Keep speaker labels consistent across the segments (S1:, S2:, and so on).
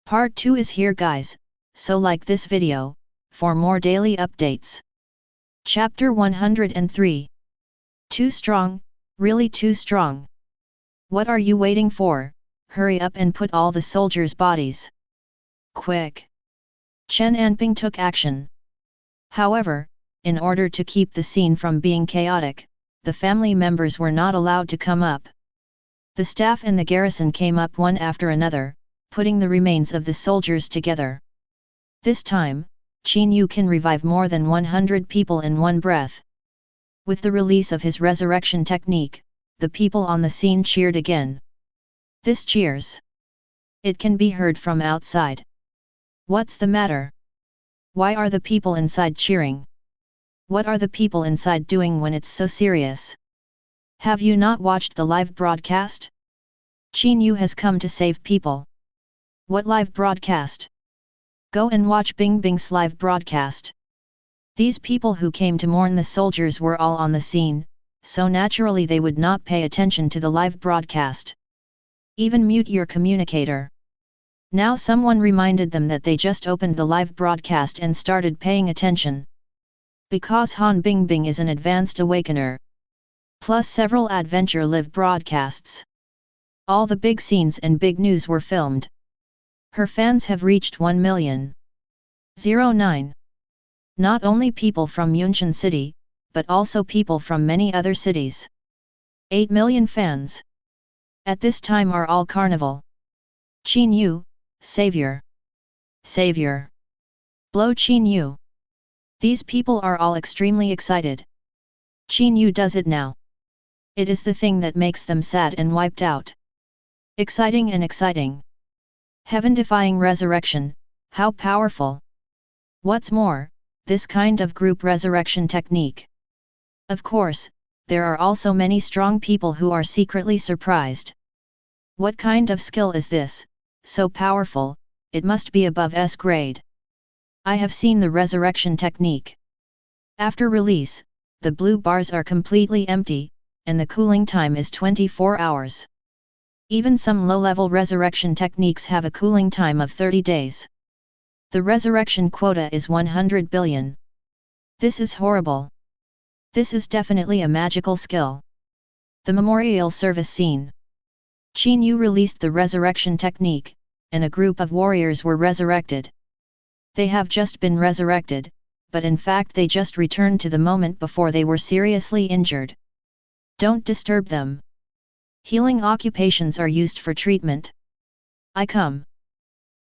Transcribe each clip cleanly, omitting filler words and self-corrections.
S1: Part 2 is here guys, so like this video, for more daily updates. Chapter 103. Too strong, really too strong. What are you waiting for? Hurry up and put all the soldiers' bodies. Quick. Chen Anping took action. However, in order to keep the scene from being chaotic, the family members were not allowed to come up. The staff and the garrison came up one after another, putting the remains of the soldiers together. This time, Qin Yue can revive more than 100 people in one breath. With the release of his resurrection technique, the people on the scene cheered again. This cheers. It can be heard from outside. What's the matter? Why are the people inside cheering? What are the people inside doing when it's so serious? Have you not watched the live broadcast? Qin Yue has come to save people. What live broadcast? Go and watch Bing Bing's live broadcast. These people who came to mourn the soldiers were all on the scene, so naturally they would not pay attention to the live broadcast. Even mute your communicator. Now someone reminded them that they just opened the live broadcast and started paying attention. Because Han Bingbing is an advanced awakener. Plus several adventure live broadcasts. All the big scenes and big news were filmed. Her fans have reached 1,000,009. Not only people from Yunqian City, but also people from many other cities. 8 million fans. At this time are all carnival. Qin Yue, Savior. Savior. Blow Qin Yue. These people are all extremely excited. Qin Yue does it now. It is the thing that makes them sad and wiped out. Exciting and exciting. Heaven-defying resurrection, how powerful! What's more, this kind of group resurrection technique. Of course, there are also many strong people who are secretly surprised. What kind of skill is this, so powerful, it must be above S grade. I have seen the resurrection technique. After release, the blue bars are completely empty, and the cooling time is 24 hours. Even some low-level resurrection techniques have a cooling time of 30 days. The resurrection quota is 100 billion. This is horrible. This is definitely a magical skill. The memorial service scene. Qin Yue released the resurrection technique, and a group of warriors were resurrected. They have just been resurrected, but in fact they just returned to the moment before they were seriously injured. Don't disturb them. Healing occupations are used for treatment. I come.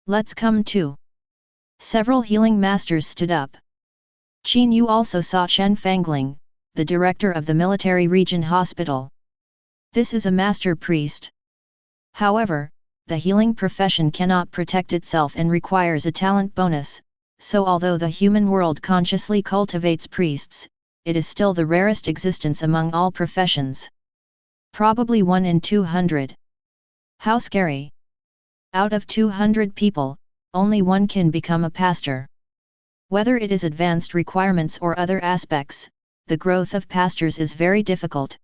S1: Let's come too. Several healing masters stood up. Qin Yue also saw Chen Fangling, the director of the military region hospital. This is a master priest. However, the healing profession cannot protect itself and requires a talent bonus, so although the human world consciously cultivates priests, it is still the rarest existence among all professions. Probably 1 in 200. How scary! Out of 200 people, only one can become a pastor. Whether it is advanced requirements or other aspects, the growth of pastors is very difficult.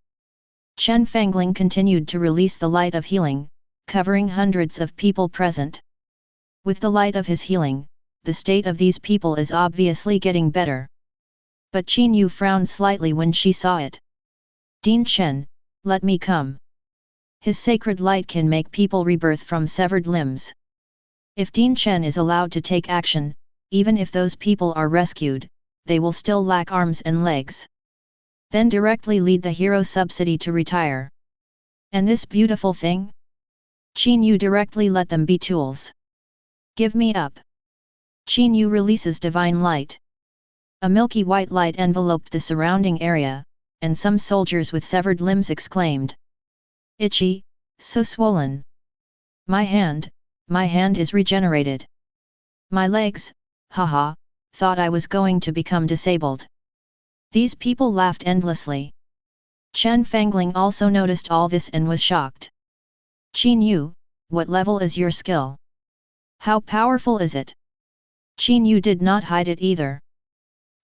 S1: Chen Fangling continued to release the light of healing, covering hundreds of people present. With the light of his healing, the state of these people is obviously getting better. But Qin Yue frowned slightly when she saw it. Din Chen, let me come. His sacred light can make people rebirth from severed limbs. If Din Chen is allowed to take action, even if those people are rescued, they will still lack arms and legs. Then directly lead the hero subsidy to retire. And this beautiful thing? Qin Yue directly let them be tools. Give me up. Qin Yue releases divine light. A milky white light enveloped the surrounding area, and some soldiers with severed limbs exclaimed. Itchy, so swollen. My hand is regenerated. My legs, haha, thought I was going to become disabled. These people laughed endlessly. Chen Fangling also noticed all this and was shocked. Qin Yue, what level is your skill? How powerful is it? Qin Yue did not hide it either.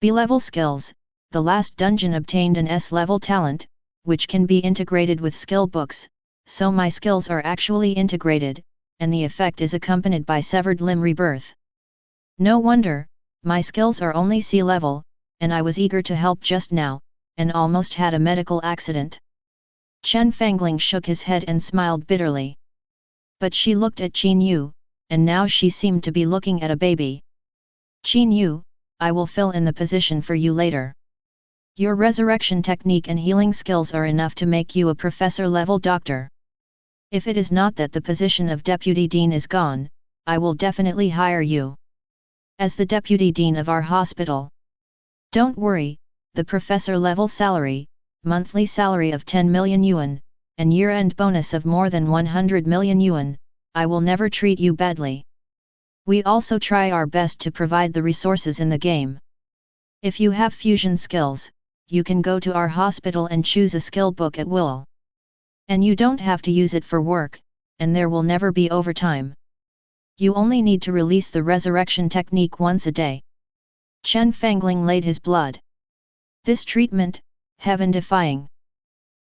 S1: B-level skills, the last dungeon obtained an S-level talent, which can be integrated with skill books, so my skills are actually integrated, and the effect is accompanied by severed limb rebirth. No wonder, my skills are only sea level, and I was eager to help just now, and almost had a medical accident. Chen Fangling shook his head and smiled bitterly. But she looked at Qin Yue, and now she seemed to be looking at a baby. Qin Yue, I will fill in the position for you later. Your resurrection technique and healing skills are enough to make you a professor-level doctor. If it is not that the position of deputy dean is gone, I will definitely hire you as the deputy dean of our hospital. Don't worry, the professor-level salary, monthly salary of 10 million yuan, and year-end bonus of more than 100 million yuan, I will never treat you badly. We also try our best to provide the resources in the game. If you have fusion skills, you can go to our hospital and choose a skill book at will. And you don't have to use it for work, and there will never be overtime. You only need to release the resurrection technique once a day. Chen Fangling laid his blood. This treatment, heaven-defying.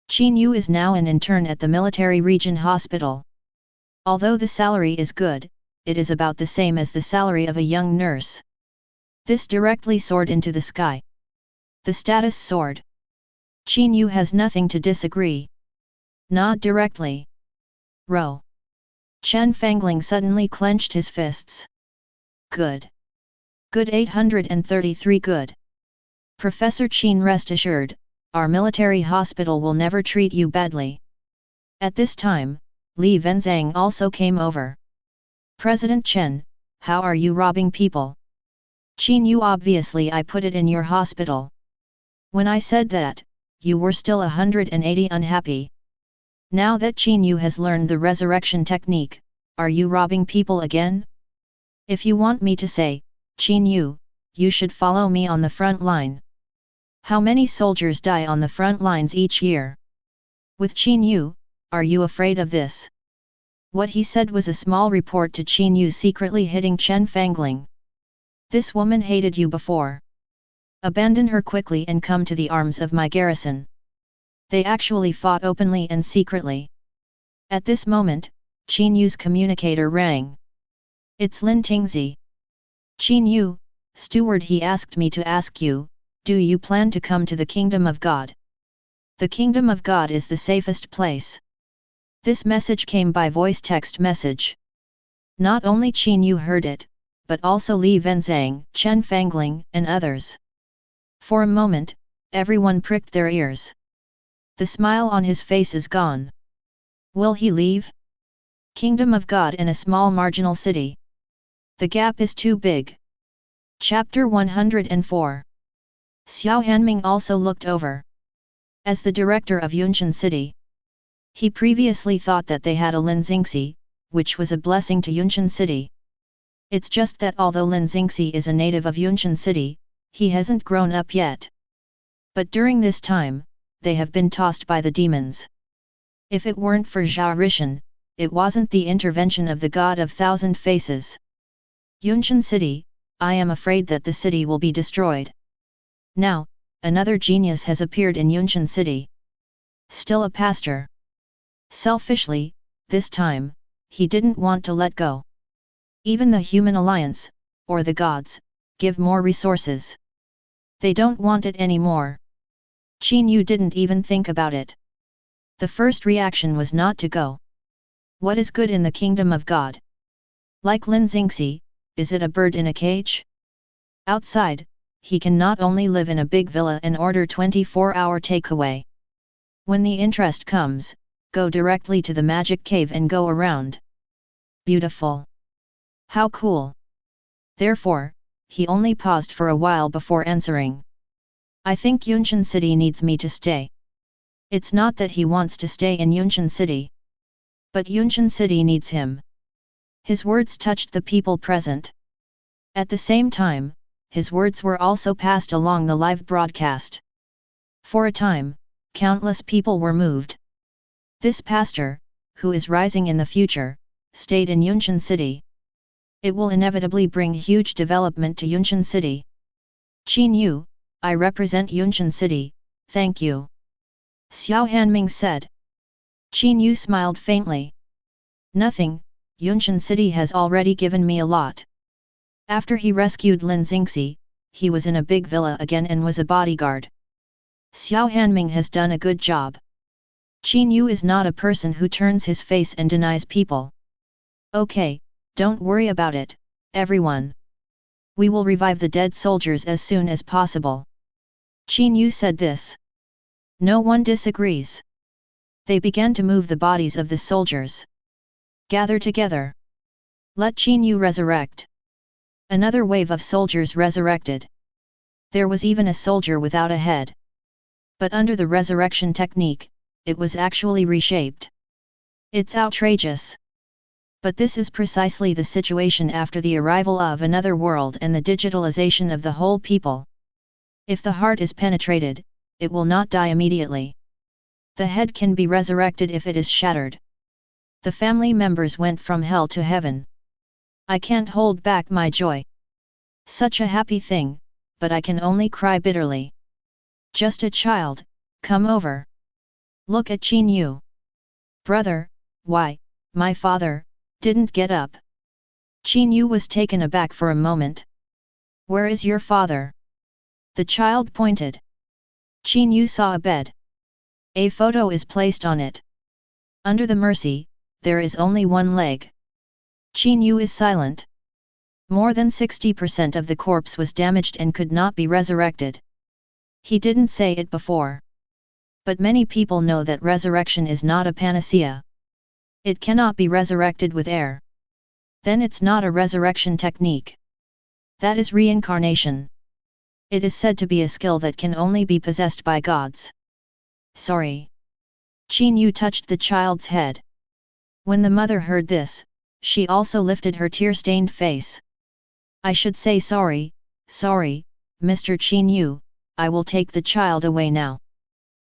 S1: Qin Yue is now an intern at the military region hospital. Although the salary is good, it is about the same as the salary of a young nurse. This directly soared into the sky. The status soared. Qin Yue has nothing to disagree. Not directly. Row. Chen Fangling suddenly clenched his fists. Good. Good 833 good. Professor Qin, rest assured, our military hospital will never treat you badly. At this time, Li Wenzhang also came over. President Chen, how are you robbing people? Qin Yue, obviously I put it in your hospital. When I said that, you were still 180 unhappy. Now that Qin Yue has learned the resurrection technique, are you robbing people again? If you want me to say, Qin Yue, you should follow me on the front line. How many soldiers die on the front lines each year? With Qin Yue, are you afraid of this? What he said was a small report to Qin Yue secretly hitting Chen Fangling. This woman hated you before. Abandon her quickly and come to the arms of my garrison. They actually fought openly and secretly. At this moment, Qin Yue's communicator rang. It's Lin Tingzi. Qin Yue, steward, he asked me to ask you, do you plan to come to the Kingdom of God? The Kingdom of God is the safest place. This message came by voice text message. Not only Qin Yue heard it, but also Li Wenzhang, Chen Fangling, and others. For a moment, everyone pricked their ears. The smile on his face is gone. Will he leave? Kingdom of God in a small marginal city. The gap is too big. Chapter 104. Xiao Hanming also looked over. As the director of Yunqian City, he previously thought that they had a Lin Xingxi, which was a blessing to Yunqian City. It's just that although Lin Xingxi is a native of Yunqian City, he hasn't grown up yet. But during this time, they have been tossed by the demons. If it weren't for Zhao Rishan, it wasn't the intervention of the God of Thousand Faces. Yunqian City, I am afraid that the city will be destroyed. Now, another genius has appeared in Yunqian City. Still a pastor. Selfishly, this time, he didn't want to let go. Even the human alliance, or the gods, give more resources. They don't want it anymore. Qin Yue didn't even think about it. The first reaction was not to go. What is good in the kingdom of God? Like Lin Xingxi, is it a bird in a cage? Outside, he can not only live in a big villa and order 24-hour takeaway. When the interest comes, go directly to the magic cave and go around. Beautiful. How cool. Therefore, he only paused for a while before answering. I think Yunqian City needs me to stay. It's not that he wants to stay in Yunqian City. But Yunqian City needs him. His words touched the people present. At the same time, his words were also passed along the live broadcast. For a time, countless people were moved. This pastor, who is rising in the future, stayed in Yunqian City. It will inevitably bring huge development to Yunqian City. Qin Yue, I represent Yunqian City, thank you. Xiao Hanming said. Qin Yue smiled faintly. Nothing, Yunshan City has already given me a lot. After he rescued Lin Xingxi, he was in a big villa again and was a bodyguard. Xiao Hanming has done a good job. Qin Yue is not a person who turns his face and denies people. Okay, don't worry about it, everyone. We will revive the dead soldiers as soon as possible. Qin Yue said this. No one disagrees. They began to move the bodies of the soldiers. Gather together. Let Qin Yue resurrect. Another wave of soldiers resurrected. There was even a soldier without a head. But under the resurrection technique, it was actually reshaped. It's outrageous. But this is precisely the situation after the arrival of another world and the digitalization of the whole people. If the heart is penetrated, it will not die immediately. The head can be resurrected if it is shattered. The family members went from hell to heaven. I can't hold back my joy. Such a happy thing, but I can only cry bitterly. Just a child, come over. Look at Qin Yue. Brother, why, my father, didn't get up. Qin Yue was taken aback for a moment. Where is your father? The child pointed. Qin Yue saw a bed. A photo is placed on it. Under the mercy, there is only one leg. Qin Yue is silent. More than 60% of the corpse was damaged and could not be resurrected. He didn't say it before. But many people know that resurrection is not a panacea. It cannot be resurrected with air. Then it's not a resurrection technique. That is reincarnation. It is said to be a skill that can only be possessed by gods. Sorry. Qin Yue touched the child's head. When the mother heard this, she also lifted her tear-stained face. I should say sorry, Mr. Qin Yue, I will take the child away now.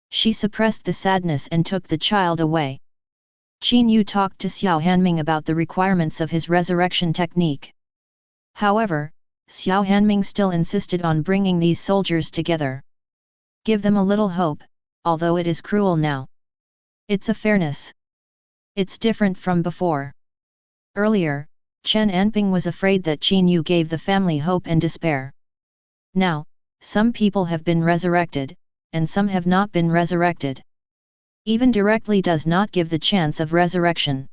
S1: She suppressed the sadness and took the child away. Qin Yue talked to Xiao Hanming about the requirements of his resurrection technique. However, Xiao Hanming still insisted on bringing these soldiers together. Give them a little hope, although it is cruel now. It's a fairness. It's different from before. Earlier, Chen Anping was afraid that Qin Yue gave the family hope and despair. Now, some people have been resurrected, and some have not been resurrected. Even directly does not give the chance of resurrection.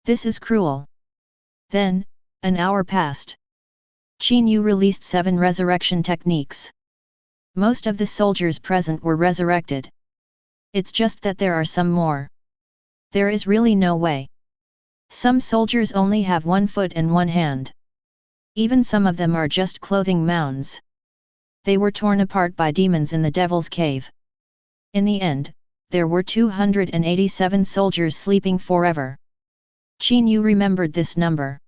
S1: This is cruel. Then, an hour passed. Qin Yue released 7 resurrection techniques. Most of the soldiers present were resurrected. It's just that there are some more. There is really no way. Some soldiers only have 1 foot and 1 hand. Even some of them are just clothing mounds. They were torn apart by demons in the Devil's Cave. In the end, there were 287 soldiers sleeping forever. Qin Yue remembered this number.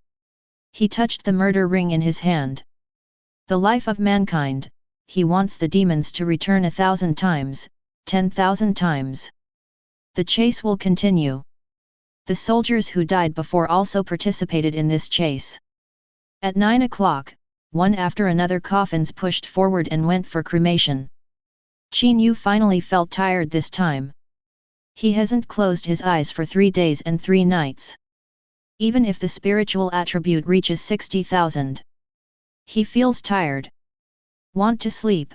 S1: He touched the murder ring in his hand. The life of mankind, he wants the demons to return 1,000 times, 10,000 times. The chase will continue. The soldiers who died before also participated in this chase. At 9 o'clock, one after another coffins pushed forward and went for cremation. Qin Yue finally felt tired this time. He hasn't closed his eyes for 3 days and 3 nights. Even if the spiritual attribute reaches 60,000. He feels tired. Want to sleep.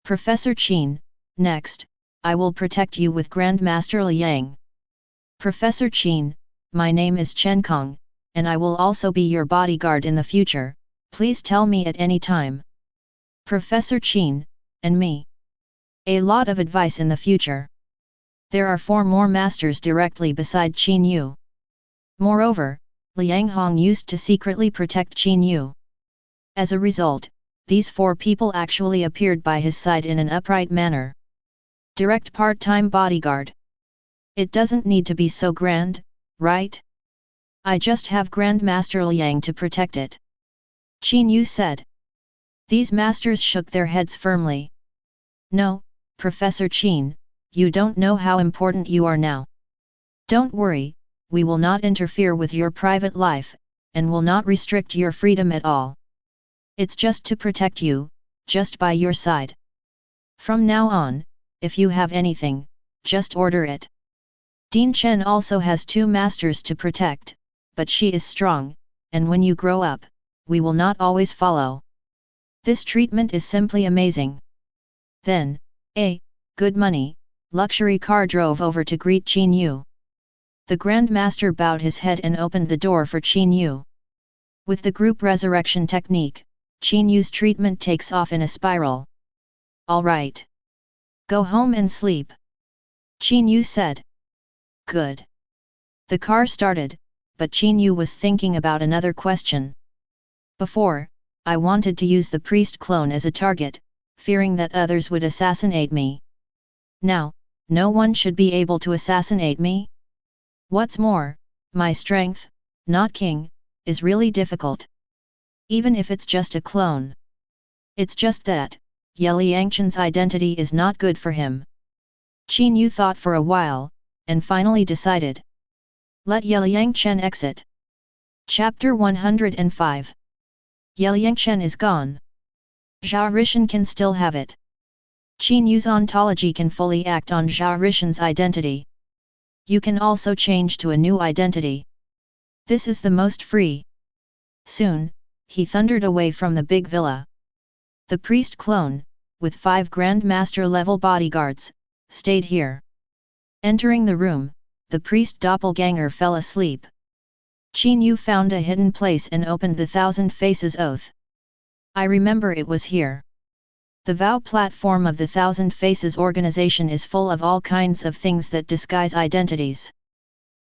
S1: Professor Qin, next, I will protect you with Grandmaster Liang. Professor Qin, my name is Chen Kong, and I will also be your bodyguard in the future, please tell me at any time. Professor Qin, and me. A lot of advice in the future. There are 4 more masters directly beside Qin Yue. Moreover, Liang Hong used to secretly protect Qin Yue. As a result, these 4 people actually appeared by his side in an upright manner. Direct part-time bodyguard. It doesn't need to be so grand, right? I just have Grandmaster Liang to protect it. Qin Yue said. These masters shook their heads firmly. No, Professor Qin, you don't know how important you are now. Don't worry, we will not interfere with your private life, and will not restrict your freedom at all. It's just to protect you, just by your side. From now on, if you have anything, just order it. Dean Chen also has 2 masters to protect, but she is strong, and when you grow up, we will not always follow. This treatment is simply amazing. Then, good money, luxury car drove over to greet Qin Yue. The Grand Master bowed his head and opened the door for Qin Yue. With the group resurrection technique, Qin Yue's treatment takes off in a spiral. All right. Go home and sleep. Qin Yue said. Good. The car started, but Qin Yue was thinking about another question. Before, I wanted to use the priest clone as a target, fearing that others would assassinate me. Now, no one should be able to assassinate me? What's more, my strength, not king, is really difficult. Even if it's just a clone. It's just that, Ye Liangchen's identity is not good for him. Qin Yue thought for a while, and finally decided. Let Ye Liangchen exit. Chapter 105. Ye Liangchen is gone. Zhao Rishan can still have it. Qin Yue's ontology can fully act on Zhao Rishan's identity. You can also change to a new identity. This is the most free. Soon, he thundered away from the big villa. The priest clone, with 5 Grand Master level bodyguards, stayed here. Entering the room, the priest doppelganger fell asleep. Qin Yue found a hidden place and opened the Thousand Faces Oath. I remember it was here. The vow platform of the Thousand Faces organization is full of all kinds of things that disguise identities.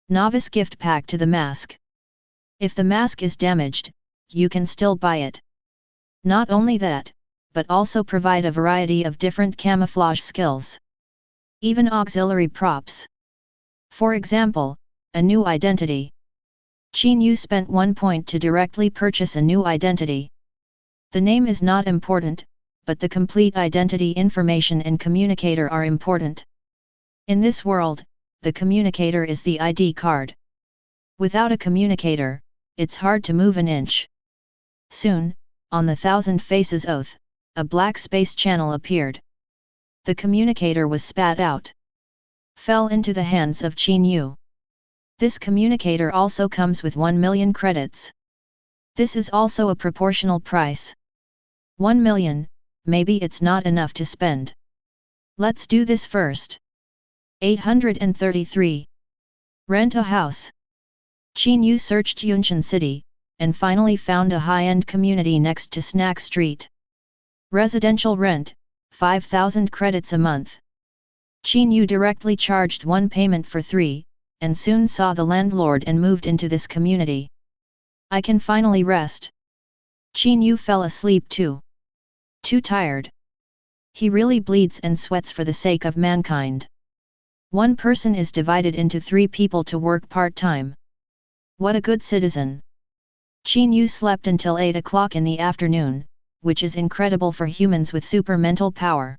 S1: Novice gift pack to the mask. If the mask is damaged, you can still buy it. Not only that, but also provide a variety of different camouflage skills. Even auxiliary props. For example, a new identity. Qin Yue spent 1 point to directly purchase a new identity. The name is not important, but the complete identity information and communicator are important. In this world, the communicator is the ID card. Without a communicator, it's hard to move an inch. Soon, on the Thousand Faces Oath, a black space channel appeared. The communicator was spat out. Fell into the hands of Qin Yue. This communicator also comes with 1 million credits. This is also a proportional price. 1 million, maybe it's not enough to spend. Let's do this first. 833. Rent a house. Qin Yue searched Yunshan City, and finally found a high-end community next to Snack Street. Residential rent, 5,000 credits a month. Qin Yue directly charged 1 payment for 3, and soon saw the landlord and moved into this community. I can finally rest. Qin Yue fell asleep too. Too tired. He really bleeds and sweats for the sake of mankind. 1 person is divided into 3 people to work part-time. What a good citizen. Qin Yue slept until 8 o'clock in the afternoon, which is incredible for humans with super mental power.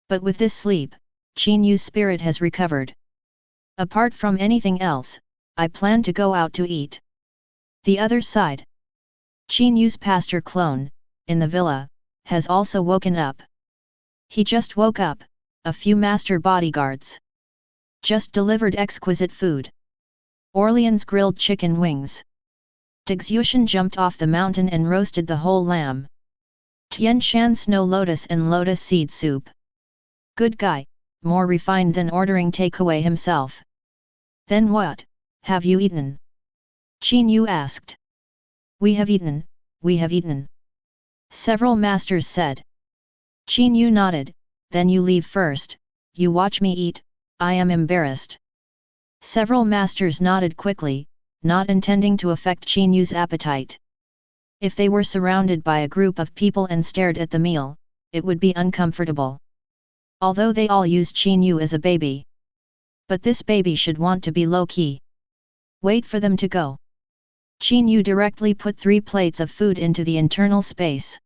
S1: But with this sleep, Qin Yue's spirit has recovered. Apart from anything else, I plan to go out to eat. The other side. Qin Yue's pastor clone, in the villa, has also woken up. He just woke up, a few master bodyguards. Just delivered exquisite food. Orleans grilled chicken wings. Dixuetian jumped off the mountain and roasted the whole lamb. Tian Shan snow lotus and lotus seed soup. Good guy, more refined than ordering takeaway himself. Then what, have you eaten? Qin Yue asked. We have eaten, we have eaten. Several masters said. Qin Yue nodded, then you leave first, you watch me eat, I am embarrassed. Several masters nodded quickly, not intending to affect Qin Yue's appetite. If they were surrounded by a group of people and stared at the meal, it would be uncomfortable. Although they all used Qin Yue as a baby. But this baby should want to be low-key. Wait for them to go. Qin Yue directly put 3 plates of food into the internal space.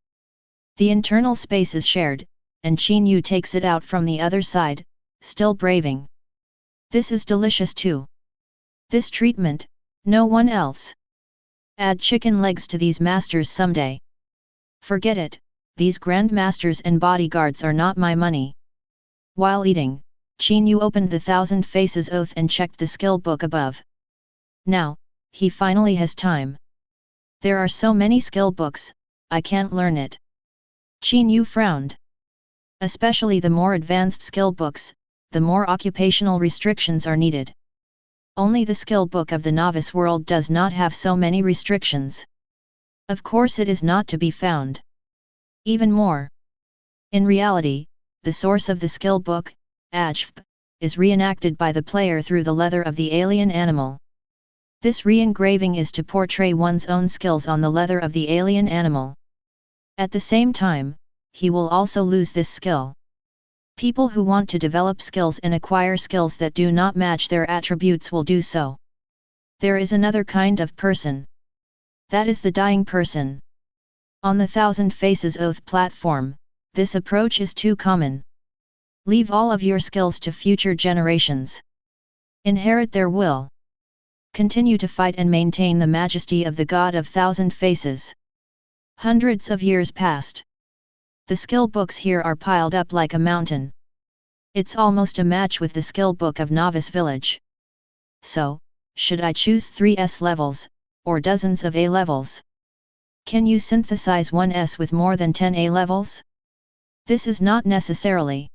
S1: The internal space is shared, and Qin Yue takes it out from the other side, still braving. This is delicious too. This treatment, no one else. Add chicken legs to these masters someday. Forget it, these grand masters and bodyguards are not my money. While eating, Qin Yue opened the Thousand Faces Oath and checked the skill book above. Now, he finally has time. There are so many skill books, I can't learn it. Qin Yue frowned. Especially the more advanced skill books, the more occupational restrictions are needed. Only the skill book of the novice world does not have so many restrictions. Of course it is not to be found. Even more. In reality, the source of the skill book, AJP, is reenacted by the player through the leather of the alien animal. This re-engraving is to portray one's own skills on the leather of the alien animal. At the same time, he will also lose this skill. People who want to develop skills and acquire skills that do not match their attributes will do so. There is another kind of person. That is the dying person. On the Thousand Faces Oath platform, this approach is too common. Leave all of your skills to future generations. Inherit their will. Continue to fight and maintain the majesty of the God of Thousand Faces. Hundreds of years passed. The skill books here are piled up like a mountain. It's almost a match with the skill book of Novice Village. So, should I choose 3 S levels, or dozens of A levels? Can you synthesize one S with more than 10 A levels? This is not necessarily.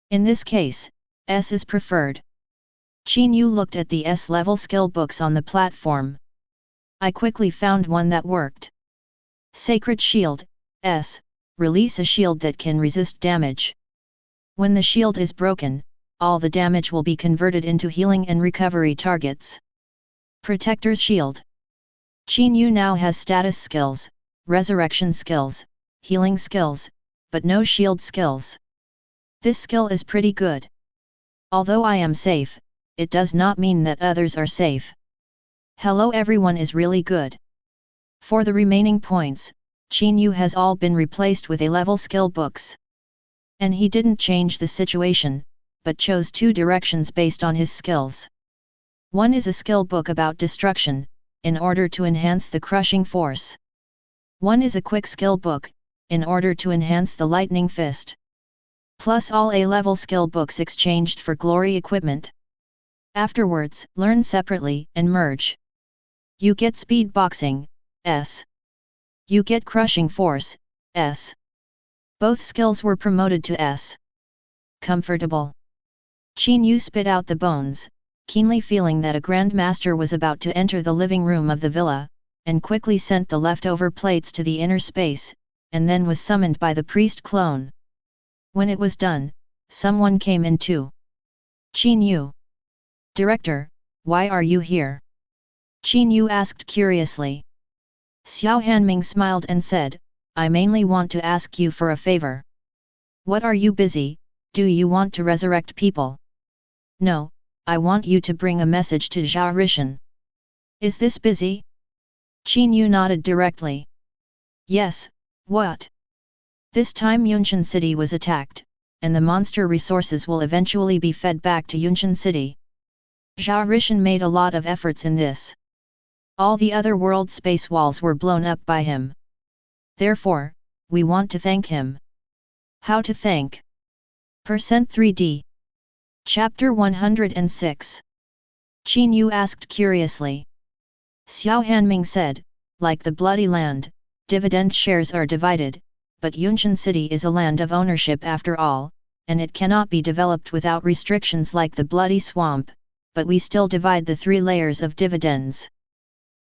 S1: In this case, S is preferred. Qin Yue looked at the S-level skill books on the platform. I quickly found one that worked. Sacred Shield, S, release a shield that can resist damage. When the shield is broken, all the damage will be converted into healing and recovery targets. Protector's Shield. Qin Yue now has status skills, resurrection skills, healing skills, but no shield skills. This skill is pretty good. Although I am safe, it does not mean that others are safe. Hello, everyone is really good. For the remaining points, Qin Yue has all been replaced with A-level skill books. And he didn't change the situation, but chose 2 directions based on his skills. One is a skill book about destruction, in order to enhance the crushing force. One is a quick skill book, in order to enhance the lightning fist. Plus all A-level skill books exchanged for glory equipment. Afterwards, learn separately and merge. You get speed boxing, S. You get crushing force, S. Both skills were promoted to S. Comfortable. Qin Yue spit out the bones, keenly feeling that a Grand Master was about to enter the living room of the villa, and quickly sent the leftover plates to the inner space, and then was summoned by the priest clone. When it was done, someone came in too. Qin Yue. Director, why are you here? Qin Yue asked curiously. Xiao Hanming smiled and said, I mainly want to ask you for a favor. What are you busy, do you want to resurrect people? No, I want you to bring a message to Zhao Rishan. Is this busy? Qin Yue nodded directly. Yes, what? This time Yunshan City was attacked, and the monster resources will eventually be fed back to Yunshan City. Zhao Rishan made a lot of efforts in this. All the other world space walls were blown up by him. Therefore, we want to thank him. How to thank? Percent 3D. Chapter 106. Qin Yue asked curiously. Xiao Hanming said, like the Bloody Land, dividend shares are divided, but Yunshan City is a land of ownership after all, and it cannot be developed without restrictions like the Bloody Swamp, but we still divide the 3 layers of dividends.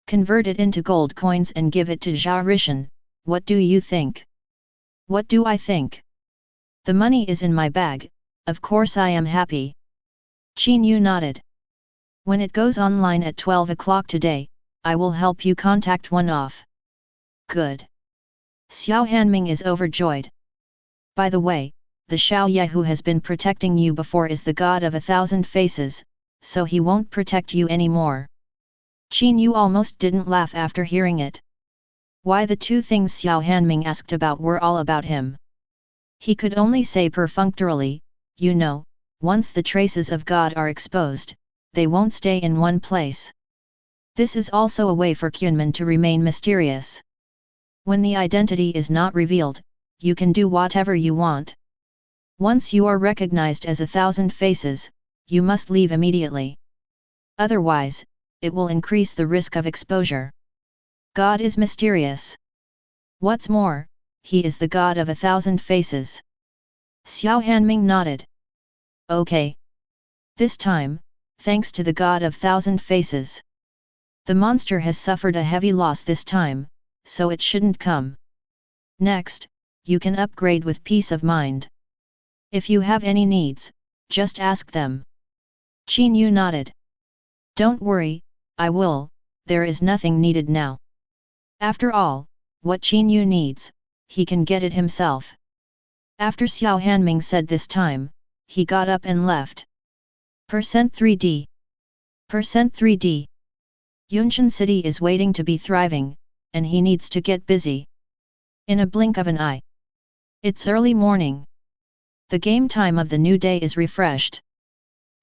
S1: Convert it into gold coins and give it to Zhao Rishan, what do you think? What do I think? The money is in my bag, of course I am happy. Qin Yue nodded. When it goes online at 12 o'clock today, I will help you contact one off. Good. Xiao Hanming is overjoyed. By the way, the Xiao Ye who has been protecting you before is the God of 1,000 Faces, so he won't protect you anymore. Qin Yue almost didn't laugh after hearing it. Why the 2 things Xiao Hanming asked about were all about him. He could only say perfunctorily, you know, once the traces of God are exposed, they won't stay in one place. This is also a way for Qunmen to remain mysterious. When the identity is not revealed, you can do whatever you want. Once you are recognized as 1,000 Faces, you must leave immediately. Otherwise, it will increase the risk of exposure. God is mysterious. What's more, he is the God of 1,000 faces. Xiao Hanming nodded. Okay. This time, thanks to the God of 1,000 faces. The monster has suffered a heavy loss this time, so it shouldn't come. Next, you can upgrade with peace of mind. If you have any needs, just ask them. Qin Yue nodded. Don't worry, I will, there is nothing needed now. After all, what Qin Yue needs, he can get it himself. After Xiao Hanming said this time, he got up and left. %3D. %3D. Yunqian City is waiting to be thriving, and he needs to get busy. In a blink of an eye. It's early morning. The game time of the new day is refreshed.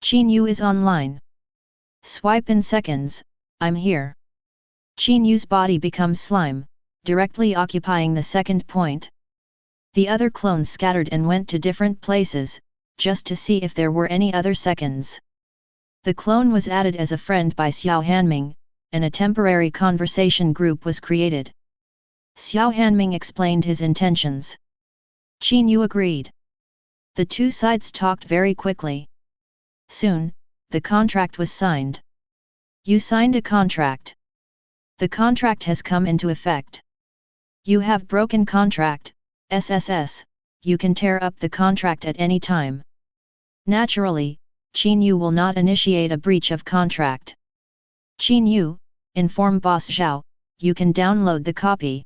S1: Qin Yue is online. Swipe in seconds, I'm here. Qin Yue's body becomes slime, directly occupying the second point. The other clones scattered and went to different places, just to see if there were any other seconds. The clone was added as a friend by Xiao Hanming, and a temporary conversation group was created. Xiao Hanming explained his intentions. Qin Yue agreed. The two sides talked very quickly. Soon, the contract was signed. You signed a contract. The contract has come into effect. You have broken contract, SSS, you can tear up the contract at any time. Naturally, Qin Yue will not initiate a breach of contract. Qin Yue, inform Boss Zhao, you can download the copy.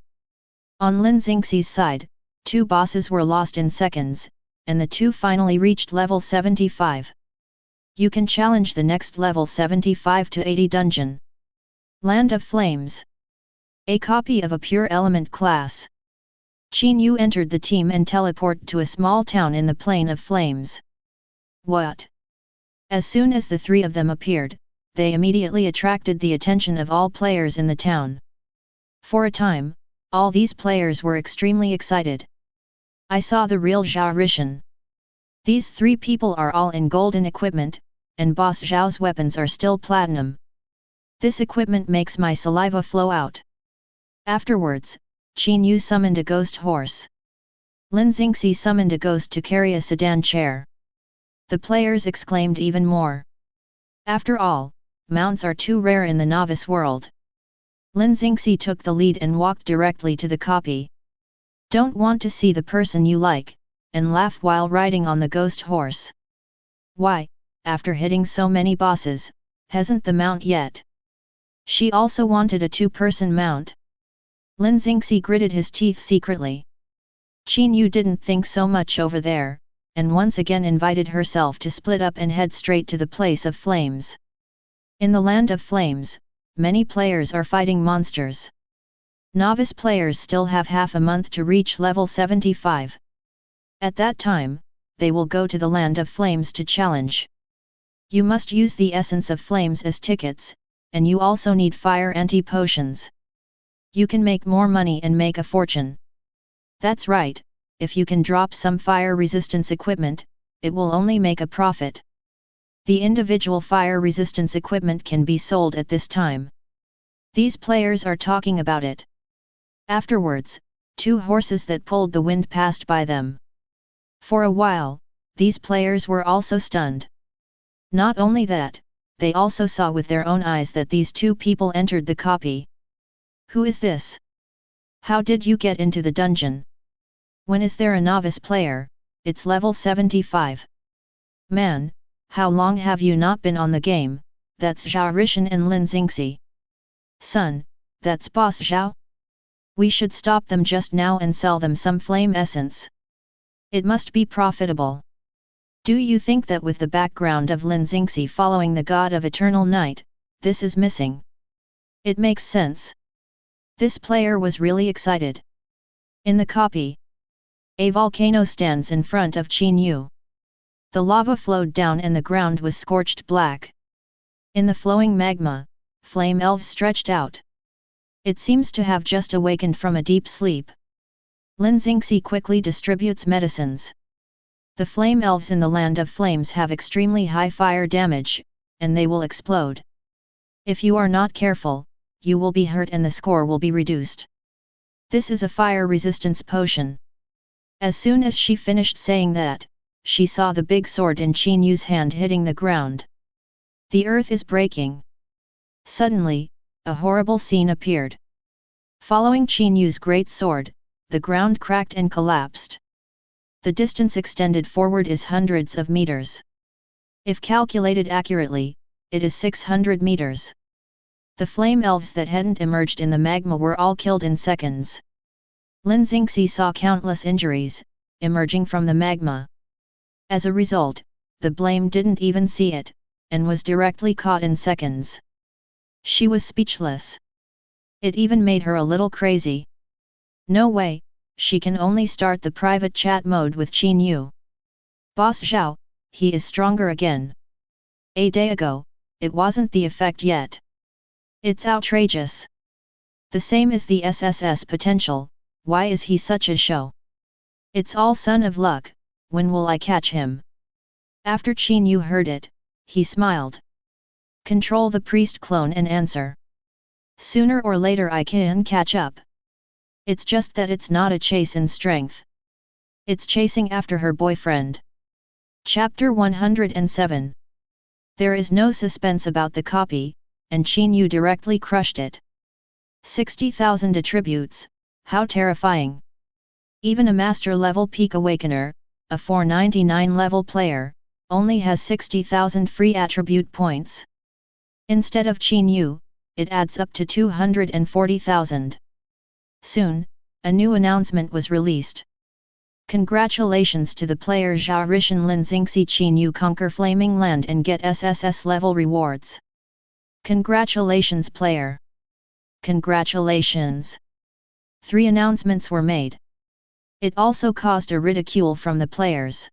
S1: On Lin Xingxi's side, 2 bosses were lost in seconds, and the 2 finally reached level 75. You can challenge the next level 75 to 80 dungeon. Land of Flames. A copy of a pure element class. Qin Yue entered the team and teleported to a small town in the Plain of Flames. What? As soon as the 3 of them appeared, they immediately attracted the attention of all players in the town. For a time, all these players were extremely excited. I saw the real Zhao Rishan. These 3 people are all in golden equipment, and Boss Zhao's weapons are still platinum. This equipment makes my saliva flow out. Afterwards, Qin Yue summoned a ghost horse. Lin Xingxi summoned a ghost to carry a sedan chair. The players exclaimed even more. After all, mounts are too rare in the novice world. Lin Xingxi took the lead and walked directly to the copy. Don't want to see the person you like, and laugh while riding on the ghost horse. Why, after hitting so many bosses, hasn't the mount yet? She also wanted a 2-person mount. Lin Xingxi gritted his teeth secretly. Qin Yue didn't think so much over there, and once again invited herself to split up and head straight to the place of flames. In the land of flames, many players are fighting monsters. Novice players still have half a month to reach level 75. At that time, they will go to the land of flames to challenge. You must use the essence of flames as tickets, and you also need fire anti-potions. You can make more money and make a fortune. That's right, if you can drop some fire resistance equipment, it will only make a profit. The individual fire resistance equipment can be sold at this time. These players are talking about it. Afterwards, 2 horses that pulled the wind passed by them. For a while, these players were also stunned. Not only that, they also saw with their own eyes that these 2 people entered the copy. Who is this? How did you get into the dungeon? When is there a novice player? It's level 75. Man, how long have you not been on the game? That's Zhao Rishan and Lin Xingxi. Son, that's Boss Zhao? We should stop them just now and sell them some flame essence. It must be profitable. Do you think that with the background of Lin Xingxi following the God of Eternal Night, this is missing? It makes sense. This player was really excited. In the copy, a volcano stands in front of Qin Yue. The lava flowed down and the ground was scorched black. In the flowing magma, flame elves stretched out. It seems to have just awakened from a deep sleep. Lin Xingxi quickly distributes medicines. The flame elves in the land of flames have extremely high fire damage, and they will explode. If you are not careful, you will be hurt and the score will be reduced. This is a fire resistance potion. As soon as she finished saying that, she saw the big sword in Qin Yue's hand hitting the ground. The earth is breaking. Suddenly, a horrible scene appeared. Following Qin Yue's great sword, the ground cracked and collapsed. The distance extended forward is hundreds of meters. If calculated accurately, it is 600 meters. The flame elves that hadn't emerged in the magma were all killed in seconds. Lin Xingxi saw countless injuries, emerging from the magma. As a result, the blame didn't even see it, and was directly caught in seconds. She was speechless. It even made her a little crazy. No way, she can only start the private chat mode with Qin Yue. Boss Zhao, he is stronger again. A day ago, it wasn't the effect yet. It's outrageous. The same as the SSS potential, why is he such a show? It's all son of luck, when will I catch him? After Qin Yue heard it, he smiled. Control the priest clone and answer. Sooner or later I can catch up. It's just that it's not a chase in strength. It's chasing after her boyfriend. Chapter 107. There is no suspense about the copy, and Qin Yue directly crushed it. 60,000 attributes, how terrifying. Even a master-level peak awakener, a 499 level player, only has 60,000 free attribute points. Instead of Qin Yue, it adds up to 240,000. Soon, a new announcement was released. Congratulations to the player Zhao Rishan Lin Xingxi Qin Yue conquer Flaming Land and get SSS level rewards. Congratulations player. Congratulations. 3 announcements were made. It also caused a ridicule from the players.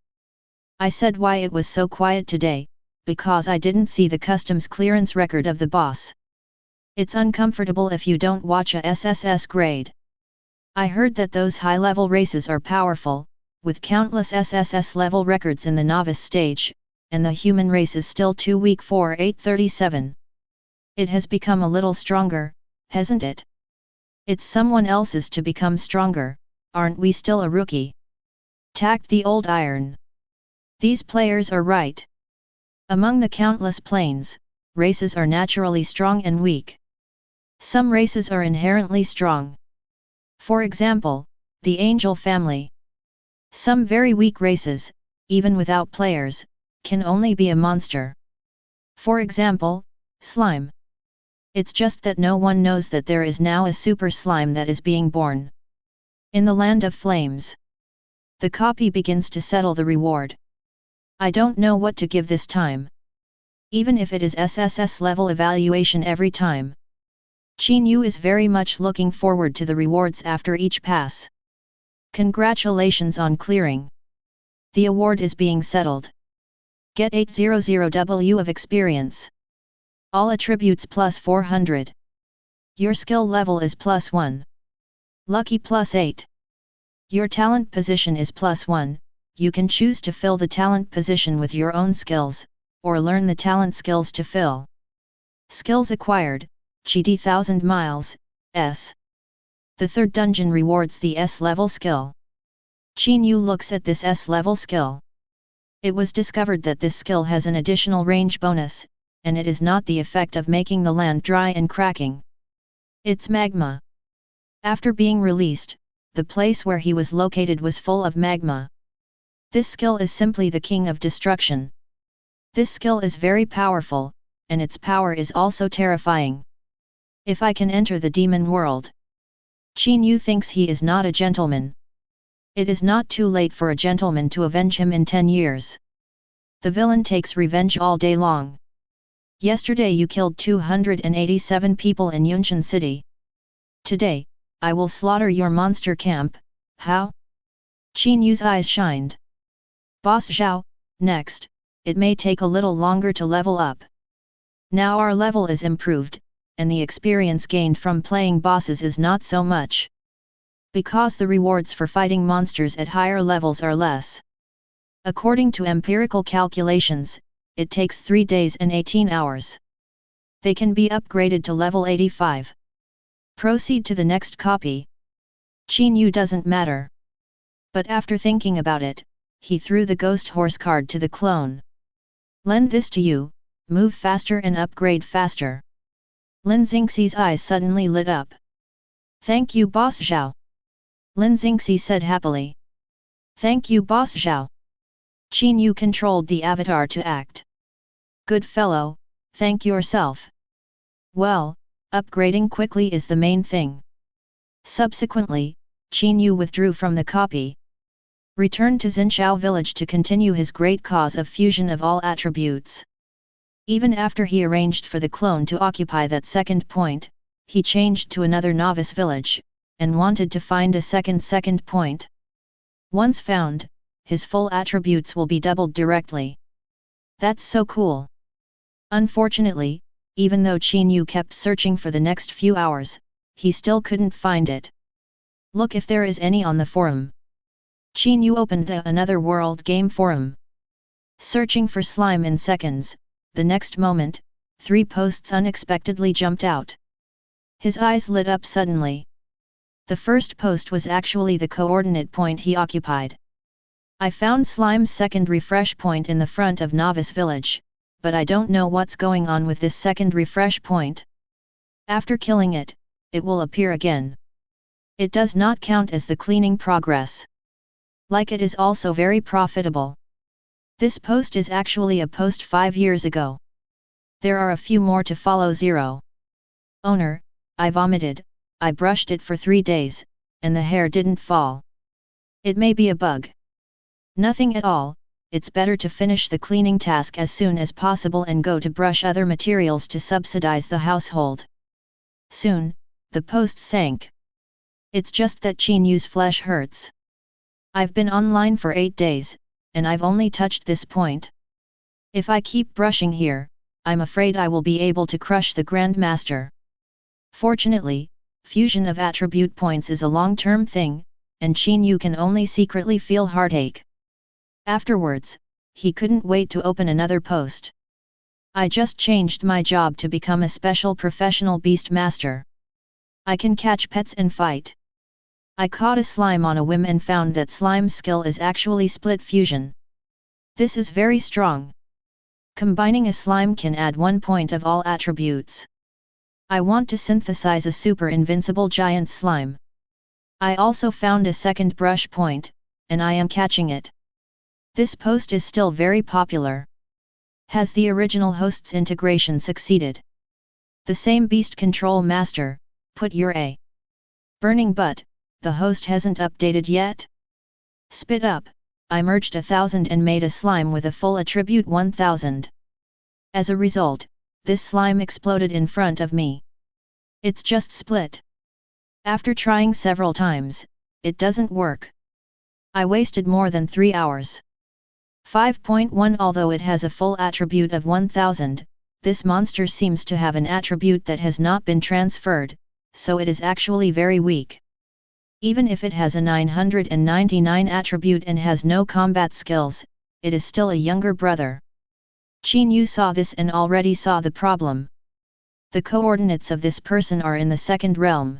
S1: I said why it was so quiet today, because I didn't see the customs clearance record of the boss. It's uncomfortable if you don't watch a SSS grade. I heard that those high-level races are powerful, with countless SSS level records in the novice stage, and the human race is still too weak for 837. It has become a little stronger, hasn't it? It's someone else's to become stronger, aren't we still a rookie? Tacked the old iron. These players are right. Among the countless planes, races are naturally strong and weak. Some races are inherently strong. For example, the angel family. Some very weak races, even without players, can only be a monster. For example, slime. It's just that no one knows that there is now a super slime that is being born. In the land of flames. The copy begins to settle the reward. I don't know what to give this time. Even if it is SSS level evaluation every time. Qin Yue is very much looking forward to the rewards after each pass. Congratulations on clearing. The award is being settled. Get 800W of experience. All attributes plus 400. Your skill level is plus 1. Lucky plus 8. Your talent position is plus 1, you can choose to fill the talent position with your own skills, or learn the talent skills to fill. Skills acquired, GD 1000 miles, S. The third dungeon rewards the S-level skill. Qin Yue looks at this S-level skill. It was discovered that this skill has an additional range bonus, and it is not the effect of making the land dry and cracking. It's magma. After being released, the place where he was located was full of magma. This skill is simply the king of destruction. This skill is very powerful, and its power is also terrifying. If I can enter the demon world. Qin Yue thinks he is not a gentleman. It is not too late for a gentleman to avenge him in 10 years. The villain takes revenge all day long. Yesterday you killed 287 people in Yunshan City. Today, I will slaughter your monster camp, how? Qin Yue's eyes shined. Boss Zhao, next, it may take a little longer to level up. Now our level is improved, and the experience gained from playing bosses is not so much. Because the rewards for fighting monsters at higher levels are less. According to empirical calculations, it takes 3 days and 18 hours. They can be upgraded to level 85. Proceed to the next copy. Qin Yue doesn't matter. But after thinking about it, he threw the ghost horse card to the clone. Lend this to you, move faster and upgrade faster. Lin Xingxi's eyes suddenly lit up. Thank you, Boss Zhao. Lin Xingxi said happily. Thank you, Boss Zhao. Qin Yue controlled the avatar to act. Good fellow, thank yourself. Well, upgrading quickly is the main thing. Subsequently, Qin Yue withdrew from the copy. Returned to Xinqiao village to continue his great cause of fusion of all attributes. Even after he arranged for the clone to occupy that second point, he changed to another novice village, and wanted to find a second point. Once found, his full attributes will be doubled directly. That's so cool. Unfortunately, even though Qin Yue kept searching for the next few hours, he still couldn't find it. Look if there is any on the forum. Qin Yue opened the Another World game forum. Searching for slime in seconds, the next moment, 3 posts unexpectedly jumped out. His eyes lit up suddenly. The first post was actually the coordinate point he occupied. I found slime's second refresh point in the front of Novice Village, but I don't know what's going on with this second refresh point. After killing it, it will appear again. It does not count as the cleaning progress. Like it is also very profitable. This post is actually a post 5 years ago. There are a few more to follow. 0. Owner, I vomited, I brushed it for 3 days, and the hair didn't fall. It may be a bug. Nothing at all, it's better to finish the cleaning task as soon as possible and go to brush other materials to subsidize the household. Soon, the post sank. It's just that Qin Yue's flesh hurts. I've been online for 8 days, and I've only touched this point. If I keep brushing here, I'm afraid I will be able to crush the Grandmaster. Fortunately, fusion of attribute points is a long-term thing, and Qin Yue can only secretly feel heartache. Afterwards, he couldn't wait to open another post. I just changed my job to become a special professional beast master. I can catch pets and fight. I caught a slime on a whim and found that slime's skill is actually split fusion. This is very strong. Combining a slime can add 1 point of all attributes. I want to synthesize a super invincible giant slime. I also found a second brush point, and I am catching it. This post is still very popular. Has the original host's integration succeeded? The same beast control master, put your A. Burning butt, the host hasn't updated yet? Spit up, I merged 1000 and made a slime with a full attribute 1000. As a result, this slime exploded in front of me. It's just split. After trying several times, it doesn't work. I wasted more than 3 hours. 5.1 Although it has a full attribute of 1000, this monster seems to have an attribute that has not been transferred, so it is actually very weak. Even if it has a 999 attribute and has no combat skills, it is still a younger brother. Qin Yue saw this and already saw the problem. The coordinates of this person are in the second realm.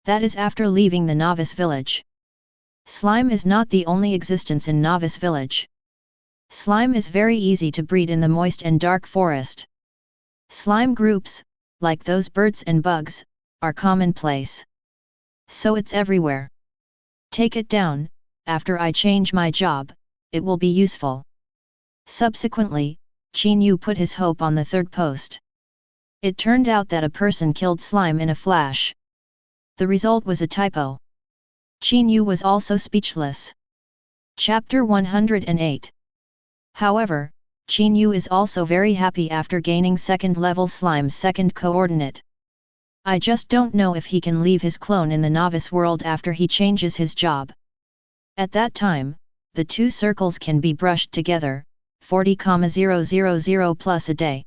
S1: That is after leaving the novice village. Slime is not the only existence in novice village. Slime is very easy to breed in the moist and dark forest. Slime groups, like those birds and bugs, are commonplace. So it's everywhere. Take it down, after I change my job, it will be useful. Subsequently, Qin Yue put his hope on the third post. It turned out that a person killed slime in a flash. The result was a typo. Qin Yue was also speechless. Chapter 108. However, Qin Yue is also very happy after gaining second level slime's second coordinate. I just don't know if he can leave his clone in the novice world after he changes his job. At that time, the 2 circles can be brushed together, 40,000 plus a day.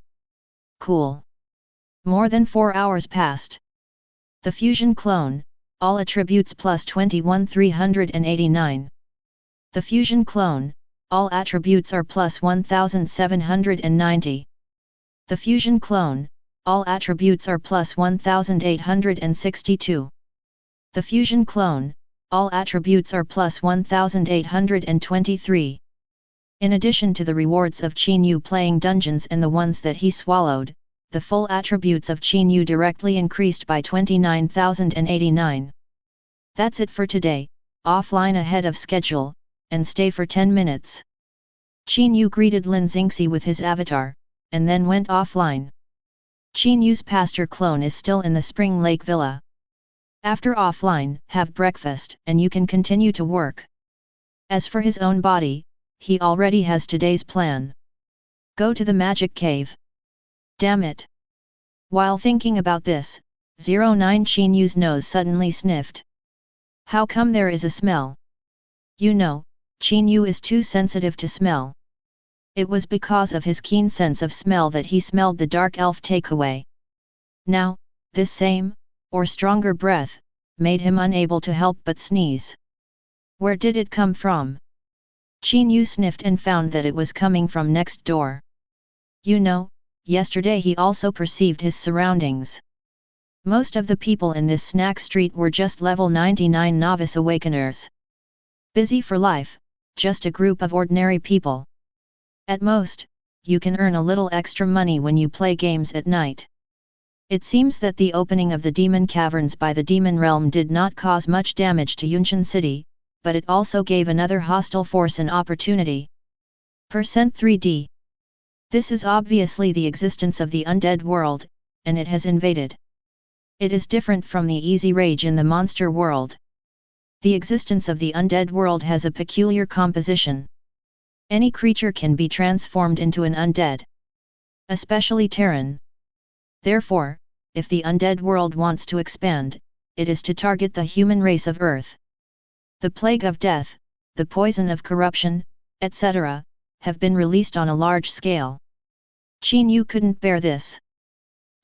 S1: Cool. More than 4 hours passed. The fusion clone, all attributes plus 21,389. The fusion clone, all attributes are plus 1,790. The fusion clone, all attributes are plus 1862. The fusion clone, all attributes are plus 1823. In addition to the rewards of Qin Yue playing dungeons and the ones that he swallowed, the full attributes of Qin Yue directly increased by 29,089. That's it for today, offline ahead of schedule, and stay for 10 minutes. Qin Yue greeted Lin Xingxi with his avatar, and then went offline. Qin Yue's pastor clone is still in the Spring Lake Villa. After offline, have breakfast and you can continue to work. As for his own body, he already has today's plan. Go to the magic cave. Damn it! While thinking about this, 09 Qin Yue's nose suddenly sniffed. How come there is a smell? You know, Qin Yue is too sensitive to smell. It was because of his keen sense of smell that he smelled the dark elf takeaway. Now, this same, or stronger breath, made him unable to help but sneeze. Where did it come from? Qin Yue sniffed and found that it was coming from next door. You know, yesterday he also perceived his surroundings. Most of the people in this snack street were just level 99 novice awakeners. Busy for life, just a group of ordinary people. At most, you can earn a little extra money when you play games at night. It seems that the opening of the demon caverns by the demon realm did not cause much damage to Yunqian City, but it also gave another hostile force an opportunity. %3D. This is obviously the existence of the undead world, and it has invaded. It is different from the easy rage in the monster world. The existence of the undead world has a peculiar composition. Any creature can be transformed into an undead. Especially Terran. Therefore, if the undead world wants to expand, it is to target the human race of Earth. The plague of death, the poison of corruption, etc., have been released on a large scale. Qin Yue couldn't bear this.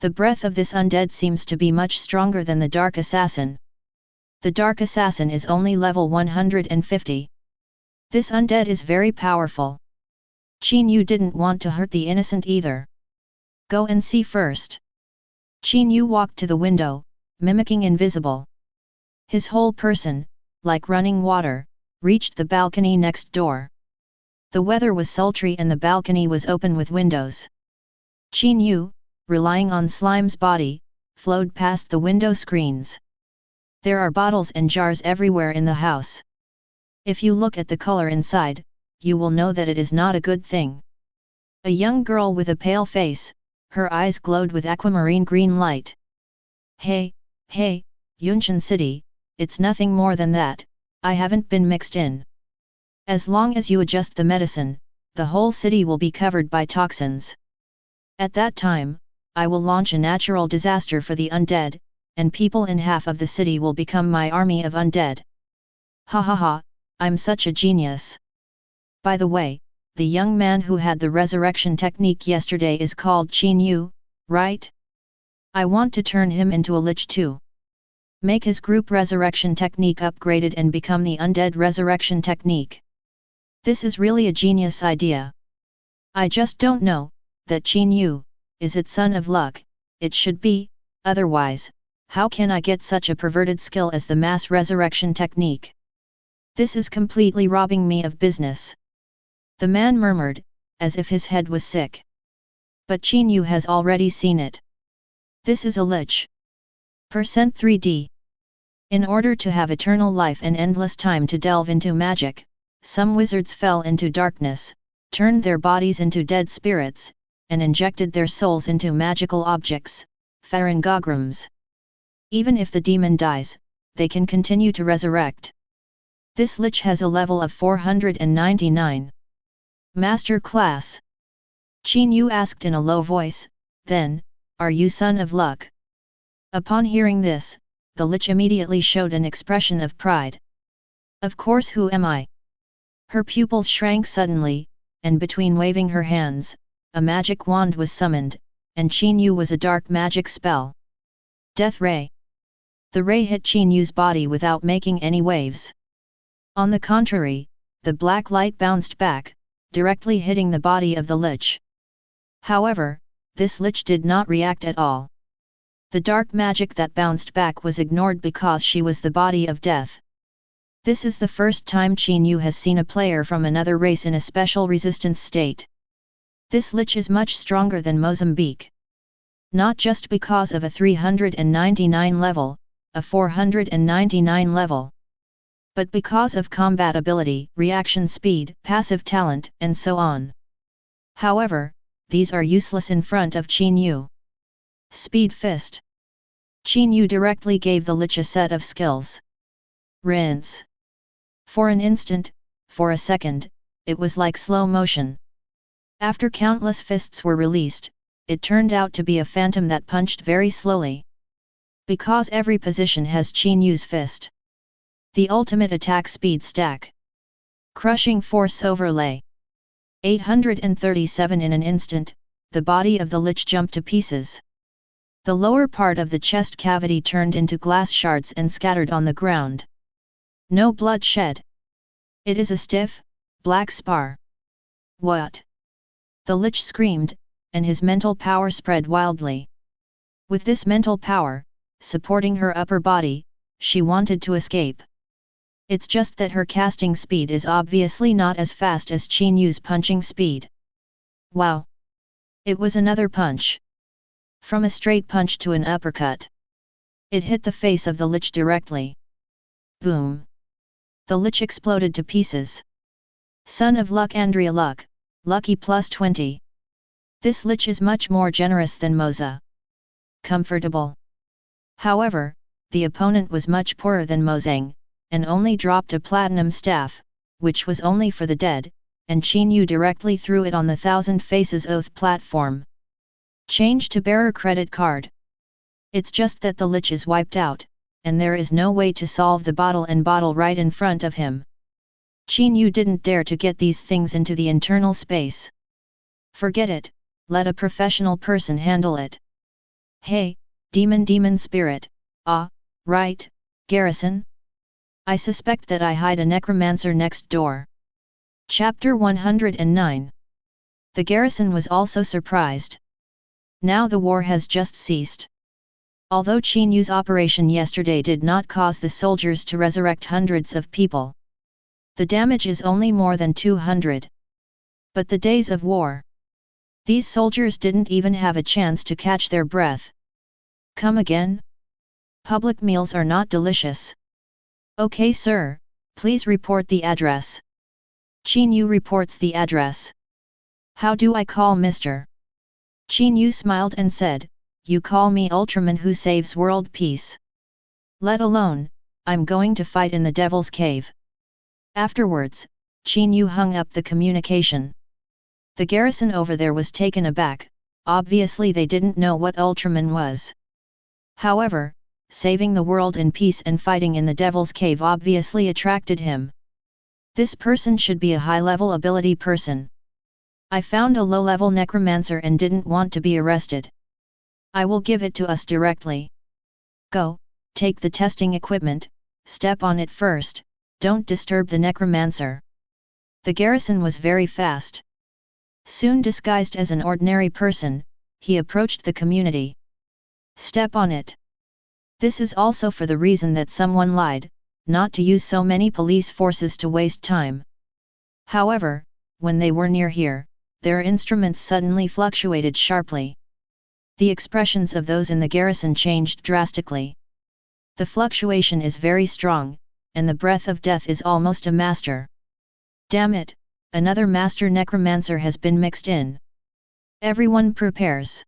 S1: The breath of this undead seems to be much stronger than the Dark Assassin. The Dark Assassin is only level 150. This undead is very powerful. Qin Yue didn't want to hurt the innocent either. Go and see first. Qin Yue walked to the window, mimicking invisible. His whole person, like running water, reached the balcony next door. The weather was sultry and the balcony was open with windows. Qin Yue, relying on Slime's body, flowed past the window screens. There are bottles and jars everywhere in the house. If you look at the color inside, you will know that it is not a good thing. A young girl with a pale face, her eyes glowed with aquamarine green light. Hey, Yunqian City, it's nothing more than that, I haven't been mixed in. As long as you adjust the medicine, the whole city will be covered by toxins. At that time, I will launch a natural disaster for the undead, and people in half of the city will become my army of undead. Ha ha ha, I'm such a genius. By the way, the young man who had the resurrection technique yesterday is called Qin Yue, right? I want to turn him into a lich too. Make his group resurrection technique upgraded and become the undead resurrection technique. This is really a genius idea. I just don't know, that Qin Yue, is it son of luck? It should be, otherwise, how can I get such a perverted skill as the mass resurrection technique? This is completely robbing me of business. The man murmured, as if his head was sick. But Qin Yue has already seen it. This is a lich. %3D. In order to have eternal life and endless time to delve into magic, some wizards fell into darkness, turned their bodies into dead spirits, and injected their souls into magical objects, pharyngograms. Even if the demon dies, they can continue to resurrect. This lich has a level of 499. Master Class. Qin Yue asked in a low voice, then, are you son of luck? Upon hearing this, the lich immediately showed an expression of pride. Of course, who am I? Her pupils shrank suddenly, and between waving her hands, a magic wand was summoned, and Qin Yue was a dark magic spell. Death Ray. The ray hit Qin Yue's body without making any waves. On the contrary, the black light bounced back, directly hitting the body of the lich. However, this lich did not react at all. The dark magic that bounced back was ignored because she was the body of death. This is the first time Qin Yue has seen a player from another race in a special resistance state. This lich is much stronger than Mozambique. Not just because of a 399 level, a 499 level, but because of combat ability, reaction speed, passive talent, and so on. However, these are useless in front of Qin Yue. Speed Fist. Qin Yue directly gave the lich a set of skills. Rinse. For an instant, for a second, it was like slow motion. After countless fists were released, it turned out to be a phantom that punched very slowly. Because every position has Qin Yue's fist. The ultimate attack speed stack. Crushing force overlay. 837 in an instant, the body of the lich jumped to pieces. The lower part of the chest cavity turned into glass shards and scattered on the ground. No blood shed. It is a stiff, black spar. What? The lich screamed, and his mental power spread wildly. With this mental power, supporting her upper body, she wanted to escape. It's just that her casting speed is obviously not as fast as Qin Yue's punching speed. Wow! It was another punch. From a straight punch to an uppercut. It hit the face of the lich directly. Boom! The lich exploded to pieces. Son of Luck Andrea Luck, lucky plus 20. This lich is much more generous than Moza. Comfortable. However, the opponent was much poorer than Mozang, and only dropped a platinum staff, which was only for the dead, and Qin Yue directly threw it on the Thousand Faces Oath platform. Change to bearer credit card. It's just that the lich is wiped out, and there is no way to solve the bottle and bottle right in front of him. Qin Yue didn't dare to get these things into the internal space. Forget it, let a professional person handle it. Hey, demon spirit, right, Garrison? I suspect that I hide a necromancer next door. Chapter 109. The garrison was also surprised. Now the war has just ceased. Although Qin Yue's operation yesterday did not cause the soldiers to resurrect hundreds of people. The damage is only more than 200. But the days of war. These soldiers didn't even have a chance to catch their breath. Come again? Public meals are not delicious. Okay sir, please report the address. Qin Yue reports the address. How do I call Mr.? Qin Yue smiled and said, you call me Ultraman who saves world peace. Let alone, I'm going to fight in the Devil's Cave. Afterwards, Qin Yue hung up the communication. The garrison over there was taken aback, obviously they didn't know what Ultraman was. However, saving the world in peace and fighting in the Devil's Cave obviously attracted him. This person should be a high-level ability person. I found a low-level necromancer and didn't want to be arrested. I will give it to us directly. Go, take the testing equipment, step on it first, don't disturb the necromancer. The garrison was very fast. Soon disguised as an ordinary person, he approached the community. Step on it. This is also for the reason that someone lied, not to use so many police forces to waste time. However, when they were near here, their instruments suddenly fluctuated sharply. The expressions of those in the garrison changed drastically. The fluctuation is very strong, and the breath of death is almost a master. Damn it, another master necromancer has been mixed in. Everyone prepares.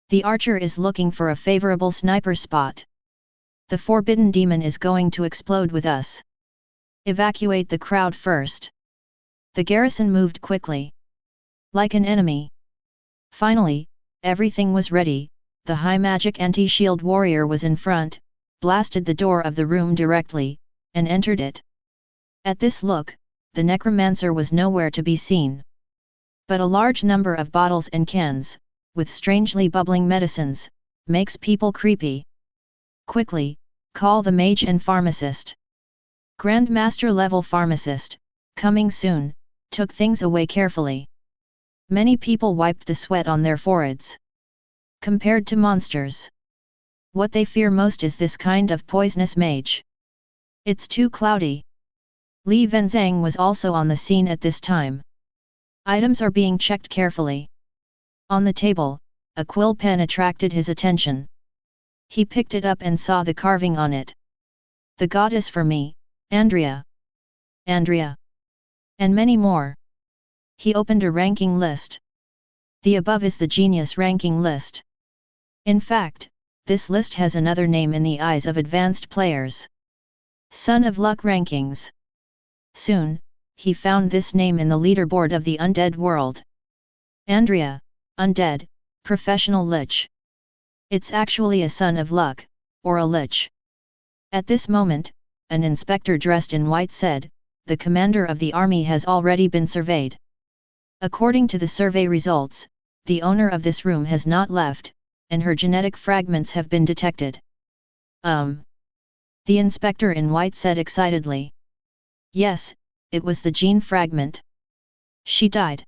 S1: The archer is looking for a favorable sniper spot. The forbidden demon is going to explode with us. Evacuate the crowd first. The garrison moved quickly. Like an enemy. Finally, everything was ready, the high magic anti-shield warrior was in front, blasted the door of the room directly, and entered it. At this look, the necromancer was nowhere to be seen. But a large number of bottles and cans, with strangely bubbling medicines, makes people creepy. Quickly, call the mage and pharmacist. Grandmaster level pharmacist, coming soon, took things away carefully. Many people wiped the sweat on their foreheads. Compared to monsters, what they fear most is this kind of poisonous mage. It's too cloudy. Li Wenzhang was also on the scene at this time. Items are being checked carefully. On the table, a quill pen attracted his attention. He picked it up and saw the carving on it. The goddess for me, Andrea. Andrea. And many more. He opened a ranking list. The above is the genius ranking list. In fact, this list has another name in the eyes of advanced players. Son of Luck rankings. Soon, he found this name in the leaderboard of the undead world. Andrea, undead, professional lich. It's actually a son of luck, or a lich. At this moment, an inspector dressed in white said, "The commander of the army has already been surveyed. According to the survey results, the owner of this room has not left, and her genetic fragments have been detected." The inspector in white said excitedly. Yes, it was the gene fragment. She died.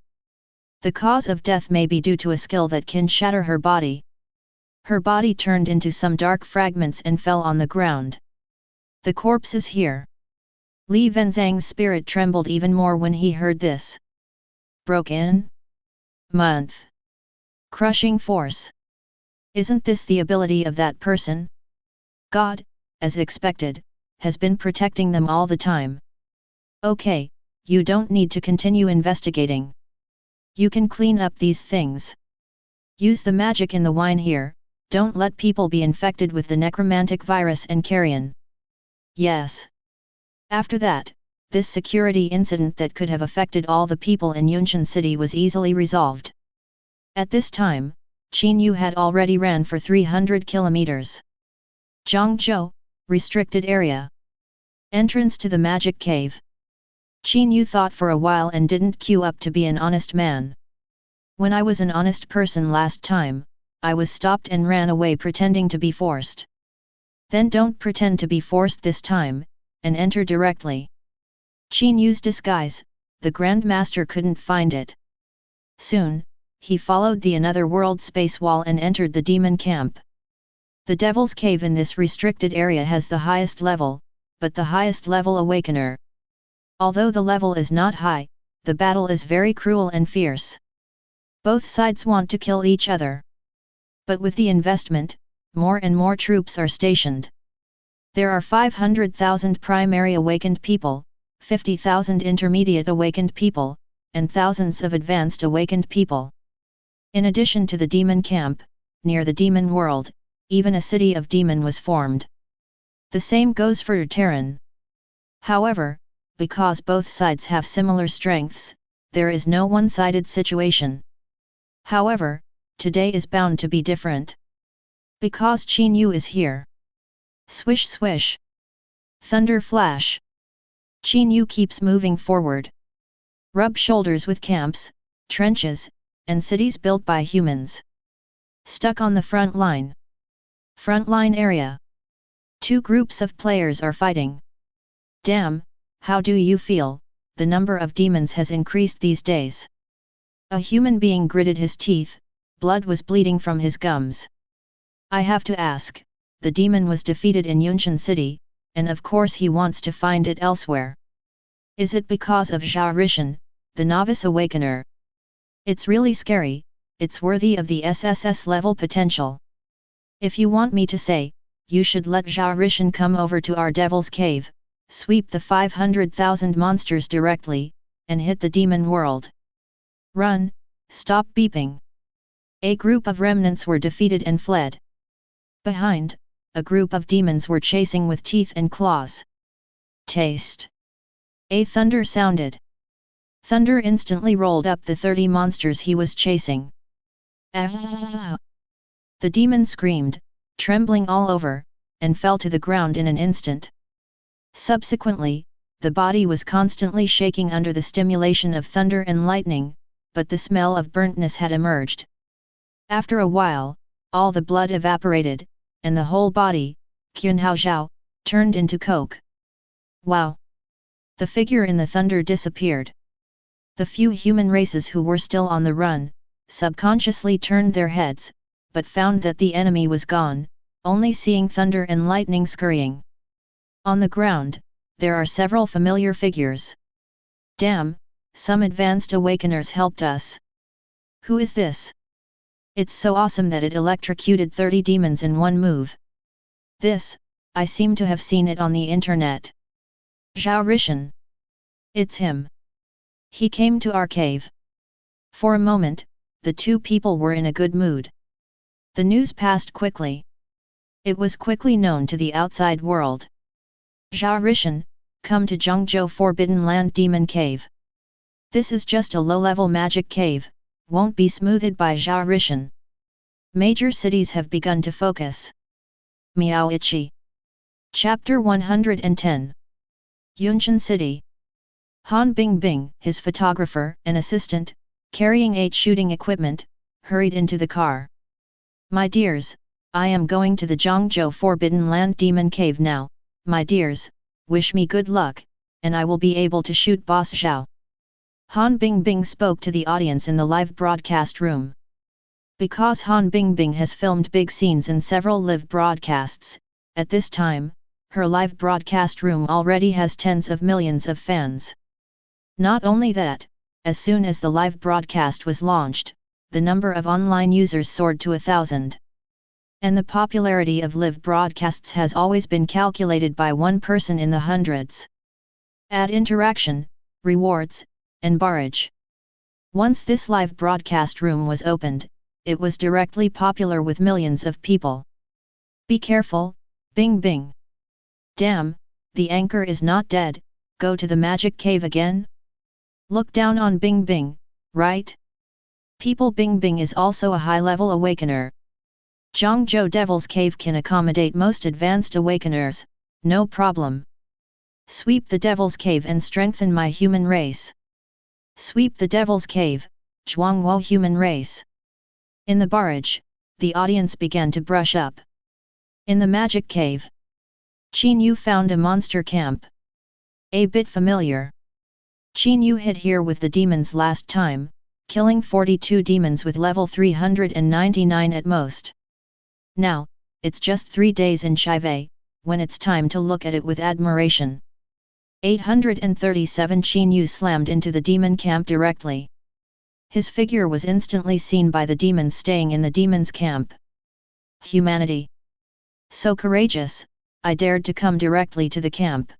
S1: The cause of death may be due to a skill that can shatter her body. Her body turned into some dark fragments and fell on the ground. The corpse is here. Li Wenzhang's spirit trembled even more when he heard this. Broke in? Month. Crushing force. Isn't this the ability of that person? God, as expected, has been protecting them all the time. Okay, you don't need to continue investigating. You can clean up these things. Use the magic in the wine here, don't let people be infected with the necromantic virus and carrion. Yes. After that, this security incident that could have affected all the people in Yunqian City was easily resolved. At this time, Qin Yue had already ran for 300 kilometers. Zhangzhou, restricted area. Entrance to the magic cave. Qin Yue thought for a while and didn't queue up to be an honest man. When I was an honest person last time, I was stopped and ran away pretending to be forced. Then don't pretend to be forced this time, and enter directly. Qin Yue's disguise, the Grand Master couldn't find it. Soon, he followed the another world space wall and entered the demon camp. The Devil's Cave in this restricted area has the highest level, but the highest level awakener. Although the level is not high, the battle is very cruel and fierce. Both sides want to kill each other. But with the investment, more and more troops are stationed. There are 500,000 primary awakened people, 50,000 intermediate awakened people, and thousands of advanced awakened people. In addition to the demon camp, near the demon world, even a city of demon was formed. The same goes for Terran. However, because both sides have similar strengths, there is no one-sided situation. However, today is bound to be different. Because Qin Yue is here. Swish swish. Thunder flash. Qin Yue keeps moving forward. Rub shoulders with camps, trenches, and cities built by humans. Stuck on the front line. Frontline area. Two groups of players are fighting. Damn, how do you feel? The number of demons has increased these days. A human being gritted his teeth, blood was bleeding from his gums. I have to ask, the demon was defeated in Yunqian City, and of course he wants to find it elsewhere. Is it because of Zhao Rishan, the novice awakener? It's really scary, it's worthy of the SSS level potential. If you want me to say, you should let Zhao Rishan come over to our Devil's Cave, sweep the 500,000 monsters directly, and hit the demon world. Run, stop beeping. A group of remnants were defeated and fled. Behind, a group of demons were chasing with teeth and claws. Taste. A thunder sounded. Thunder instantly rolled up the 30 monsters he was chasing. Ah! The demon screamed, trembling all over, and fell to the ground in an instant. Subsequently, the body was constantly shaking under the stimulation of thunder and lightning, but the smell of burntness had emerged. After a while, all the blood evaporated, and the whole body, Qinhaozhao, turned into coke. Wow! The figure in the thunder disappeared. The few human races who were still on the run, subconsciously turned their heads, but found that the enemy was gone, only seeing thunder and lightning scurrying. On the ground, there are several familiar figures. Damn, some advanced awakeners helped us. Who is this? It's so awesome that it electrocuted 30 demons in one move. This, I seem to have seen it on the internet. Zhao Rishan. It's him. He came to our cave. For a moment, the two people were in a good mood. The news passed quickly. It was quickly known to the outside world. Zhao Rishan, come to Zhongzhou Forbidden Land Demon Cave. This is just a low-level magic cave, won't be smoothed by Zhao Rishan. Major cities have begun to focus. Miao Ichi. Chapter 110. Yunqian City. Han Bingbing, his photographer and assistant, carrying 8 shooting equipment, hurried into the car. My dears, I am going to the Zhongzhou Forbidden Land Demon Cave now, my dears, wish me good luck, and I will be able to shoot Boss Zhao. Han Bingbing spoke to the audience in the live broadcast room. Because Han Bingbing has filmed big scenes in several live broadcasts, at this time, her live broadcast room already has tens of millions of fans. Not only that, as soon as the live broadcast was launched, the number of online users soared to 1,000. And the popularity of live broadcasts has always been calculated by one person in the hundreds. Add interaction, rewards, and barrage. Once this live broadcast room was opened, it was directly popular with millions of people. Be careful, Bing Bing. Damn, the anchor is not dead, go to the magic cave again? Look down on Bing Bing, right? People Bing Bing is also a high-level awakener. Zhongzhou Devil's Cave can accommodate most advanced awakeners, no problem. Sweep the Devil's Cave and strengthen my human race. Sweep the Devil's Cave, Zhuangwo human race. In the barrage, the audience began to brush up. In the magic cave, Qin Yue found a monster camp. A bit familiar. Qin Yue hid here with the demons last time, killing 42 demons with level 399 at most. Now, it's just 3 days in Chivay, when it's time to look at it with admiration. 837 Qin Yue slammed into the demon camp directly. His figure was instantly seen by the demons staying in the demons' camp. Humanity. So courageous, I dared to come directly to the camp.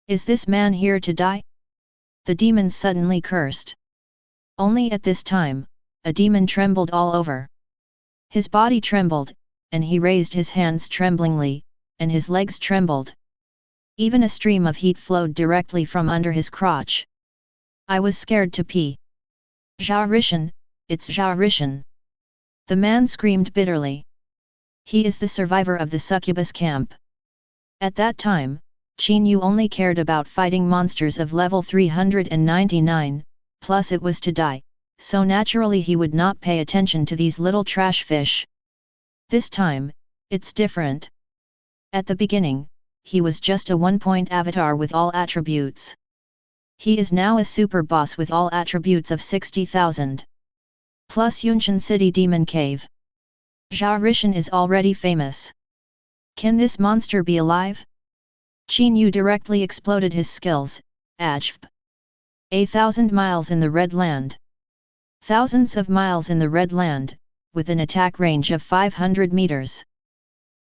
S1: Is this man here to die? The demons suddenly cursed. Only at this time, a demon trembled all over. His body trembled, and he raised his hands tremblingly, and his legs trembled. Even a stream of heat flowed directly from under his crotch. I was scared to pee. Zhao Rishan, it's Zhao Rishan. The man screamed bitterly. He is the survivor of the succubus camp. At that time, Qin Yue only cared about fighting monsters of level 399, plus it was to die, so naturally he would not pay attention to these little trash fish. This time, it's different. At the beginning, he was just a one-point avatar with all attributes. He is now a super boss with all attributes of 60,000. Plus Yunqian City Demon Cave. Zhao Rishan is already famous. Can this monster be alive? Qin Yue directly exploded his skills, Ajp. 1,000 miles in the Red Land. Thousands of miles in the Red Land, with an attack range of 500 meters.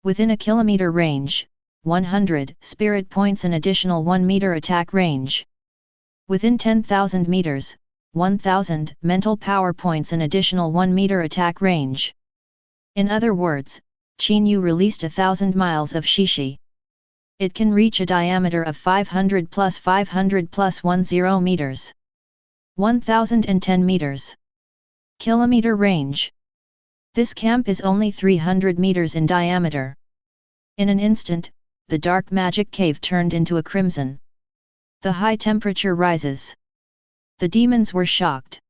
S1: Within a kilometer range, 100 spirit points an additional 1 meter attack range. Within 10,000 meters, 1,000 mental power points an additional 1 meter attack range. In other words, Qin Yue released 1,000 miles of shishi. It can reach a diameter of 500 plus 10 meters. 1,010 meters. Kilometer range. This camp is only 300 meters in diameter. In an instant, the dark magic cave turned into a crimson. The high temperature rises. The demons were shocked.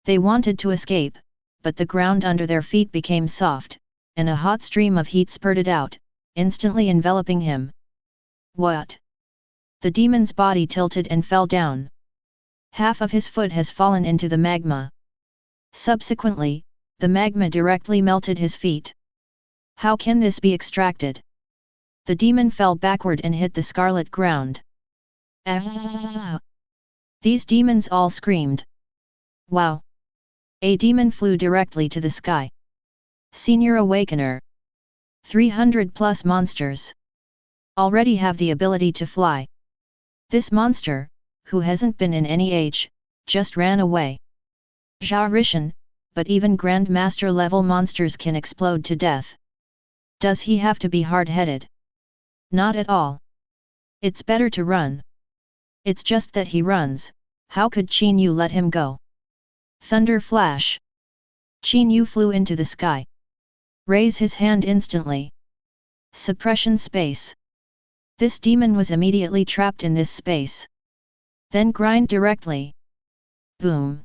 S1: They wanted to escape, but the ground under their feet became soft, and a hot stream of heat spurted out, instantly enveloping him. What? The demon's body tilted and fell down. Half of his foot has fallen into the magma. Subsequently, The magma directly melted his feet. How can this be extracted? The demon fell backward and hit the scarlet ground. Ah! These demons all screamed. Wow! A demon flew directly to the sky. Senior Awakener. 300 plus monsters. Already have the ability to fly. This monster, who hasn't been in any age, just ran away. Zhao Rishan, but even Grandmaster level monsters can explode to death. Does he have to be hard-headed? Not at all. It's better to run. It's just that he runs, how could Qin Yue let him go? Thunder flash. Qin Yue flew into the sky. Raise his hand instantly. Suppression space. This demon was immediately trapped in this space. Then grind directly. Boom.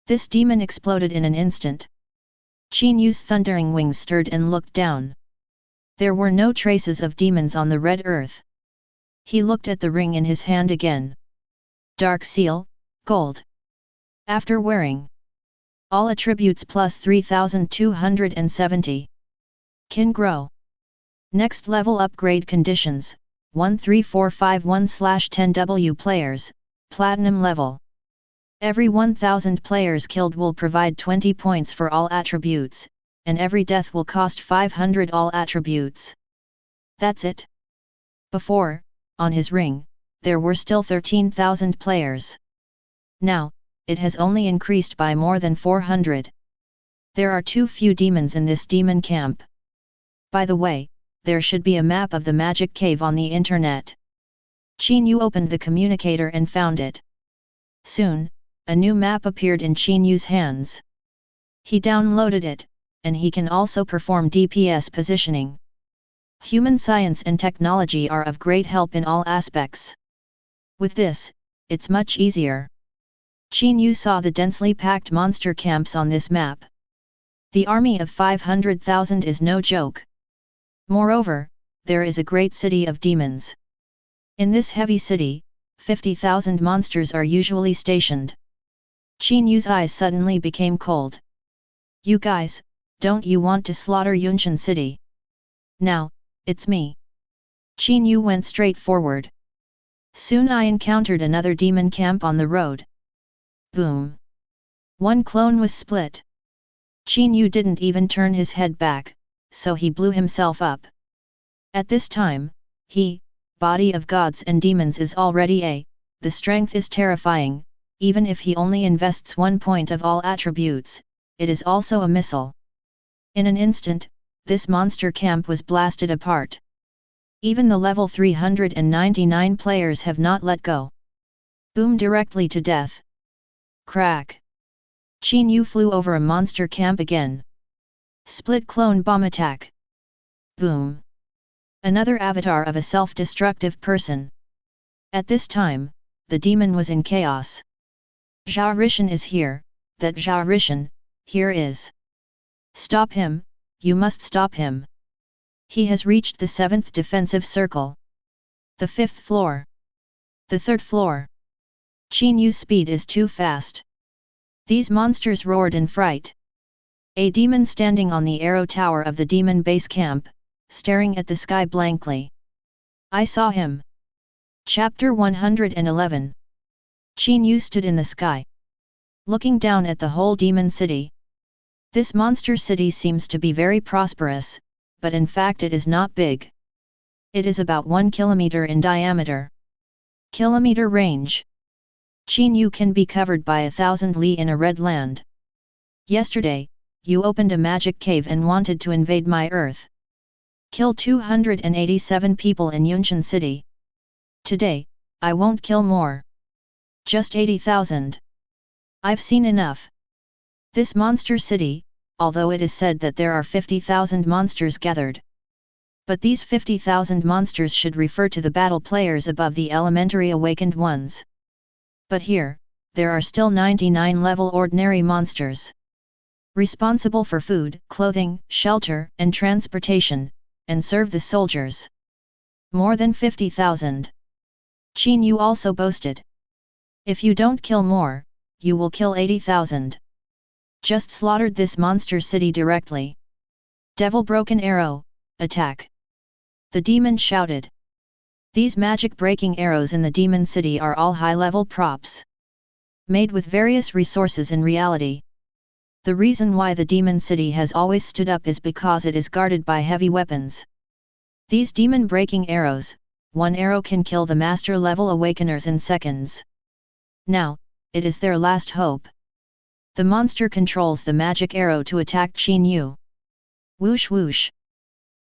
S1: This demon exploded in an instant. Qin Yue's thundering wings stirred and looked down. There were no traces of demons on the red earth. He looked at the ring in his hand again. Dark seal, gold. After wearing all attributes plus 3270. Can grow. Next level upgrade conditions, 13451/10W players, platinum level. Every 1000 players killed will provide 20 points for all attributes, and every death will cost 500 all attributes. That's it. Before, on his ring, there were still 13,000 players. Now, it has only increased by more than 400. There are too few demons in this demon camp. By the way, there should be a map of the magic cave on the internet. Qin Yue opened the communicator and found it. Soon, a new map appeared in Qin Yue's hands. He downloaded it, and he can also perform DPS positioning. Human science and technology are of great help in all aspects. With this, it's much easier. Qin Yue saw the densely packed monster camps on this map. The army of 500,000 is no joke. Moreover, there is a great city of demons. In this heavy city, 50,000 monsters are usually stationed. Qin Yue's eyes suddenly became cold. You guys, don't you want to slaughter Yunshan City? Now, it's me. Qin Yue went straight forward. Soon I encountered another demon camp on the road. Boom! One clone was split. Qin Yue didn't even turn his head back, so he blew himself up. At this time, body of gods and demons is already the strength is terrifying, even if he only invests 1 point of all attributes, it is also a missile. In an instant, this monster camp was blasted apart. Even the level 399 players have not let go. Boom directly to death. Crack. Qin Yue flew over a monster camp again. Split clone bomb attack. Boom. Another avatar of a self-destructive person. At this time, the demon was in chaos. Zhao Rishan is here, that Zhao Rishan, here is. Stop him, you must stop him. He has reached the 7th defensive circle. The 5th floor. The 3rd floor. Qin Yue's speed is too fast. These monsters roared in fright. A demon standing on the arrow tower of the demon base camp, staring at the sky blankly. I saw him. Chapter 111. Qin Yue stood in the sky, looking down at the whole demon city. This monster city seems to be very prosperous, but in fact it is not big. It is about 1 kilometer in diameter. Kilometer range. Qin Yue can be covered by 1,000 li in a red land. Yesterday, you opened a magic cave and wanted to invade my earth. Kill 287 people in Yunshan City. Today, I won't kill more. Just 80,000. I've seen enough. This monster city, although it is said that there are 50,000 monsters gathered. But these 50,000 monsters should refer to the battle players above the elementary awakened ones. But here, there are still 99 level ordinary monsters. Responsible for food, clothing, shelter, and transportation, and serve the soldiers. More than 50,000. Qin Yue also boasted. If you don't kill more, you will kill 80,000. Just slaughtered this monster city directly. Devil broken arrow, attack! The demon shouted. These magic-breaking arrows in the demon city are all high-level props, made with various resources in reality. The reason why the demon city has always stood up is because it is guarded by heavy weapons. These demon-breaking arrows, one arrow can kill the master-level awakeners in seconds. Now, it is their last hope. The monster controls the magic arrow to attack Qin Yue. Whoosh whoosh!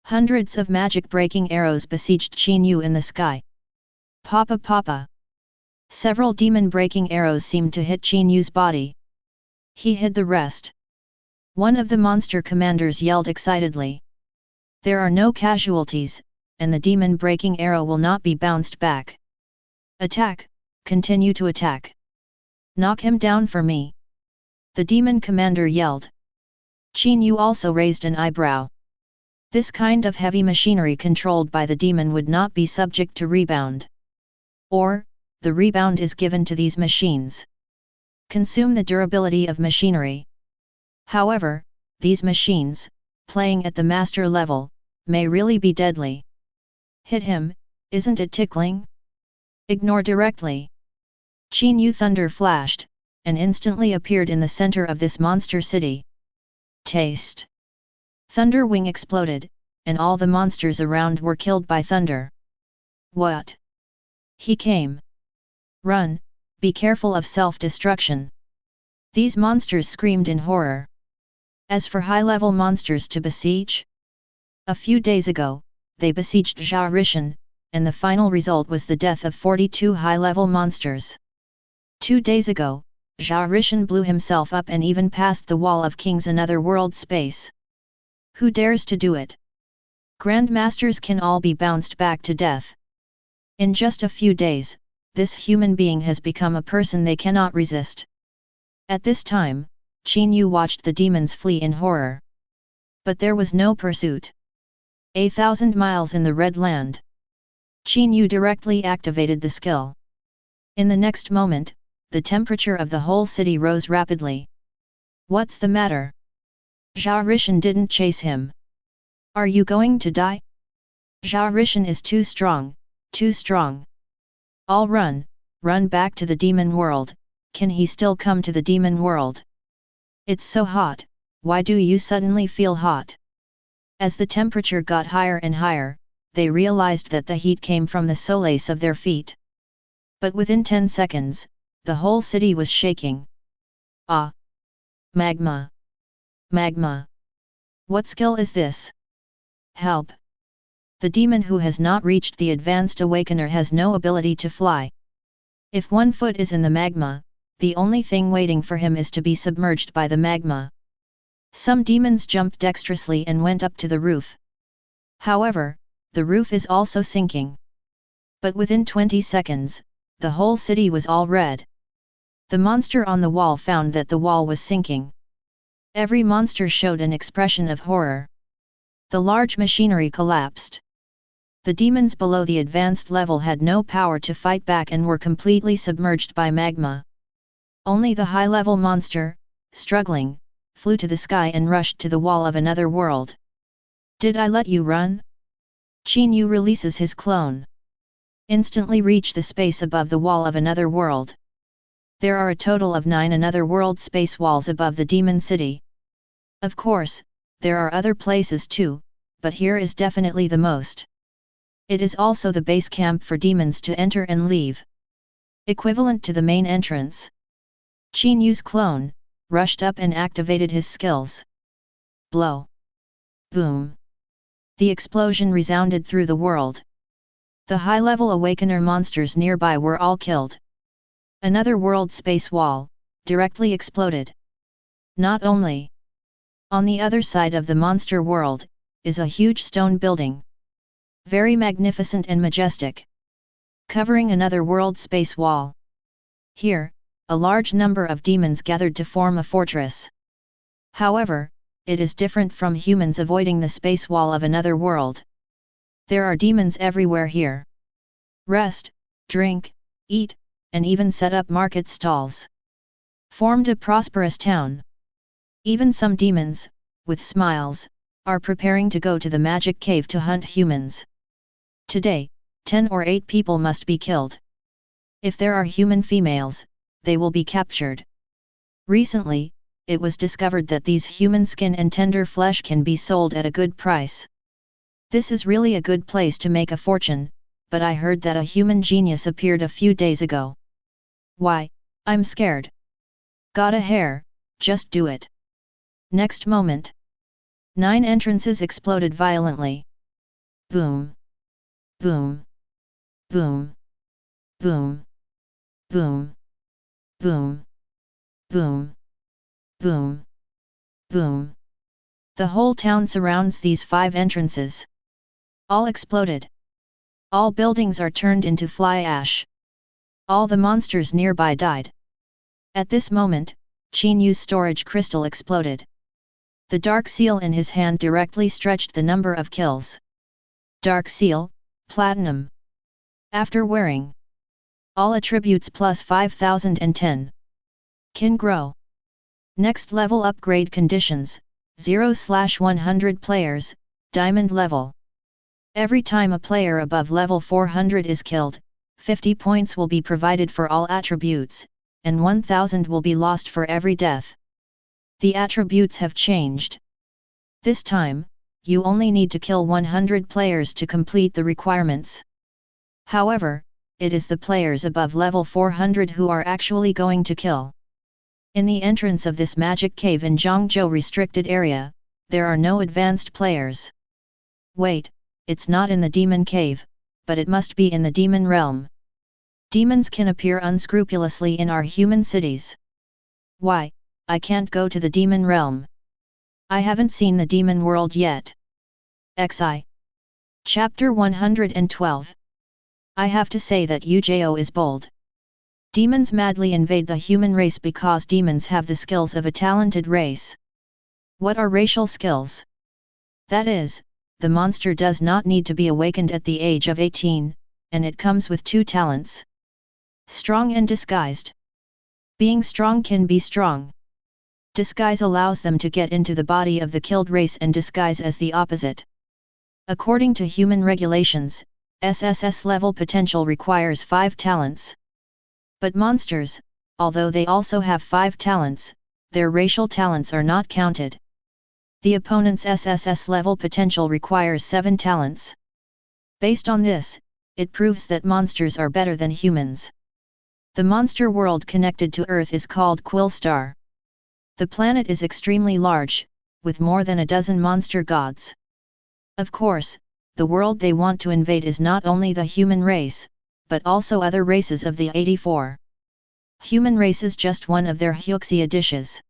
S1: Hundreds of magic-breaking arrows besieged Qin Yue in the sky. Papa papa! Several demon-breaking arrows seemed to hit Qin Yue's body. He hid the rest. One of the monster commanders yelled excitedly. There are no casualties, and the demon-breaking arrow will not be bounced back. Attack! Continue to attack! Knock him down for me! The demon commander yelled. Qin Yue also raised an eyebrow. This kind of heavy machinery controlled by the demon would not be subject to rebound. Or, the rebound is given to these machines. Consume the durability of machinery. However, these machines, playing at the master level, may really be deadly. Hit him, isn't it tickling? Ignore directly. Qin Yue thunder flashed, and instantly appeared in the center of this monster city. Taste! Thunder wing exploded, and all the monsters around were killed by thunder. What? He came. Run, be careful of self-destruction. These monsters screamed in horror. As for high-level monsters to besiege? A few days ago, they besieged Zhao Rishan, and the final result was the death of 42 high-level monsters. 2 days ago, Zhao Rishan blew himself up and even passed the wall of kings another world space. Who dares to do it? Grandmasters can all be bounced back to death. In just a few days, this human being has become a person they cannot resist. At this time, Qin Yue watched the demons flee in horror. But there was no pursuit. 1,000 miles in the Red Land. Qin Yue directly activated the skill. In the next moment, the temperature of the whole city rose rapidly. What's the matter? Zhao Rishan didn't chase him. Are you going to die? Zhao Rishan is too strong, too strong. All run back to the demon world. Can he still come to the demon world? It's so hot, why do you suddenly feel hot? As the temperature got higher and higher, they realized that the heat came from the soles of their feet. But within 10 seconds, the whole city was shaking. Ah! Magma! Magma! What skill is this? Help! The demon who has not reached the advanced awakener has no ability to fly. If one foot is in the magma, the only thing waiting for him is to be submerged by the magma. Some demons jumped dexterously and went up to the roof. However, the roof is also sinking. But within 20 seconds, the whole city was all red. The monster on the wall found that the wall was sinking. Every monster showed an expression of horror. The large machinery collapsed. The demons below the advanced level had no power to fight back and were completely submerged by magma. Only the high-level monster, struggling, flew to the sky and rushed to the wall of another world. Did I let you run? Qin Yue releases his clone. Instantly reach the space above the wall of another world. There are a total of 9 another world space walls above the demon city. Of course, there are other places too, but here is definitely the most. It is also the base camp for demons to enter and leave. Equivalent to the main entrance. Qin Yue's clone rushed up and activated his skills. Blow! Boom! The explosion resounded through the world. The high-level awakener monsters nearby were all killed. Another world space wall directly exploded. Not only. On the other side of the monster world is a huge stone building. Very magnificent and majestic. Covering another world space wall. Here, a large number of demons gathered to form a fortress. However, it is different from humans avoiding the space wall of another world. There are demons everywhere here. Rest, drink, eat, and even set up market stalls. Formed a prosperous town. Even some demons, with smiles, are preparing to go to the magic cave to hunt humans. Today, 10 or 8 people must be killed. If there are human females, they will be captured. Recently, it was discovered that these human skin and tender flesh can be sold at a good price. This is really a good place to make a fortune, but I heard that a human genius appeared a few days ago. Why, I'm scared. Got a hair, just do it. Next moment, 9 entrances exploded violently. Boom. Boom. Boom. Boom. Boom. Boom. Boom. Boom. Boom. The whole town surrounds these 5 entrances. All exploded. All buildings are turned into fly ash. All the monsters nearby died. At this moment, Qin Yue's storage crystal exploded. The dark seal in his hand directly stretched the number of kills. Dark seal, platinum. After wearing all attributes plus 5010. Can grow. Next level upgrade conditions, 0/100 players, diamond level. Every time a player above level 400 is killed, 50 points will be provided for all attributes, and 1000 will be lost for every death. The attributes have changed. This time, you only need to kill 100 players to complete the requirements. However, it is the players above level 400 who are actually going to kill. In the entrance of this magic cave in Zhangzhou restricted area, there are no advanced players. Wait, it's not in the demon cave, but it must be in the demon realm. Demons can appear unscrupulously in our human cities. Why, I can't go to the demon realm. I haven't seen the demon world yet. XI. Chapter 112. I have to say that Ujo is bold. Demons madly invade the human race because demons have the skills of a talented race. What are racial skills? That is, the monster does not need to be awakened at the age of 18, and it comes with 2 talents. Strong and disguised. Being strong can be strong. Disguise allows them to get into the body of the killed race and disguise as the opposite. According to human regulations, SSS level potential requires 5 talents. But monsters, although they also have 5 talents, their racial talents are not counted. The opponent's SSS level potential requires 7 talents. Based on this, it proves that monsters are better than humans. The monster world connected to Earth is called Quillstar. The planet is extremely large, with more than a dozen monster gods. Of course, the world they want to invade is not only the human race, but also other races of the 84. Human race is just one of their Huxia dishes.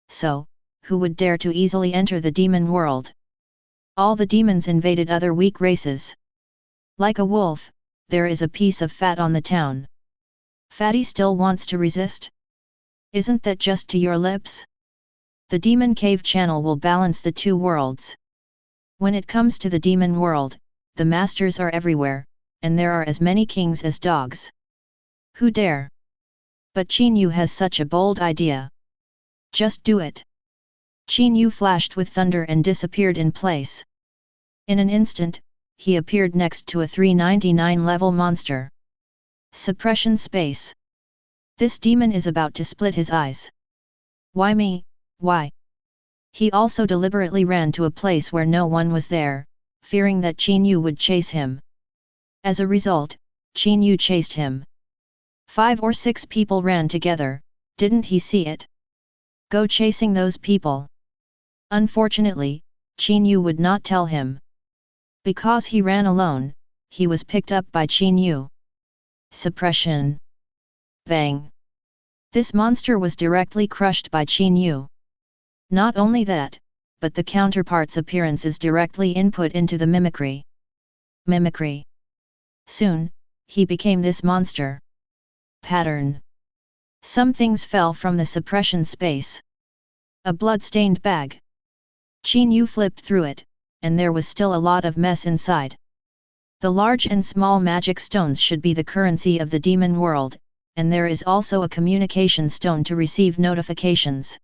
S1: So, who would dare to easily enter the demon world? All the demons invaded other weak races. Like a wolf, there is a piece of fat on the town. Fatty still wants to resist? Isn't that just to your lips? The demon cave channel will balance the 2 worlds. When it comes to the demon world, the masters are everywhere, and there are as many kings as dogs. Who dare? But Qin Yue has such a bold idea. Just do it. Qin Yue flashed with thunder and disappeared in place. In an instant, he appeared next to a 399 level monster. Suppression space. This demon is about to split his eyes. Why me, why? He also deliberately ran to a place where no one was there, fearing that Qin Yue would chase him. As a result, Qin Yue chased him. 5 or 6 people ran together, didn't he see it? Go chasing those people. Unfortunately, Qin Yue would not tell him. Because he ran alone, he was picked up by Qin Yue. Suppression. Bang. This monster was directly crushed by Qin Yue. Not only that, but the counterpart's appearance is directly input into the mimicry. Mimicry. Soon, he became this monster. Pattern. Some things fell from the suppression space. A blood-stained bag. Qin Yue flipped through it, and there was still a lot of mess inside. The large and small magic stones should be the currency of the demon world, and there is also a communication stone to receive notifications.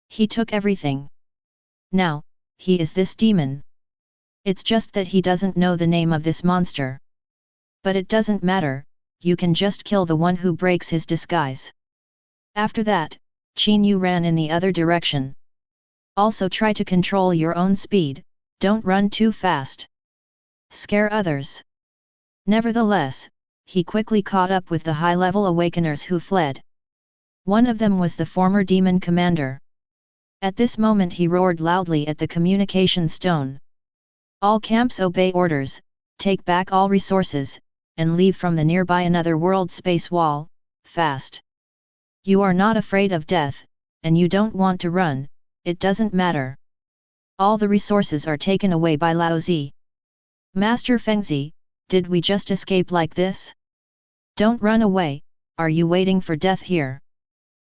S1: He took everything. Now, he is this demon. It's just that he doesn't know the name of this monster. But it doesn't matter, you can just kill the one who breaks his disguise. After that, Qin Yue ran in the other direction. Also try to control your own speed, don't run too fast. Scare others. Nevertheless, he quickly caught up with the high-level awakeners who fled. One of them was the former demon commander. At this moment he roared loudly at the communication stone. All camps obey orders, take back all resources, and leave from the nearby another world space wall, fast. You are not afraid of death, and you don't want to run, it doesn't matter. All the resources are taken away by Laozi. Master Fengzi, did we just escape like this? Don't run away, are you waiting for death here?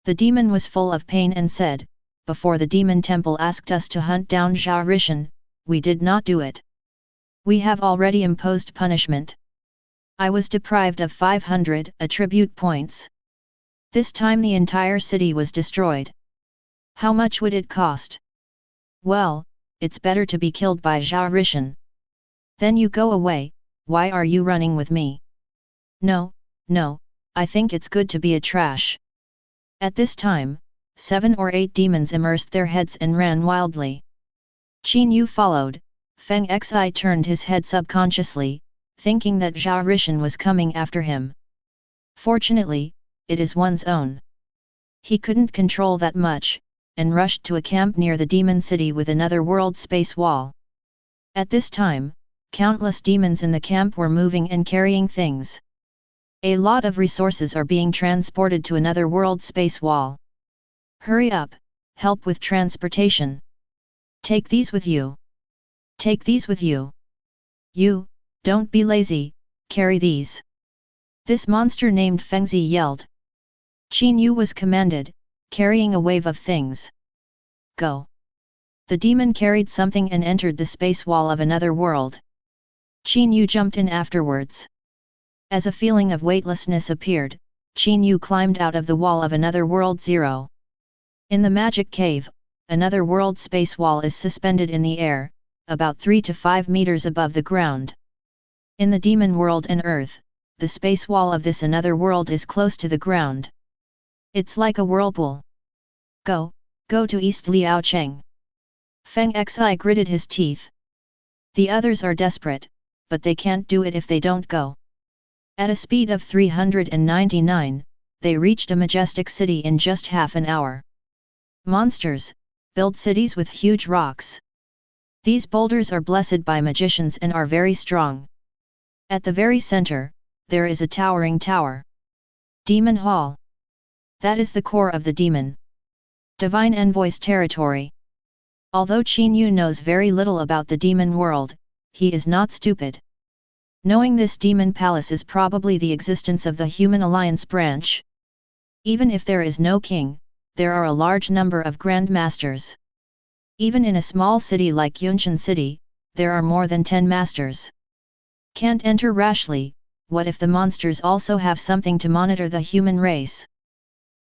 S1: The demon was full of pain and said, before the demon temple asked us to hunt down Zhao Rishan, we did not do it. We have already imposed punishment. I was deprived of 500 attribute points. This time the entire city was destroyed. How much would it cost? Well, it's better to be killed by Zhao Rishan. Then you go away, why are you running with me? No, I think it's good to be a trash. At this time, 7 or 8 demons immersed their heads and ran wildly. Qin Yue followed, Feng Xi turned his head subconsciously, thinking that Zhao Rishan was coming after him. Fortunately, it is one's own. He couldn't control that much, and rushed to a camp near the demon city with another world space wall. At this time, countless demons in the camp were moving and carrying things. A lot of resources are being transported to another world space wall. Hurry up, help with transportation. Take these with you. Take these with you. You, don't be lazy, carry these. This monster named Fengzi yelled. Qin Yue was commanded, carrying a wave of things. Go. The demon carried something and entered the space wall of another world. Qin Yue jumped in afterwards. As a feeling of weightlessness appeared, Qin Yue climbed out of the wall of another world 0. In the magic cave, another world space wall is suspended in the air, about 3 to 5 meters above the ground. In the demon world and earth, the space wall of this another world is close to the ground. It's like a whirlpool. Go to East Liao Cheng. Feng Xi gritted his teeth. The others are desperate, but they can't do it if they don't go. At a speed of 399, they reached a majestic city in just half an hour. Monsters, build cities with huge rocks. These boulders are blessed by magicians and are very strong. At the very center, there is a towering tower. Demon Hall. That is the core of the demon. Divine Envoy's territory. Although Qin Yue knows very little about the demon world, he is not stupid. Knowing this demon palace is probably the existence of the human alliance branch. Even if there is no king, there are a large number of grandmasters. Even in a small city like Yunqian City, there are more than 10 masters. Can't enter rashly, what if the monsters also have something to monitor the human race?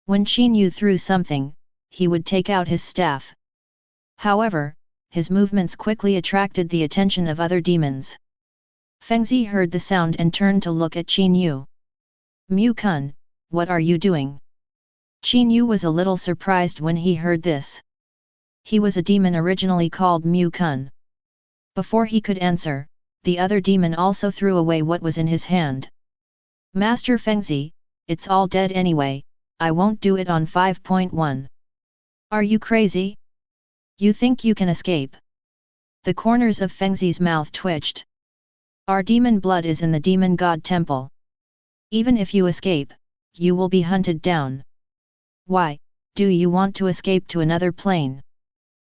S1: When Qin Yue threw something, he would take out his staff. However, his movements quickly attracted the attention of other demons. Fengzi heard the sound and turned to look at Qin Yue. Mu Kun, what are you doing? Qin Yue was a little surprised when he heard this. He was a demon originally called Mu Kun. Before he could answer, the other demon also threw away what was in his hand. Master Fengzi, it's all dead anyway, I won't do it on 5.1. Are you crazy? You think you can escape? The corners of Fengzi's mouth twitched. Our demon blood is in the demon god temple. Even if you escape, you will be hunted down. Why, do you want to escape to another plane?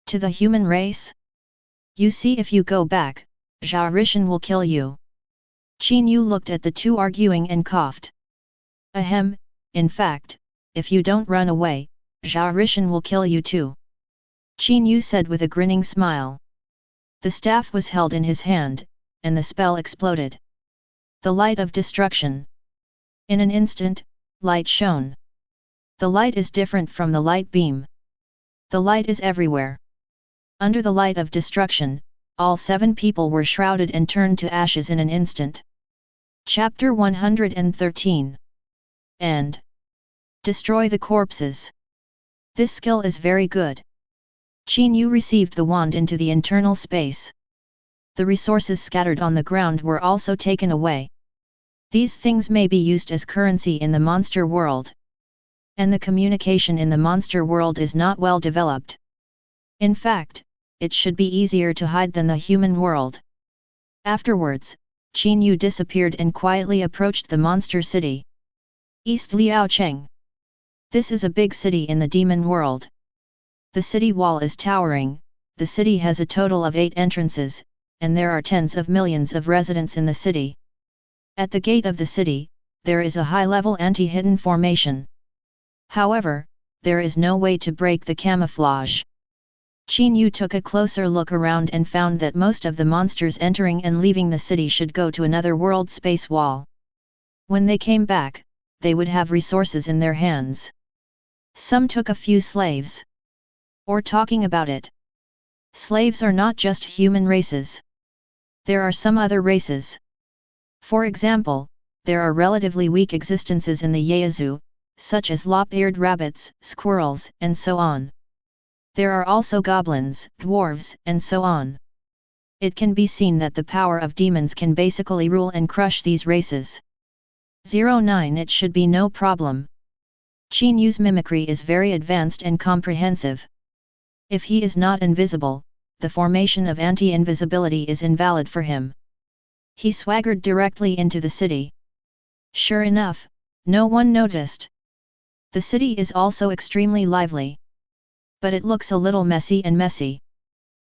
S1: To the human race? You see, if you go back, Zhao Rishan will kill you. Qin Yue looked at the two arguing and coughed. Ahem, in fact, if you don't run away, Zhao Rishan will kill you too. Qin Yue said with a grinning smile. The staff was held in his hand, and the spell exploded. The light of destruction. In an instant, light shone. The light is different from the light beam. The light is everywhere. Under the light of destruction, all 7 people were shrouded and turned to ashes in an instant. Chapter 113. And destroy the corpses. This skill is very good. Qin Yue received the wand into the internal space. The resources scattered on the ground were also taken away. These things may be used as currency in the monster world. And the communication in the monster world is not well developed. In fact, it should be easier to hide than the human world. Afterwards, Qin Yue disappeared and quietly approached the monster city. East Liaocheng. This is a big city in the demon world. The city wall is towering. The city has a total of 8 entrances, and there are tens of millions of residents in the city. At the gate of the city, there is a high-level anti-hidden formation. However, there is no way to break the camouflage. Qin Yue took a closer look around and found that most of the monsters entering and leaving the city should go to another world space wall. When they came back, they would have resources in their hands. Some took a few slaves. Or talking about it. Slaves are not just human races. There are some other races. For example, there are relatively weak existences in the Yaezu, such as lop-eared rabbits, squirrels, and so on. There are also goblins, dwarves, and so on. It can be seen that the power of demons can basically rule and crush these races. 09 It should be no problem. Qin Yue's mimicry is very advanced and comprehensive. If he is not invisible, the formation of anti-invisibility is invalid for him. He swaggered directly into the city. Sure enough, no one noticed. The city is also extremely lively. But it looks a little messy.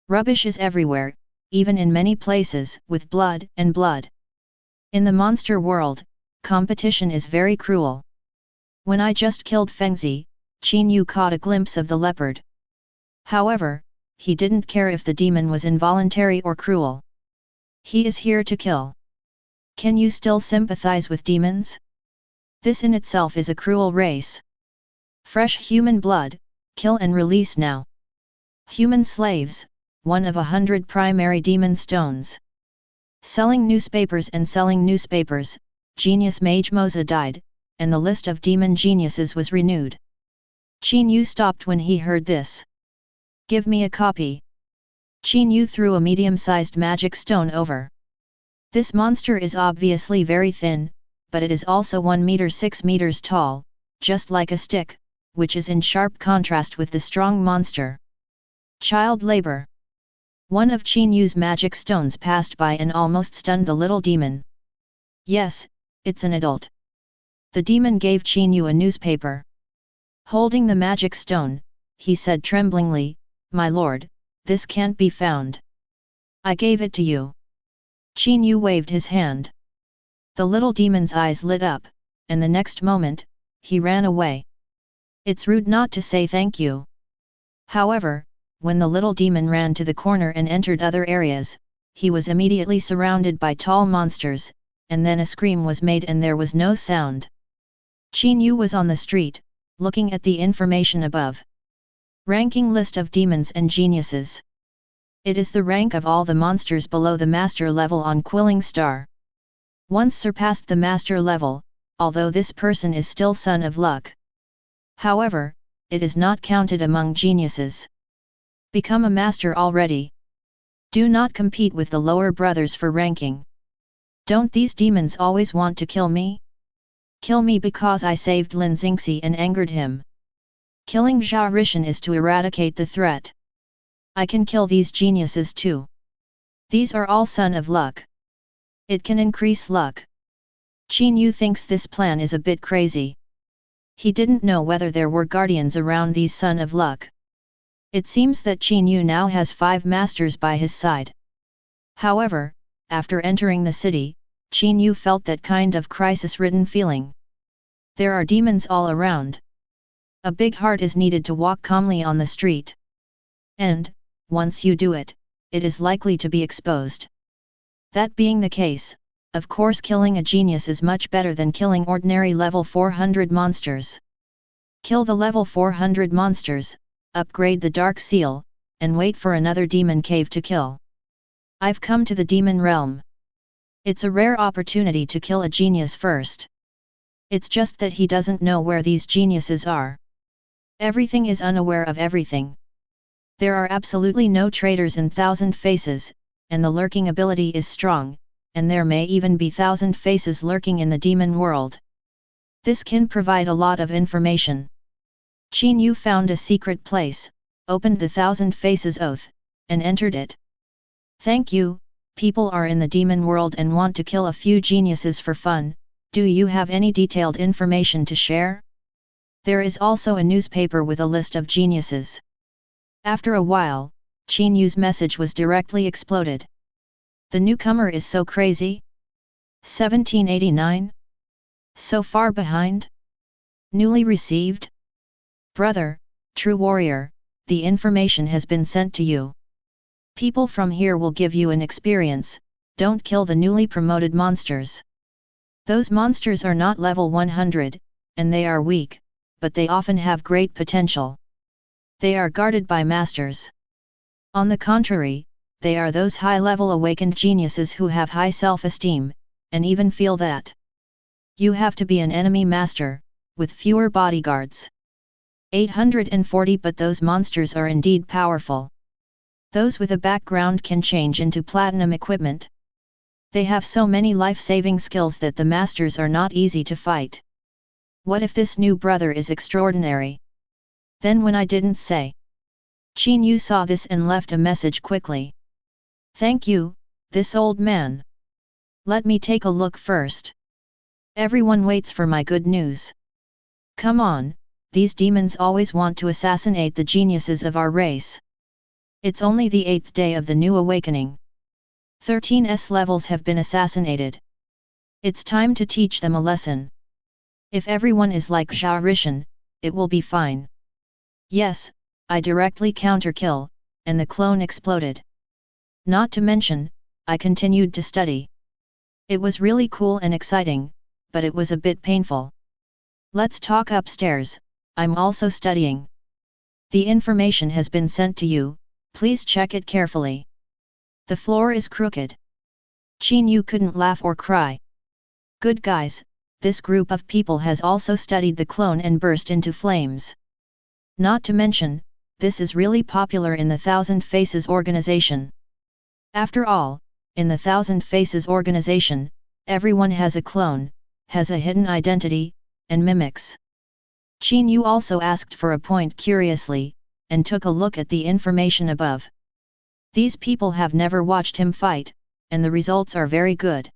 S1: Rubbish is everywhere, even in many places, with blood. In the monster world, competition is very cruel. When I just killed Fengzi, Qin Yue caught a glimpse of the leopard. However, he didn't care if the demon was involuntary or cruel. He is here to kill. Can you still sympathize with demons? This in itself is a cruel race. Fresh human blood, kill and release now. Human slaves, 1 of 100 primary demon stones. Selling newspapers, genius mage Moza died, and the list of demon geniuses was renewed. Qin Yue stopped when he heard this. Give me a copy. Qin Yue threw a medium-sized magic stone over. This monster is obviously very thin, but it is also 1 meter 6 meters tall, just like a stick, which is in sharp contrast with the strong monster. Child labor. One of Qin Yue's magic stones passed by and almost stunned the little demon. Yes, it's an adult. The demon gave Qin Yue a newspaper. Holding the magic stone, he said tremblingly, "My lord, this can't be found. I gave it to you." Qin Yue waved his hand. The little demon's eyes lit up, and the next moment, he ran away. It's rude not to say thank you. However, when the little demon ran to the corner and entered other areas, he was immediately surrounded by tall monsters, and then a scream was made and there was no sound. Qin Yue was on the street, looking at the information above. Ranking list of demons and geniuses. It is the rank of all the monsters below the master level on Quilling Star. Once surpassed the master level, although this person is still Son of Luck. However, it is not counted among geniuses. Become a master already. Do not compete with the lower brothers for ranking. Don't these demons always want to kill me? Kill me because I saved Lin Xingxi and angered him. Killing Zhao Rishan is to eradicate the threat. I can kill these geniuses too. These are all Son of Luck. It can increase luck. Qin Yue thinks this plan is a bit crazy. He didn't know whether there were guardians around these Son of Luck. It seems that Qin Yue now has 5 masters by his side. However, after entering the city, Qin Yue felt that kind of crisis-ridden feeling. There are demons all around. A big heart is needed to walk calmly on the street. And, once you do it, it is likely to be exposed. That being the case, of course killing a genius is much better than killing ordinary level 400 monsters. Kill the level 400 monsters, upgrade the Dark Seal, and wait for another demon cave to kill. I've come to the demon realm. It's a rare opportunity to kill a genius first. It's just that he doesn't know where these geniuses are. Everything is unaware of everything. There are absolutely no traitors in Thousand Faces, and the lurking ability is strong, and there may even be Thousand Faces lurking in the demon world. This can provide a lot of information. Qin Yue found a secret place, opened the Thousand Faces Oath, and entered it. Thank you, people are in the demon world and want to kill a few geniuses for fun. Do you have any detailed information to share? There is also a newspaper with a list of geniuses. After a while, Qin Yue's message was directly exploded. The newcomer is so crazy? 1789? So far behind? Newly received? Brother, true warrior, the information has been sent to you. People from here will give you an experience. Don't kill the newly promoted monsters. Those monsters are not level 100, and they are weak, but they often have great potential. They are guarded by masters. On the contrary, they are those high-level awakened geniuses who have high self-esteem, and even feel that you have to be an enemy master, with fewer bodyguards. 840. But those monsters are indeed powerful. Those with a background can change into platinum equipment. They have so many life-saving skills that the masters are not easy to fight. What if this new brother is extraordinary? Then when I didn't say. Qin Yue saw this and left a message quickly. Thank you, this old man. Let me take a look first. Everyone waits for my good news. Come on, these demons always want to assassinate the geniuses of our race. It's only the 8th day of the new awakening. 13S levels have been assassinated. It's time to teach them a lesson. If everyone is like Zhao Rishan, it will be fine. Yes, I directly counter-kill, and the clone exploded. Not to mention, I continued to study. It was really cool and exciting, but it was a bit painful. Let's talk upstairs, I'm also studying. The information has been sent to you, please check it carefully. The floor is crooked. Qin Yue couldn't laugh or cry. Good guys, this group of people has also studied the clone and burst into flames. Not to mention, this is really popular in the Thousand Faces organization. After all, in the Thousand Faces organization, everyone has a clone, has a hidden identity, and mimics. Qin Yue also asked for a point curiously, and took a look at the information above. These people have never watched him fight, and the results are very good.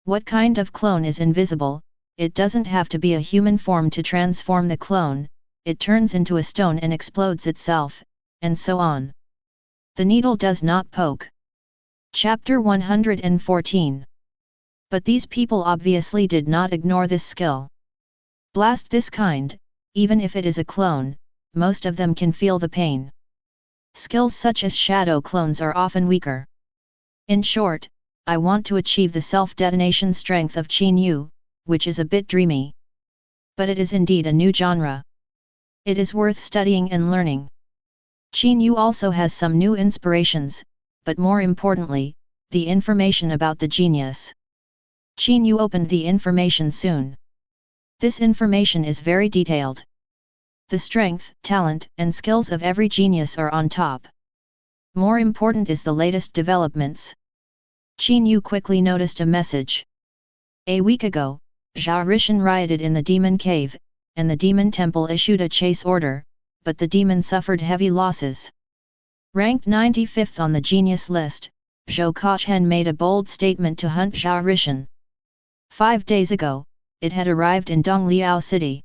S1: What kind of clone is invisible? It doesn't have to be a human form to transform the clone, it turns into a stone and explodes itself, and so on. The needle does not poke. Chapter 114. But these people obviously did not ignore this skill. Blast this kind, even if it is a clone, most of them can feel the pain. Skills such as shadow clones are often weaker. In short, I want to achieve the self-detonation strength of Qin Yue, which is a bit dreamy. But it is indeed a new genre. It is worth studying and learning. Qin Yue also has some new inspirations, but more importantly, the information about the genius. Qin Yue opened the information soon. This information is very detailed. The strength, talent, and skills of every genius are on top. More important is the latest developments. Qin Yue quickly noticed a message. A week ago, Zhao Rishan rioted in the demon cave, and the demon temple issued a chase order, but the demon suffered heavy losses. Ranked 95th on the genius list, Zhou Kachhen made a bold statement to hunt Zhao Rishan. 5 days ago, it had arrived in Dongliao City.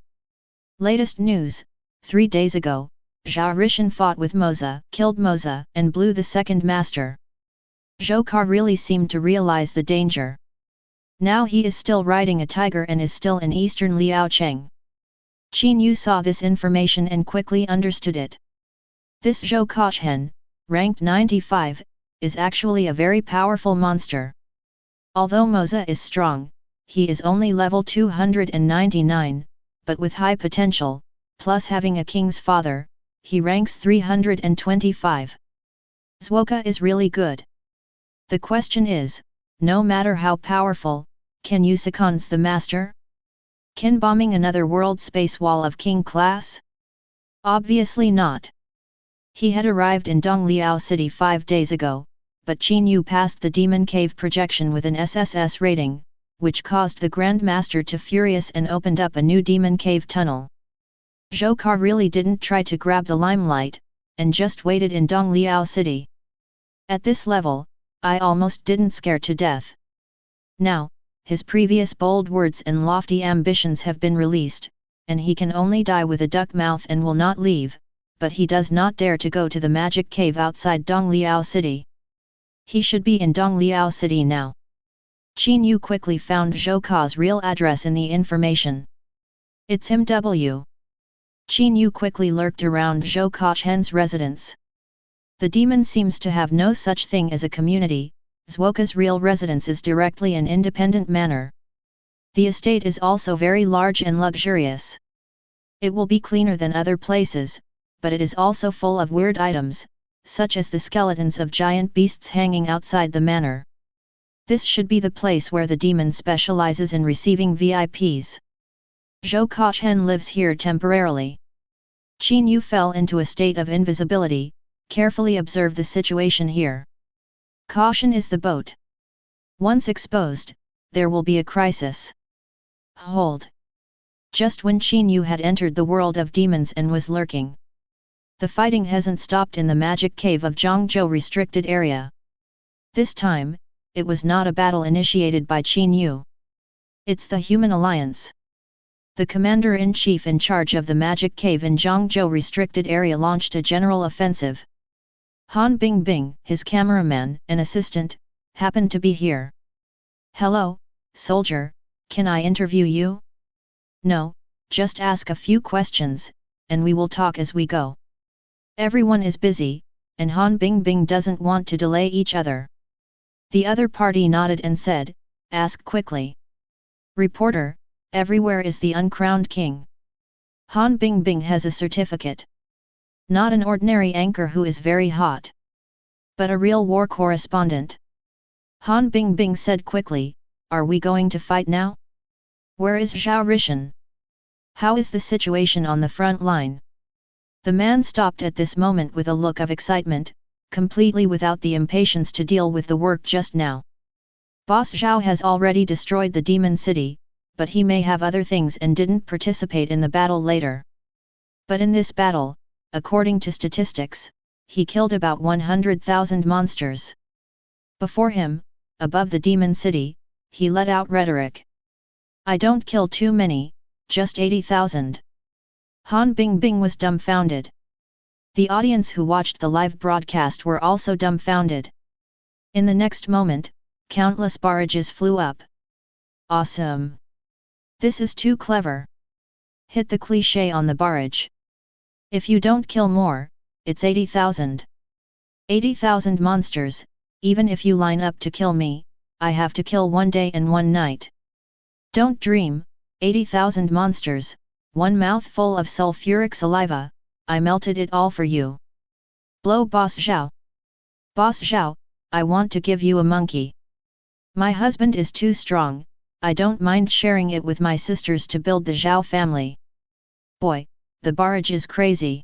S1: Latest news, 3 days ago, Zhao Rishan fought with Moza, killed Moza, and blew the second master. Zhou Ka really seemed to realize the danger. Now he is still riding a tiger and is still in eastern Liaocheng. Qin Yue saw this information and quickly understood it. This Zhou Kachhen, ranked 95, is actually a very powerful monster. Although Moza is strong, he is only level 299, but with high potential, plus having a king's father, he ranks 325. Zwoka is really good. The question is, no matter how powerful, can you seconds the master? Can bombing another world space wall of king class? Obviously not. He had arrived in Dongliao City 5 days ago, but Qin Yue passed the Demon Cave projection with an SSS rating, which caused the Grand Master to furious and opened up a new Demon Cave tunnel. Zhou Ka really didn't try to grab the limelight, and just waited in Dongliao City. At this level, I almost didn't scare to death. Now, his previous bold words and lofty ambitions have been released, and he can only die with a duck mouth and will not leave, but he does not dare to go to the magic cave outside Dongliao City. He should be in Dongliao City now. Qin Yue quickly found Zhou Ka's real address in the information. It's him. Qin Yue quickly lurked around Zhou Ka Chen's residence. The demon seems to have no such thing as a community. Zwoka's real residence is directly an independent manor. The estate is also very large and luxurious. It will be cleaner than other places, but it is also full of weird items, such as the skeletons of giant beasts hanging outside the manor. This should be the place where the demon specializes in receiving VIPs. Zhou Ka Chen lives here temporarily. Qin Yue fell into a state of invisibility, carefully observed the situation here. Caution is the boat. Once exposed, there will be a crisis. Hold! Just when Qin Yue had entered the world of demons and was lurking. The fighting hasn't stopped in the magic cave of Zhangzhou restricted area. This time, it was not a battle initiated by Qin Yue. It's the Human Alliance. The commander-in-chief in charge of the magic cave in Zhangzhou restricted area launched a general offensive. Han Bingbing, his cameraman and assistant, happened to be here. Hello, soldier, can I interview you? No, just ask a few questions, and we will talk as we go. Everyone is busy, and Han Bingbing doesn't want to delay each other. The other party nodded and said, ask quickly. Reporter, everywhere is the uncrowned king. Han Bingbing has a certificate. Not an ordinary anchor who is very hot, but a real war correspondent. Han Bingbing said quickly, are we going to fight now? Where is Zhao Rishan? How is the situation on the front line? The man stopped at this moment with a look of excitement, completely without the impatience to deal with the work just now. Boss Zhao has already destroyed the demon city, but he may have other things and didn't participate in the battle later. But in this battle, according to statistics, he killed about 100,000 monsters. Before him, above the demon city, he let out rhetoric. I don't kill too many, just 80,000. Han Bingbing was dumbfounded. The audience who watched the live broadcast were also dumbfounded. In the next moment, countless barrages flew up. Awesome! This is too clever. Hit the cliché on the barrage. If you don't kill more, it's 80,000. 80,000 monsters, even if you line up to kill me, I have to kill one day and one night. Don't dream, 80,000 monsters, one mouthful of sulfuric saliva, I melted it all for you. Blow Boss Zhao. Boss Zhao, I want to give you a monkey. My husband is too strong, I don't mind sharing it with my sisters to build the Zhao family. Boy, the barrage is crazy.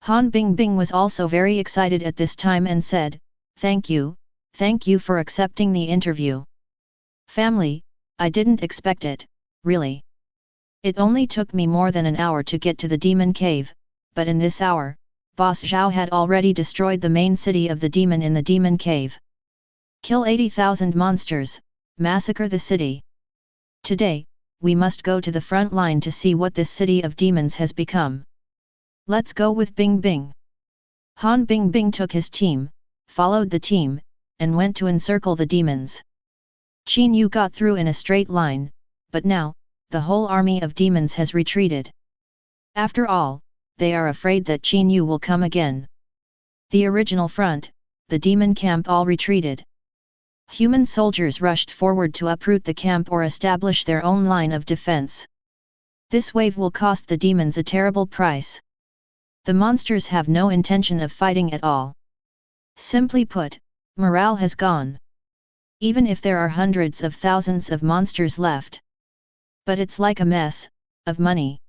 S1: Han Bingbing was also very excited at this time and said, thank you for accepting the interview. Family, I didn't expect it, really. It only took me more than an hour to get to the demon cave, but in this hour, Boss Zhao had already destroyed the main city of the demon in the demon cave. Kill 80,000 monsters, massacre the city. Today, we must go to the front line to see what this city of demons has become. Let's go with Bingbing. Han Bingbing took his team, followed the team, and went to encircle the demons. Qin Yue got through in a straight line, but now, the whole army of demons has retreated. After all, they are afraid that Qin Yue will come again. The original front, the demon camp all retreated. Human soldiers rushed forward to uproot the camp or establish their own line of defense. This wave will cost the demons a terrible price. The monsters have no intention of fighting at all. Simply put, morale has gone. Even if there are hundreds of thousands of monsters left. But it's like a mess of money.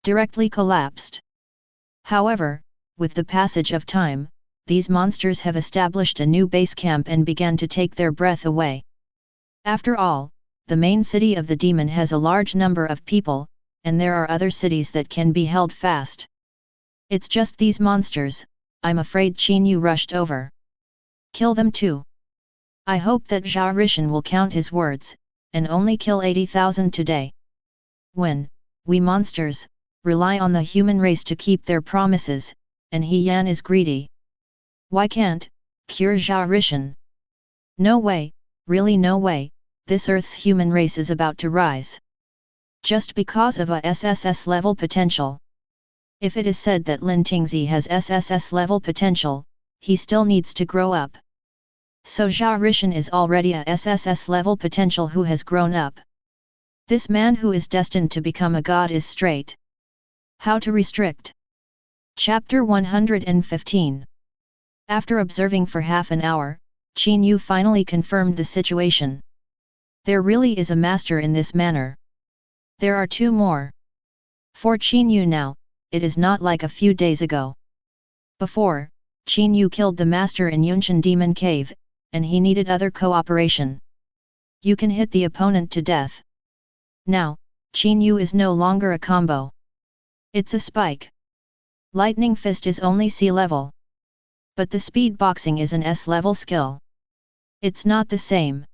S1: Directly collapsed. However, with the passage of time, these monsters have established a new base camp and began to take their breath away. After all, the main city of the demon has a large number of people, and there are other cities that can be held fast. It's just these monsters, I'm afraid Qin Yue rushed over. Kill them too. I hope that Zhao Rishan will count his words, and only kill 80,000 today. When, we monsters, rely on the human race to keep their promises, and He Yan is greedy. Why can't, cure Zhao Rishan? No way, really no way, this Earth's human race is about to rise. Just because of a SSS level potential. If it is said that Lin Tingzi has SSS level potential, he still needs to grow up. So Zhao Rishan is already a SSS level potential who has grown up. This man who is destined to become a god is straight. How to restrict? Chapter 115. After observing for half an hour, Qin Yue finally confirmed the situation. There really is a master in this manner. There are two more. For Qin Yue now, it is not like a few days ago. Before, Qin Yue killed the master in Yunshan Demon Cave, and he needed other cooperation. You can hit the opponent to death. Now, Qin Yue is no longer a combo. It's a spike. Lightning Fist is only C level. But the speed boxing is an S level skill. It's not the same.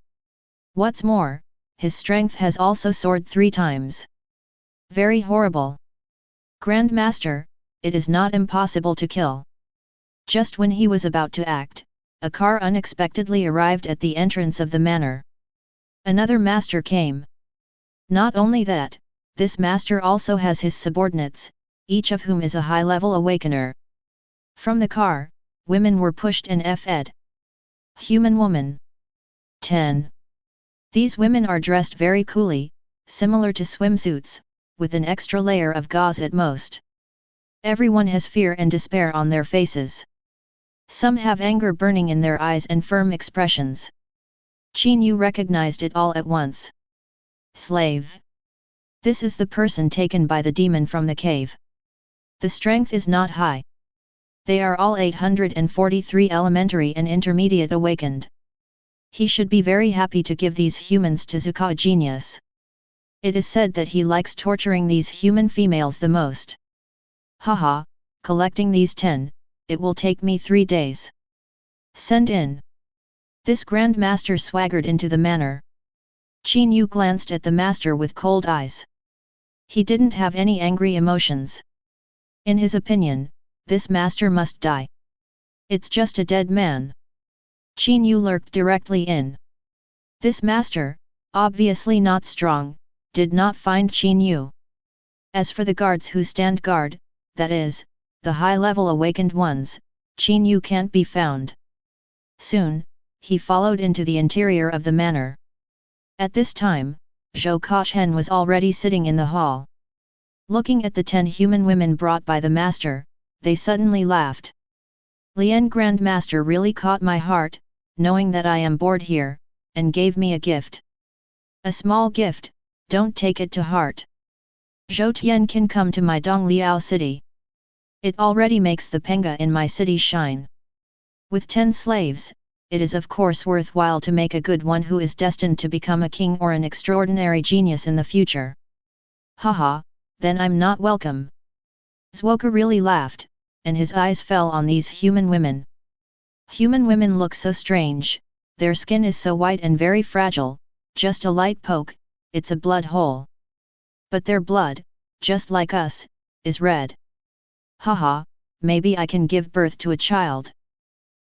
S1: What's more, his strength has also soared 3 times. Very horrible. Grandmaster, it is not impossible to kill. Just when he was about to act, a car unexpectedly arrived at the entrance of the manor. Another master came. Not only that, this master also has his subordinates, each of whom is a high-level awakener. From the car, women were pushed and fed. Human woman. 10. These women are dressed very coolly, similar to swimsuits, with an extra layer of gauze at most. Everyone has fear and despair on their faces. Some have anger burning in their eyes and firm expressions. Qin Yue recognized it all at once. Slave. This is the person taken by the demon from the cave. The strength is not high. They are all 843 elementary and intermediate awakened. He should be very happy to give these humans to Zuka genius. It is said that he likes torturing these human females the most. Haha, collecting these 10, it will take me 3 days. Send in. This Grand Master swaggered into the manor. Qin Yue glanced at the master with cold eyes. He didn't have any angry emotions. In his opinion, this master must die. It's just a dead man. Qin Yue lurked directly in. This master, obviously not strong, did not find Qin Yue. As for the guards who stand guard, that is, the high-level awakened ones, Qin Yue can't be found. Soon, he followed into the interior of the manor. At this time, Zhou Kachen was already sitting in the hall. Looking at the 10 human women brought by the master, they suddenly laughed. Lian Grandmaster really caught my heart, knowing that I am bored here, and gave me a gift. A small gift, don't take it to heart. Zhou Tian can come to my Dongliao city. It already makes the penga in my city shine. With 10 slaves, it is of course worthwhile to make a good one who is destined to become a king or an extraordinary genius in the future. Haha, then I'm not welcome. Zwoka really laughed, and his eyes fell on these human women. Human women look so strange, their skin is so white and very fragile, just a light poke, it's a blood hole. But their blood, just like us, is red. Haha, maybe I can give birth to a child.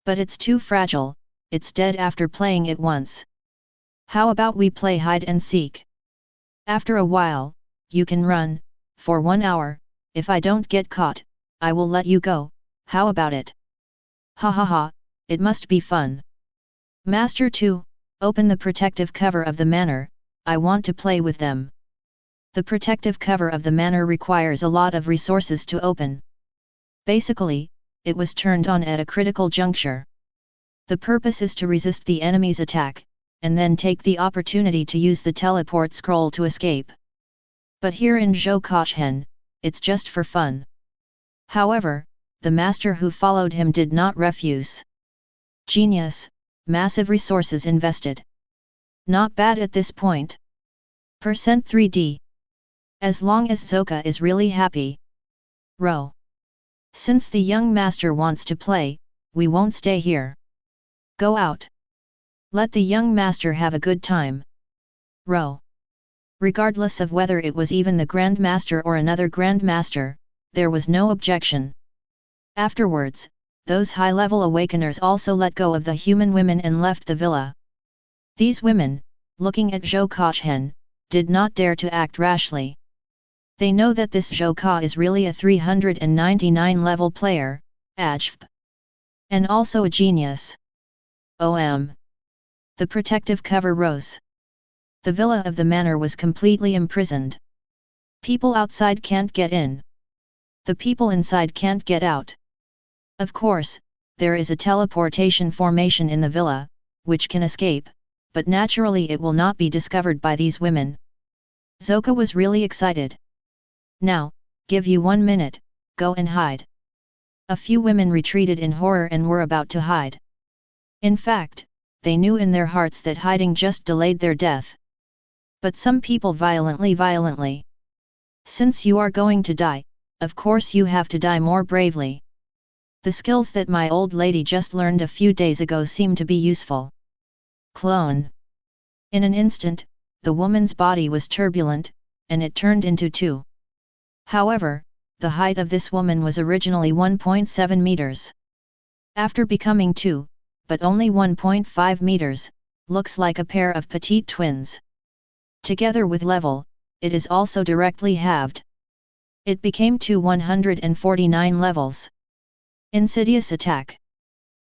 S1: But it's too fragile, it's dead after playing it once. How about we play hide and seek? After a while, you can run, for 1 hour, if I don't get caught, I will let you go, how about it? Ha ha ha, it must be fun. Master 2, open the protective cover of the manor, I want to play with them. The protective cover of the manor requires a lot of resources to open. Basically, it was turned on at a critical juncture. The purpose is to resist the enemy's attack, and then take the opportunity to use the teleport scroll to escape. But here in Zhou, it's just for fun. However, the master who followed him did not refuse. Genius, massive resources invested. Not bad at this point. Percent 3D. As long as Zoka is really happy. Row. Since the young master wants to play, we won't stay here. Go out. Let the young master have a good time. Row. Regardless of whether it was even the Grand Master or another Grand Master, there was no objection. Afterwards, those high-level awakeners also let go of the human women and left the villa. These women, looking at Zhou, did not dare to act rashly. They know that this Zhou is really a 399 level player, AJP. And also a genius. OM. The protective cover rose. The villa of the manor was completely imprisoned. People outside can't get in. The people inside can't get out. Of course, there is a teleportation formation in the villa, which can escape, but naturally it will not be discovered by these women. Zoka was really excited. Now, give you 1 minute, go and hide. A few women retreated in horror and were about to hide. In fact, they knew in their hearts that hiding just delayed their death. But some people violently. Since you are going to die, of course you have to die more bravely. The skills that my old lady just learned a few days ago seem to be useful. Clone. In an instant, the woman's body was turbulent, and it turned into 2. However, the height of this woman was originally 1.7 meters. After becoming 2, but only 1.5 meters, looks like a pair of petite twins. Together with level, it is also directly halved. It became 149 levels. Insidious attack.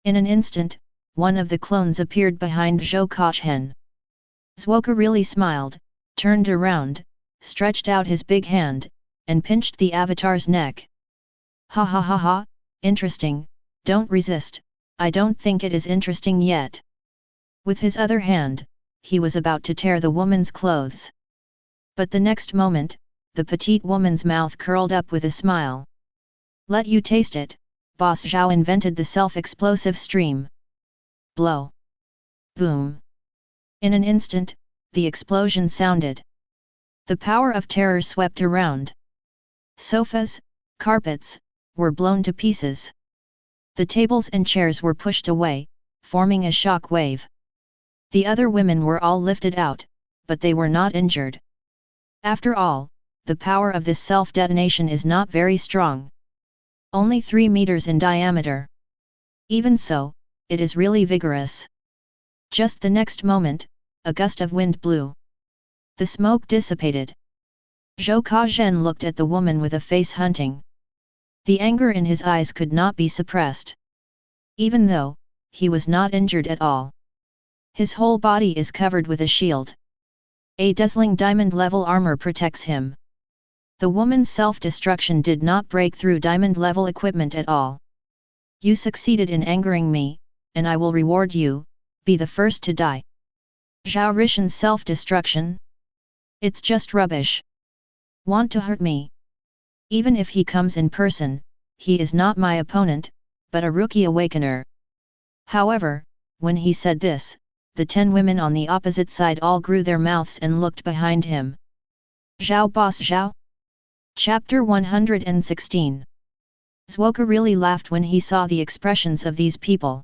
S1: In an instant, one of the clones appeared behind Zhou. Zwoka really smiled, turned around, stretched out his big hand, and pinched the avatar's neck. Ha ha ha ha, interesting, don't resist, I don't think it is interesting yet. With his other hand, he was about to tear the woman's clothes. But the next moment, the petite woman's mouth curled up with a smile. Let you taste it, Boss Zhao invented the self-explosive stream. Blow. Boom. In an instant, the explosion sounded. The power of terror swept around. Sofas, carpets, were blown to pieces. The tables and chairs were pushed away, forming a shock wave. The other women were all lifted out, but they were not injured. After all, the power of this self-detonation is not very strong. Only 3 meters in diameter. Even so, it is really vigorous. Just the next moment, a gust of wind blew. The smoke dissipated. Zhou Kazhen looked at the woman with a face hunting. The anger in his eyes could not be suppressed. Even though, he was not injured at all. His whole body is covered with a shield. A dazzling diamond-level armor protects him. The woman's self-destruction did not break through diamond-level equipment at all. You succeeded in angering me, and I will reward you, be the first to die. Zhao Rishan's self-destruction? It's just rubbish. Want to hurt me? Even if he comes in person, he is not my opponent, but a rookie awakener. However, when he said this, the 10 women on the opposite side all grew their mouths and looked behind him. Zhao Boss Zhao? Chapter 116. Zwoka really laughed when he saw the expressions of these people.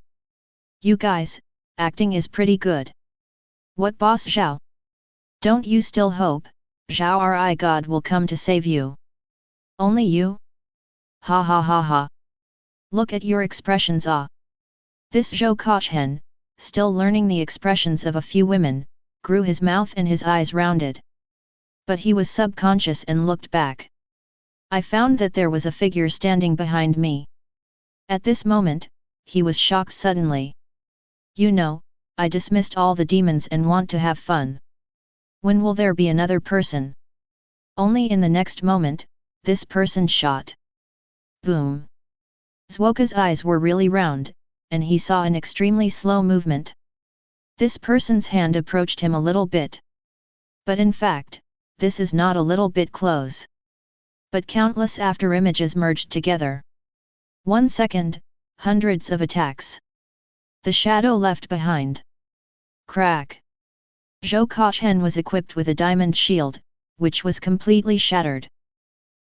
S1: You guys, acting is pretty good. What Boss Zhao? Don't you still hope, Zhao Ri God will come to save you? Only you? Ha ha ha ha. Look at your expressions ah. This Zhou Kazhen, still learning the expressions of a few women, grew his mouth and his eyes rounded. But he was subconscious and looked back. I found that there was a figure standing behind me. At this moment, he was shocked suddenly. You know, I dismissed all the demons and want to have fun. When will there be another person? Only in the next moment, this person shot. Boom. Zwoka's eyes were really round, and he saw an extremely slow movement. This person's hand approached him a little bit. But in fact, this is not a little bit close. But countless after-images merged together. 1 second, hundreds of attacks. The shadow left behind. Crack. Zhou Kacheng was equipped with a diamond shield, which was completely shattered.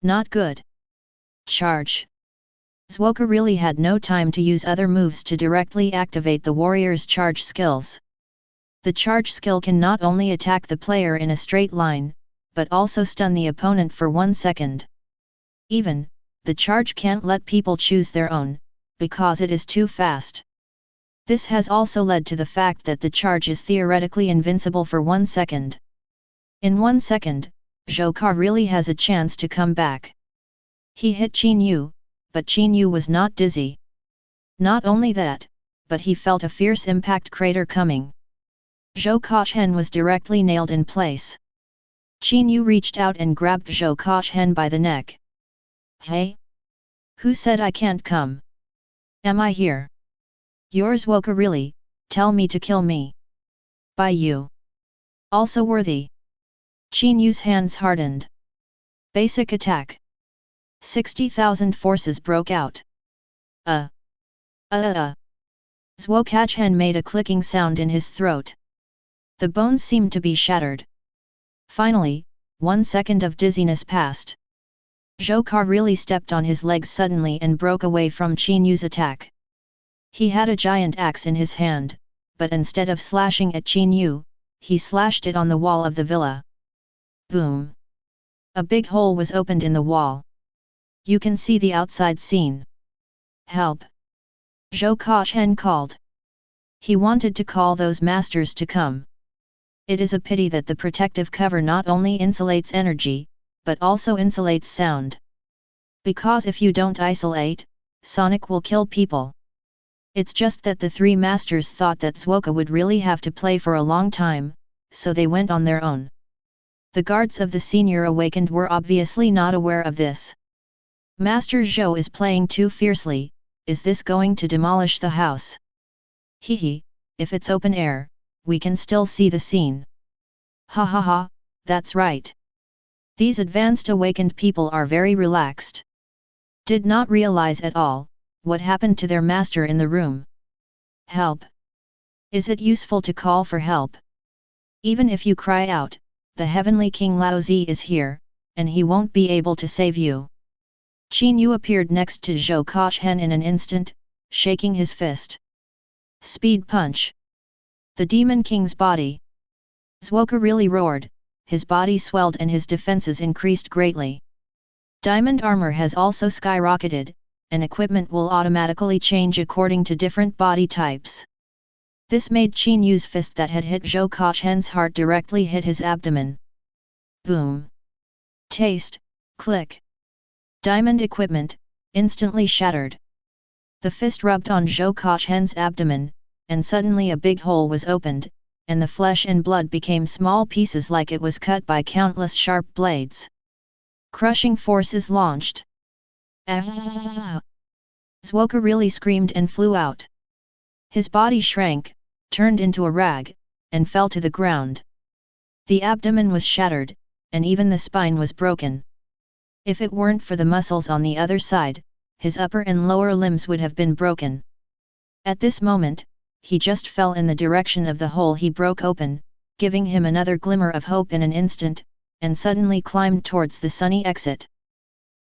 S1: Not good. Charge. Zwoka really had no time to use other moves to directly activate the warrior's charge skills. The charge skill can not only attack the player in a straight line, but also stun the opponent for 1 second. Even, the charge can't let people choose their own, because it is too fast. This has also led to the fact that the charge is theoretically invincible for 1 second. In 1 second, Zhou Ka really has a chance to come back. He hit Qin Yue, but Qin Yue was not dizzy. Not only that, but he felt a fierce impact crater coming. Zhou Kacheng was directly nailed in place. Qin Yue reached out and grabbed Zhou Kacheng by the neck. Hey? Who said I can't come? Am I here? Yours Zwoka really, tell me to kill me. By you. Also worthy. Qin Yue's hands hardened. Basic attack. 60,000 forces broke out. Zhou Kacheng made a clicking sound in his throat. The bones seemed to be shattered. Finally, 1 second of dizziness passed. Zhou Ka really stepped on his legs suddenly and broke away from Qin Yue's attack. He had a giant axe in his hand, but instead of slashing at Qin Yue, he slashed it on the wall of the villa. Boom! A big hole was opened in the wall. You can see the outside scene. Help! Zhou Kacheng called. He wanted to call those masters to come. It is a pity that the protective cover not only insulates energy, but also insulates sound. Because if you don't isolate, sonic will kill people. It's just that the three masters thought that Zwoka would really have to play for a long time, so they went on their own. The guards of the senior awakened were obviously not aware of this. Master Zhou is playing too fiercely, is this going to demolish the house? Hehe, if it's open air, we can still see the scene. Ha ha ha, that's right. These advanced awakened people are very relaxed. Did not realize at all, what happened to their master in the room. Help! Is it useful to call for help? Even if you cry out, the heavenly King Laozi is here, and he won't be able to save you. Qin Yue appeared next to Zhou Kacheng in an instant, shaking his fist. Speed punch! The Demon King's body. Zwoka really roared, his body swelled and his defenses increased greatly. Diamond armor has also skyrocketed, and equipment will automatically change according to different body types. This made Qin Yue's fist that had hit Zhou Kacheng's heart directly hit his abdomen. Boom! Taste, click. Diamond equipment, instantly shattered. The fist rubbed on Zhou Kacheng's abdomen, and suddenly a big hole was opened, and the flesh and blood became small pieces like it was cut by countless sharp blades. Crushing forces launched. Zwoka really screamed and flew out. His body shrank, turned into a rag, and fell to the ground. The abdomen was shattered, and even the spine was broken. If it weren't for the muscles on the other side, his upper and lower limbs would have been broken. At this moment, he just fell in the direction of the hole he broke open, giving him another glimmer of hope in an instant, and suddenly climbed towards the sunny exit.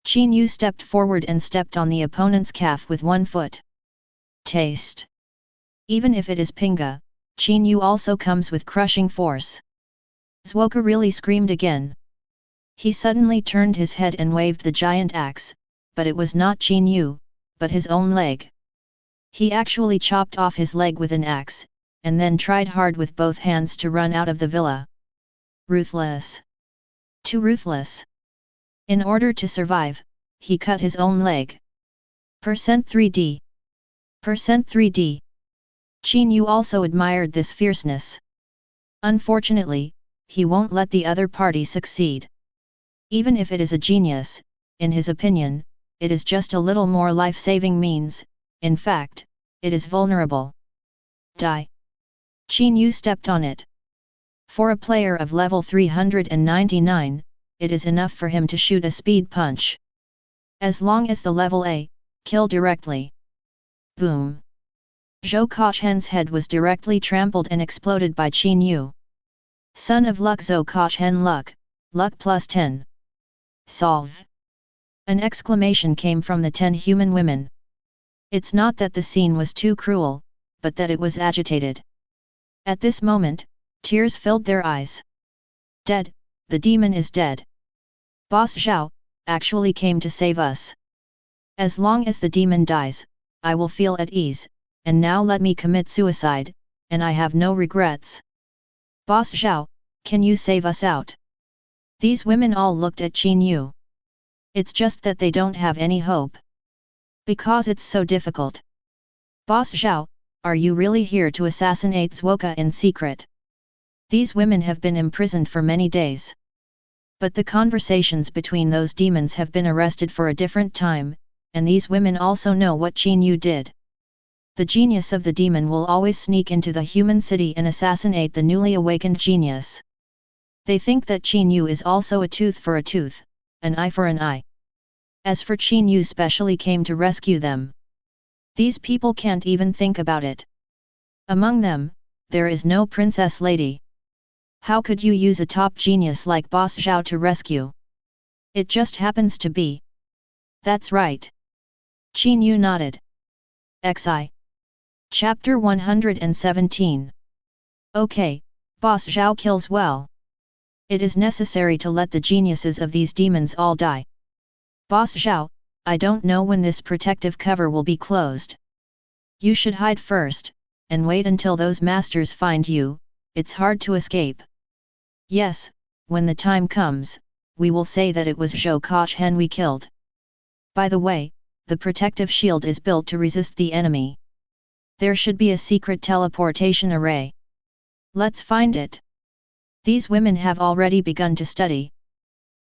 S1: Qin Yue stepped forward and stepped on the opponent's calf with one foot. Taste! Even if it is Pinga, Qin Yue also comes with crushing force. Zwoka really screamed again. He suddenly turned his head and waved the giant axe, but it was not Qin Yue, but his own leg. He actually chopped off his leg with an axe, and then tried hard with both hands to run out of the villa. Ruthless! Too ruthless! In order to survive, he cut his own leg. %3D. %3D. Qin Yue also admired this fierceness. Unfortunately, he won't let the other party succeed. Even if it is a genius, in his opinion, it is just a little more life-saving means, in fact, it is vulnerable. Die. Qin Yue stepped on it. For a player of level 399, it is enough for him to shoot a speed punch. As long as the level A, kill directly. Boom. Zhou Kachhen's head was directly trampled and exploded by Qin Yue. Son of Luck Zhou Kachhen luck plus 10. Solve. An exclamation came from the 10 human women. It's not that the scene was too cruel, but that it was agitated. At this moment, tears filled their eyes. Dead, the demon is dead. Boss Zhao actually came to save us. As long as the demon dies, I will feel at ease, and now let me commit suicide, and I have no regrets. Boss Zhao, can you save us out? These women all looked at Qin Yue. It's just that they don't have any hope. Because it's so difficult. Boss Zhao, are you really here to assassinate Zhuoka in secret? These women have been imprisoned for many days. But the conversations between those demons have been arrested for a different time, and these women also know what Qin Yue did. The genius of the demon will always sneak into the human city and assassinate the newly awakened genius. They think that Qin Yue is also a tooth for a tooth, an eye for an eye. As for Qin Yue specially came to rescue them. These people can't even think about it. Among them, there is no princess lady. How could you use a top genius like Boss Zhao to rescue? It just happens to be. That's right. Qin Yue nodded. XI. Chapter 117. Okay, Boss Zhao kills well. It is necessary to let the geniuses of these demons all die. Boss Zhao, I don't know when this protective cover will be closed. You should hide first, and wait until those masters find you, it's hard to escape. Yes, when the time comes, we will say that it was Zhou Kachhen we killed. By the way, the protective shield is built to resist the enemy. There should be a secret teleportation array. Let's find it. These women have already begun to study.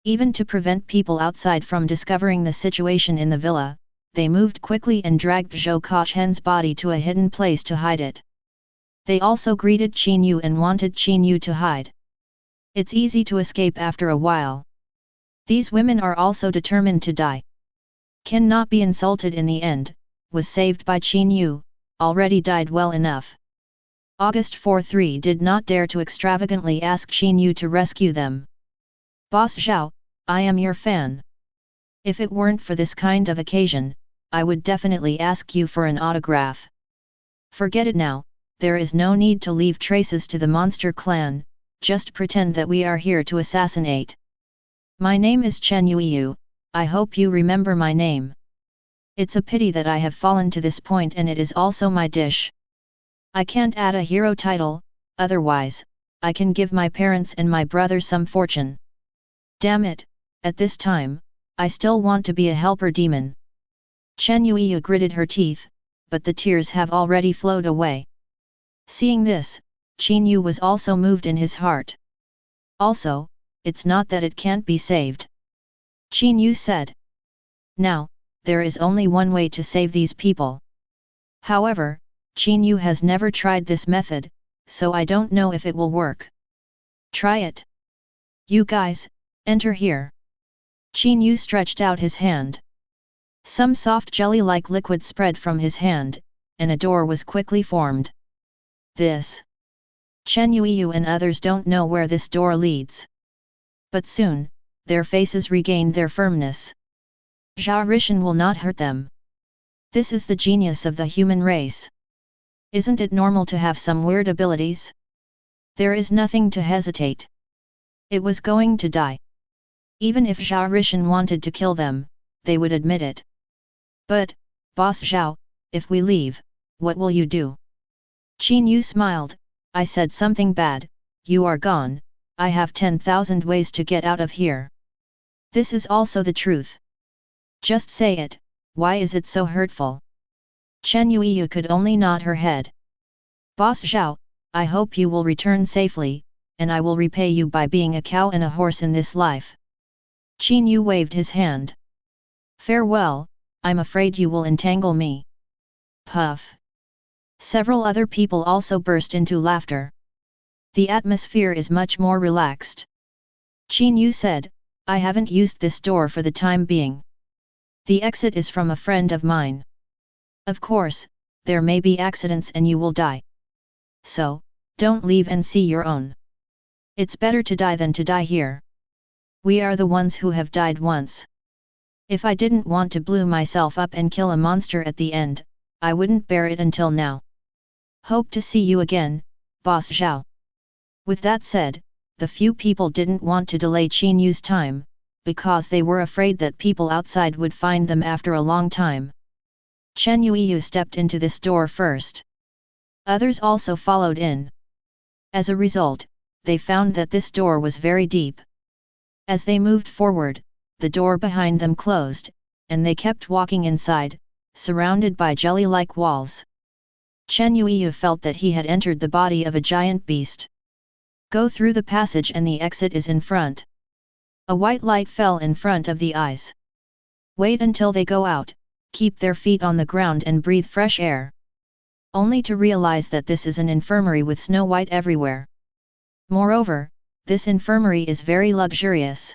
S1: Even to prevent people outside from discovering the situation in the villa, they moved quickly and dragged Zhou Kachhen's body to a hidden place to hide it. They also greeted Qin Yue and wanted Qin Yue to hide. It's easy to escape after a while. These women are also determined to die. Can not be insulted in the end, was saved by Qin Yue, already died well enough. August 4-3 did not dare to extravagantly ask Qin Yue to rescue them. Boss Zhao, I am your fan. If it weren't for this kind of occasion, I would definitely ask you for an autograph. Forget it now, there is no need to leave traces to the monster clan, just pretend that we are here to assassinate. My name is Qin Yue, I hope you remember my name. It's a pity that I have fallen to this point and it is also my dish. I can't add a hero title, otherwise, I can give my parents and my brother some fortune. Damn it, at this time, I still want to be a helper demon. Qin Yue gritted her teeth, but the tears have already flowed away. Seeing this, Qin Yue was also moved in his heart. Also, it's not that it can't be saved. Qin Yue said. Now, there is only one way to save these people. However, Qin Yue has never tried this method, so I don't know if it will work. Try it. You guys, enter here. Qin Yue stretched out his hand. Some soft jelly-like liquid spread from his hand, and a door was quickly formed. This. Qin Yue and others don't know where this door leads. But soon, their faces regained their firmness. Zhao Rishan will not hurt them. This is the genius of the human race. Isn't it normal to have some weird abilities? There is nothing to hesitate. It was going to die. Even if Zhao Rishan wanted to kill them, they would admit it. But, Boss Zhao, if we leave, what will you do? Qin Yue smiled, I said something bad, you are gone, I have 10,000 ways to get out of here. This is also the truth. Just say it, why is it so hurtful? Qin Yue could only nod her head. Boss Zhao, I hope you will return safely, and I will repay you by being a cow and a horse in this life. Qin Yue waved his hand. Farewell, I'm afraid you will entangle me. Puff. Several other people also burst into laughter. The atmosphere is much more relaxed. Qin Yue said, I haven't used this door for the time being. The exit is from a friend of mine. Of course, there may be accidents and you will die. So, don't leave and see your own. It's better to die than to die here. We are the ones who have died once. If I didn't want to blow myself up and kill a monster at the end, I wouldn't bear it until now. Hope to see you again, Boss Zhao. With that said, the few people didn't want to delay Qin Yue's time, because they were afraid that people outside would find them after a long time. Qin Yue stepped into this door first. Others also followed in. As a result, they found that this door was very deep. As they moved forward, the door behind them closed, and they kept walking inside, surrounded by jelly-like walls. Qin Yue felt that he had entered the body of a giant beast. Go through the passage and the exit is in front. A white light fell in front of the eyes. Wait until they go out, keep their feet on the ground and breathe fresh air. Only to realize that this is an infirmary with snow white everywhere. Moreover, this infirmary is very luxurious.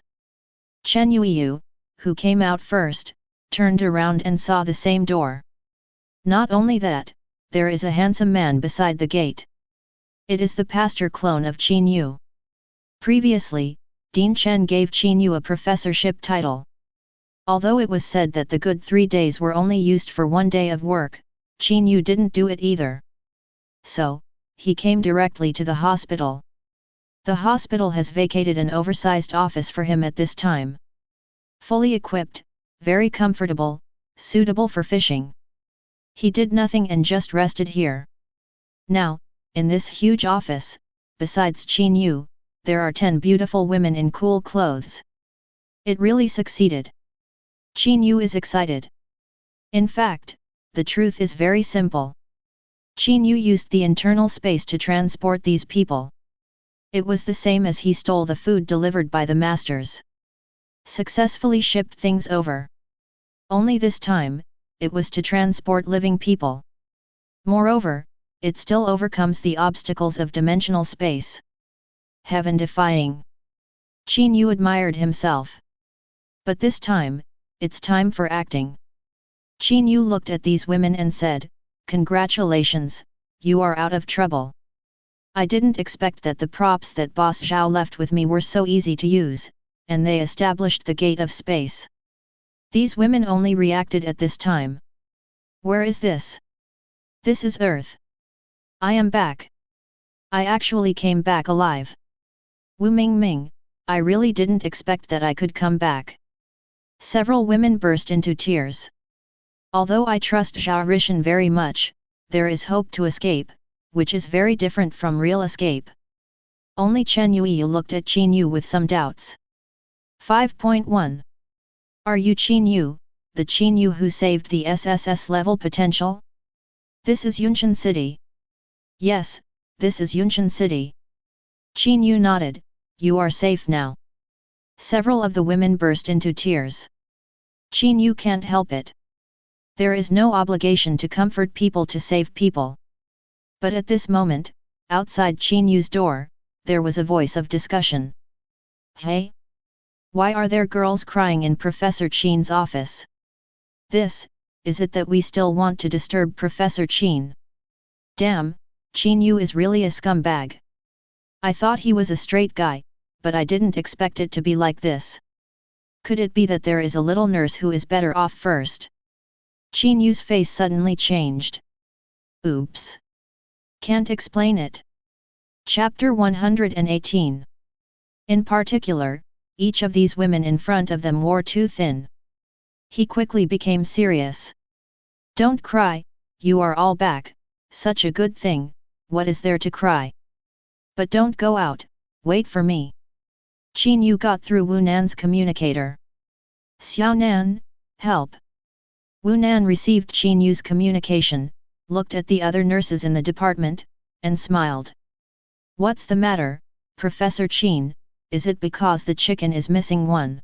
S1: Qin Yue, who came out first, turned around and saw the same door. Not only that, there is a handsome man beside the gate. It is the pastor clone of Qin Yue. Previously, Dean Chen gave Qin Yue a professorship title. Although it was said that the good 3 days were only used for 1 day of work, Qin Yue didn't do it either. So, he came directly to the hospital. The hospital has vacated an oversized office for him at this time. Fully equipped, very comfortable, suitable for fishing. He did nothing and just rested here. Now, in this huge office, besides Qin Yue, there are 10 beautiful women in cool clothes. It really succeeded. Qin Yue is excited. In fact, the truth is very simple. Qin Yue used the internal space to transport these people. It was the same as he stole the food delivered by the masters. Successfully shipped things over. Only this time, it was to transport living people. Moreover, it still overcomes the obstacles of dimensional space. Heaven-defying. Qin Yue admired himself. But this time, it's time for acting. Qin Yue looked at these women and said, Congratulations, you are out of trouble. I didn't expect that the props that Boss Zhao left with me were so easy to use, and they established the gate of space. These women only reacted at this time. Where is this? This is Earth. I am back. I actually came back alive. Wu Mingming, I really didn't expect that I could come back. Several women burst into tears. Although I trust Zhao Rishan very much, there is hope to escape, which is very different from real escape. Only Qin Yue looked at Qin Yue with some doubts. 5.1. Are you Qin Yue, the Qin Yue who saved the SSS level potential? This is Yunqian City. Yes, this is Yunqian City. Qin Yue nodded, you are safe now. Several of the women burst into tears. Qin Yue can't help it. There is no obligation to comfort people to save people. But at this moment, outside Qin Yue's door, there was a voice of discussion. Hey? Why are there girls crying in Professor Qin's office? Is it that we still want to disturb Professor Qin? Damn, Qin Yue is really a scumbag. I thought he was a straight guy, but I didn't expect it to be like this. Could it be that there is a little nurse who is better off first? Qin Yue's face suddenly changed. Oops. Can't explain it. Chapter 118. In particular, each of these women in front of them wore too thin. He quickly became serious. Don't cry, you are all back, such a good thing, what is there to cry? But don't go out, wait for me. Qin Yue got through Wu Nan's communicator. Xiao Nan, help. Wu Nan received Qin Yue's communication, looked at the other nurses in the department, and smiled. What's the matter, Professor Qin, is it because the chicken is missing one?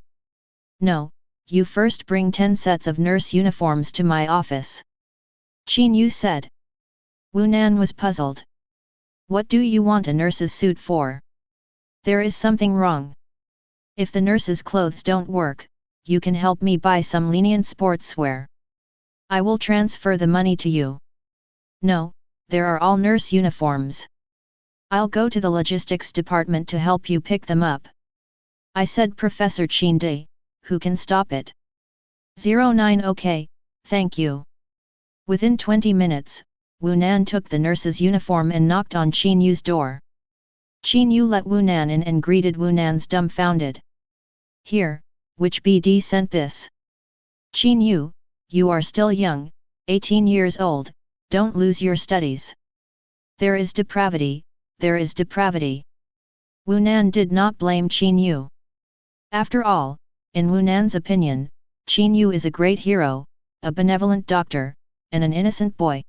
S1: No, you first bring 10 sets of nurse uniforms to my office. Qin Yue said. Wu Nan was puzzled. What do you want a nurse's suit for? There is something wrong. If the nurse's clothes don't work, you can help me buy some lenient sportswear. I will transfer the money to you. No, there are all nurse uniforms. I'll go to the logistics department to help you pick them up. I said Professor Qin Yue, who can stop it? 09 Okay, thank you. Within 20 minutes, Wu Nan took the nurse's uniform and knocked on Qin Yue's door. Qin Yue let Wu Nan in and greeted Wu Nan's dumbfounded. Here, which BD sent this? Qin Yue, you are still young, 18 years old, don't lose your studies. There is depravity, there is depravity. Wu Nan did not blame Qin Yue. After all, in Wu Nan's opinion, Qin Yue is a great hero, a benevolent doctor, and an innocent boy.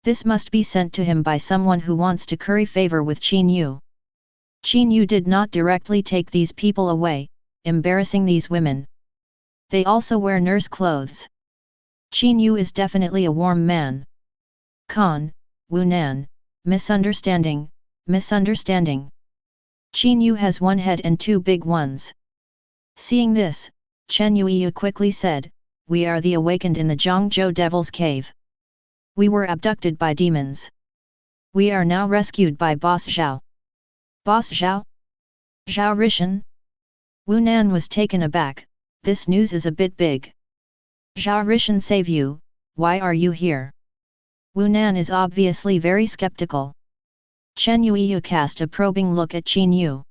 S1: This must be sent to him by someone who wants to curry favor with Qin Yue. Qin Yue did not directly take these people away, embarrassing these women. They also wear nurse clothes. Qin Yue is definitely a warm man. Con, Wu Nan, misunderstanding, misunderstanding. Qin Yue has one head and two big ones. Seeing this, Chen Yue quickly said, we are the awakened in the Zhangzhou Devil's Cave. We were abducted by demons. We are now rescued by Boss Zhao. Boss Zhao? Zhao Rishan? Wu Nan was taken aback, this news is a bit big. Zhao Rishan save you, why are you here? Wu Nan is obviously very skeptical. Chen Yue cast a probing look at Qin Yue.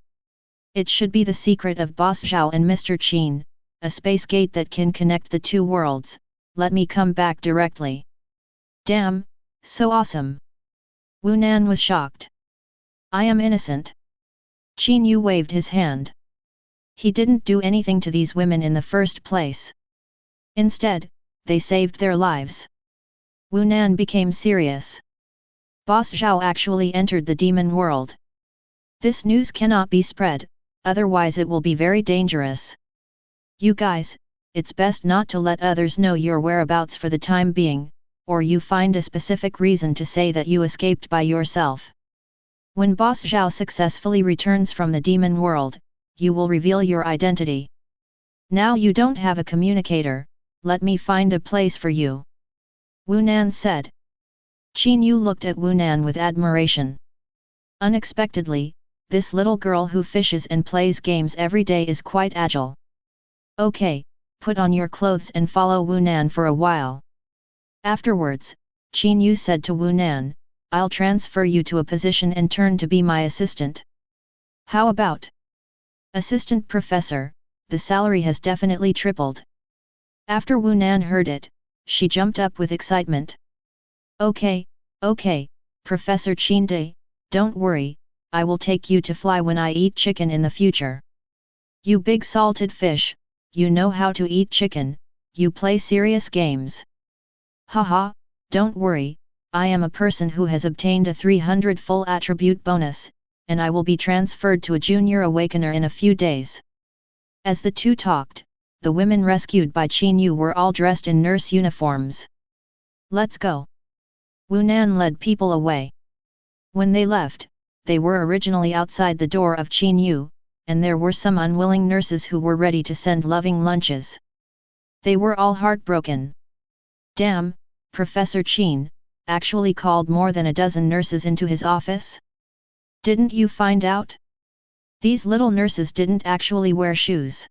S1: It should be the secret of Boss Zhao and Mr. Qin, a space gate that can connect the two worlds, let me come back directly. Damn, so awesome. Wu Nan was shocked. I am innocent. Qin Yue waved his hand. He didn't do anything to these women in the first place. Instead, they saved their lives. Wu Nan became serious. Boss Zhao actually entered the demon world. This news cannot be spread, otherwise it will be very dangerous. You guys, it's best not to let others know your whereabouts for the time being, or you find a specific reason to say that you escaped by yourself. When Boss Zhao successfully returns from the demon world, you will reveal your identity. Now you don't have a communicator, let me find a place for you. Wu Nan said. Qin Yue looked at Wu Nan with admiration. Unexpectedly, this little girl who fishes and plays games every day is quite agile. Okay, put on your clothes and follow Wu Nan for a while. Afterwards, Qin Yue said to Wu Nan, I'll transfer you to a position and turn to be my assistant. How about assistant professor? The salary has definitely tripled. After Wu Nan heard it, she jumped up with excitement. Okay, Professor Qin Yue, don't worry, I will take you to fly when I eat chicken in the future. You big salted fish, you know how to eat chicken, you play serious games. Haha, don't worry, I am a person who has obtained a 300 full attribute bonus, and I will be transferred to a junior awakener in a few days. As the two talked, the women rescued by Qin Yue were all dressed in nurse uniforms. Let's go. Wu Nan led people away. When they left, they were originally outside the door of Qin Yue, and there were some unwilling nurses who were ready to send loving lunches. They were all heartbroken. Damn, Professor Qin actually called more than a dozen nurses into his office? Didn't you find out? These little nurses didn't actually wear shoes.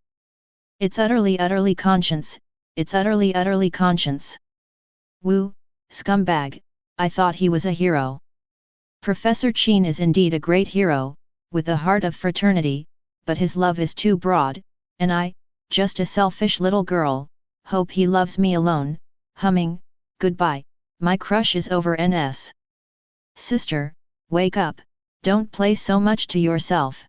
S1: It's utterly conscience, it's utterly conscience. Wu, scumbag, I thought he was a hero. Professor Qin is indeed a great hero, with a heart of fraternity, but his love is too broad, and I, just a selfish little girl, hope he loves me alone, humming, goodbye, my crush is over NS. Sister, wake up, don't play so much to yourself.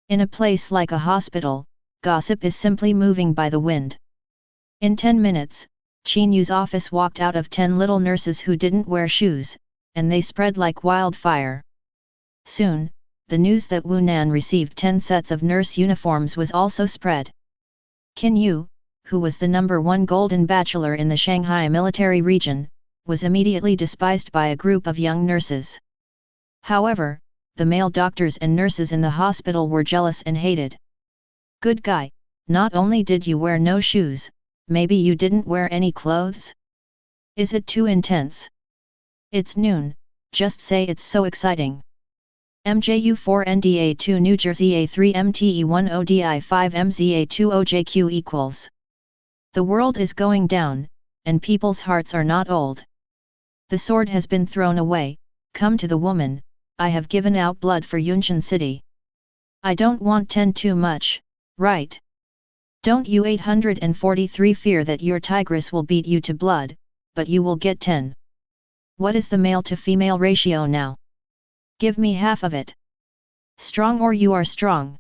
S1: In a place like a hospital, gossip is simply moving by the wind. In 10 minutes, Qin Yue's office walked out of 10 little nurses who didn't wear shoes, and they spread like wildfire. Soon, the news that Wu Nan received 10 sets of nurse uniforms was also spread. Qin Yue, who was the #1 golden bachelor in the Shanghai military region, was immediately despised by a group of young nurses. However, the male doctors and nurses in the hospital were jealous and hated. "Good guy, not only did you wear no shoes, maybe you didn't wear any clothes? Is it too intense? It's noon, just say it's so exciting." MJU4 NDA2 New Jersey A3 MTE1 ODI5 MZA2 OJQ equals. The world is going down, and people's hearts are not old. The sword has been thrown away. Come to the woman, I have given out blood for Yunqian City. I don't want 10 too much, right? Don't you 843 fear that your tigress will beat you to blood, but you will get 10. What is the male to female ratio now? Give me half of it. Strong or you are strong.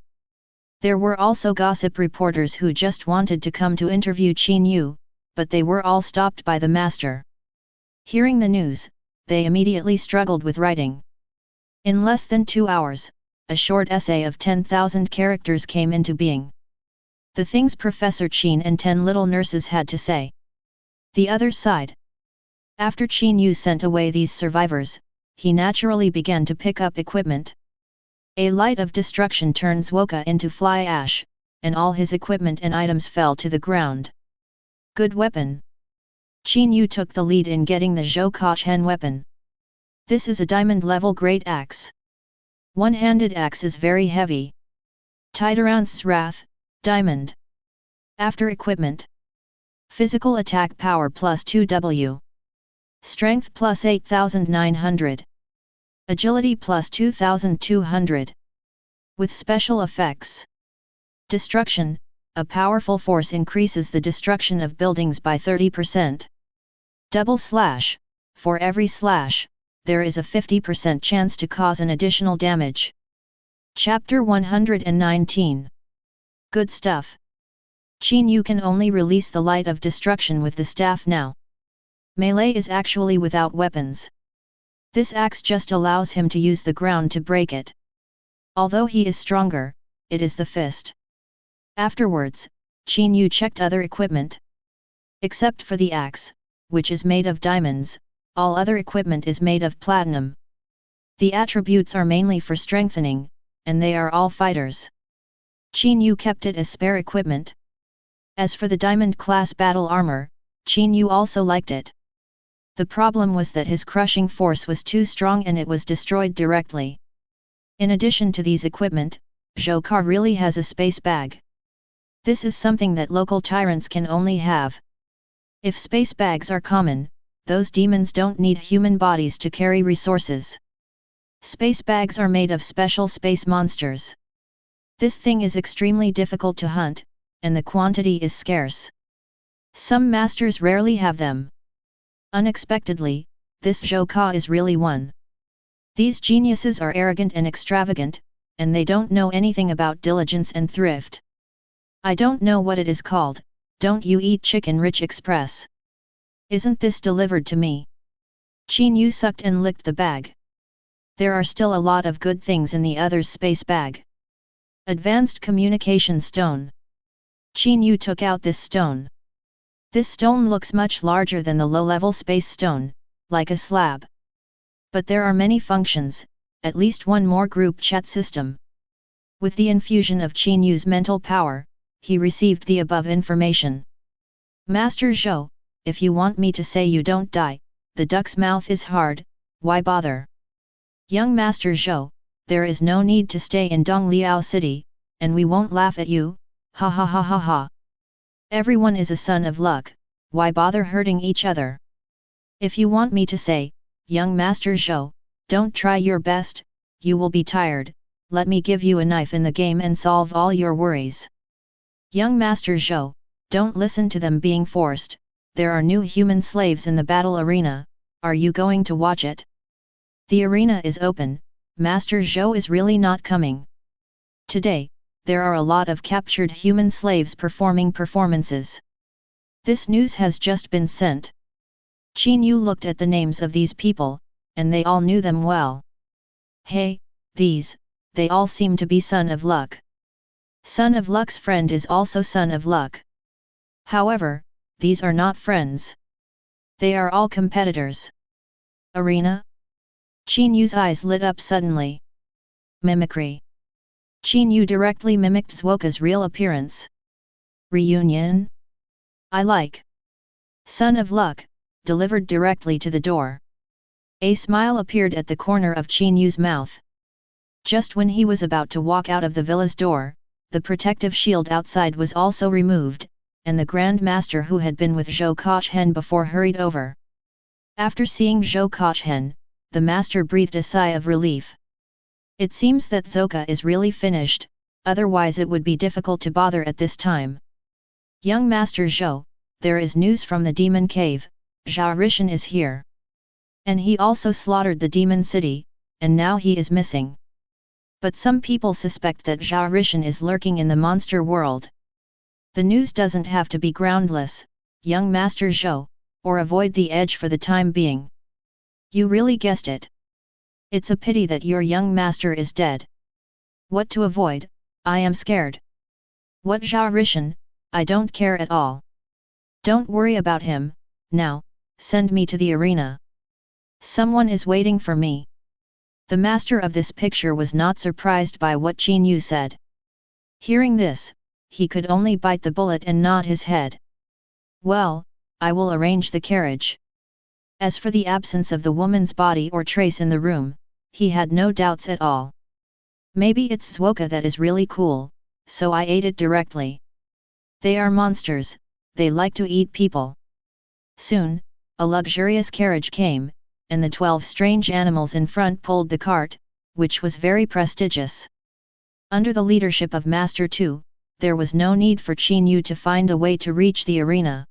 S1: There were also gossip reporters who just wanted to come to interview Qin Yue, but they were all stopped by the master. Hearing the news, they immediately struggled with writing. In less than 2 hours, a short essay of 10,000 characters came into being. The things Professor Qin and 10 little nurses had to say. The other side. After Qin Yue sent away these survivors, he naturally began to pick up equipment. A light of destruction turns Woka into fly ash, and all his equipment and items fell to the ground. Good weapon. Qin Yue took the lead in getting the Zhou Kachen weapon. This is a diamond-level great axe. One-handed axe is very heavy. Tidorant's Wrath, diamond. After equipment. Physical attack power plus 2W. Strength plus 8,900. Agility plus 2,200. With special effects. Destruction, a powerful force increases the destruction of buildings by 30%. Double slash, for every slash, there is a 50% chance to cause an additional damage. Chapter 119. Good stuff. Qin Yue can only release the light of destruction with the staff now. Melee is actually without weapons. This axe just allows him to use the ground to break it. Although he is stronger, it is the fist. Afterwards, Qin Yue checked other equipment. Except for the axe, which is made of diamonds, all other equipment is made of platinum. The attributes are mainly for strengthening, and they are all fighters. Qin Yue kept it as spare equipment. As for the diamond-class battle armor, Qin Yue also liked it. The problem was that his crushing force was too strong and it was destroyed directly. In addition to these equipment, Zhou Ka really has a space bag. This is something that local tyrants can only have. If space bags are common, those demons don't need human bodies to carry resources. Space bags are made of special space monsters. This thing is extremely difficult to hunt, and the quantity is scarce. Some masters rarely have them. Unexpectedly, this Zhou Ka is really one. These geniuses are arrogant and extravagant, and they don't know anything about diligence and thrift. I don't know what it is called. Don't you eat chicken rich express? Isn't this delivered to me? Qin Yue sucked and licked the bag. There are still a lot of good things in the other's space bag. Advanced communication stone. Qin Yue took out this stone. This stone looks much larger than the low-level space stone, like a slab. But there are many functions, at least one more group chat system. With the infusion of Qin Yue's mental power, he received the above information. Master Zhou, if you want me to say you don't die, the duck's mouth is hard, why bother? Young Master Zhou, there is no need to stay in Dongliao City, and we won't laugh at you, ha ha ha ha ha. Everyone is a son of luck, why bother hurting each other? If you want me to say, young Master Zhou, don't try your best, you will be tired, let me give you a knife in the game and solve all your worries. Young Master Zhou, don't listen to them being forced, there are new human slaves in the battle arena, are you going to watch it? The arena is open, Master Zhou is really not coming. Today, there are a lot of captured human slaves performing performances. This news has just been sent. Qin Yue looked at the names of these people, and they all knew them well. Hey, they all seem to be Son of Luck. Son of Luck's friend is also Son of Luck. However, these are not friends. They are all competitors. Arena? Qin Yue's eyes lit up suddenly. Mimicry. Qin Yue directly mimicked Zhuoka's real appearance. Reunion? I like. Son of Luck, delivered directly to the door. A smile appeared at the corner of Qin Yue's mouth. Just when he was about to walk out of the villa's door, the protective shield outside was also removed, and the Grand Master who had been with Zhou Kochen before hurried over. After seeing Zhou Kochen, the master breathed a sigh of relief. It seems that Zouka is really finished, otherwise it would be difficult to bother at this time. Young Master Zhou, there is news from the demon cave, Zhao Rishan is here. And he also slaughtered the demon city, and now he is missing. But some people suspect that Zhao Rishan is lurking in the monster world. The news doesn't have to be groundless, young Master Zhou, or avoid the edge for the time being. You really guessed it. It's a pity that your young master is dead. What to avoid? I am scared. What Zhao Rishan? I don't care at all. Don't worry about him, now, send me to the arena. Someone is waiting for me. The master of this picture was not surprised by what Qin Yue said. Hearing this, he could only bite the bullet and nod his head. Well, I will arrange the carriage. As for the absence of the woman's body or trace in the room, he had no doubts at all. Maybe it's Zhuoka that is really cool, so I ate it directly. They are monsters, they like to eat people. Soon, a luxurious carriage came, and the 12 strange animals in front pulled the cart, which was very prestigious. Under the leadership of Master Tu, there was no need for Qin Yue to find a way to reach the arena.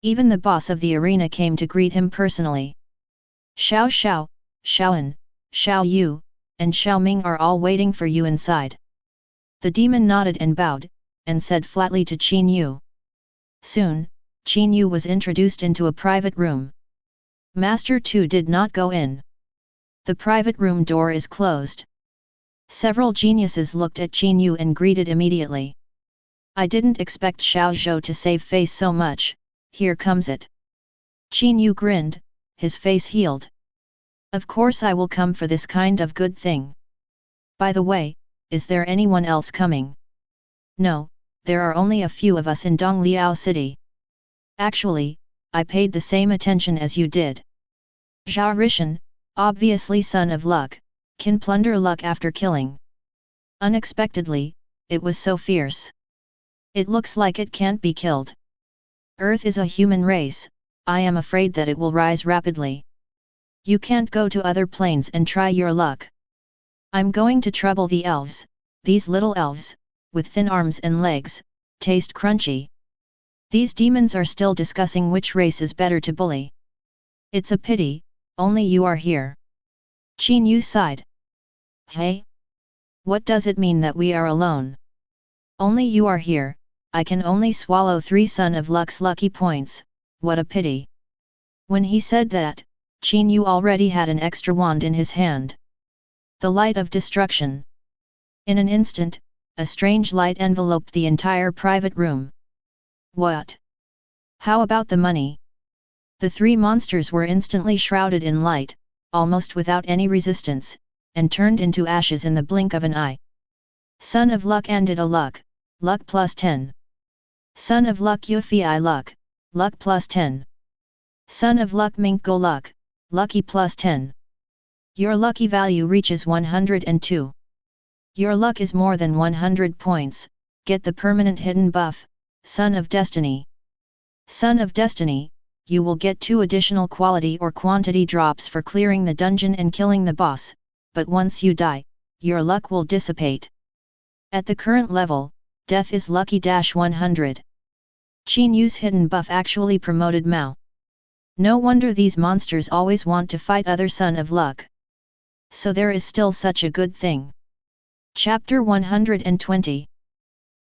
S1: Even the boss of the arena came to greet him personally. Xiao Xiao, Xiaoan, Xiao Yu, and Xiao Ming are all waiting for you inside. The demon nodded and bowed, and said flatly to Qin Yue. Soon, Qin Yue was introduced into a private room. Master Tu did not go in. The private room door is closed. Several geniuses looked at Qin Yue and greeted immediately. I didn't expect Xiao Zhou to save face so much, here comes it. Qin Yue grinned, his face healed. Of course I will come for this kind of good thing. By the way, is there anyone else coming? No, there are only a few of us in Dongliao City. Actually, I paid the same attention as you did. Zhao Rishan, obviously son of luck, can plunder luck after killing. Unexpectedly, it was so fierce. It looks like it can't be killed. Earth is a human race, I am afraid that it will rise rapidly. You can't go to other planes and try your luck. I'm going to trouble the elves, these little elves, with thin arms and legs, taste crunchy. These demons are still discussing which race is better to bully. It's a pity, only you are here. Qin Yue sighed. Hey? What does it mean that we are alone? Only you are here, I can only swallow 3 Son of Luck's lucky points, what a pity. When he said that, Qin Yue already had an extra wand in his hand. The light of destruction. In an instant, a strange light enveloped the entire private room. What? How about the money? The 3 monsters were instantly shrouded in light, almost without any resistance, and turned into ashes in the blink of an eye. Son of Luck ended a luck, luck plus 10. Son of Luck Yufi luck, luck plus 10. Son of Luck Mink Go luck, lucky plus 10. Your lucky value reaches 102. Your luck is more than 100 points, get the permanent hidden buff, Son of Destiny. Son of Destiny, you will get 2 additional quality or quantity drops for clearing the dungeon and killing the boss, but once you die, your luck will dissipate. At the current level, death is lucky-100. Qin Yue's hidden buff actually promoted Mao. No wonder these monsters always want to fight other Son of Luck. So there is still such a good thing. Chapter 120.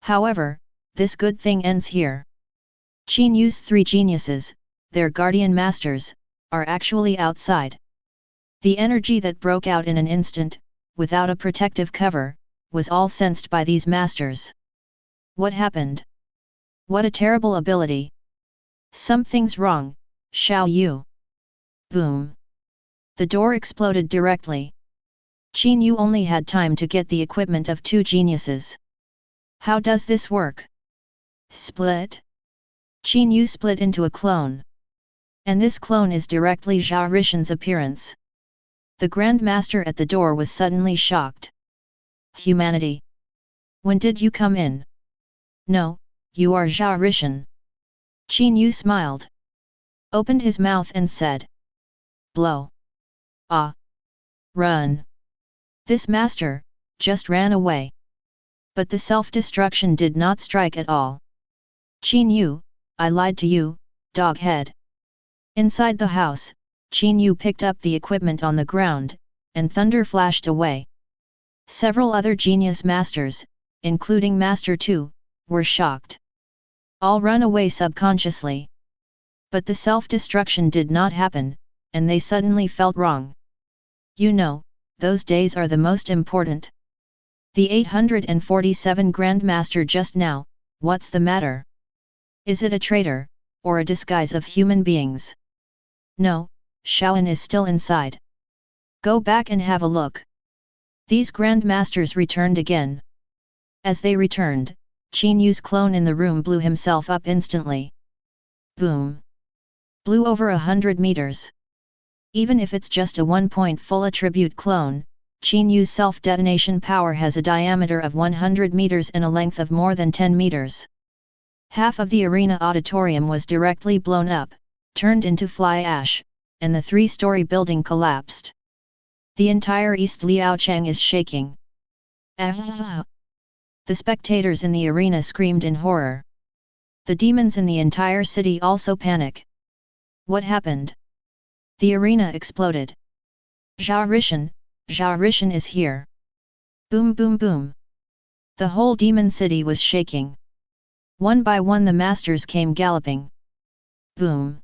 S1: However, this good thing ends here. Qin Yue's 3 geniuses, their guardian masters, are actually outside. The energy that broke out in an instant, without a protective cover, was all sensed by these masters. What happened? What a terrible ability! Something's wrong, Xiao Yu. Boom! The door exploded directly. Qin Yue only had time to get the equipment of two geniuses. How does this work? Split? Qin Yue split into a clone. And this clone is directly Zhao Rishan's appearance. The Grand Master at the door was suddenly shocked. Humanity! When did you come in? No, you are Zhao Rishan. Qin Yue smiled. Opened his mouth and said. Blow. Ah! Run! This master, just ran away. But the self-destruction did not strike at all. Qin Yue, I lied to you, doghead. Inside the house, Qin Yue picked up the equipment on the ground, and thunder flashed away. Several other genius masters, including Master 2, were shocked. All run away subconsciously. But the self-destruction did not happen, and they suddenly felt wrong. You know, those days are the most important. The 847 Grand Master just now, what's the matter? Is it a traitor, or a disguise of human beings? No, Shaoan is still inside. Go back and have a look. These Grand Masters returned again. As they returned, Qin Yue's clone in the room blew himself up instantly. Boom! Blew over 100 meters. Even if it's just a 1-point full attribute clone, Qin Yue's self-detonation power has a diameter of 100 meters and a length of more than 10 meters. Half of the arena auditorium was directly blown up, turned into fly ash, and the 3-story building collapsed. The entire East Liaochang is shaking. Ah! The spectators in the arena screamed in horror. The demons in the entire city also panic. What happened? The arena exploded. Zhao Rishan is here. Boom boom boom. The whole demon city was shaking. One by one the masters came galloping. Boom.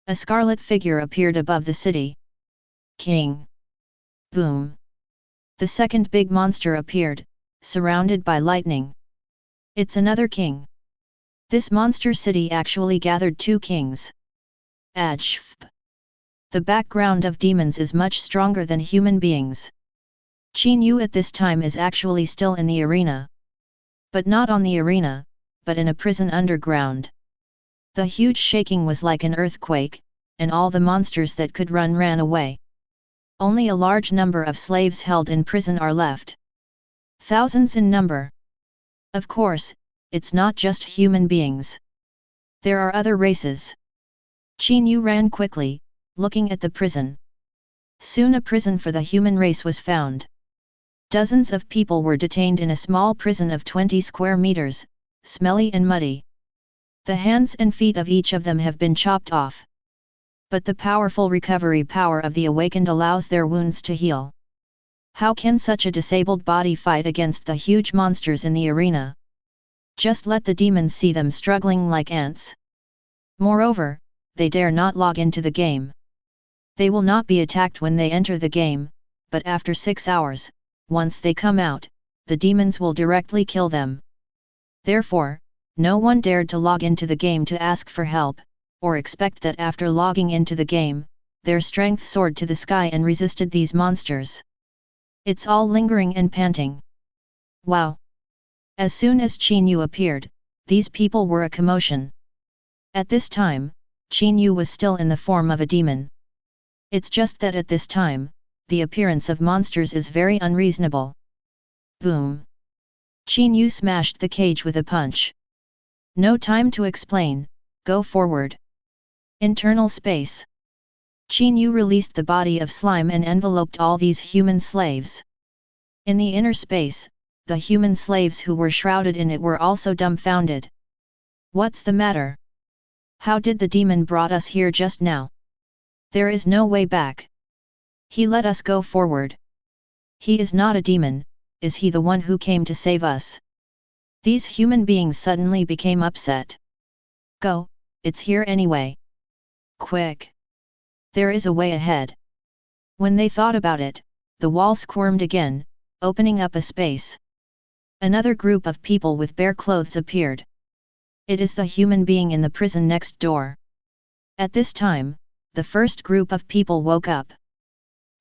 S1: A scarlet figure appeared above the city. King. Boom. The second big monster appeared, surrounded by lightning. It's another king. This monster city actually gathered 2 kings. Ajf. The background of demons is much stronger than human beings. Qin Yue at this time is actually still in the arena. But not on the arena, but in a prison underground. The huge shaking was like an earthquake, and all the monsters that could run ran away. Only a large number of slaves held in prison are left. Thousands in number. Of course, it's not just human beings. There are other races. Qin Yue ran quickly, looking at the prison. Soon a prison for the human race was found. Dozens of people were detained in a small prison of 20 square meters, smelly and muddy. The hands and feet of each of them have been chopped off. But the powerful recovery power of the awakened allows their wounds to heal. How can such a disabled body fight against the huge monsters in the arena? Just let the demons see them struggling like ants. Moreover, they dare not log into the game. They will not be attacked when they enter the game, but after 6 hours, once they come out, the demons will directly kill them. Therefore, no one dared to log into the game to ask for help, or expect that after logging into the game, their strength soared to the sky and resisted these monsters. It's all lingering and panting. Wow! As soon as Qin Yue appeared, these people were a commotion. At this time, Qin Yue was still in the form of a demon. It's just that at this time, the appearance of monsters is very unreasonable. Boom! Qin Yue smashed the cage with a punch. No time to explain, go forward. Internal space. Qin Yue released the body of slime and enveloped all these human slaves. In the inner space, the human slaves who were shrouded in it were also dumbfounded. What's the matter? How did the demon brought us here just now? There is no way back. He let us go forward. He is not a demon, is he the one who came to save us? These human beings suddenly became upset. Go, it's here anyway. Quick! There is a way ahead. When they thought about it, the wall squirmed again, opening up a space. Another group of people with bare clothes appeared. It is the human being in the prison next door. At this time, the first group of people woke up.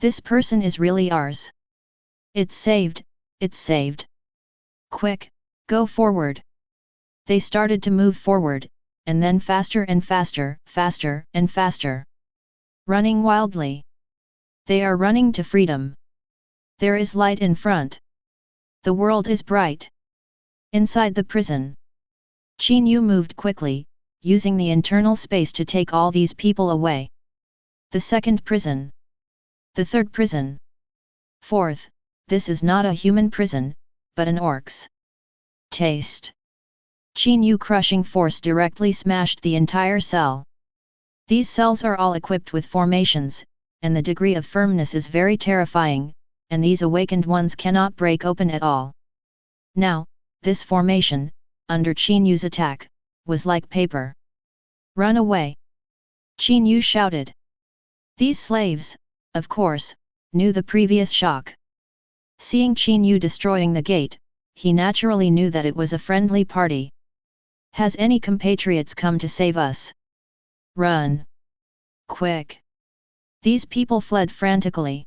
S1: This person is really ours. It's saved, it's saved. Quick, go forward. They started to move forward, and then faster and faster, faster and faster. Running wildly. They are running to freedom. There is light in front. The world is bright. Inside the prison, Qin Yue moved quickly, using the internal space to take all these people away. The second prison. The third prison. Fourth, this is not a human prison, but an orc's. Taste. Qin Yue crushing force directly smashed the entire cell. These cells are all equipped with formations, and the degree of firmness is very terrifying, and these awakened ones cannot break open at all. Now, this formation, under Qin Yue's attack, was like paper. Run away! Qin Yue shouted. These slaves, of course, knew the previous shock. Seeing Qin Yue destroying the gate, he naturally knew that it was a friendly party. Has any compatriots come to save us? Run! Quick! These people fled frantically.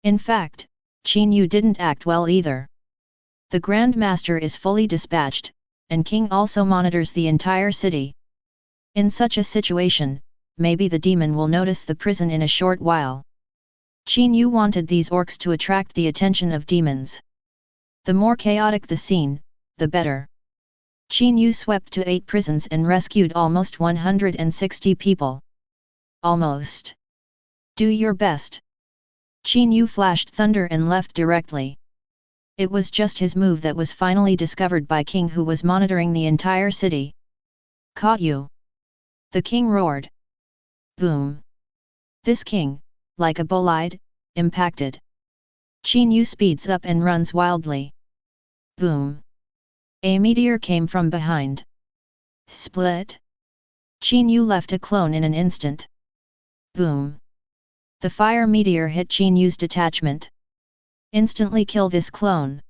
S1: In fact, Qin Yue didn't act well either. The Grand Master is fully dispatched, and King also monitors the entire city. In such a situation, maybe the demon will notice the prison in a short while. Qin Yue wanted these orcs to attract the attention of demons. The more chaotic the scene, the better. Qin Yue swept to 8 prisons and rescued almost 160 people. Almost. Do your best. Qin Yue flashed thunder and left directly. It was just his move that was finally discovered by King, who was monitoring the entire city. Caught you! The king roared. Boom! This king, like a bolide, impacted. Qin Yue speeds up and runs wildly. Boom! A meteor came from behind. Split! Qin Yue left a clone in an instant. Boom! The fire meteor hit Qin Yue's detachment. Instantly kill this clone.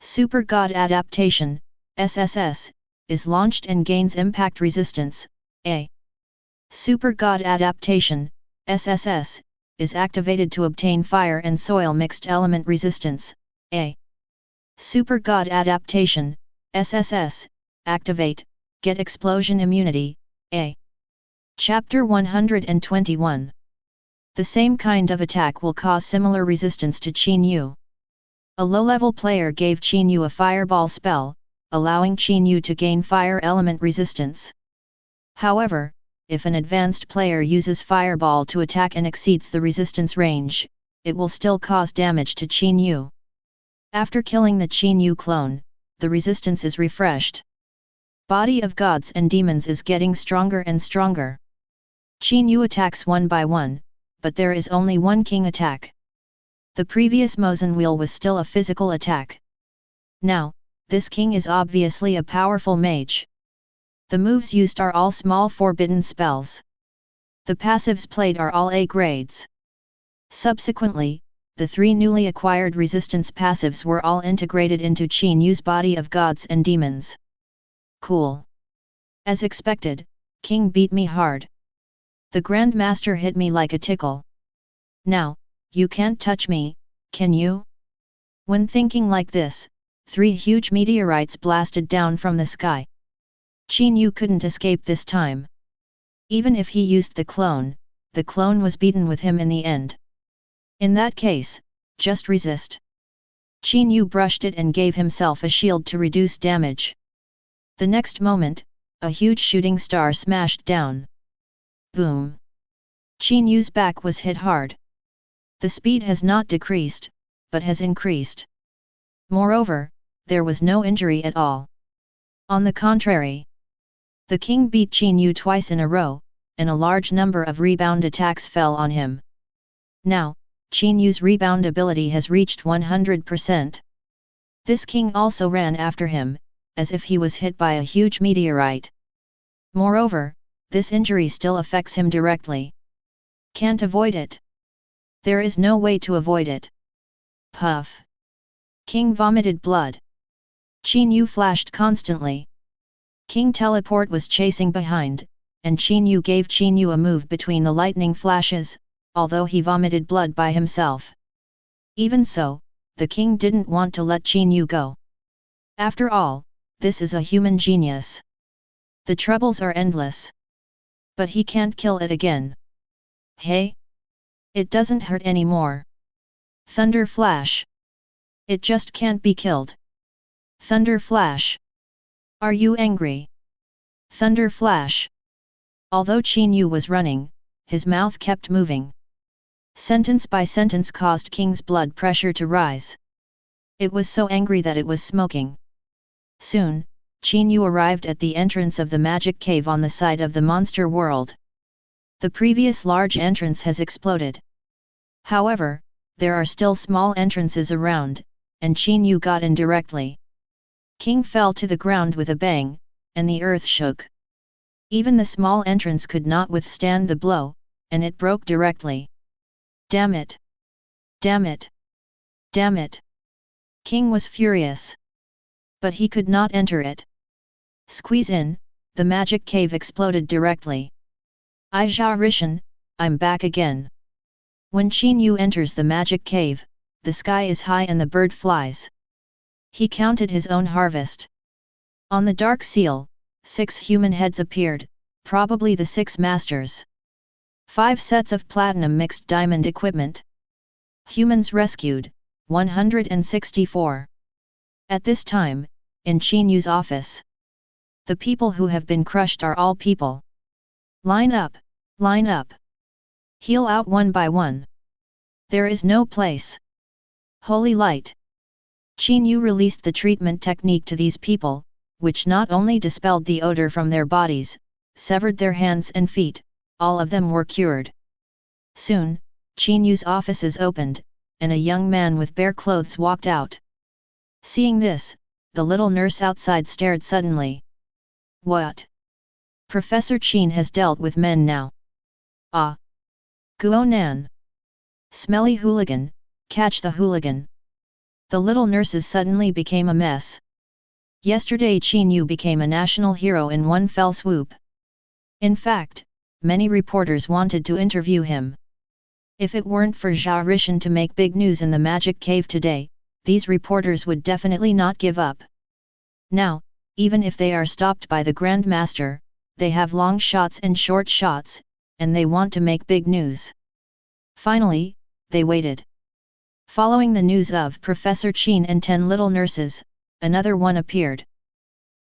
S1: Super God Adaptation, SSS, is launched and gains impact resistance, A. Super God Adaptation, SSS, is activated to obtain fire and soil mixed element resistance, A. Super God Adaptation, SSS, activate, get explosion immunity, A. Chapter 121. The same kind of attack will cause similar resistance to Qin Yue. A low-level player gave Qin Yue a fireball spell, allowing Qin Yue to gain fire element resistance. However, if an advanced player uses fireball to attack and exceeds the resistance range, it will still cause damage to Qin Yue. After killing the Qin Yue clone, the resistance is refreshed. Body of gods and demons is getting stronger and stronger. Qin Yue attacks one by one, but there is only one king attack. The previous Mosen wheel was still a physical attack. Now, this king is obviously a powerful mage. The moves used are all small forbidden spells. The passives played are all A grades. Subsequently, the 3 newly acquired resistance passives were all integrated into Qin Yue's body of gods and demons. Cool. As expected, King beat me hard. The Grand Master hit me like a tickle. Now, you can't touch me, can you? When thinking like this, 3 huge meteorites blasted down from the sky. Qin Yue couldn't escape this time. Even if he used the clone was beaten with him in the end. In that case, just resist. Qin Yue brushed it and gave himself a shield to reduce damage. The next moment, a huge shooting star smashed down. Boom! Qin Yue's back was hit hard. The speed has not decreased, but has increased. Moreover, there was no injury at all. On the contrary, the king beat Qin Yue twice in a row, and a large number of rebound attacks fell on him. Now, Qin Yue's rebound ability has reached 100%. This king also ran after him, as if he was hit by a huge meteorite. Moreover, this injury still affects him directly. Can't avoid it. There is no way to avoid it. Puff. King vomited blood. Qin Yue flashed constantly. King Teleport was chasing behind, and Qin Yue gave Qin Yue a move between the lightning flashes, although he vomited blood by himself. Even so, the king didn't want to let Qin Yue go. After all, this is a human genius. The troubles are endless. But he can't kill it again. Hey? It doesn't hurt anymore. Thunder Flash. It just can't be killed. Thunder Flash. Are you angry? Thunder Flash. Although Qin Yue was running, his mouth kept moving. Sentence by sentence caused King's blood pressure to rise. It was so angry that it was smoking. Soon, Qin Yue arrived at the entrance of the magic cave on the side of the monster world. The previous large entrance has exploded. However, there are still small entrances around, and Qin Yue got in directly. King fell to the ground with a bang, and the earth shook. Even the small entrance could not withstand the blow, and it broke directly. Damn it! Damn it! Damn it! King was furious. But he could not enter it. Squeeze in, the magic cave exploded directly. Rishan, I'm back again. When Qin Yue enters the magic cave, the sky is high and the bird flies. He counted his own harvest. On the dark seal, 6 human heads appeared, probably the 6 masters. 5 sets of platinum mixed diamond equipment. Humans rescued, 164. At this time, in Qin Yue's office. The people who have been crushed are all people. Line up, line up. Heal out one by one. There is no place. Holy light. Qin Yue released the treatment technique to these people, which not only dispelled the odor from their bodies, severed their hands and feet, all of them were cured. Soon, Qin Yue's offices opened, and a young man with bare clothes walked out. Seeing this, the little nurse outside stared suddenly. What? Professor Qin has dealt with men now. Ah! Guo Nan! Smelly hooligan, catch the hooligan! The little nurses suddenly became a mess. Yesterday Qin Yue became a national hero in one fell swoop. In fact, many reporters wanted to interview him. If it weren't for Rishan to make big news in the magic cave today, these reporters would definitely not give up. Now, even if they are stopped by the Grand Master, they have long shots and short shots, and they want to make big news. Finally, they waited. Following the news of Professor Qin and 10 little nurses, another one appeared.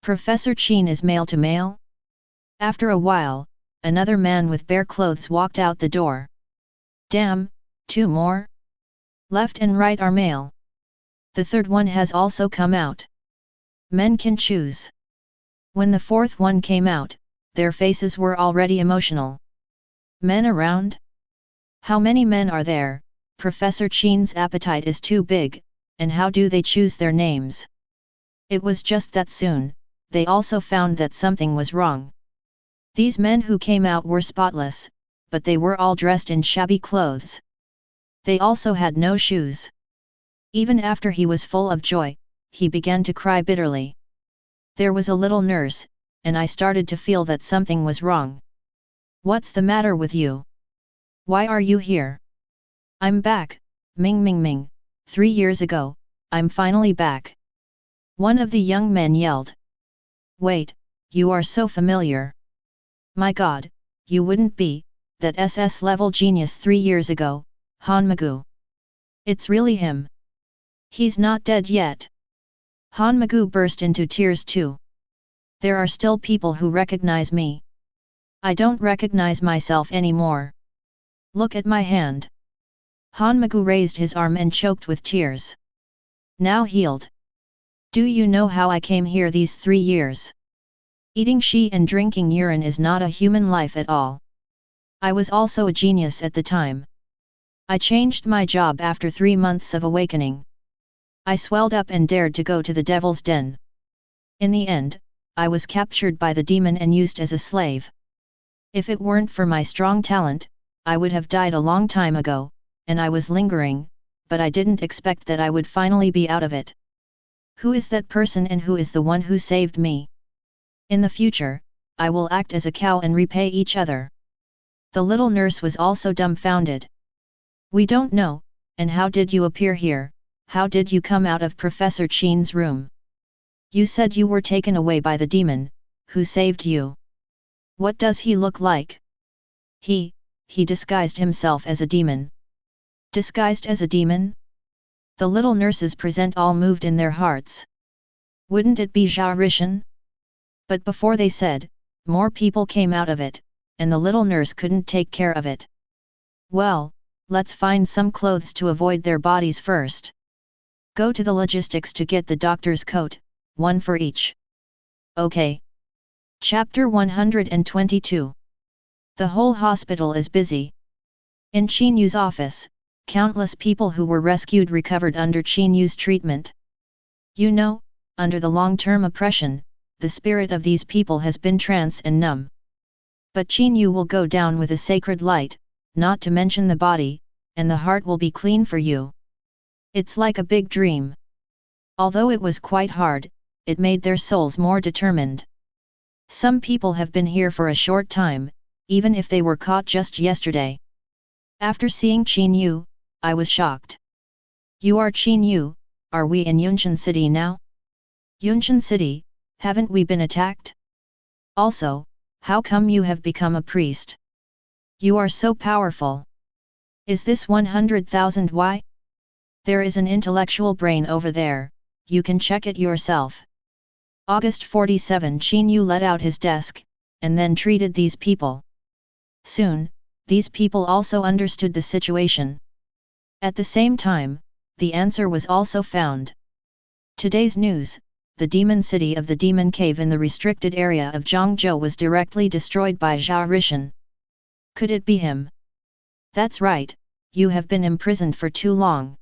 S1: Professor Qin is male to male? After a while, another man with bare clothes walked out the door. Damn, 2 more? Left and right are male. The third one has also come out. Men can choose. When the 4th one came out, their faces were already emotional. Men around? How many men are there? Professor Qin's appetite is too big, and how do they choose their names? It was just that soon, they also found that something was wrong. These men who came out were spotless, but they were all dressed in shabby clothes. They also had no shoes. Even after he was full of joy, he began to cry bitterly. There was a little nurse, and I started to feel that something was wrong. What's the matter with you? Why are you here? I'm back, Ming Ming Ming, 3 years ago, I'm finally back. One of the young men yelled. Wait, you are so familiar. My God, you wouldn't be, that SS-level genius 3 years ago, Han Magu. It's really him. He's not dead yet. Han Magu burst into tears too. There are still people who recognize me. I don't recognize myself anymore. Look at my hand. Han Magu raised his arm and choked with tears. Now healed. Do you know how I came here these 3 years? Eating shi and drinking urine is not a human life at all. I was also a genius at the time. I changed my job after 3 months of awakening. I swelled up and dared to go to the devil's den. In the end, I was captured by the demon and used as a slave. If it weren't for my strong talent, I would have died a long time ago, and I was lingering, but I didn't expect that I would finally be out of it. Who is that person and who is the one who saved me? In the future, I will act as a cow and repay each other. The little nurse was also dumbfounded. We don't know, and how did you appear here? How did you come out of Professor Qin's room? You said you were taken away by the demon, who saved you? What does he look like? He disguised himself as a demon. Disguised as a demon? The little nurses present all moved in their hearts. Wouldn't it be Zhao Rishan? But before they said, more people came out of it, and the little nurse couldn't take care of it. Well, let's find some clothes to avoid their bodies first. Go to the logistics to get the doctor's coat, one for each. Okay. Chapter 122. The whole hospital is busy. In Qin Yue's office, countless people who were rescued recovered under Qin Yue's treatment. You know, under the long-term oppression, the spirit of these people has been trance and numb. But Qin Yue will go down with a sacred light, not to mention the body, and the heart will be clean for you. It's like a big dream. Although it was quite hard, it made their souls more determined. Some people have been here for a short time, even if they were caught just yesterday. After seeing Qin Yue, I was shocked. You are Qin Yue, are we in Yunshan City now? Yunshan City, haven't we been attacked? Also, how come you have become a priest? You are so powerful. Is this 100,000 Y? There is an intellectual brain over there, you can check it yourself. August 47. Qin Yue let out his desk, and then treated these people. Soon, these people also understood the situation. At the same time, the answer was also found. Today's news, the demon city of the demon cave in the restricted area of Zhangzhou was directly destroyed by Zhao Rishan. Could it be him? That's right, you have been imprisoned for too long.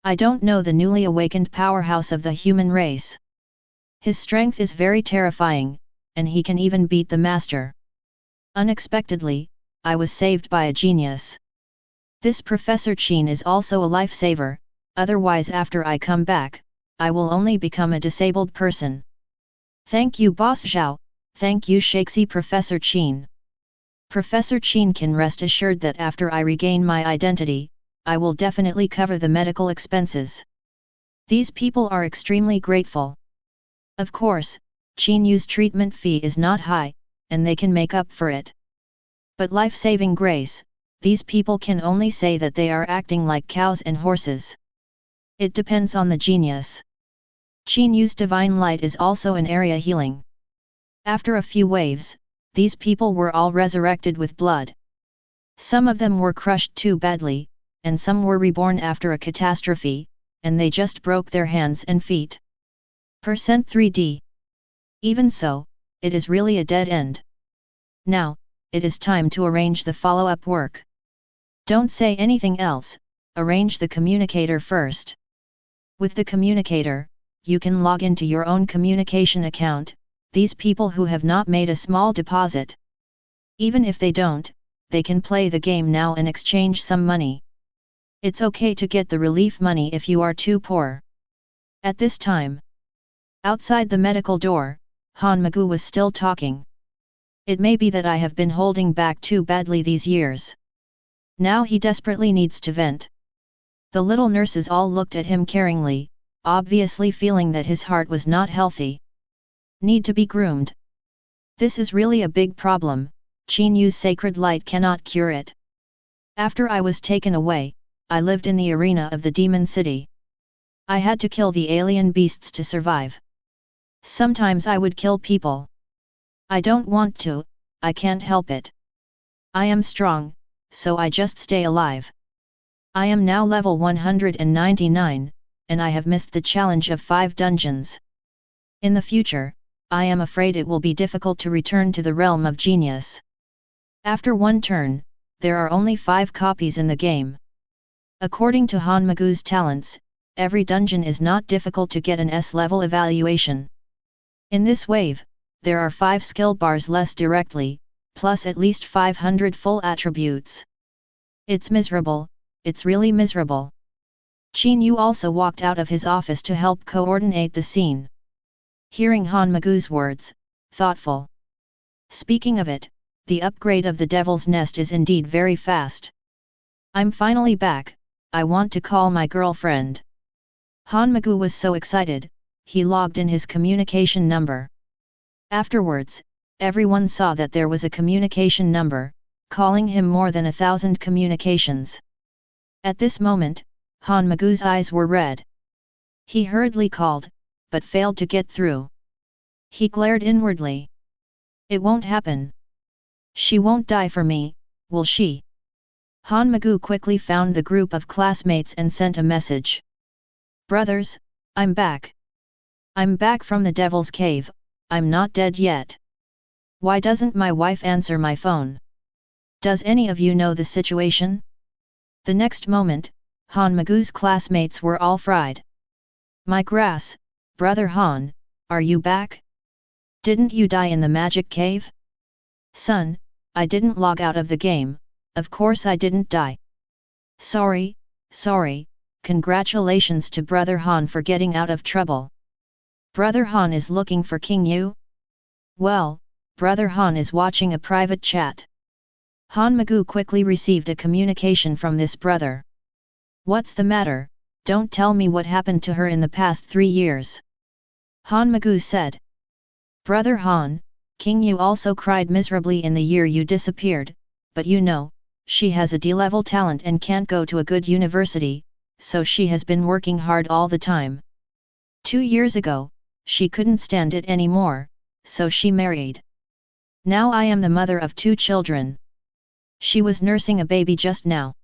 S1: I don't know the newly awakened powerhouse of the human race. His strength is very terrifying, and he can even beat the master. Unexpectedly, I was saved by a genius. This Professor Qin is also a lifesaver, otherwise after I come back, I will only become a disabled person. Thank you Boss Zhao, thank you Shakesy Professor Qin. Professor Qin can rest assured that after I regain my identity, I will definitely cover the medical expenses. These people are extremely grateful. Of course, Qin Yue's treatment fee is not high, and they can make up for it. But life-saving grace, these people can only say that they are acting like cows and horses. It depends on the genius. Qin Yue's divine light is also an area healing. After a few waves, these people were all resurrected with blood. Some of them were crushed too badly, and some were reborn after a catastrophe, and they just broke their hands and feet. Percent 3D. Even so, it is really a dead end. Now, it is time to arrange the follow-up work. Don't say anything else, arrange the communicator first. With the communicator, you can log into your own communication account, these people who have not made a small deposit. Even if they don't, they can play the game now and exchange some money. It's okay to get the relief money if you are too poor. At this time, outside the medical door, Han Magu was still talking. It may be that I have been holding back too badly these years. Now he desperately needs to vent. The little nurses all looked at him caringly, obviously feeling that his heart was not healthy. Need to be groomed. This is really a big problem, Qin Yue's sacred light cannot cure it. After I was taken away, I lived in the arena of the demon city. I had to kill the alien beasts to survive. Sometimes I would kill people. I don't want to, I can't help it. I am strong, so I just stay alive. I am now level 199, and I have missed the challenge of 5 dungeons. In the future, I am afraid it will be difficult to return to the realm of genius. After one turn, there are only 5 copies in the game. According to Han Magu's talents, every dungeon is not difficult to get an S-level evaluation. In this wave, there are 5 skill bars less directly, plus at least 500 full attributes. It's miserable, it's really miserable. Qin Yue also walked out of his office to help coordinate the scene. Hearing Han Magu's words, thoughtful. Speaking of it, the upgrade of the Devil's Nest is indeed very fast. I'm finally back, I want to call my girlfriend. Han Magu was so excited, he logged in his communication number. Afterwards, everyone saw that there was a communication number, calling him more than 1,000 communications. At this moment, Han Magu's eyes were red. He hurriedly called, but failed to get through. He glared inwardly. It won't happen. She won't die for me, will she? Han Magu quickly found the group of classmates and sent a message. Brothers, I'm back. I'm back from the Devil's Cave, I'm not dead yet. Why doesn't my wife answer my phone? Does any of you know the situation? The next moment, Han Magu's classmates were all fried. My grass, brother Han, are you back? Didn't you die in the magic cave? Son, I didn't log out of the game, of course I didn't die. Sorry, congratulations to brother Han for getting out of trouble. Brother Han is looking for Qin Yue? Well, brother Han is watching a private chat. Han Magu quickly received a communication from this brother. What's the matter, don't tell me what happened to her in the past 3 years. Han Magu said. Brother Han, Qin Yue also cried miserably in the year you disappeared, but you know, she has a D-level talent and can't go to a good university, so she has been working hard all the time. 2 years ago, she couldn't stand it anymore, so she married. Now I am the mother of 2 children. She was nursing a baby just now.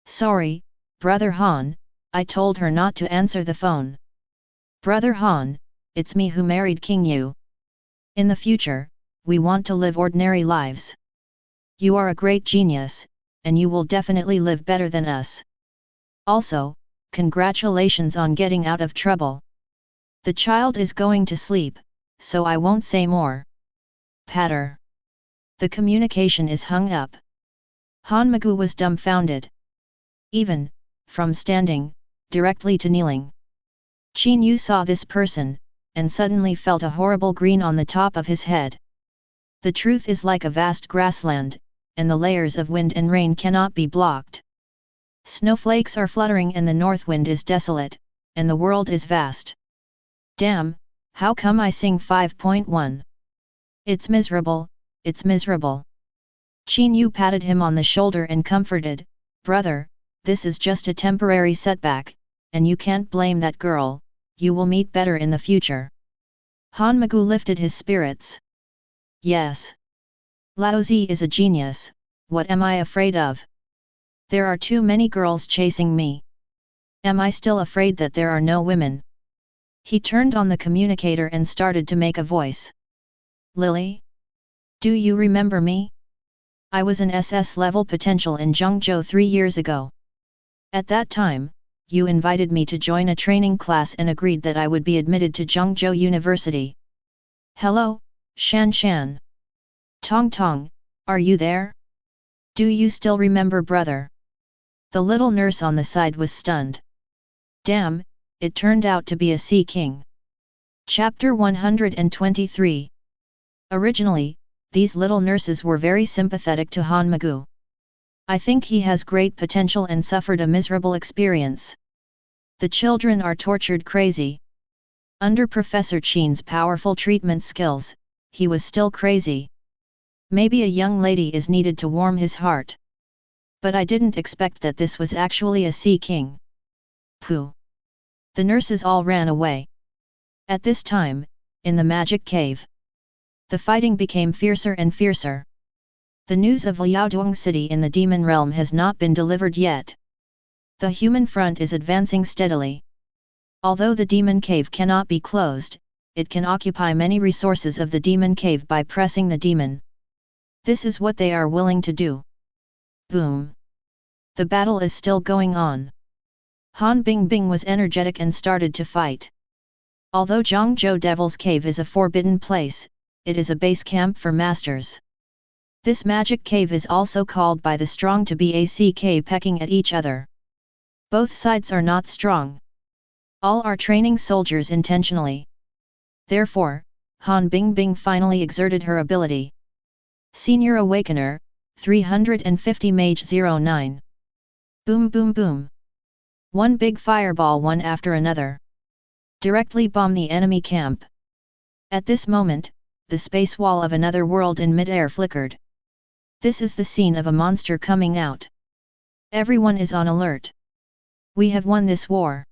S1: Sorry, brother Han, I told her not to answer the phone. Brother Han, it's me who married Qin Yue. In the future, we want to live ordinary lives. You are a great genius, and you will definitely live better than us. Also, congratulations on getting out of trouble. The child is going to sleep, so I won't say more. Patter. The communication is hung up. Han Magu was dumbfounded. Even, from standing, directly to kneeling. Qin Yue saw this person, and suddenly felt a horrible green on the top of his head. The truth is like a vast grassland, and the layers of wind and rain cannot be blocked. Snowflakes are fluttering and the north wind is desolate, and the world is vast. Damn, how come I sing 5.1? It's miserable, it's miserable. Qin Yue patted him on the shoulder and comforted, brother, this is just a temporary setback, and you can't blame that girl, you will meet better in the future. Han Magu lifted his spirits. Yes. Lao Zi is a genius, what am I afraid of? There are too many girls chasing me. Am I still afraid that there are no women? He turned on the communicator and started to make a voice. Lily? Do you remember me? I was an SS level potential in Zhengzhou 3 years ago. At that time, you invited me to join a training class and agreed that I would be admitted to Zhengzhou University. Hello, Shan Shan. Tong Tong, are you there? Do you still remember brother? The little nurse on the side was stunned. Damn, it turned out to be a sea king. Chapter 123. Originally, these little nurses were very sympathetic to Han Magu. I think he has great potential and suffered a miserable experience. The children are tortured crazy. Under Professor Qin's powerful treatment skills, he was still crazy. Maybe a young lady is needed to warm his heart. But I didn't expect that this was actually a sea king. Pooh. The nurses all ran away. At this time, in the magic cave, the fighting became fiercer and fiercer. The news of Liaodong City in the demon realm has not been delivered yet. The human front is advancing steadily. Although the demon cave cannot be closed, it can occupy many resources of the demon cave by pressing the demon. This is what they are willing to do. Boom! The battle is still going on. Han Bingbing was energetic and started to fight. Although Zhangzhou Devil's Cave is a forbidden place, it is a base camp for masters. This magic cave is also called by the strong to be a CK pecking at each other. Both sides are not strong. All are training soldiers intentionally. Therefore, Han Bingbing finally exerted her ability. Senior Awakener, 350 Mage 09. Boom boom boom. One big fireball one after another. Directly bomb the enemy camp. At this moment, the space wall of another world in mid-air flickered. This is the scene of a monster coming out. Everyone is on alert. We have won this war.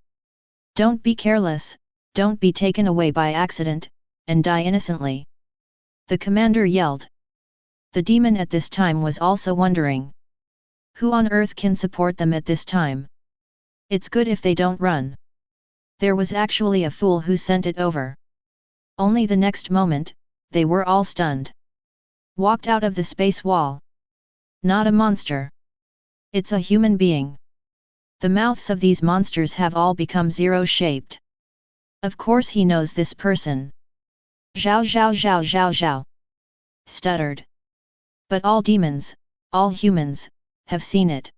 S1: Don't be careless, don't be taken away by accident, and die innocently. The commander yelled. The demon at this time was also wondering. Who on earth can support them at this time? It's good if they don't run. There was actually a fool who sent it over. Only the next moment, they were all stunned. Walked out of the space wall. Not a monster. It's a human being. The mouths of these monsters have all become zero-shaped. Of course he knows this person. Zhao zhao zhao zhao zhao. Stuttered. But all demons, all humans, have seen it.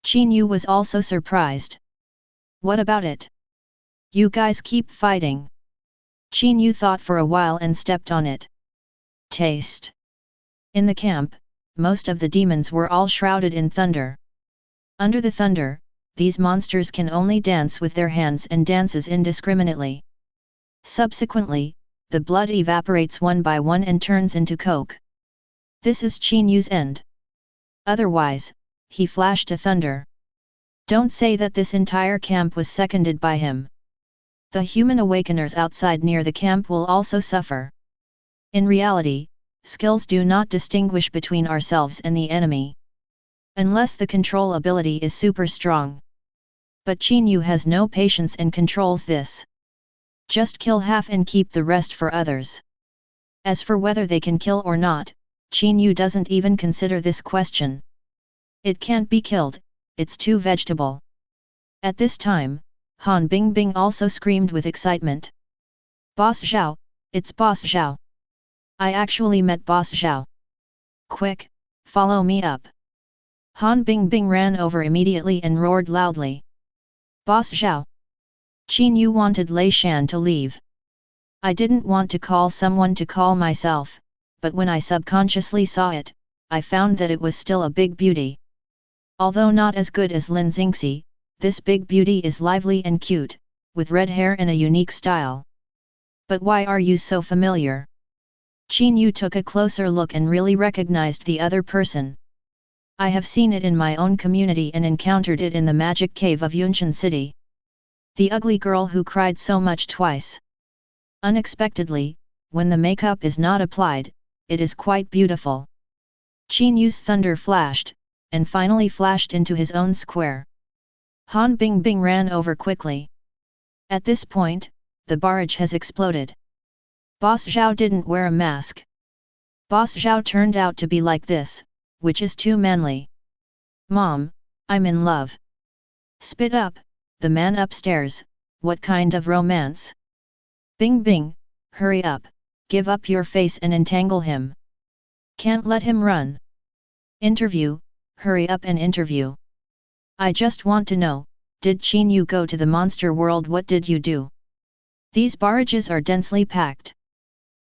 S1: Qin Yue was also surprised. What about it? You guys keep fighting. Qin Yue thought for a while and stepped on it. Taste. In the camp, most of the demons were all shrouded in thunder. Under the thunder, these monsters can only dance with their hands and dances indiscriminately. Subsequently, the blood evaporates one by one and turns into coke. This is Qin Yue's end. Otherwise, he flashed a thunder. Don't say that this entire camp was seconded by him. The human awakeners outside near the camp will also suffer. In reality, skills do not distinguish between ourselves and the enemy. Unless the control ability is super strong. But Qin Yue has no patience and controls this. Just kill half and keep the rest for others. As for whether they can kill or not, Qin Yue doesn't even consider this question. It can't be killed, it's too vegetable. At this time, Han Bingbing also screamed with excitement. Boss Zhao, it's Boss Zhao. I actually met Boss Zhao. Quick, follow me up. Han Bingbing ran over immediately and roared loudly. Boss Zhao. Qin Yue wanted Lei Shan to leave. I didn't want to call someone to call myself, but when I subconsciously saw it, I found that it was still a big beauty. Although not as good as Lin Xingxi, this big beauty is lively and cute, with red hair and a unique style. But why are you so familiar? Qin Yue took a closer look and really recognized the other person. I have seen it in my own community and encountered it in the magic cave of Yunshan City. The ugly girl who cried so much twice. Unexpectedly, when the makeup is not applied, it is quite beautiful. Qin Yue's thunder flashed, and finally flashed into his own square. Han Bingbing ran over quickly. At this point, the barrage has exploded. Boss Zhao didn't wear a mask. Boss Zhao turned out to be like this, which is too manly. Mom, I'm in love. Spit up, the man upstairs, what kind of romance? Bing Bing, hurry up, give up your face and entangle him. Can't let him run. Interview, hurry up and interview. I just want to know, did Qin Yue go to the monster world? What did you do? These barrages are densely packed.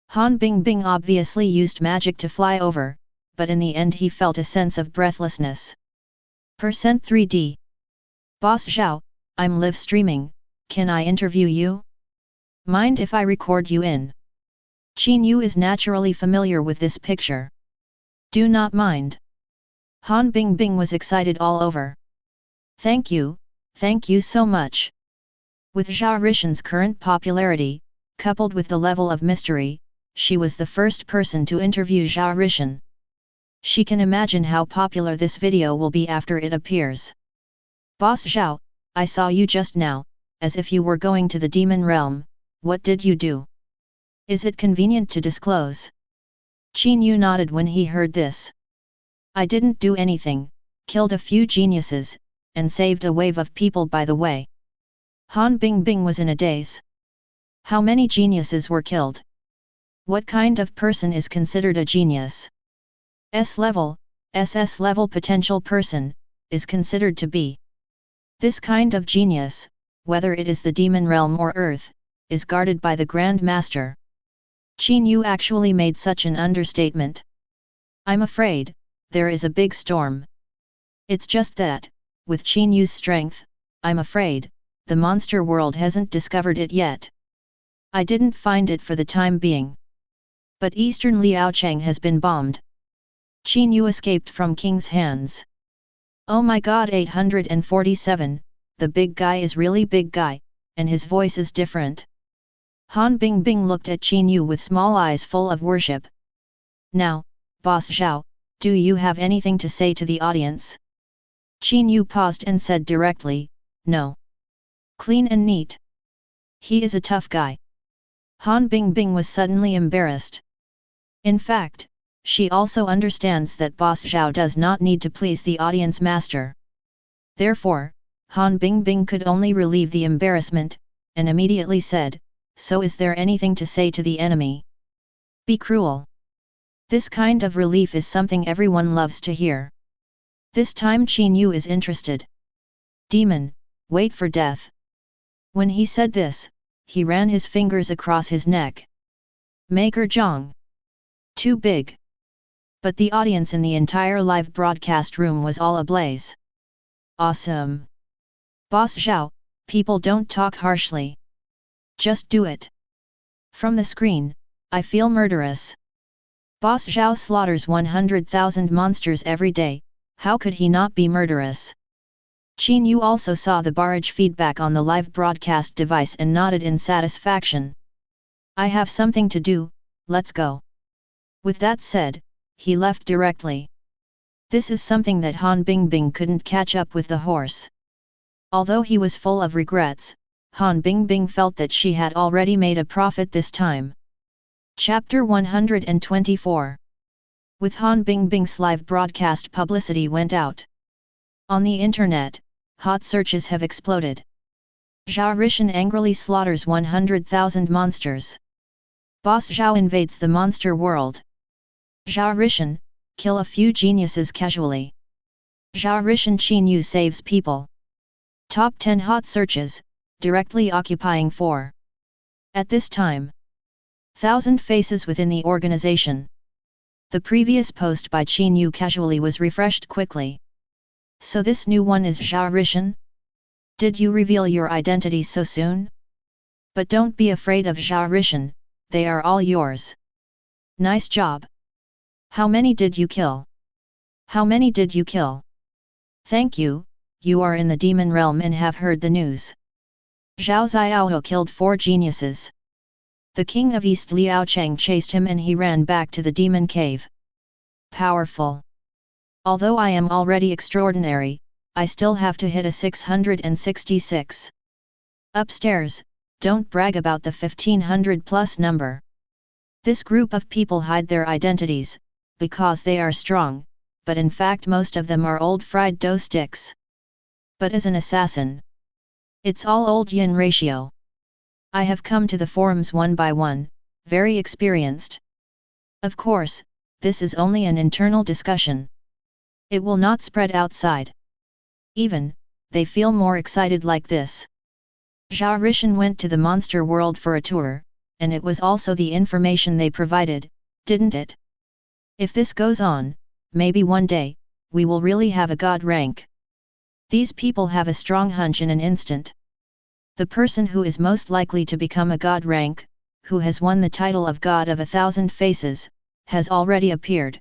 S1: Han Bingbing obviously used magic to fly over, but in the end he felt a sense of breathlessness. Percent 3D. Boss Zhao, I'm live streaming, can I interview you? Mind if I record you in? Qin Yue is naturally familiar with this picture. Do not mind. Han Bingbing was excited all over. Thank you so much. With Zhao Rishan's current popularity, coupled with the level of mystery, she was the first person to interview Zhao Rishan. She can imagine how popular this video will be after it appears. Boss Zhao, I saw you just now, as if you were going to the demon realm, what did you do? Is it convenient to disclose? Qin Yue nodded when he heard this. I didn't do anything, killed a few geniuses, and saved a wave of people by the way. Han Bingbing was in a daze. How many geniuses were killed? What kind of person is considered a genius? S-level, SS-level potential person, is considered to be. This kind of genius, whether it is the demon realm or earth, is guarded by the Grand Master. Qin Yue actually made such an understatement. I'm afraid, there is a big storm. It's just that, with Qin Yue's strength, I'm afraid, the monster world hasn't discovered it yet. I didn't find it for the time being. But Eastern Liaocheng has been bombed. Qin Yue escaped from King's hands. Oh my god, 847, the big guy is really big guy, and his voice is different. Han Bingbing looked at Qin Yue with small eyes full of worship. Now, Boss Zhao, do you have anything to say to the audience? Qin Yue paused and said directly, no. Clean and neat. He is a tough guy. Han Bingbing was suddenly embarrassed. In fact, she also understands that Boss Zhao does not need to please the audience master. Therefore, Han Bingbing could only relieve the embarrassment, and immediately said, so is there anything to say to the enemy? Be cruel. This kind of relief is something everyone loves to hear. This time Qin Yue is interested. Demon, wait for death. When he said this, he ran his fingers across his neck. Maker Zhang. Too big. But the audience in the entire live broadcast room was all ablaze. Awesome. Boss Zhao, people don't talk harshly. Just do it. From the screen, I feel murderous. Boss Zhao slaughters 100,000 monsters every day, how could he not be murderous? Qin Yue also saw the barrage feedback on the live broadcast device and nodded in satisfaction. I have something to do, let's go. With that said, he left directly. This is something that Han Bingbing couldn't catch up with the horse. Although he was full of regrets, Han Bingbing felt that she had already made a profit this time. Chapter 124. With Han Bingbing's live broadcast, publicity went out. On the internet, hot searches have exploded. Zhao Rishan angrily slaughters 100,000 monsters. Boss Zhao invades the monster world. Zhao Rishan, kill a few geniuses casually. Zhao Rishan Qin Yue saves people. Top 10 hot searches, directly occupying 4. At this time, 1,000 faces within the organization. The previous post by Qin Yue casually was refreshed quickly. So this new one is Zhao Rishan? Did you reveal your identity so soon? But don't be afraid of Zhao Rishan, they are all yours. Nice job. How many did you kill? How many did you kill? Thank you, you are in the demon realm and have heard the news. Zhao Xiaohou killed 4 geniuses. The king of East Liaocheng chased him and he ran back to the demon cave. Powerful. Although I am already extraordinary, I still have to hit a 666. Upstairs, don't brag about the 1500 plus number. This group of people hide their identities, because they are strong, but in fact most of them are old fried dough sticks. But as an assassin, it's all old yin ratio. I have come to the forums one by one, very experienced. Of course, this is only an internal discussion. It will not spread outside. Even, they feel more excited like this. Zhao Rishan went to the monster world for a tour, and it was also the information they provided, didn't it? If this goes on, maybe one day, we will really have a god rank. These people have a strong hunch in an instant. The person who is most likely to become a god rank, who has won the title of God of 1,000 Faces, has already appeared.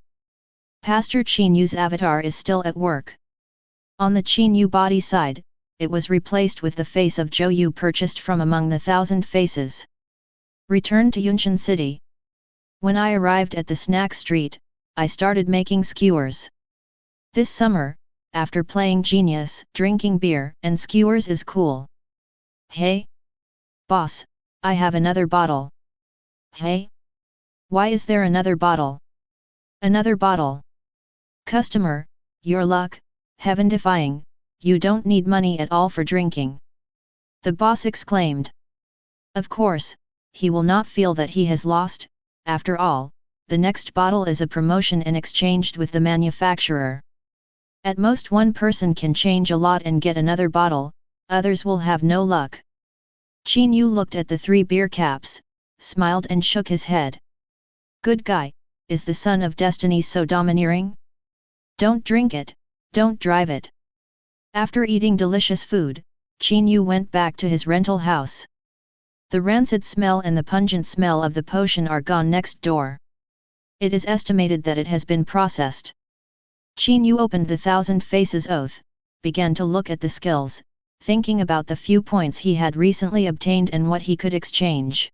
S1: Pastor Qin Yue's avatar is still at work. On the Qin Yue body side, it was replaced with the face of Zhou Yu purchased from among the 1,000 faces. Return to Yunshan City. When I arrived at the snack street, I started making skewers. This summer, after playing Genius, drinking beer and skewers is cool. Hey? Boss, I have another bottle. Hey? Why is there another bottle? Another bottle. Customer, your luck, heaven-defying, you don't need money at all for drinking. The boss exclaimed. Of course, he will not feel that he has lost, after all, the next bottle is a promotion and exchanged with the manufacturer. At most one person can change a lot and get another bottle, others will have no luck. Qin Yue looked at the 3 beer caps, smiled and shook his head. Good guy, is the son of destiny so domineering? Don't drink it, don't drive it. After eating delicious food, Qin Yue went back to his rental house. The rancid smell and the pungent smell of the potion are gone next door. It is estimated that it has been processed. Qin Yue opened the Thousand Faces Oath, began to look at the skills, thinking about the few points he had recently obtained and what he could exchange.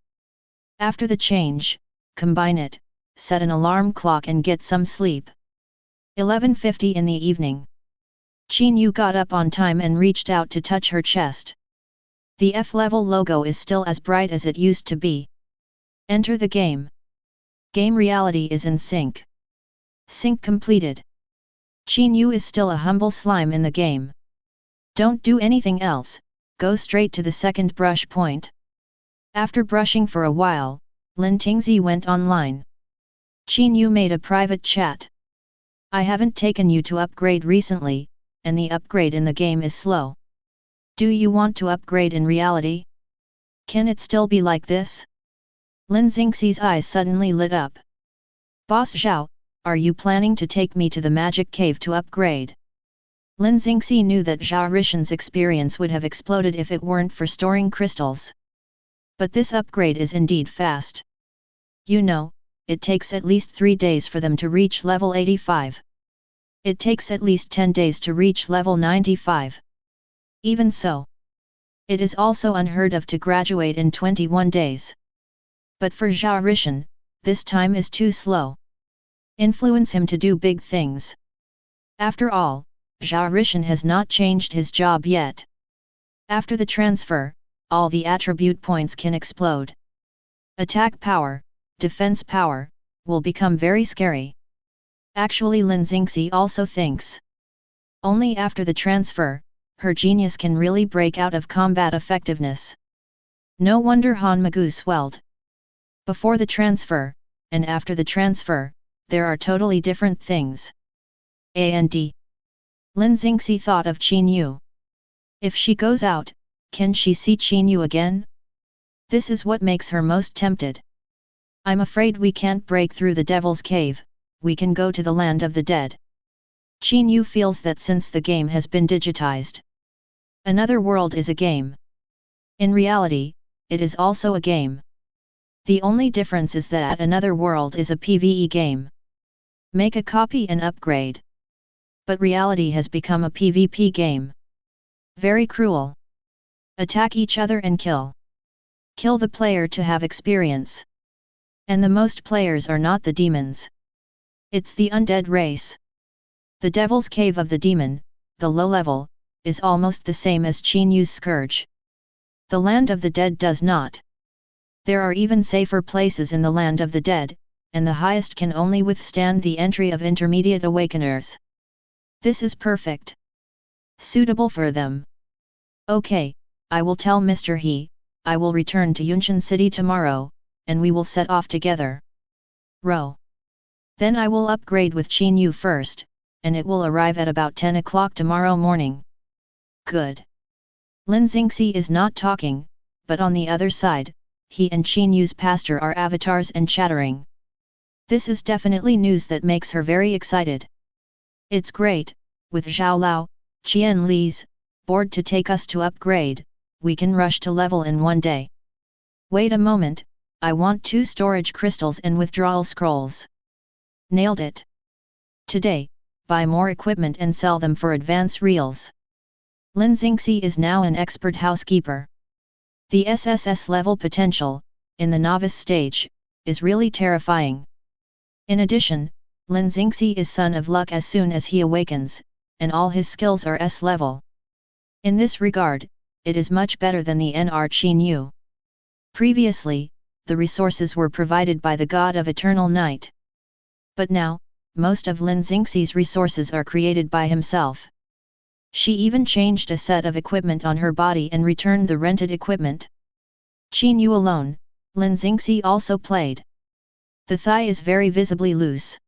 S1: After the change, combine it, set an alarm clock and get some sleep. 11:50 in the evening. Qin Yue got up on time and reached out to touch her chest. The F-level logo is still as bright as it used to be. Enter the game. Game reality is in sync. Sync completed. Qin Yue is still a humble slime in the game. Don't do anything else, go straight to the second brush point. After brushing for a while, Lin Tingzi went online. Qin Yue made a private chat. I haven't taken you to upgrade recently, and the upgrade in the game is slow. Do you want to upgrade in reality? Can it still be like this? Lin Xingxi's eyes suddenly lit up. Boss Zhao, are you planning to take me to the magic cave to upgrade? Lin Xingxi knew that Zhao Rishan's experience would have exploded if it weren't for storing crystals. But this upgrade is indeed fast. You know, it takes at least 3 days for them to reach level 85. It takes at least 10 days to reach level 95. Even so, it is also unheard of to graduate in 21 days. But for Zhao Rishan, this time is too slow. Influence him to do big things. After all, Zhao Rishan has not changed his job yet. After the transfer, all the attribute points can explode. Attack power, defense power, will become very scary. Actually, Lin Xingxi also thinks. Only after the transfer, her genius can really break out of combat effectiveness. No wonder Han Magu swelled. Before the transfer, and after the transfer, there are totally different things. And Lin Xingxi thought of Qin Yue. If she goes out, can she see Qin Yue again? This is what makes her most tempted. I'm afraid we can't break through the Devil's Cave, we can go to the land of the dead. Qin Yue feels that since the game has been digitized, another world is a game. In reality, it is also a game. The only difference is that another world is a PvE game. Make a copy and upgrade. But reality has become a PvP game. Very cruel. Attack each other and kill. Kill the player to have experience. And the most players are not the demons. It's the undead race. The Devil's Cave of the Demon, the low level, is almost the same as Qin Yue's Scourge. The Land of the Dead does not. There are even safer places in the Land of the Dead, and the highest can only withstand the entry of intermediate awakeners. This is perfect. Suitable for them. Okay, I will tell Mr. He, I will return to Yunshan City tomorrow, and we will set off together. Row. Then I will upgrade with Qin Yue first, and it will arrive at about 10 o'clock tomorrow morning. Good. Lin Xingxi is not talking, but on the other side, he and Qin Yue's pastor are avatars and chattering. This is definitely news that makes her very excited. It's great, with Zhao Lao, Qian Li's, board to take us to upgrade, we can rush to level in 1 day. Wait a moment, I want 2 storage crystals and withdrawal scrolls. Nailed it. Today, buy more equipment and sell them for advance reals. Lin Xingxi is now an expert housekeeper. The SSS level potential, in the novice stage, is really terrifying. In addition, Lin Xingxi is son of luck as soon as he awakens, and all his skills are S level. In this regard, it is much better than the NR Qin Yue. Previously, the resources were provided by the God of Eternal Night. But now, most of Lin Xingxi's resources are created by himself. She even changed a set of equipment on her body and returned the rented equipment. Qin Yue alone, Lin Xingxi also played. The thigh is very visibly loose.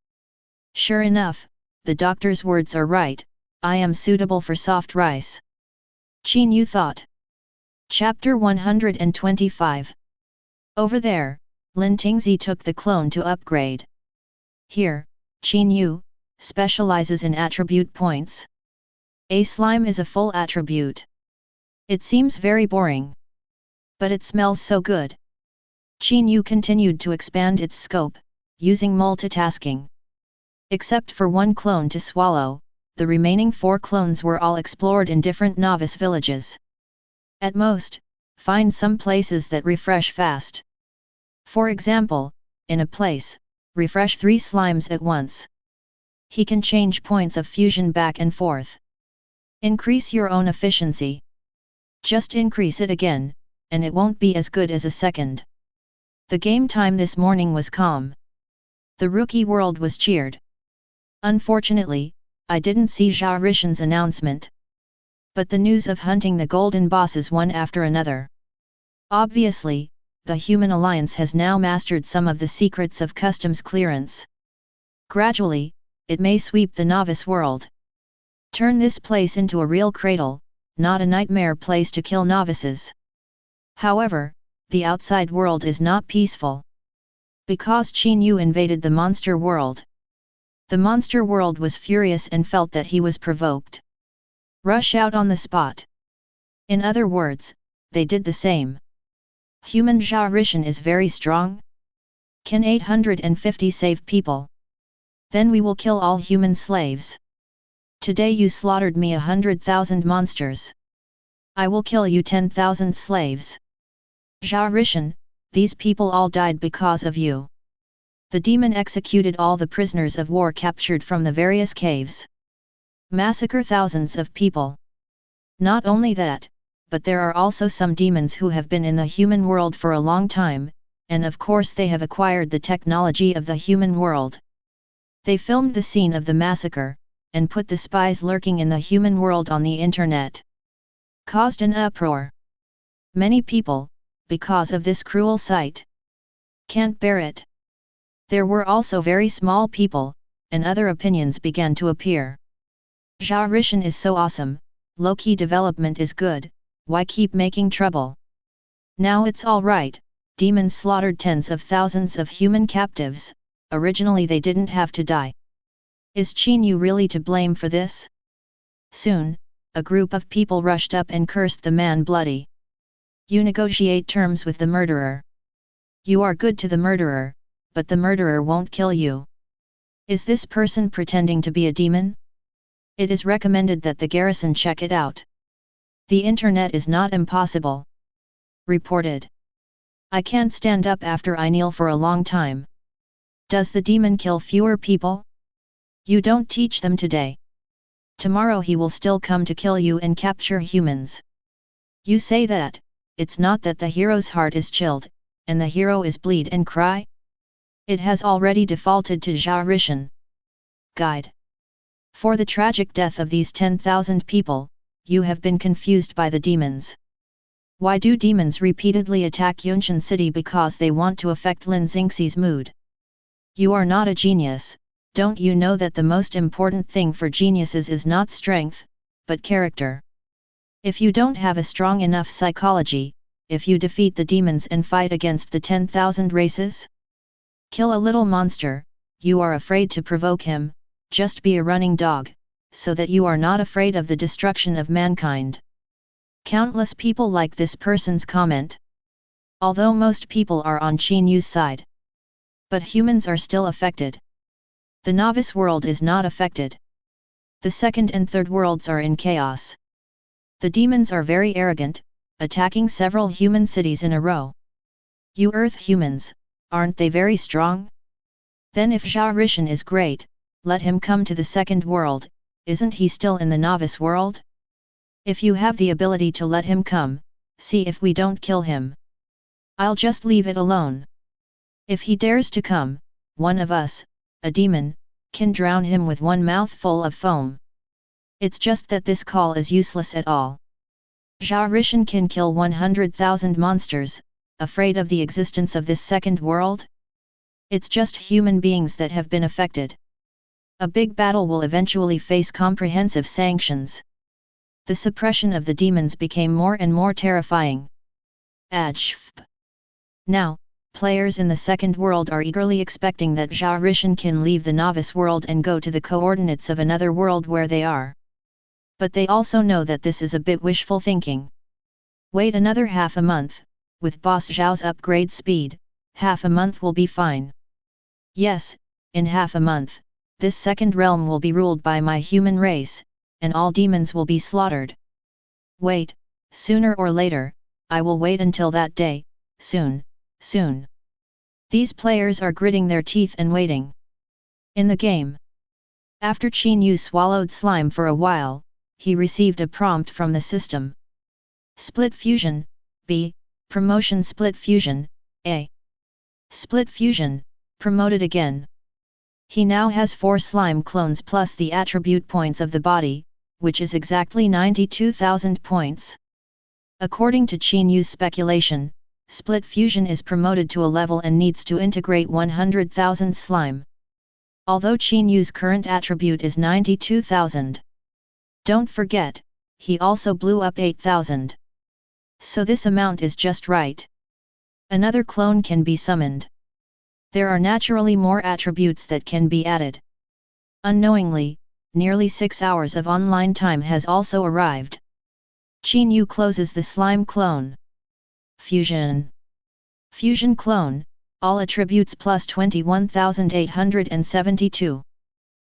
S1: Sure enough, the doctor's words are right, I am suitable for soft rice. Qin Yue thought. Chapter 125. Over there, Lin Tingzi took the clone to upgrade. Here, Qin Yue specializes in attribute points. A slime is a full attribute. It seems very boring. But it smells so good. Qin Yue continued to expand its scope, using multitasking. Except for one clone to swallow, the remaining 4 clones were all explored in different novice villages. At most, find some places that refresh fast. For example, in a place, refresh 3 slimes at once. He can change points of fusion back and forth. Increase your own efficiency. Just increase it again, and it won't be as good as a second. The game time this morning was calm. The rookie world was cheered. Unfortunately, I didn't see Zhao Rishan's announcement. But the news of hunting the golden bosses one after another. Obviously, the human alliance has now mastered some of the secrets of customs clearance. Gradually, it may sweep the novice world. Turn this place into a real cradle, not a nightmare place to kill novices. However, the outside world is not peaceful. Because Qin Yue invaded the monster world. The monster world was furious and felt that he was provoked. Rush out on the spot. In other words, they did the same. Human Zhao Rishan is very strong. Can 850 save people? Then we will kill all human slaves. Today you slaughtered me 100,000 monsters. I will kill you 10,000 slaves. Zhao Rishan, these people all died because of you. The demon executed all the prisoners of war captured from the various caves. Massacre thousands of people. Not only that, but there are also some demons who have been in the human world for a long time, and of course they have acquired the technology of the human world. They filmed the scene of the massacre, and put the spies lurking in the human world on the internet. Caused an uproar. Many people, because of this cruel sight, can't bear it. There were also very small people, and other opinions began to appear. Zhao Rishan is so awesome, low-key development is good, why keep making trouble? Now it's alright, demons slaughtered tens of thousands of human captives, originally they didn't have to die. Is Qin Yue really to blame for this? Soon, a group of people rushed up and cursed the man bloody. You negotiate terms with the murderer. You are good to the murderer, but the murderer won't kill you. Is this person pretending to be a demon? It is recommended that the garrison check it out. The internet is not impossible. Reported. I can't stand up after I kneel for a long time. Does the demon kill fewer people? You don't teach them today. Tomorrow he will still come to kill you and capture humans. You say that, it's not that the hero's heart is chilled, and the hero is bleed and cry? It has already defaulted to Zhao Rishan. Guide. For the tragic death of these 10,000 people, you have been confused by the demons. Why do demons repeatedly attack Yunshan City? Because they want to affect Lin Xingxi's mood. You are not a genius, don't you know that the most important thing for geniuses is not strength, but character? If you don't have a strong enough psychology, if you defeat the demons and fight against the 10,000 races? Kill a little monster, you are afraid to provoke him, just be a running dog, so that you are not afraid of the destruction of mankind. Countless people like this person's comment. Although most people are on Qin Yue's side. But humans are still affected. The novice world is not affected. The second and third worlds are in chaos. The demons are very arrogant, attacking several human cities in a row. You Earth humans, aren't they very strong? Then if Zhao Rishan is great, let him come to the second world, isn't he still in the novice world? If you have the ability to let him come, see if we don't kill him. I'll just leave it alone. If he dares to come, one of us, a demon, can drown him with one mouthful of foam. It's just that this call is useless at all. Zhao Rishan can kill 100,000 monsters, afraid of the existence of this second world? It's just human beings that have been affected. A big battle will eventually face comprehensive sanctions. The suppression of the demons became more and more terrifying. Ajf. Now, players in the second world are eagerly expecting that Zhao Rishan can leave the novice world and go to the coordinates of another world where they are. But they also know that this is a bit wishful thinking. Wait another half a month, with Boss Zhao's upgrade speed, half a month will be fine. Yes, in half a month, this second realm will be ruled by my human race, and all demons will be slaughtered. Wait, sooner or later, I will wait until that day, soon, soon. These players are gritting their teeth and waiting. In the game. After Qin Yue swallowed slime for a while, he received a prompt from the system. Split Fusion, B, Promotion Split Fusion, A. Split Fusion, promoted again. He now has 4 slime clones plus the attribute points of the body, which is exactly 92,000 points. According to Qin Yue's speculation, Split Fusion is promoted to a level and needs to integrate 100,000 slime. Although Qin Yue's current attribute is 92,000. Don't forget, he also blew up 8,000. So this amount is just right. Another clone can be summoned. There are naturally more attributes that can be added. Unknowingly, nearly 6 hours of online time has also arrived. Qin Yue closes the slime clone. Fusion. Fusion clone, all attributes plus 21,872.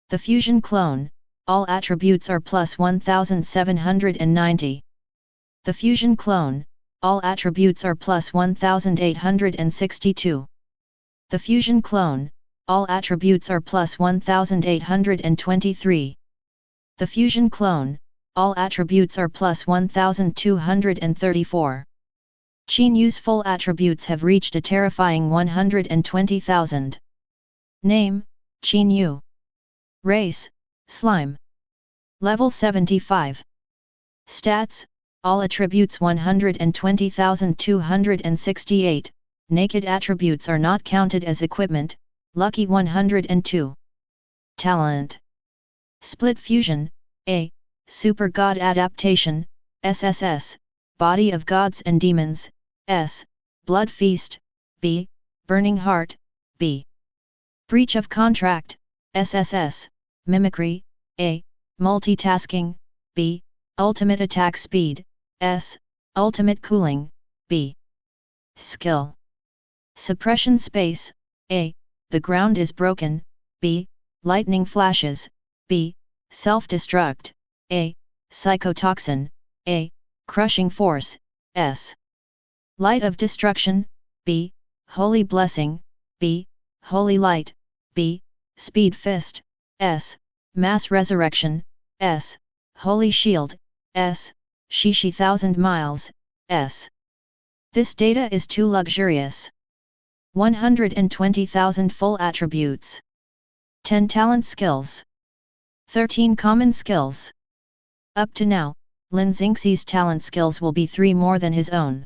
S1: The fusion clone, all attributes are plus 1,790. The fusion clone, all attributes are plus 1,862. The fusion clone, all attributes are plus 1,823. The fusion clone, all attributes are plus 1,234. Qin Yue's full attributes have reached a terrifying 120,000. Name, Qin Yue. Race, Slime. Level 75. Stats, all attributes 120,268, naked attributes are not counted as equipment, lucky 102. Talent. Split Fusion, A, Super God Adaptation, SSS, Body of Gods and Demons, S, Blood Feast, B, Burning Heart, B. Breach of Contract, SSS, Mimicry, A, Multitasking, B, Ultimate Attack Speed, S, Ultimate Cooling, B. Skill. Suppression Space, A, The Ground is Broken, B, Lightning Flashes, B, Self-Destruct, A, Psychotoxin, A, Crushing Force, S. Light of Destruction, B, Holy Blessing, B, Holy Light, B, Speed Fist, S, Mass Resurrection, S, Holy Shield, S, Shishi 1000 Miles, S. This data is too luxurious. 120,000 full attributes. 10 talent skills. 13 common skills. Up to now, Lin Xingxi's talent skills will be 3 more than his own.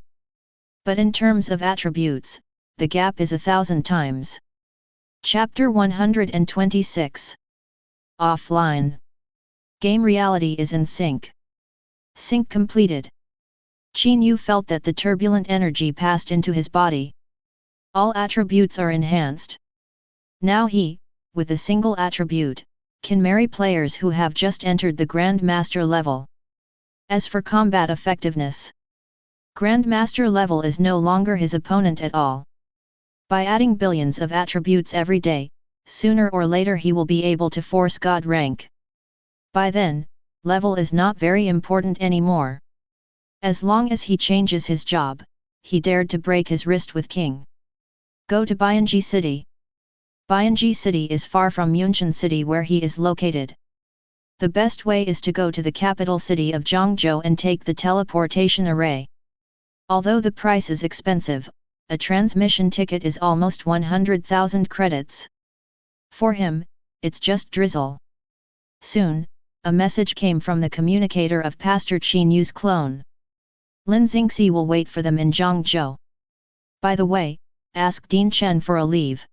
S1: But in terms of attributes, the gap is 1,000 times. Chapter 126. Offline. Game reality is in sync. Sync completed. Qin Yue felt that the turbulent energy passed into his body. All attributes are enhanced. Now he, with a single attribute, can marry players who have just entered the Grand Master level. As for combat effectiveness, Grand Master level is no longer his opponent at all. By adding billions of attributes every day, sooner or later he will be able to force God rank. By then, level is not very important anymore. As long as he changes his job, he dared to break his wrist with King. Go to Bianji City. Bianji City is far from Yunqian City where he is located. The best way is to go to the capital city of Zhangzhou and take the teleportation array. Although the price is expensive, a transmission ticket is almost 100,000 credits. For him, it's just drizzle. Soon, a message came from the communicator of Pastor Qin Yue's clone. Lin Xingxi will wait for them in Zhangzhou. By the way, ask Dean Chen for a leave.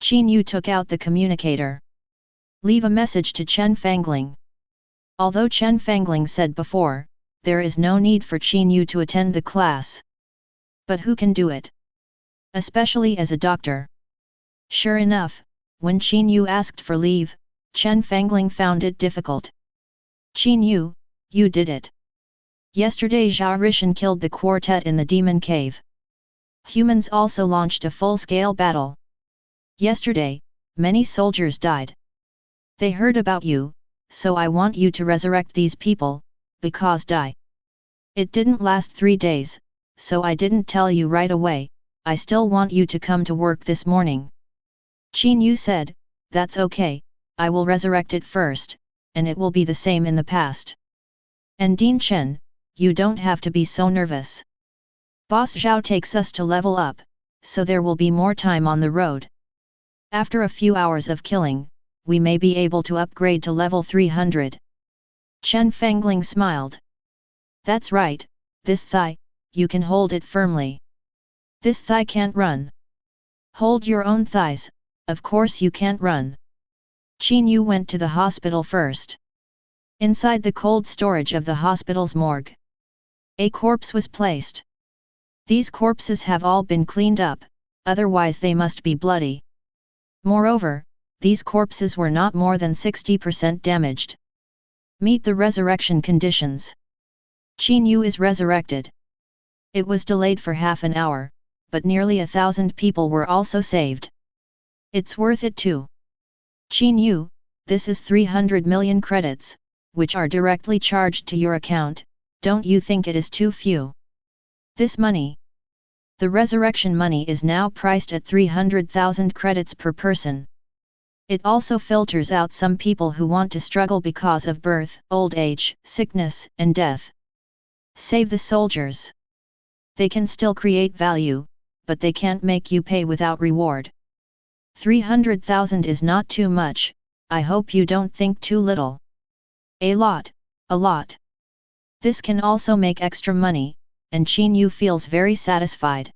S1: Qin Yue took out the communicator. Leave a message to Chen Fangling. Although Chen Fangling said before, there is no need for Qin Yue to attend the class. But who can do it? especially as a doctor. Sure enough, when Qin Yue asked for leave, Chen Fangling found it difficult. Qin Yue, you did it. Yesterday Zhao Rishan killed the quartet in the demon cave. Humans also launched a full-scale battle. Yesterday, many soldiers died. They heard about you, so I want you to resurrect these people, because die. It didn't last 3 days, so I didn't tell you right away. I still want you to come to work this morning. Qin Yue said, that's okay, I will resurrect it first, and it will be the same in the past. And Dean Chen, you don't have to be so nervous. Boss Zhao takes us to level up, so there will be more time on the road. After a few hours of killing, we may be able to upgrade to level 300. Chen Fangling smiled. That's right, this thigh, you can hold it firmly. This thigh can't run. Hold your own thighs, of course you can't run. Qin Yue went to the hospital first. Inside the cold storage of the hospital's morgue, a corpse was placed. These corpses have all been cleaned up, otherwise they must be bloody. Moreover, these corpses were not more than 60% damaged. Meet the resurrection conditions. Qin Yue is resurrected. It was delayed for half an hour, but nearly 1,000 people were also saved. It's worth it too. Qin Yue, this is 300 million credits, which are directly charged to your account, don't you think it is too few? This money. The resurrection money is now priced at 300,000 credits per person. It also filters out some people who want to struggle because of birth, old age, sickness, and death. Save the soldiers. They can still create value, but they can't make you pay without reward. 300,000 is not too much, I hope you don't think too little. A lot, a lot. This can also make extra money, and Qin Yue feels very satisfied.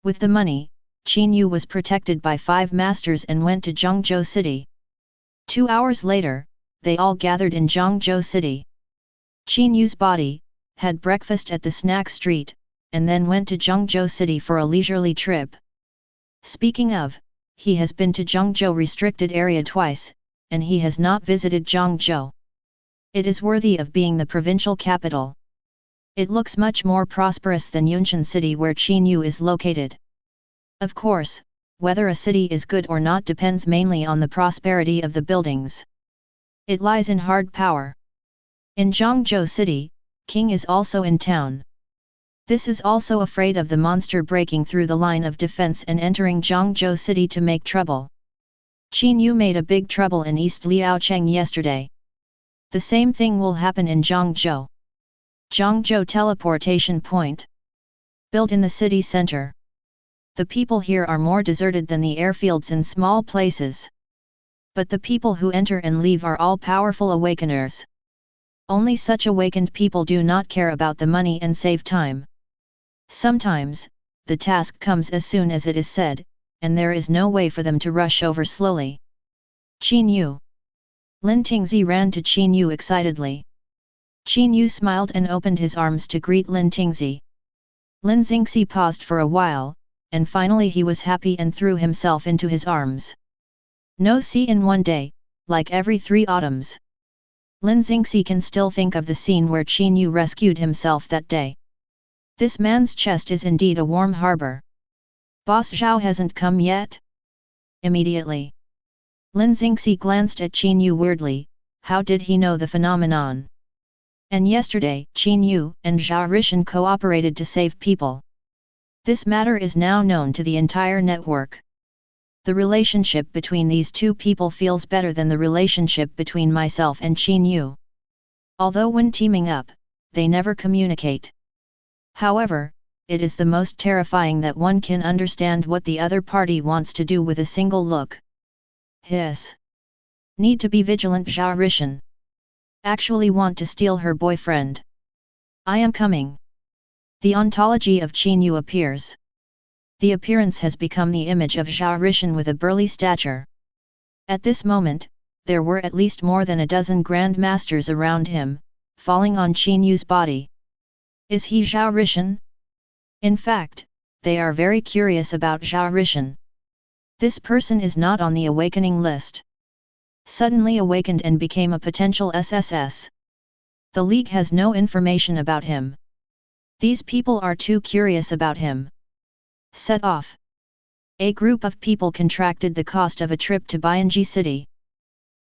S1: With the money, Qin Yue was protected by 5 masters and went to Zhangzhou City. 2 hours later, they all gathered in Zhangzhou City. Qin Yue's body had breakfast at the snack street, and then went to Zhangzhou City for a leisurely trip. Speaking of, he has been to Zhangzhou restricted area twice, and he has not visited Zhangzhou. It is worthy of being the provincial capital. It looks much more prosperous than Yunqian City where Qin Yue is located. Of course, whether a city is good or not depends mainly on the prosperity of the buildings. It lies in hard power. In Zhangzhou City, King is also in town. This is also afraid of the monster breaking through the line of defense and entering Zhangzhou City to make trouble. Qin Yue made a big trouble in East Liaocheng yesterday. The same thing will happen in Zhangzhou. Zhangzhou Teleportation Point. Built in the city center. The people here are more deserted than the airfields in small places. But the people who enter and leave are all powerful awakeners. Only such awakened people do not care about the money and save time. Sometimes, the task comes as soon as it is said, and there is no way for them to rush over slowly. Qin Yue. Lin Tingzi ran to Qin Yue excitedly. Qin Yue smiled and opened his arms to greet Lin Tingzi. Lin Xingxi paused for a while, and finally he was happy and threw himself into his arms. No see in one day, like every 3 autumns. Lin Xingxi can still think of the scene where Qin Yue rescued himself that day. This man's chest is indeed a warm harbor. Boss Zhao hasn't come yet? Immediately. Lin Xingxi glanced at Qin Yue weirdly, how did he know the phenomenon? And yesterday, Qin Yue and Zhao Rishan cooperated to save people. This matter is now known to the entire network. The relationship between these 2 people feels better than the relationship between myself and Qin Yue. Although when teaming up, they never communicate. However, it is the most terrifying that one can understand what the other party wants to do with a single look. Hiss. Need to be vigilant. Zhao Rishan. Actually want to steal her boyfriend. I am coming. The ontology of Qin Yue appears. The appearance has become the image of Zhao Rishan with a burly stature. At this moment, there were at least more than a dozen Grand Masters around him, falling on Qin Yue's body. Is he Zhao Rishan? In fact, they are very curious about Zhao Rishan. This person is not on the awakening list. Suddenly awakened and became a potential SSS. The League has no information about him. These people are too curious about him. Set off. A group of people contracted the cost of a trip to Bianji City.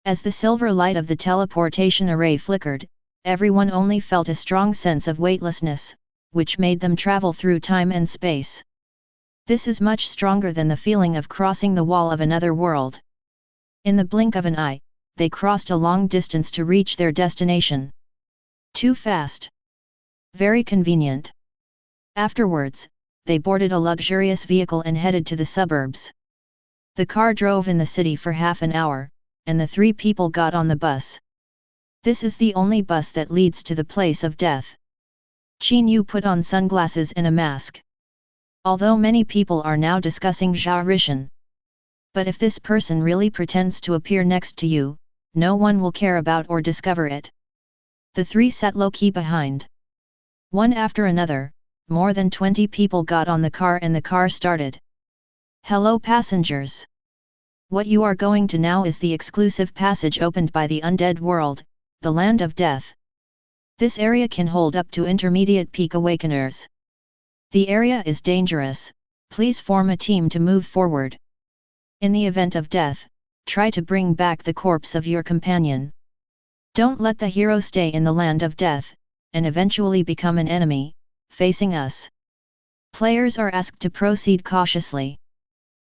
S1: As the silver light of the teleportation array flickered, everyone only felt a strong sense of weightlessness, which made them travel through time and space. This is much stronger than the feeling of crossing the wall of another world. In the blink of an eye, they crossed a long distance to reach their destination. Too fast. Very convenient. Afterwards, they boarded a luxurious vehicle and headed to the suburbs. The car drove in the city for half an hour, and the three people got on the bus. This is the only bus that leads to the place of death. Qin Yue put on sunglasses and a mask. Although many people are now discussing Zhao Rishan. But if this person really pretends to appear next to you, no one will care about or discover it. The three sat low-key behind. One after another, more than 20 people got on the car and the car started. Hello passengers! What you are going to now is the exclusive passage opened by the undead world, the land of death. This area can hold up to intermediate peak awakeners. The area is dangerous, please form a team to move forward. In the event of death, try to bring back the corpse of your companion. Don't let the hero stay in the land of death, and eventually become an enemy, facing us. Players are asked to proceed cautiously.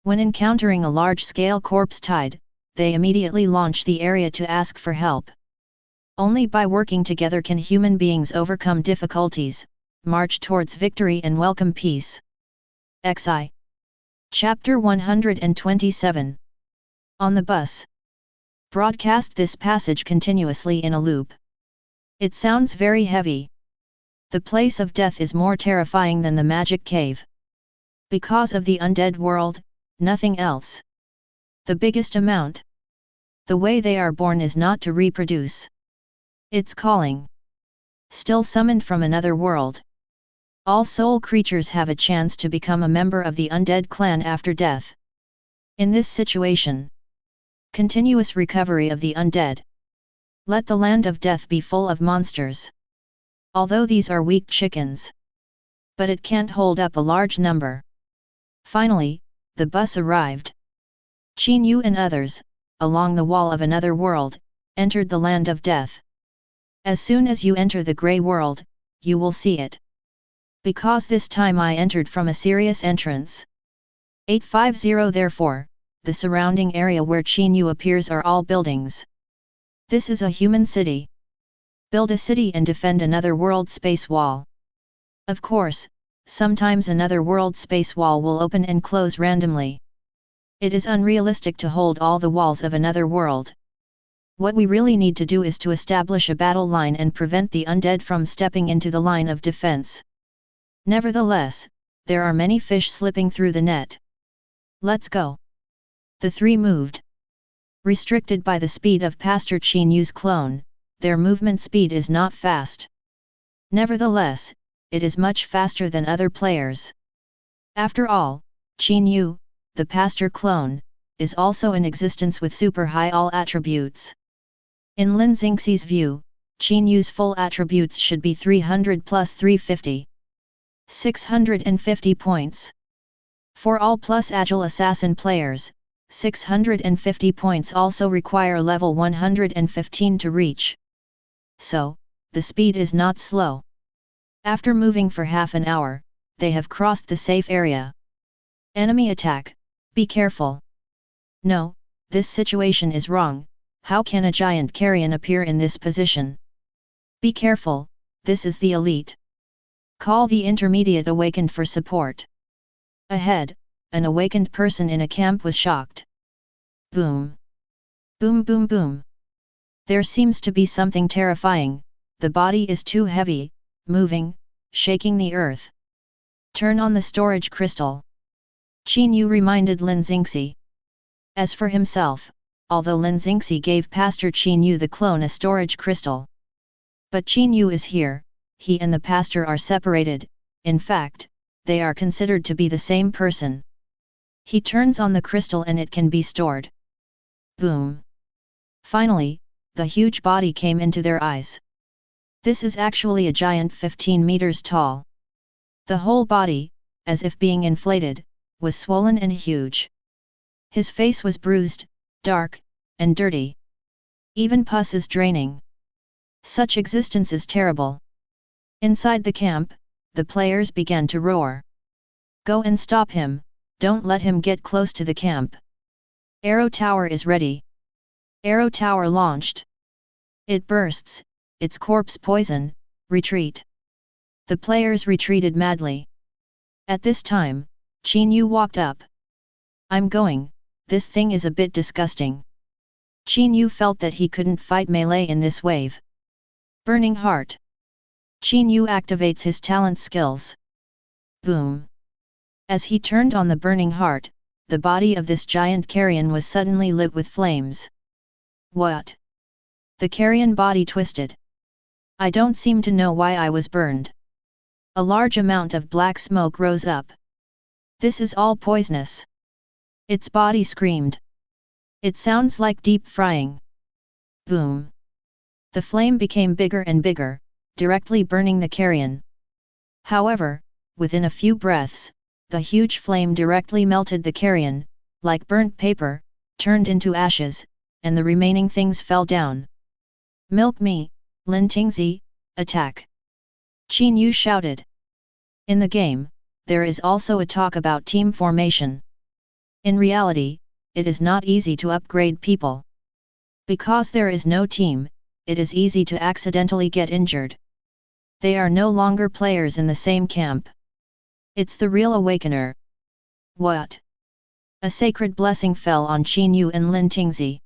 S1: When encountering a large-scale corpse tide, they immediately launch the area to ask for help. Only by working together can human beings overcome difficulties, march towards victory and welcome peace. XI. Chapter 127. On the bus. Broadcast this passage continuously in a loop. It sounds very heavy. The place of death is more terrifying than the magic cave. Because of the undead world, nothing else. The biggest amount. The way they are born is not to reproduce. It's calling. Still summoned from another world. All soul creatures have a chance to become a member of the undead clan after death. In this situation, continuous recovery of the undead. Let the land of death be full of monsters. Although these are weak chickens. But it can't hold up a large number. Finally, the bus arrived. Qin Yue and others, along the wall of another world, entered the land of death. As soon as you enter the grey world, you will see it. Because this time I entered from a serious entrance. 850 Therefore, the surrounding area where Qin Yue appears are all buildings. This is a human city. Build a city and defend another world space wall. Of course, sometimes another world space wall will open and close randomly. It is unrealistic to hold all the walls of another world. What we really need to do is to establish a battle line and prevent the undead from stepping into the line of defense. Nevertheless, there are many fish slipping through the net. Let's go. The three moved. Restricted by the speed of Pastor Qin Yue's clone, their movement speed is not fast. Nevertheless, it is much faster than other players. After all, Qin Yue, the Pastor clone, is also in existence with super high all attributes. In Lin Xingxi's view, Qin Yue's full attributes should be 300 plus 350. 650 points. For all plus Agile Assassin players, 650 points also require level 115 to reach. So, the speed is not slow. After moving for half an hour, they have crossed the safe area. Enemy attack, be careful. No, this situation is wrong, how can a giant carrion appear in this position? Be careful, this is the elite. Call the intermediate awakened for support. Ahead, an awakened person in a camp was shocked. Boom. Boom boom boom. There seems to be something terrifying, the body is too heavy, moving, shaking the earth. Turn on the storage crystal. Qin Yue reminded Lin Xingxi. As for himself, although Lin Xingxi gave Pastor Qin Yue the clone a storage crystal. But Qin Yue is here, he and the pastor are separated, in fact, they are considered to be the same person. He turns on the crystal and it can be stored. Boom! Finally, the huge body came into their eyes. This is actually a giant 15 meters tall. The whole body, as if being inflated, was swollen and huge. His face was bruised, dark, and dirty. Even pus is draining. Such existence is terrible. Inside the camp, the players began to roar. Go and stop him, don't let him get close to the camp. Arrow tower is ready. Arrow tower launched. It bursts, its corpse poison, retreat. The players retreated madly. At this time, Qin Yue walked up. I'm going, this thing is a bit disgusting. Qin Yue felt that he couldn't fight melee in this wave. Burning Heart. Qin Yue activates his talent skills. Boom! As he turned on the Burning Heart, the body of this giant carrion was suddenly lit with flames. What? The carrion body twisted. I don't seem to know why I was burned. A large amount of black smoke rose up. This is all poisonous. Its body screamed. It sounds like deep frying. Boom! The flame became bigger and bigger, directly burning the carrion. However, within a few breaths, the huge flame directly melted the carrion, like burnt paper, turned into ashes, and the remaining things fell down. Milk me, Lin Tingzi, attack! Qin Yue shouted. In the game, there is also a talk about team formation. In reality, it is not easy to upgrade people. Because there is no team, it is easy to accidentally get injured. They are no longer players in the same camp. It's the real awakener. What? A sacred blessing fell on Qin Yue and Lin Tingzi.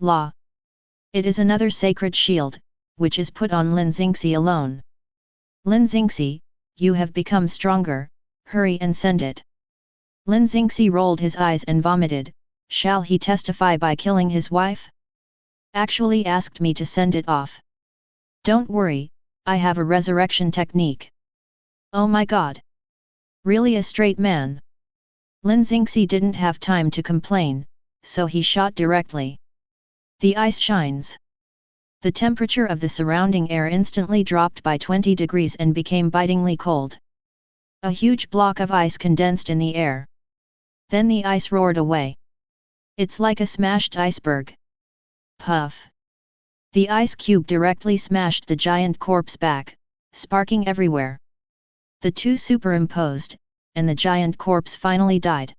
S1: La! It is another sacred shield, which is put on Lin Xingxi alone. Lin Xingxi, you have become stronger, hurry and send it. Lin Xingxi rolled his eyes and vomited. Shall he testify by killing his wife? Actually asked me to send it off. Don't worry, I have a resurrection technique. Oh my god! Really a straight man? Lin Xingxi didn't have time to complain, so he shot directly. The ice shines. The temperature of the surrounding air instantly dropped by 20 degrees and became bitingly cold. A huge block of ice condensed in the air. Then the ice roared away. It's like a smashed iceberg. Puff! The ice cube directly smashed the giant corpse back, sparking everywhere. The two superimposed, and the giant corpse finally died.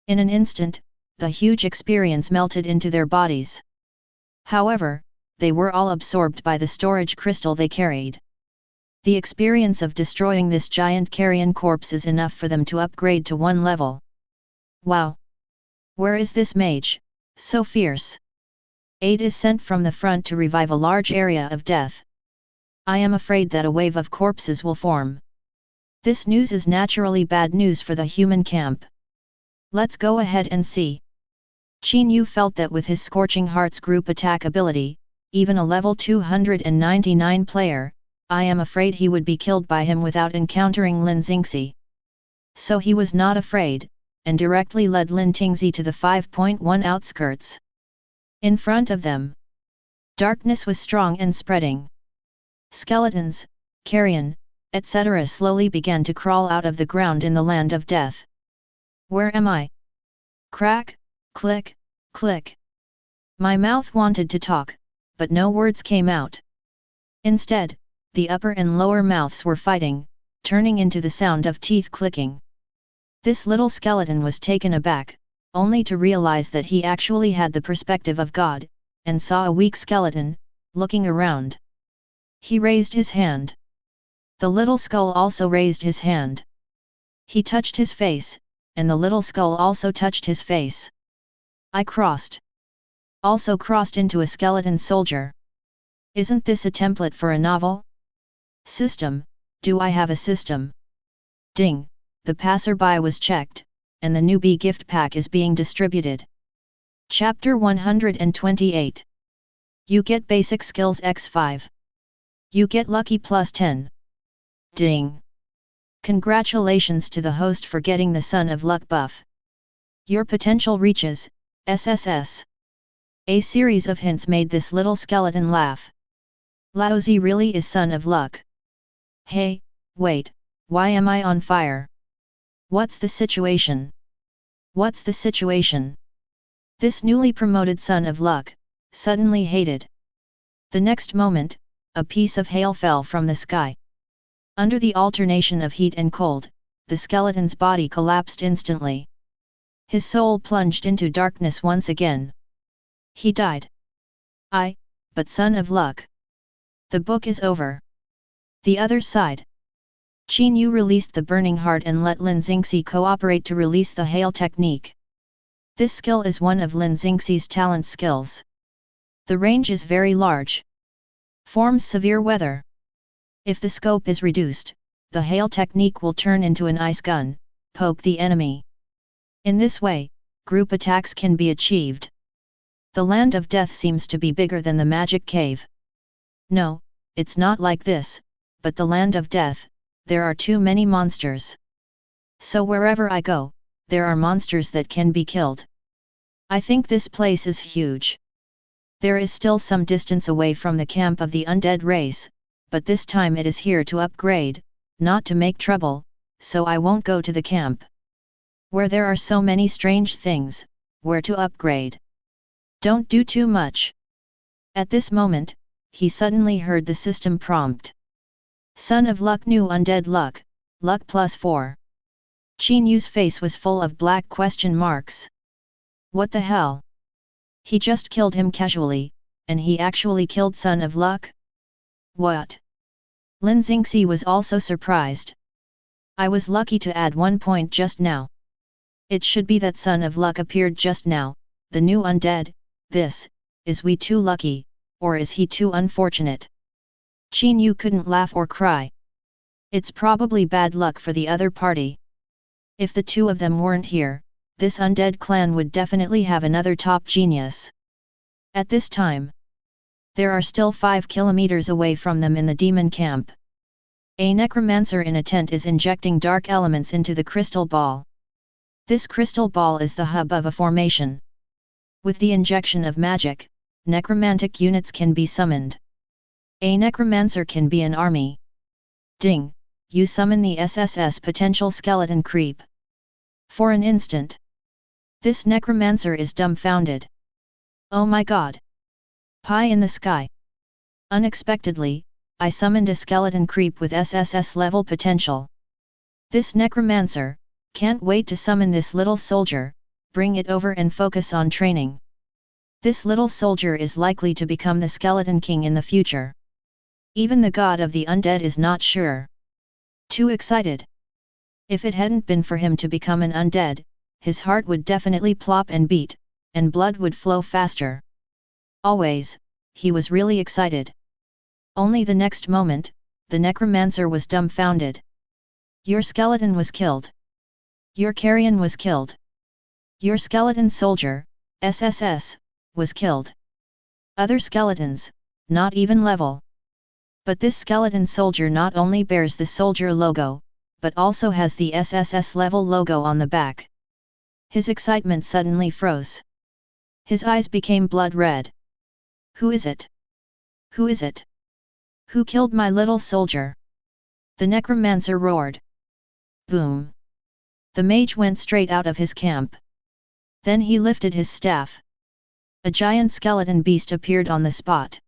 S1: In an instant, the huge experience melted into their bodies. However, they were all absorbed by the storage crystal they carried. The experience of destroying this giant carrion corpse is enough for them to upgrade to 1 level. Wow! Where is this mage, so fierce? Aid is sent from the front to revive a large area of death. I am afraid that a wave of corpses will form. This news is naturally bad news for the human camp. Let's go ahead and see. Qin Yue felt that with his Scorching Hearts group attack ability, even a level 299 player, I am afraid he would be killed by him without encountering Lin Xingxi. So he was not afraid, and directly led Lin Tingzi to the 5.1 outskirts. In front of them, darkness was strong and spreading. Skeletons, carrion, etc. slowly began to crawl out of the ground in the land of death. Where am I? Crack, click, click. My mouth wanted to talk, but no words came out. Instead, the upper and lower mouths were fighting, turning into the sound of teeth clicking. This little skeleton was taken aback, only to realize that he actually had the perspective of God, and saw a weak skeleton, looking around. He raised his hand. The little skull also raised his hand. He touched his face, and the little skull also touched his face. I crossed. Also crossed into a skeleton soldier. Isn't this a template for a novel? System, do I have a system? Ding, the passerby was checked, and the newbie gift pack is being distributed. Chapter 128. You get basic skills x5. You get lucky plus 10. Ding. Congratulations to the host for getting the Son of Luck buff. Your potential reaches, SSS. A series of hints made this little skeleton laugh. Laozi really is Son of Luck. Hey, wait, why am I on fire? What's the situation? What's the situation? This newly promoted Son of Luck, suddenly hated. The next moment, a piece of hail fell from the sky. Under the alternation of heat and cold, the skeleton's body collapsed instantly. His soul plunged into darkness once again. He died. But Son of Luck. The book is over. The other side. Qin Yue released the burning heart and let Lin Xingxi cooperate to release the hail technique. This skill is one of Lin Xingxi's talent skills. The range is very large. Forms severe weather. If the scope is reduced, the hail technique will turn into an ice gun, poke the enemy. In this way, group attacks can be achieved. The land of death seems to be bigger than the magic cave. No, it's not like this, but the land of death, there are too many monsters. So wherever I go, there are monsters that can be killed. I think this place is huge. There is still some distance away from the camp of the undead race, but this time it is here to upgrade, not to make trouble, so I won't go to the camp. Where there are so many strange things, where to upgrade. Don't do too much. At this moment, he suddenly heard the system prompt. Son of Luck, new undead luck, luck +4. Qin Yue's face was full of black question marks. What the hell? He just killed him casually, and he actually killed Son of Luck? What? Lin Xingxi was also surprised. I was lucky to add 1 point just now. It should be that Son of Luck appeared just now, the new undead. Is we too lucky, or is he too unfortunate? Qin Yue couldn't laugh or cry. It's probably bad luck for the other party. If the two of them weren't here, this undead clan would definitely have another top genius. At this time, there are still 5 kilometers away from them in the demon camp. A necromancer in a tent is injecting dark elements into the crystal ball. This crystal ball is the hub of a formation. With the injection of magic, necromantic units can be summoned. A necromancer can be an army. Ding! You summon the SSS potential skeleton creep. For an instant, this necromancer is dumbfounded. Oh my god! Pie in the sky! Unexpectedly, I summoned a skeleton creep with SSS level potential. This necromancer can't wait to summon this little soldier, bring it over and focus on training. This little soldier is likely to become the Skeleton King in the future. Even the god of the undead is not sure. Too excited. If it hadn't been for him to become an undead, his heart would definitely plop and beat, and blood would flow faster. Always, he was really excited. Only the next moment, the necromancer was dumbfounded. Your skeleton was killed. Your carrion was killed. Your skeleton soldier, SSS, was killed. Other skeletons, not even level. But this skeleton soldier not only bears the soldier logo, but also has the SSS level logo on the back. His excitement suddenly froze. His eyes became blood red. Who is it? Who is it? Who killed my little soldier? The necromancer roared. Boom! The mage went straight out of his camp. Then he lifted his staff. A giant skeleton beast appeared on the spot.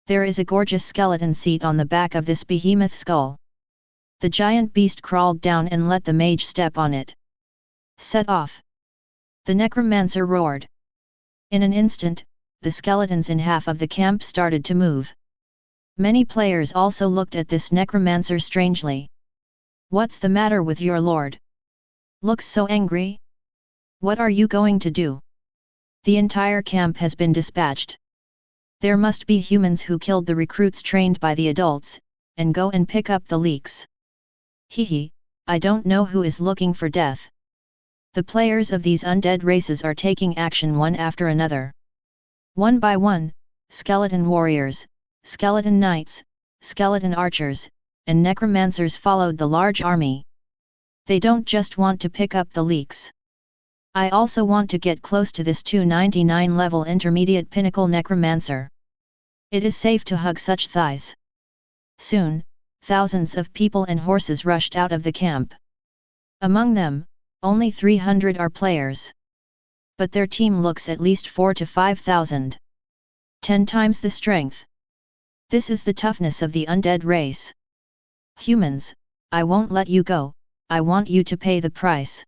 S1: There is a gorgeous skeleton seat on the back of this behemoth skull. The giant beast crawled down and let the mage step on it. Set off! The necromancer roared. In an instant, the skeletons in half of the camp started to move. Many players also looked at this necromancer strangely. What's the matter with your lord? Looks so angry? What are you going to do? The entire camp has been dispatched. There must be humans who killed the recruits trained by the adults, and go and pick up the leaks. Hehe, I don't know who is looking for death. The players of these undead races are taking action one after another. One by one, skeleton warriors, skeleton knights, skeleton archers, and necromancers followed the large army. They don't just want to pick up the leaks. I also want to get close to this 299 level intermediate pinnacle necromancer. It is safe to hug such thighs. Soon, thousands of people and horses rushed out of the camp. Among them, only 300 are players. But their team looks at least 4 to 5,000. 10 times the strength. This is the toughness of the undead race. Humans, I won't let you go, I want you to pay the price.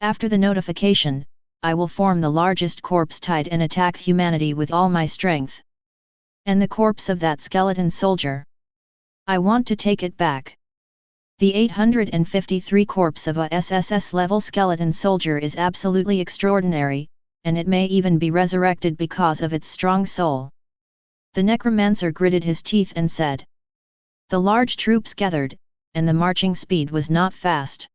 S1: After the notification, I will form the largest corpse tide and attack humanity with all my strength. And the corpse of that skeleton soldier. I want to take it back. The 853 corpse of a SSS level skeleton soldier is absolutely extraordinary, and it may even be resurrected because of its strong soul. The necromancer gritted his teeth and said. The large troops gathered, and the marching speed was not fast.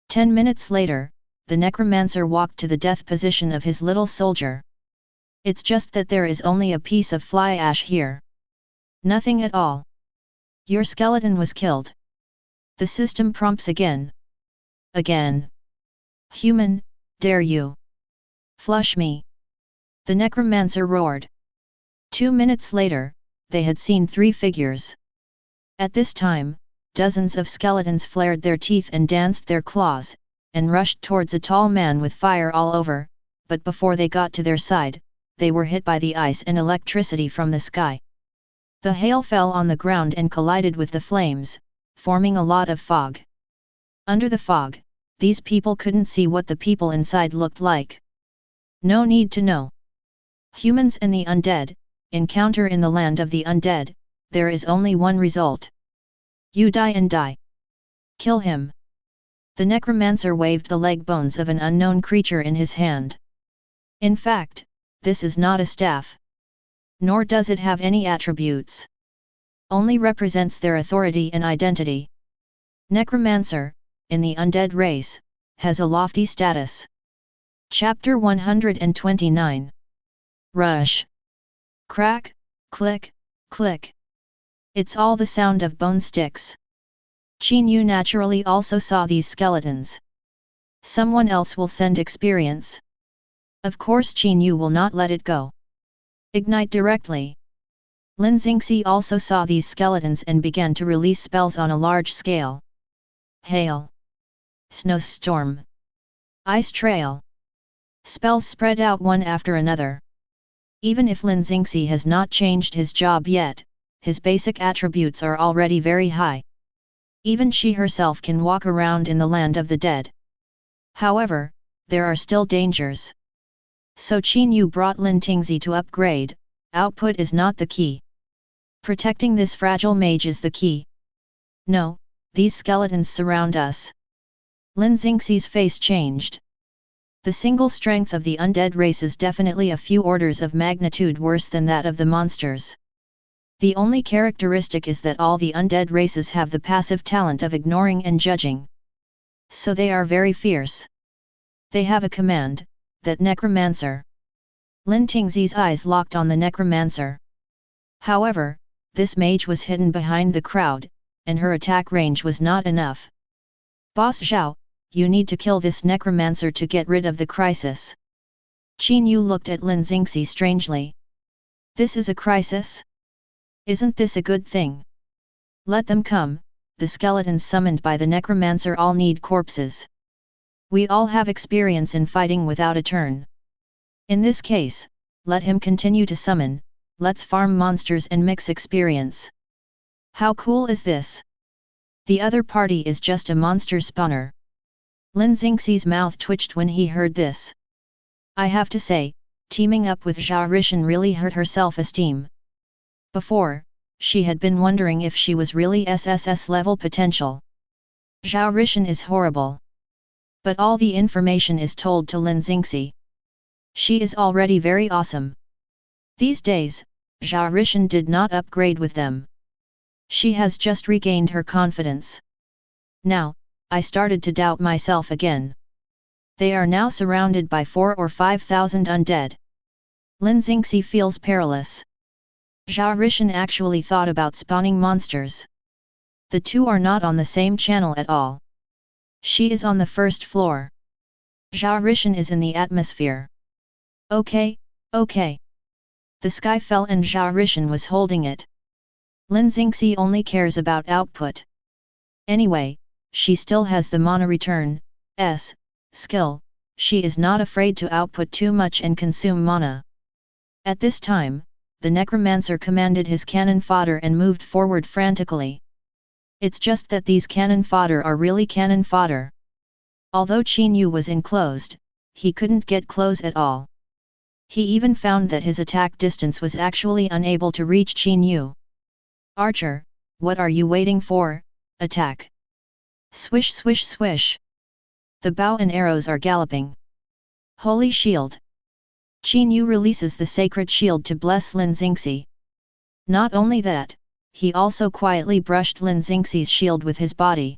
S1: 10 minutes later, the necromancer walked to the death position of his little soldier. It's just that there is only a piece of fly ash here. Nothing at all. Your skeleton was killed. The system prompts again. Again. Human, dare you? Flush me. The necromancer roared. 2 minutes later, they had seen 3 figures. At this time, dozens of skeletons flared their teeth and danced their claws, and rushed towards a tall man with fire all over, but before they got to their side, they were hit by the ice and electricity from the sky. The hail fell on the ground and collided with the flames, forming a lot of fog. Under the fog, these people couldn't see what the people inside looked like. No need to know. Humans and the undead, encounter in the land of the undead, there is only one result. You die and die. Kill him. The necromancer waved the leg bones of an unknown creature in his hand. In fact, this is not a staff. Nor does it have any attributes. Only represents their authority and identity. Necromancer, in the undead race, has a lofty status. Chapter 129. Rush. Crack, click, click. It's all the sound of bone sticks. Qin Yue naturally also saw these skeletons. Someone else will send experience. Of course Qin Yue will not let it go. Ignite directly. Lin Xingxi also saw these skeletons and began to release spells on a large scale. Hail. Snowstorm. Ice trail. Spells spread out one after another. Even if Lin Xingxi has not changed his job yet, his basic attributes are already very high. Even she herself can walk around in the land of the dead. However, there are still dangers. So Qin Yue brought Lin Xingxi to upgrade. Output is not the key. Protecting this fragile mage is the key. No, these skeletons surround us. Lin Xingxi's face changed. The single strength of the undead race is definitely a few orders of magnitude worse than that of the monsters. The only characteristic is that all the undead races have the passive talent of ignoring and judging. So they are very fierce. They have a command, that necromancer. Lin Xingxi's eyes locked on the necromancer. However, this mage was hidden behind the crowd, and her attack range was not enough. Boss Zhao, you need to kill this necromancer to get rid of the crisis. Qin Yue looked at Lin Xingxi strangely. This is a crisis? Isn't this a good thing? Let them come, the skeletons summoned by the necromancer all need corpses. We all have experience in fighting without a turn. In this case, let him continue to summon, let's farm monsters and mix experience. How cool is this? The other party is just a monster spawner. Lin Xingxi's mouth twitched when he heard this. I have to say, teaming up with Zhao Rishan really hurt her self-esteem. Before, she had been wondering if she was really SSS level potential. Zhao Rishan is horrible. But all the information is told to Lin Xingxi. She is already very awesome. These days, Zhao Rishan did not upgrade with them. She has just regained her confidence. Now, I started to doubt myself again. They are now surrounded by 4 or 5,000 undead. Lin Xingxi feels perilous. Zhao Rishan actually thought about spawning monsters. The two are not on the same channel at all. She is on the first floor. Zhao Rishan is in the atmosphere. Okay, okay. The sky fell and Zhao Rishan was holding it. Lin Xingxi only cares about output. Anyway, she still has the mana return skill. She is not afraid to output too much and consume mana. At this time, the necromancer commanded his cannon fodder and moved forward frantically. It's just that these cannon fodder are really cannon fodder. Although Qin Yue was enclosed, he couldn't get close at all. He even found that his attack distance was actually unable to reach Qin Yue. Archer, what are you waiting for? Attack! Swish swish swish! The bow and arrows are galloping. Holy shield! Qin Yue releases the sacred shield to bless Lin Xingxi. Not only that, he also quietly brushed Lin Xingxi's shield with his body.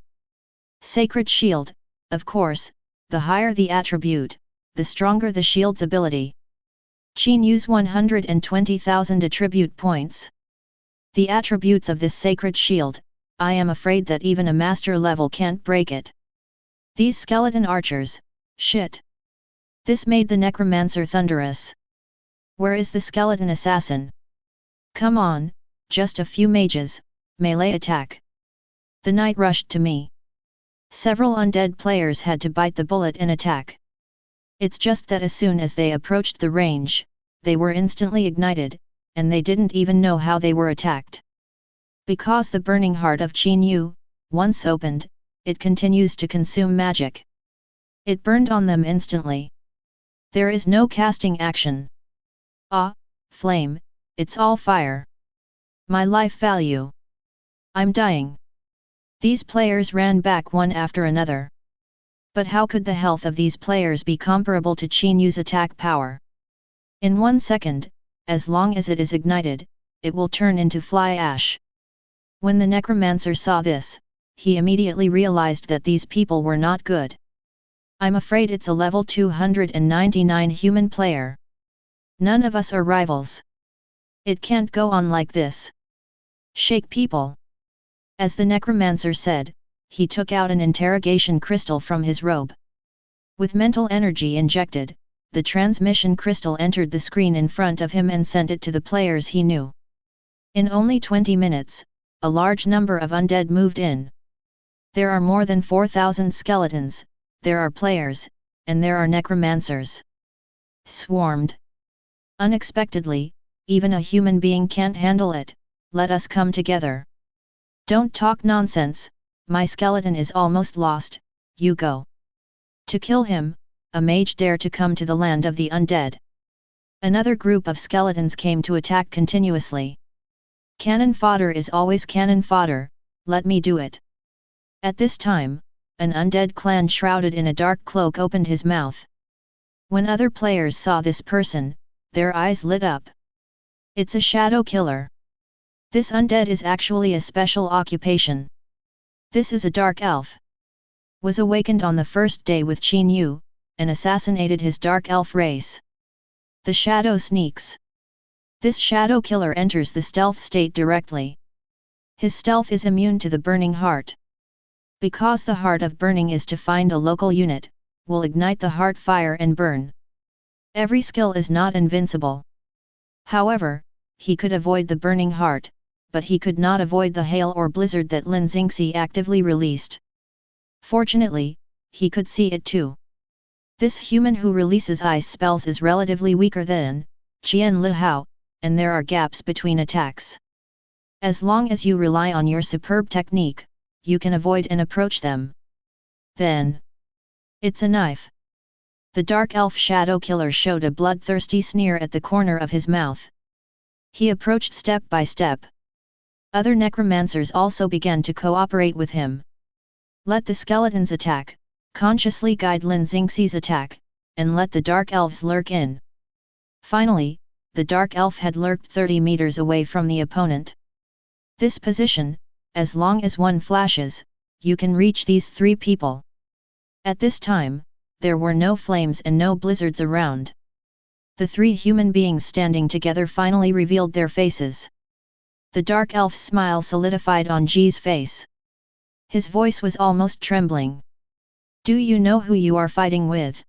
S1: Sacred shield, of course, the higher the attribute, the stronger the shield's ability. Qin Yue's 120,000 attribute points. The attributes of this sacred shield, I am afraid that even a master level can't break it. These skeleton archers, shit! This made the necromancer thunderous. Where is the skeleton assassin? Come on, just a few mages, melee attack. The knight rushed to me. Several undead players had to bite the bullet and attack. It's just that as soon as they approached the range, they were instantly ignited, and they didn't even know how they were attacked. Because the burning heart of Qin Yue, once opened, it continues to consume magic. It burned on them instantly. There is no casting action. Ah, flame, it's all fire. My life value. I'm dying. These players ran back one after another. But how could the health of these players be comparable to Qin Yue's attack power? In 1 second, as long as it is ignited, it will turn into fly ash. When the necromancer saw this, he immediately realized that these people were not good. I'm afraid it's a level 299 human player. None of us are rivals. It can't go on like this. Shake people. As the necromancer said, he took out an interrogation crystal from his robe. With mental energy injected, the transmission crystal entered the screen in front of him and sent it to the players he knew. In only 20 minutes, a large number of undead moved in. There are more than 4,000 skeletons, there are players, and there are necromancers. Swarmed. Unexpectedly, even a human being can't handle it, let us come together. Don't talk nonsense, my skeleton is almost lost, you go. To kill him, a mage dared to come to the land of the undead. Another group of skeletons came to attack continuously. Cannon fodder is always cannon fodder, let me do it. At this time, an undead clan shrouded in a dark cloak opened his mouth. When other players saw this person, their eyes lit up. It's a shadow killer. This undead is actually a special occupation. This is a dark elf. Was awakened on the first day with Qin Yue, and assassinated his dark elf race. The shadow sneaks. This shadow killer enters the stealth state directly. His stealth is immune to the burning heart. Because the heart of burning is to find a local unit, will ignite the heart fire and burn. Every skill is not invincible. However, he could avoid the burning heart, but he could not avoid the hail or blizzard that Lin Xingxi actively released. Fortunately, he could see it too. This human who releases ice spells is relatively weaker than Qian Lihao, and there are gaps between attacks. As long as you rely on your superb technique, you can avoid and approach them. Then, it's a knife. The dark elf shadow killer showed a bloodthirsty sneer at the corner of his mouth. He approached step by step. Other necromancers also began to cooperate with him. Let the skeletons attack, consciously guide Lin Xingxi's attack, and let the dark elves lurk in. Finally, the dark elf had lurked 30 meters away from the opponent. This position, as long as one flashes, you can reach these three people. At this time, there were no flames and no blizzards around. The three human beings standing together finally revealed their faces. The dark elf's smile solidified on Ji's face. His voice was almost trembling. Do you know who you are fighting with?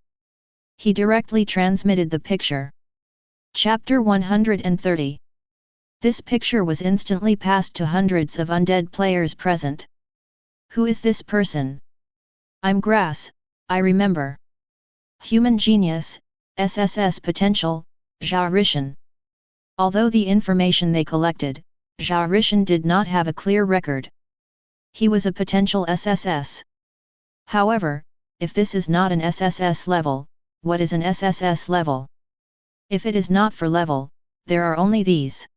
S1: He directly transmitted the picture. Chapter 130. This picture was instantly passed to hundreds of undead players present. Who is this person? I'm Grass, I remember. Human genius, SSS potential, Zhao Rishan. Although the information they collected, Zhao Rishan did not have a clear record. He was a potential SSS. However, if this is not an SSS level, what is an SSS level? If it is not for level, there are only these.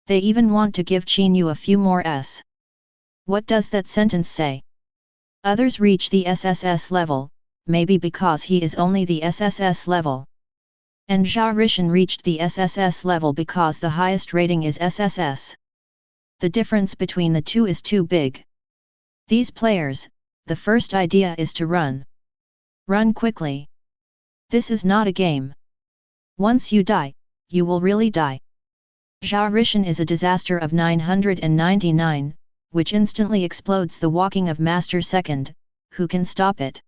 S1: They even want to give Qin Yue a few more S. What does that sentence say? Others reach the SSS level, maybe because he is only the SSS level. And Zhao Rishan reached the SSS level because the highest rating is SSS. The difference between the two is too big. These players, the first idea is to run. Run quickly. This is not a game. Once you die, you will really die. Zhao Rishan is a disaster of 999, which instantly explodes the walking of Master Second, who can stop it?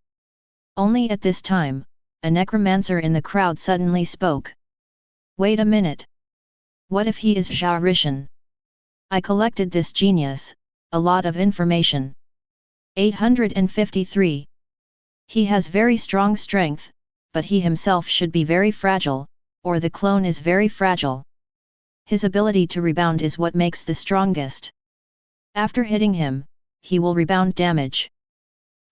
S1: Only at this time, a necromancer in the crowd suddenly spoke. Wait a minute. What if he is Zhao Rishan? I collected this genius, a lot of information. 853. He has very strong strength, but he himself should be very fragile, or the clone is very fragile. His ability to rebound is what makes the strongest. After hitting him, he will rebound damage.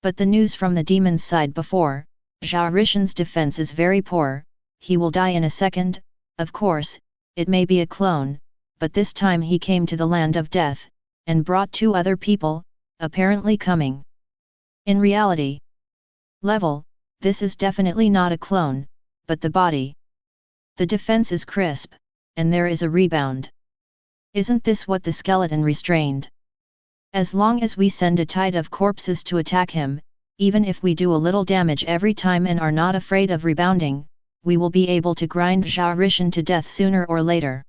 S1: But the news from the demon's side before, Zhao Rishan's defense is very poor, he will die in a second. Of course, it may be a clone, but this time he came to the land of death, and brought 2 other people, apparently coming. In reality, level, this is definitely not a clone, but the body. The defense is crisp, and there is a rebound. Isn't this what the skeleton restrained? As long as we send a tide of corpses to attack him, even if we do a little damage every time and are not afraid of rebounding, we will be able to grind Zhao Rishan to death sooner or later.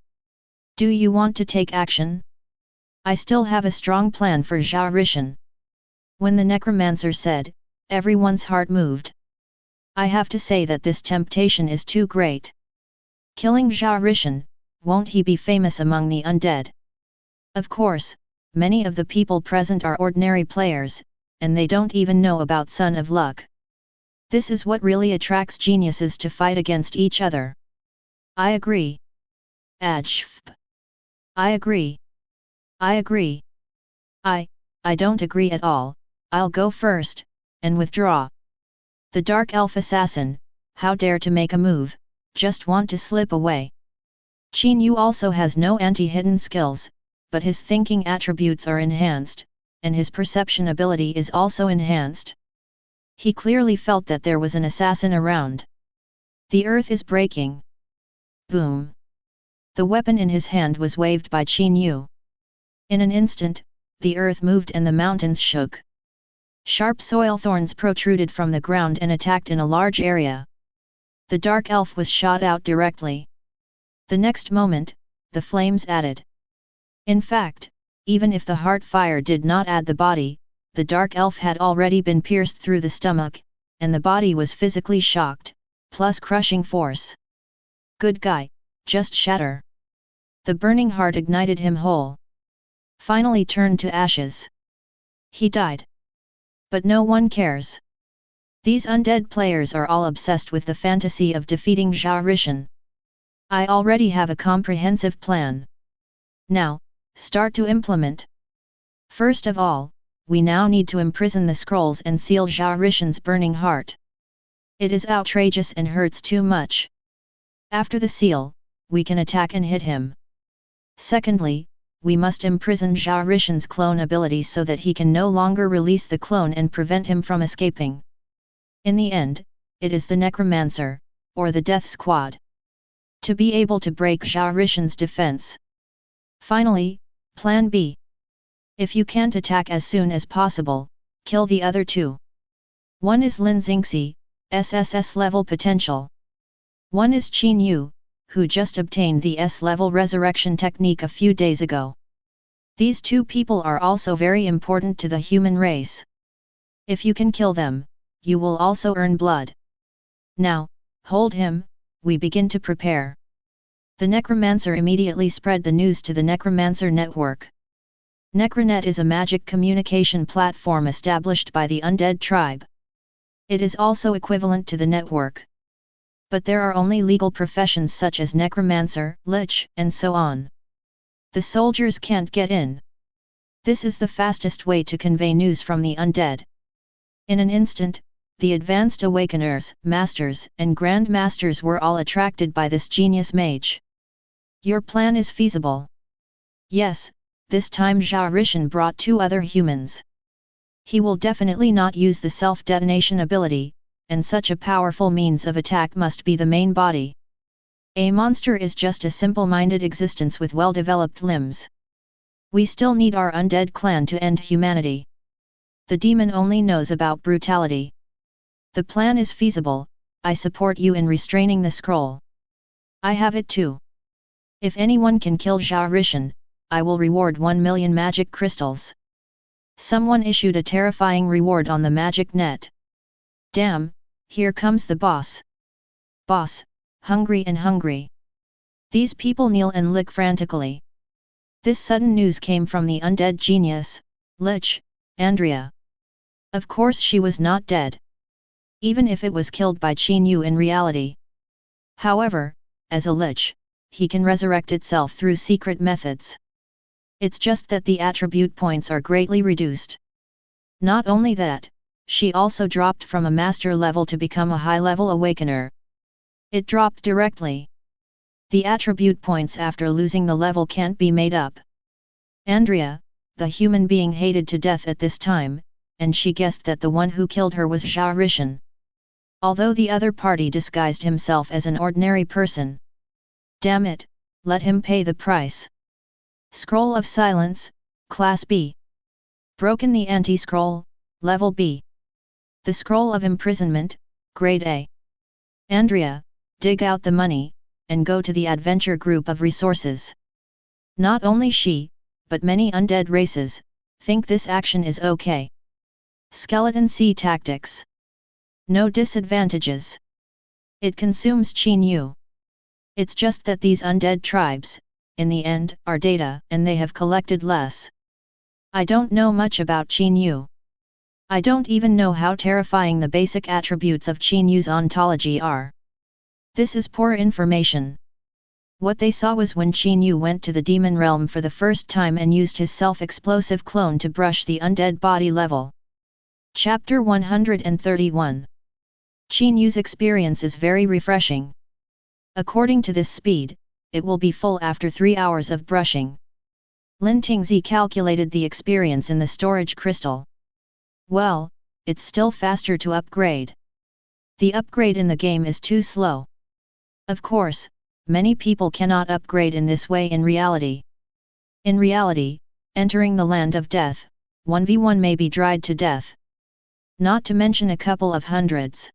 S1: Do you want to take action? I still have a strong plan for Zhao Rishan. When the necromancer said, everyone's heart moved. I have to say that this temptation is too great. Killing Zhao Rishan, won't he be famous among the undead? Of course, many of the people present are ordinary players, and they don't even know about Son of Luck. This is what really attracts geniuses to fight against each other. I agree. Ajf. I agree. I agree. I don't agree at all, I'll go first, and withdraw. The Dark Elf Assassin, how dare to make a move, just want to slip away. Qin Yue also has no anti-hidden skills, but his thinking attributes are enhanced, and his perception ability is also enhanced. He clearly felt that there was an assassin around. The earth is breaking. Boom! The weapon in his hand was waved by Qin Yue. In an instant, the earth moved and the mountains shook. Sharp soil thorns protruded from the ground and attacked in a large area. The dark elf was shot out directly. The next moment, the flames added. In fact, even if the heart fire did not add the body, the dark elf had already been pierced through the stomach, and the body was physically shocked, plus crushing force. Good guy, just shatter. The burning heart ignited him whole. Finally turned to ashes. He died. But no one cares. These undead players are all obsessed with the fantasy of defeating Zhao Rishan. I already have a comprehensive plan. Now, start to implement. First of all, we now need to imprison the scrolls and seal Zhao Rishan's burning heart. It is outrageous and hurts too much. After the seal, we can attack and hit him. Secondly, we must imprison Zhao Rishan's clone ability so that he can no longer release the clone and prevent him from escaping. In the end, it is the necromancer, or the death squad. To be able to break Zhao Rishan's defense. Finally, Plan B. If you can't attack as soon as possible, kill the other 2. One is Lin Xingxi, SSS level potential. One is Qin Yue, who just obtained the S-level resurrection technique a few days ago. These two people are also very important to the human race. If you can kill them, you will also earn blood. Now, hold him, we begin to prepare. The necromancer immediately spread the news to the Necromancer Network. Necronet is a magic communication platform established by the undead tribe. It is also equivalent to the network. But there are only legal professions such as necromancer, lich, and so on. The soldiers can't get in. This is the fastest way to convey news from the undead. In an instant, the advanced awakeners, masters, and grand masters were all attracted by this genius mage. Your plan is feasible. Yes, this time Zhao Rishan brought 2 other humans. He will definitely not use the self-detonation ability, and such a powerful means of attack must be the main body. A monster is just a simple-minded existence with well-developed limbs. We still need our undead clan to end humanity. The demon only knows about brutality. The plan is feasible, I support you in restraining the scroll. I have it too. If anyone can kill Zhao Rishan, I will reward 1 million magic crystals. Someone issued a terrifying reward on the magic net. Damn, here comes the boss. Boss, hungry and hungry. These people kneel and lick frantically. This sudden news came from the undead genius, Lich, Andrea. Of course she was not dead. Even if it was killed by Qin Yue in reality. However, as a Lich, he can resurrect itself through secret methods. It's just that the attribute points are greatly reduced. Not only that, she also dropped from a master level to become a high-level awakener. It dropped directly. The attribute points after losing the level can't be made up. Andrea, the human being, hated to death at this time, and she guessed that the one who killed her was Zhao Rishan. Although the other party disguised himself as an ordinary person. Damn it, let him pay the price. Scroll of Silence, Class B. Broken the Anti-Scroll, Level B. The Scroll of Imprisonment, Grade A. Andrea, dig out the money, and go to the adventure group of resources. Not only she, but many undead races, think this action is okay. Skeleton C Tactics. No disadvantages. It consumes Qin Yue. It's just that these undead tribes, in the end, are data, and they have collected less. I don't know much about Qin Yue. I don't even know how terrifying the basic attributes of Qin Yue's ontology are. This is poor information. What they saw was when Qin Yue went to the demon realm for the first time and used his self-explosive clone to brush the undead body level. Chapter 131. Qin Yue's experience is very refreshing. According to this speed, it will be full after 3 hours of brushing. Lin Tingzi calculated the experience in the storage crystal. Well, it's still faster to upgrade. The upgrade in the game is too slow. Of course, many people cannot upgrade in this way in reality. In reality, entering the land of death, 1v1 may be dried to death. Not to mention a couple of hundreds.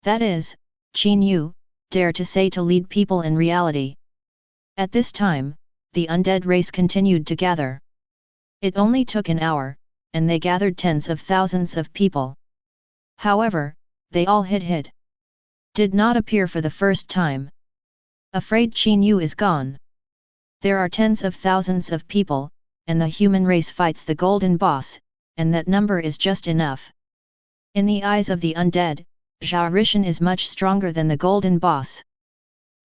S1: That is, Qin Yue, dare to say to lead people in reality. At this time, the undead race continued to gather. It only took an hour, and they gathered tens of thousands of people. However, they all hid. Did not appear for the first time. Afraid Qin Yue is gone. There are tens of thousands of people, and the human race fights the golden boss, and that number is just enough. In the eyes of the undead, Zhao Rishan is much stronger than the golden boss.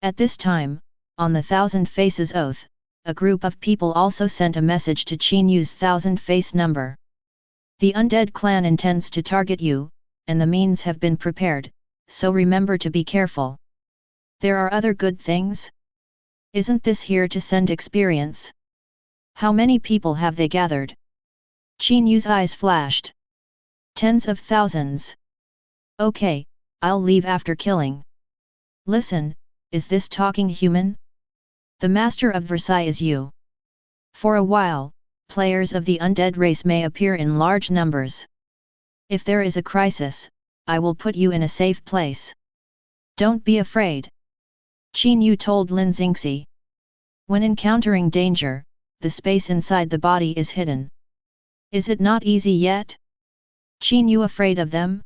S1: At this time, on the Thousand Faces Oath, a group of people also sent a message to Qin Yue's thousand face number. The undead clan intends to target you, and the means have been prepared, so remember to be careful. There are other good things? Isn't this here to send experience? How many people have they gathered? Qin Yue's eyes flashed. Tens of thousands. Okay, I'll leave after killing. Listen, is this talking human? The master of Versailles is you. For a while, players of the undead race may appear in large numbers. If there is a crisis, I will put you in a safe place. Don't be afraid. Qin Yue told Lin Xingxi. When encountering danger, the space inside the body is hidden. Is it not easy yet? Qin Yue afraid of them?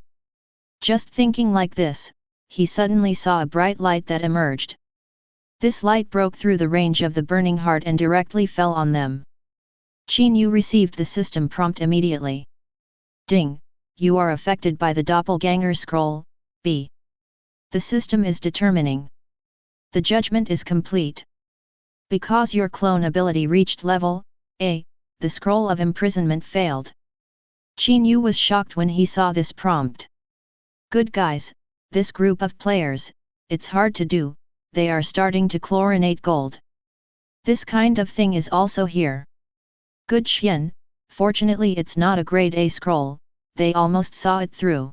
S1: Just thinking like this, he suddenly saw a bright light that emerged. This light broke through the range of the burning heart and directly fell on them. Qin Yue received the system prompt immediately. Ding! You are affected by the doppelganger scroll, B. The system is determining. The judgment is complete. Because your clone ability reached level A, the scroll of imprisonment failed. Qin Yue was shocked when he saw this prompt. Good guys, this group of players, it's hard to do, they are starting to chlorinate gold. This kind of thing is also here. Good Xian, fortunately it's not a grade A scroll, they almost saw it through.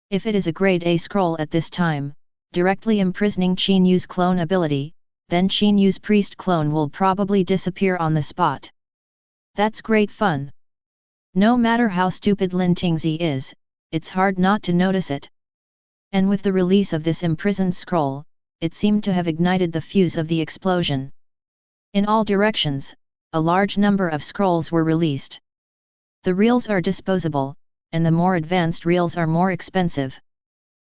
S1: If it is a grade A scroll at this time, directly imprisoning Qin Yue's clone ability, then Qin Yue's priest clone will probably disappear on the spot. That's great fun. No matter how stupid Lin Tingzi is, it's hard not to notice it. And with the release of this imprisoned scroll, it seemed to have ignited the fuse of the explosion. In all directions, a large number of scrolls were released. The reels are disposable, and the more advanced reels are more expensive.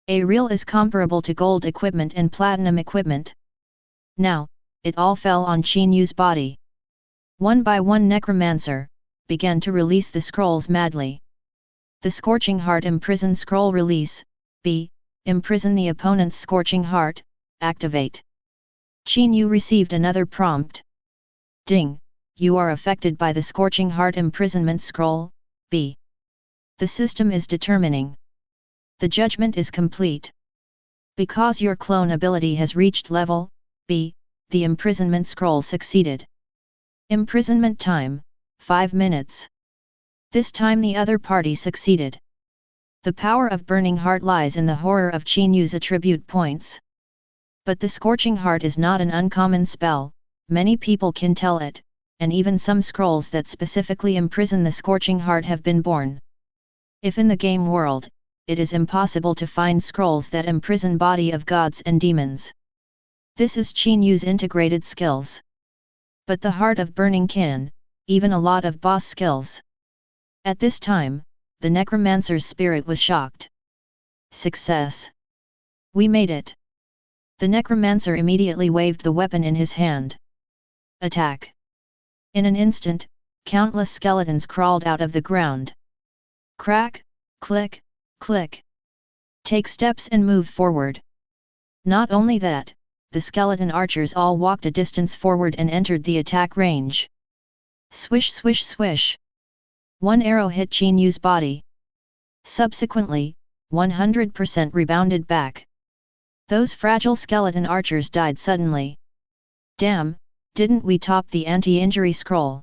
S1: A reel is comparable to gold equipment and platinum equipment. Now, it all fell on Qin Yue's body. One by one necromancer began to release the scrolls madly. The Scorching Heart Imprison Scroll Release, B. Imprison the opponent's Scorching Heart, activate. Qin Yue received another prompt. Ding! You are affected by the Scorching Heart Imprisonment Scroll, B. The system is determining. The judgment is complete. Because your clone ability has reached level B, the imprisonment scroll succeeded. Imprisonment time, 5 minutes. This time the other party succeeded. The power of Burning Heart lies in the horror of Qin Yue's attribute points. But the Scorching Heart is not an uncommon spell, many people can tell it, and even some scrolls that specifically imprison the Scorching Heart have been born. If in the game world, it is impossible to find scrolls that imprison body of gods and demons. This is Qin Yue's integrated skills. But the heart of burning can, even a lot of boss skills. At this time, the necromancer's spirit was shocked. Success! We made it! The necromancer immediately waved the weapon in his hand. Attack! In an instant, countless skeletons crawled out of the ground. Crack, click, click. Take steps and move forward. Not only that, the skeleton archers all walked a distance forward and entered the attack range. Swish swish swish. One arrow hit Qin Yue's body. Subsequently, 100% rebounded back. Those fragile skeleton archers died suddenly. Damn, didn't we top the anti-injury scroll?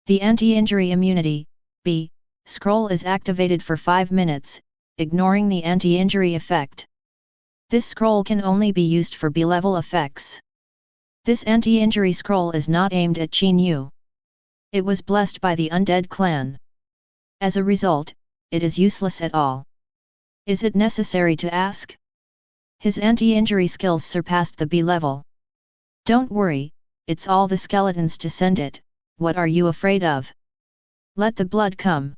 S1: The anti-injury immunity, B, scroll is activated for 5 minutes, ignoring the anti-injury effect. This scroll can only be used for B-level effects. This anti-injury scroll is not aimed at Qin Yue. It was blessed by the undead clan. As a result, it is useless at all. Is it necessary to ask? His anti-injury skills surpassed the B-level. Don't worry, it's all the skeletons to send it, what are you afraid of? Let the blood come.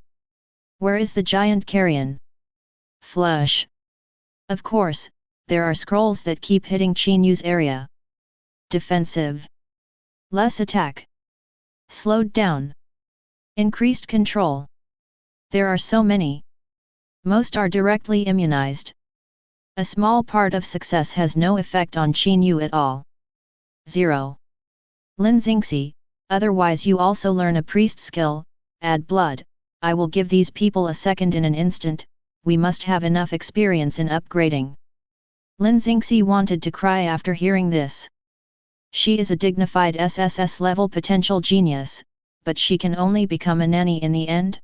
S1: Where is the giant carrion? Flush. Of course, there are scrolls that keep hitting Qin Yue's area. Defensive. Less attack. Slowed down. Increased control. There are so many. Most are directly immunized. A small part of success has no effect on Qin Yue at all. 0. Lin Xingxi, otherwise you also learn a priest skill, add blood. I will give these people a second in an instant, we must have enough experience in upgrading. Lin Xingxi wanted to cry after hearing this. She is a dignified SSS level potential genius, but she can only become a nanny in the end?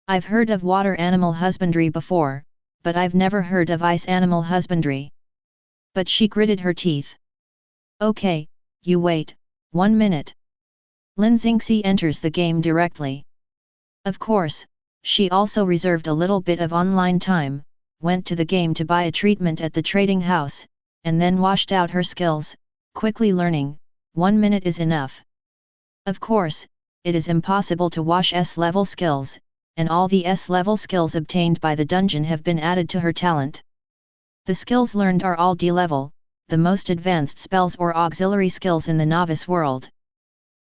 S1: I've heard of water animal husbandry before, but I've never heard of ice animal husbandry. But she gritted her teeth. Okay, you wait, 1 minute. Lin Xingxi enters the game directly. Of course, she also reserved a little bit of online time, went to the game to buy a treatment at the trading house, and then washed out her skills, quickly learning, 1 minute is enough. Of course, it is impossible to wash S-level skills, and all the S-level skills obtained by the dungeon have been added to her talent. The skills learned are all D-level, the most advanced spells or auxiliary skills in the novice world.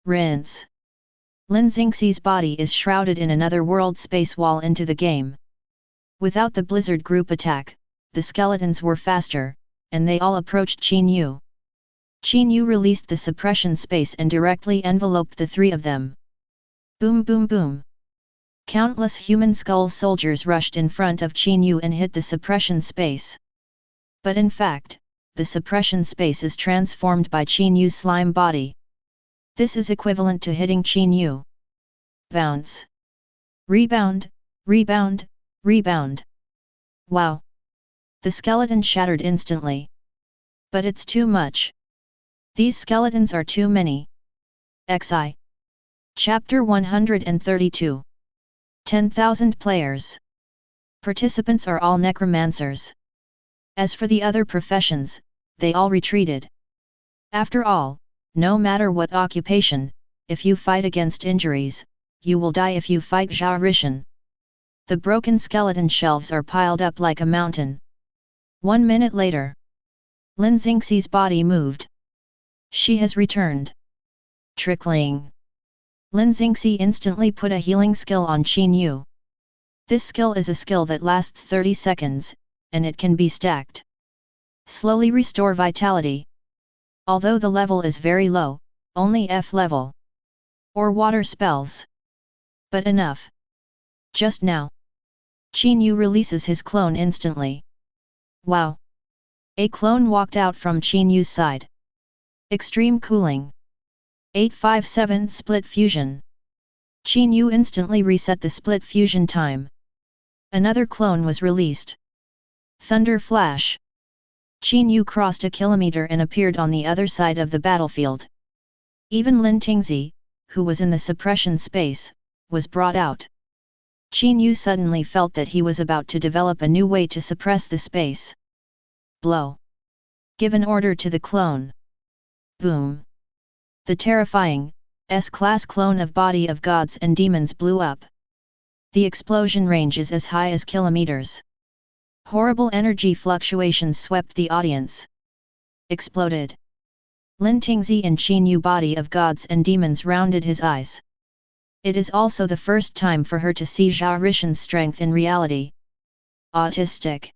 S1: Rinse. Lin Xingxi's body is shrouded in another world space wall into the game. Without the blizzard group attack, the skeletons were faster, and they all approached Qin Yue. Qin Yue released the suppression space and directly enveloped the three of them. Boom boom boom. Countless human skull soldiers rushed in front of Qin Yue and hit the suppression space. But in fact, the suppression space is transformed by Qin Yue's slime body. This is equivalent to hitting Qin Yue. Bounce. Rebound, rebound, rebound. Wow! The skeleton shattered instantly. But it's too much. These skeletons are too many. XI. Chapter 132. 10,000 players. Participants are all necromancers. As for the other professions, they all retreated. After all, no matter what occupation, if you fight against injuries, you will die if you fight Zhao Rishan. The broken skeleton shelves are piled up like a mountain. 1 minute later, Lin Xingxi's body moved. She has returned. Trickling. Lin Xingxi instantly put a healing skill on Qin Yue. This skill is a skill that lasts 30 seconds, and it can be stacked. Slowly restore vitality. Although the level is very low, only F level. Or water spells. But enough. Just now. Qin Yue releases his clone instantly. Wow! A clone walked out from Qin Yue's side. Extreme cooling. 857 split fusion. Qin Yue instantly reset the split fusion time. Another clone was released. Thunder flash. Qin Yue crossed a kilometer and appeared on the other side of the battlefield. Even Lin Tingzi, who was in the suppression space, was brought out. Qin Yue suddenly felt that he was about to develop a new way to suppress the space. Blow. Give an order to the clone. Boom. The terrifying, S-class clone of Body of Gods and Demons blew up. The explosion range is as high as kilometers. Horrible energy fluctuations swept the audience. Exploded. Lin Tingzi and Qin Yue Body of Gods and Demons rounded his eyes. It is also the first time for her to see Zhao Rishan's strength in reality. Autistic.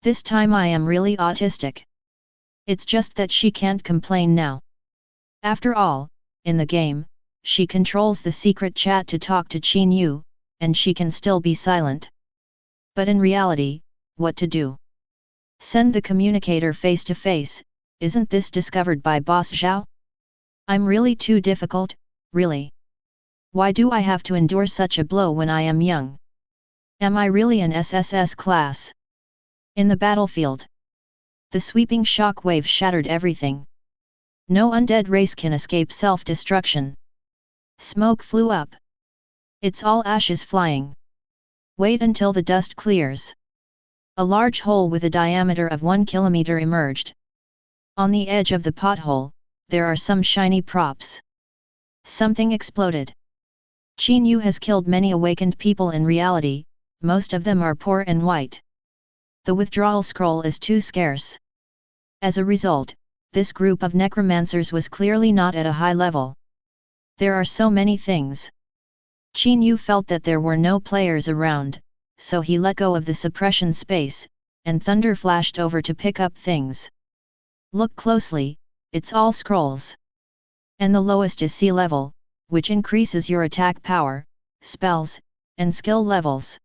S1: This time I am really autistic. It's just that she can't complain now. After all, in the game, she controls the secret chat to talk to Qin Yue, and she can still be silent. But in reality, what to do? Send the communicator face to face, isn't this discovered by Boss Zhao? I'm really too difficult, really. Why do I have to endure such a blow when I am young? Am I really an SSS class? In the battlefield, the sweeping shock wave shattered everything. No undead race can escape self-destruction. Smoke flew up. It's all ashes flying. Wait until the dust clears. A large hole with a diameter of 1 kilometer emerged. On the edge of the pothole, there are some shiny props. Something exploded. Qin Yue has killed many awakened people in reality, most of them are poor and white. The withdrawal scroll is too scarce. As a result, this group of necromancers was clearly not at a high level. There are so many things. Qin Yue felt that there were no players around, so he let go of the suppression space, and thunder flashed over to pick up things. Look closely, it's all scrolls. And the lowest is sea level, which increases your attack power, spells, and skill levels.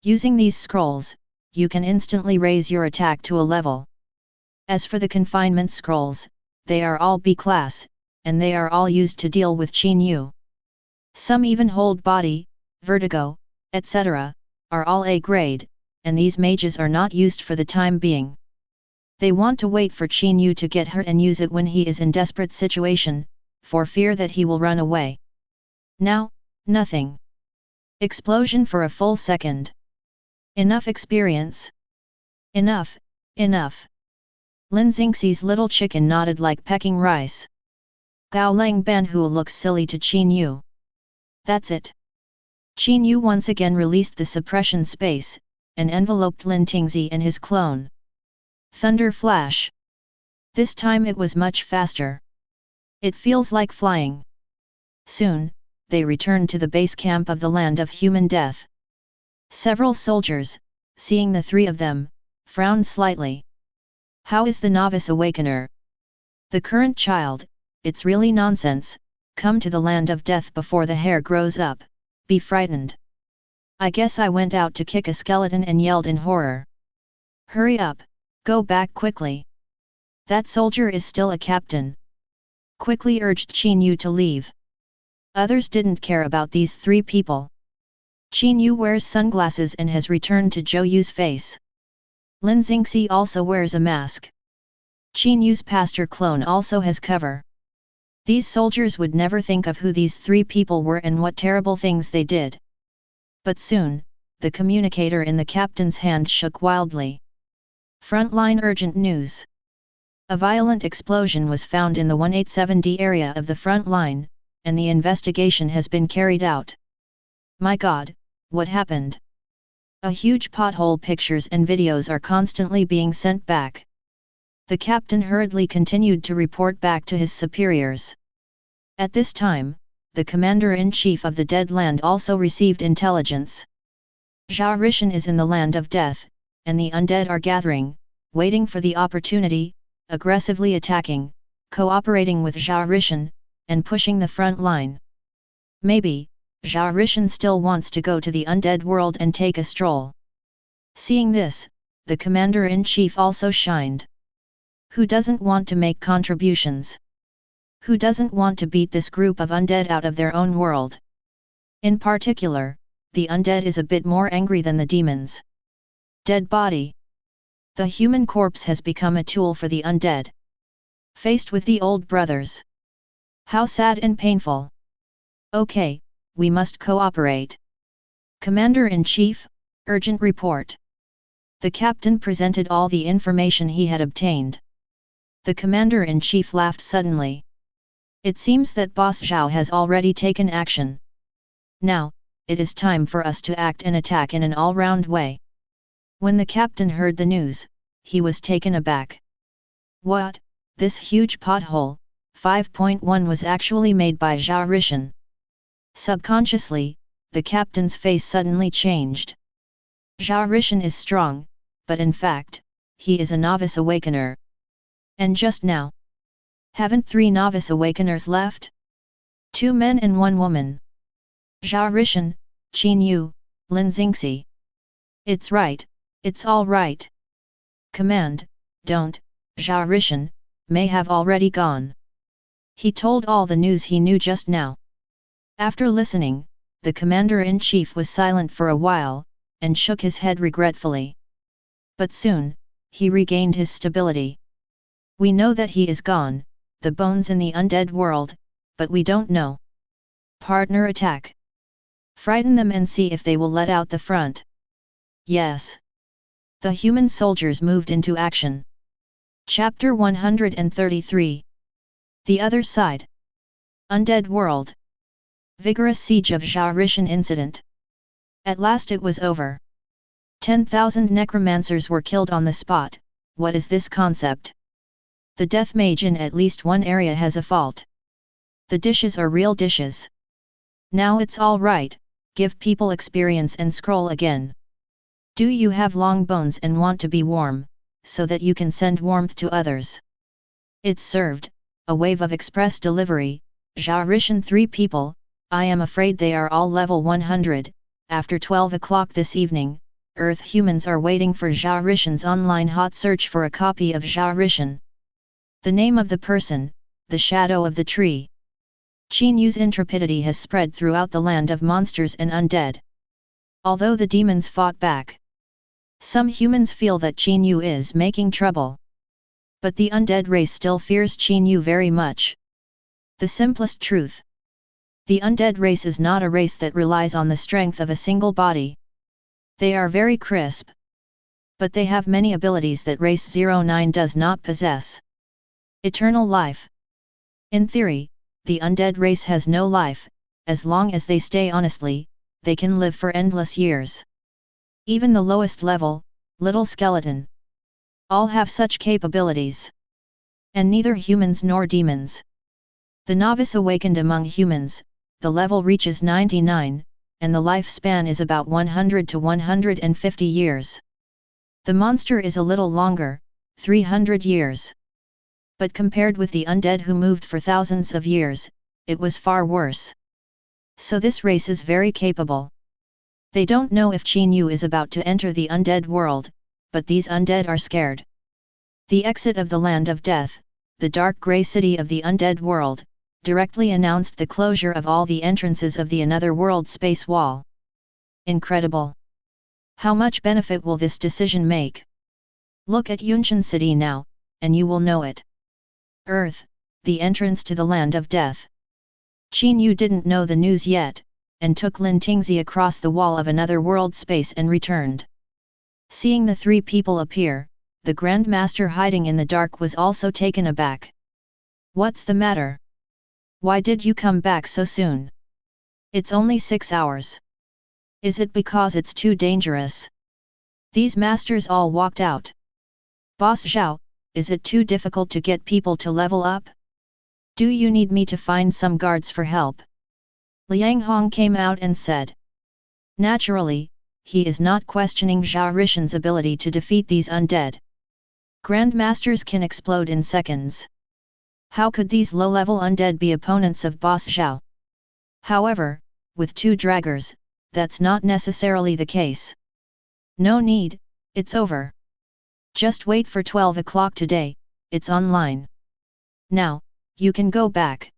S1: Using these scrolls, you can instantly raise your attack to a level. As for the confinement scrolls, they are all B class, and they are all used to deal with Qin Yue. Some even hold body, vertigo, etc., are all A grade, and these mages are not used for the time being. They want to wait for Qin Yue to get hurt and use it when he is in desperate situation, for fear that he will run away. Now, nothing. Explosion for a full second. Enough experience. Enough, enough. Lin Xingxi's little chicken nodded like pecking rice. Gao Lang Banhu looks silly to Qin Yue. That's it. Qin Yue once again released the suppression space, and enveloped Lin Tingzi and his clone. Thunder flash. This time it was much faster. It feels like flying. Soon, they returned to the base camp of the land of human death. Several soldiers, seeing the three of them, frowned slightly. How is the novice awakener? The current child, it's really nonsense, come to the land of death before the hair grows up, be frightened. I guess I went out to kick a skeleton and yelled in horror. Hurry up, go back quickly. That soldier is still a captain. Quickly urged Qin Yue to leave. Others didn't care about these three people. Qin Yue wears sunglasses and has returned to Zhou Yu's face. Lin Xingxi also wears a mask. Qin Yue's pastor clone also has cover. These soldiers would never think of who these three people were and what terrible things they did. But soon, the communicator in the captain's hand shook wildly. Frontline urgent news. A violent explosion was found in the 187D area of the front line, and the investigation has been carried out. My God, what happened? A huge pothole. Pictures and videos are constantly being sent back. The captain hurriedly continued to report back to his superiors. At this time, the commander-in-chief of the Dead Land also received intelligence. Zhao Rishan is in the land of death, and the undead are gathering, waiting for the opportunity, aggressively attacking, cooperating with Zhao Rishan, and pushing the front line. Maybe, Zhao Rishan still wants to go to the undead world and take a stroll. Seeing this, the commander-in-chief also shined. Who doesn't want to make contributions? Who doesn't want to beat this group of undead out of their own world? In particular, the undead is a bit more angry than the demons. Dead body. The human corpse has become a tool for the undead. Faced with the old brothers. How sad and painful. Okay, we must cooperate. Commander-in-Chief, urgent report. The captain presented all the information he had obtained. The commander-in-chief laughed suddenly. It seems that Boss Zhao has already taken action. Now, it is time for us to act and attack in an all-round way. When the captain heard the news, he was taken aback. What, this huge pothole, 5.1 was actually made by Zhao Rishan. Subconsciously, the captain's face suddenly changed. Zhao Rishan is strong, but in fact, he is a novice awakener. And just now, haven't 3 novice awakeners left? 2 men and 1 woman. Zhao Rishan, Qin Yue, Lin Xingxi. It's right, it's all right. Command, don't, Zhao Rishan, may have already gone. He told all the news he knew just now. After listening, the commander-in-chief was silent for a while, and shook his head regretfully. But soon, he regained his stability. We know that he is gone, the bones in the undead world, but we don't know. Partner attack. Frighten them and see if they will let out the front. Yes. The human soldiers moved into action. Chapter 133. The other side. Undead world. Vigorous siege of Zhao Rishan incident. At last it was over. 10,000 necromancers were killed on the spot. What is this concept? The death mage in at least one area has a fault. The dishes are real dishes. Now it's all right, give people experience and scroll again. Do you have long bones and want to be warm, so that you can send warmth to others? It's served, a wave of express delivery, Zhao Rishan 3 people, I am afraid they are all level 100, after 12 o'clock this evening, Earth humans are waiting for Zhao Rishan's online hot search for a copy of Zhao Rishan. The name of the person, the shadow of the tree. Qin Yue's intrepidity has spread throughout the land of monsters and undead. Although the demons fought back, some humans feel that Qin Yue is making trouble. But the undead race still fears Qin Yue very much. The simplest truth. The undead race is not a race that relies on the strength of a single body. They are very crisp. But they have many abilities that race 09 does not possess. Eternal life. In theory, the undead race has no life. As long as they stay honestly, they can live for endless years. Even the lowest level, little skeleton, all have such capabilities. And neither humans nor demons. The novice awakened among humans, the level reaches 99, and the lifespan is about 100 to 150 years. The monster is a little longer, 300 years. But compared with the undead who moved for thousands of years, it was far worse. So this race is very capable. They don't know if Qin Yue is about to enter the undead world, but these undead are scared. The exit of the land of death, the dark grey city of the undead world, directly announced the closure of all the entrances of the another world space wall. Incredible! How much benefit will this decision make? Look at Yunshan City now, and you will know it. Earth, the entrance to the land of death. Qin Yue didn't know the news yet, and took Lin Tingzi across the wall of another world space and returned. Seeing the three people appear, the Grand Master hiding in the dark was also taken aback. What's the matter? Why did you come back so soon? It's only 6 hours. Is it because it's too dangerous? These masters all walked out. Boss Zhao, is it too difficult to get people to level up? Do you need me to find some guards for help? Liang Hong came out and said. Naturally, he is not questioning Zhao Rishan's ability to defeat these undead. Grandmasters can explode in seconds. How could these low-level undead be opponents of Boss Zhao? However, with 2 draggers, that's not necessarily the case. No need, it's over. Just wait for 12 o'clock today, it's online. Now, you can go back.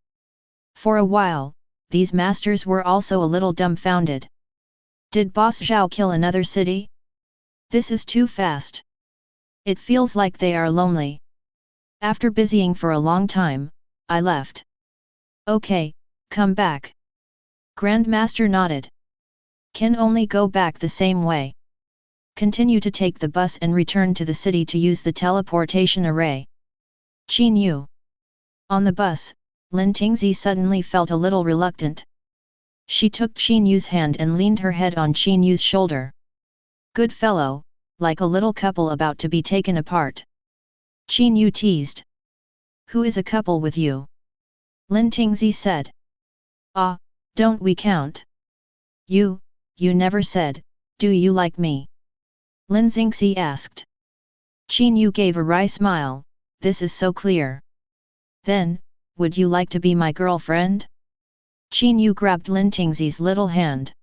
S1: For a while, these masters were also a little dumbfounded. Did Boss Zhao kill another city? This is too fast. It feels like they are lonely. After busying for a long time, I left. Okay, come back. Grandmaster nodded. Can only go back the same way. Continue to take the bus and return to the city to use the teleportation array. Qin Yue. On the bus, Lin Tingzi suddenly felt a little reluctant. She took Qin Yue's hand and leaned her head on Qin Yue's shoulder. Good fellow, like a little couple about to be taken apart. Qin Yue teased. Who is a couple with you? Lin Tingzi said. Ah, don't we count? You never said, do you like me? Lin Xingxi asked. Qin Yue gave a wry smile, this is so clear. Then, would you like to be my girlfriend? Qin Yue grabbed Lin Tingzi's little hand.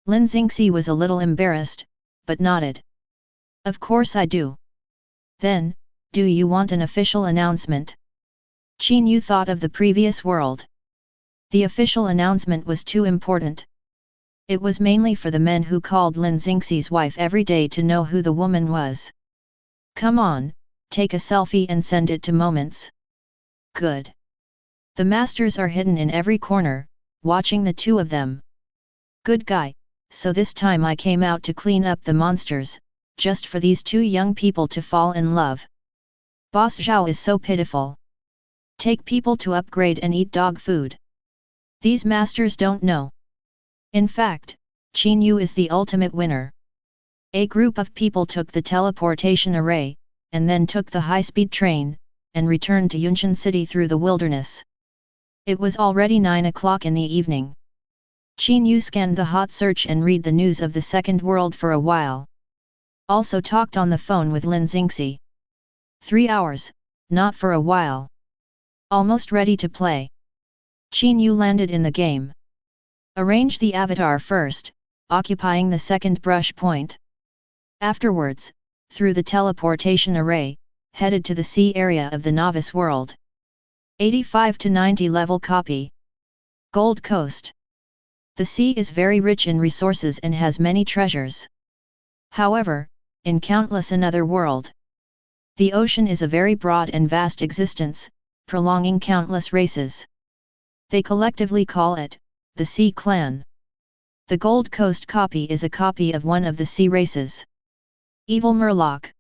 S1: Lin Xingxi was a little embarrassed, but nodded. Of course I do. Then, do you want an official announcement? Qin Yue thought of the previous world. The official announcement was too important. It was mainly for the men who called Lin Xingxi's wife every day to know who the woman was. Come on, take a selfie and send it to Moments. Good. The masters are hidden in every corner, watching the two of them. Good guy, so this time I came out to clean up the monsters, just for these 2 young people to fall in love. Boss Zhao is so pitiful. Take people to upgrade and eat dog food. These masters don't know. In fact, Qin Yue is the ultimate winner. A group of people took the teleportation array, and then took the high-speed train, and returned to Yunshan City through the wilderness. It was already 9 o'clock in the evening. Qin Yue scanned the hot search and read the news of the Second World for a while. Also talked on the phone with Lin Xingxi. 3 hours, not for a while. Almost ready to play. Qin Yue landed in the game. Arrange the avatar first, occupying the second brush point. Afterwards, through the teleportation array, headed to the sea area of the novice world. 85 to 90 level copy. Gold Coast. The sea is very rich in resources and has many treasures. However, in countless another world, the ocean is a very broad and vast existence, prolonging countless races. They collectively call it the Sea Clan. The Gold Coast copy is a copy of one of the sea races. Evil Murloc.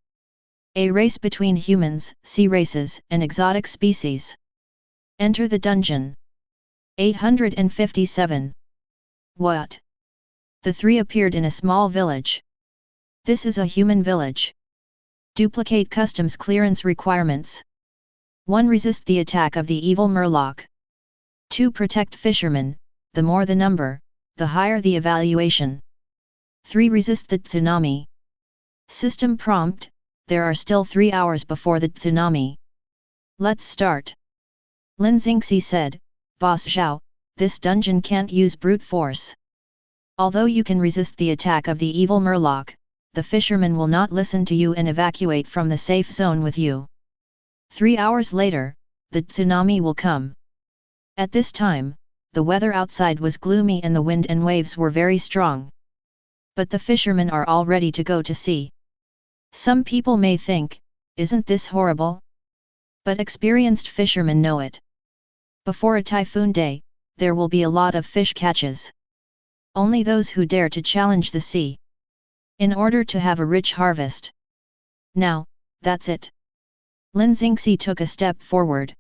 S1: A race between humans, sea races, and exotic species. Enter the dungeon. 857. What? The three appeared in a small village. This is a human village. Duplicate customs clearance requirements. 1. Resist the attack of the evil murloc. 2. Protect fishermen, the more the number, the higher the evaluation. 3. Resist the tsunami. System prompt: there are still 3 hours before the tsunami. Let's start. Lin Xingxi said, Boss Zhao, this dungeon can't use brute force. Although you can resist the attack of the evil murloc, the fishermen will not listen to you and evacuate from the safe zone with you. 3 hours later, the tsunami will come. At this time, the weather outside was gloomy and the wind and waves were very strong. But the fishermen are all ready to go to sea. Some people may think, isn't this horrible? But experienced fishermen know it. Before a typhoon day, there will be a lot of fish catches. Only those who dare to challenge the sea. In order to have a rich harvest. Now, that's it. Lin Xingxi took a step forward.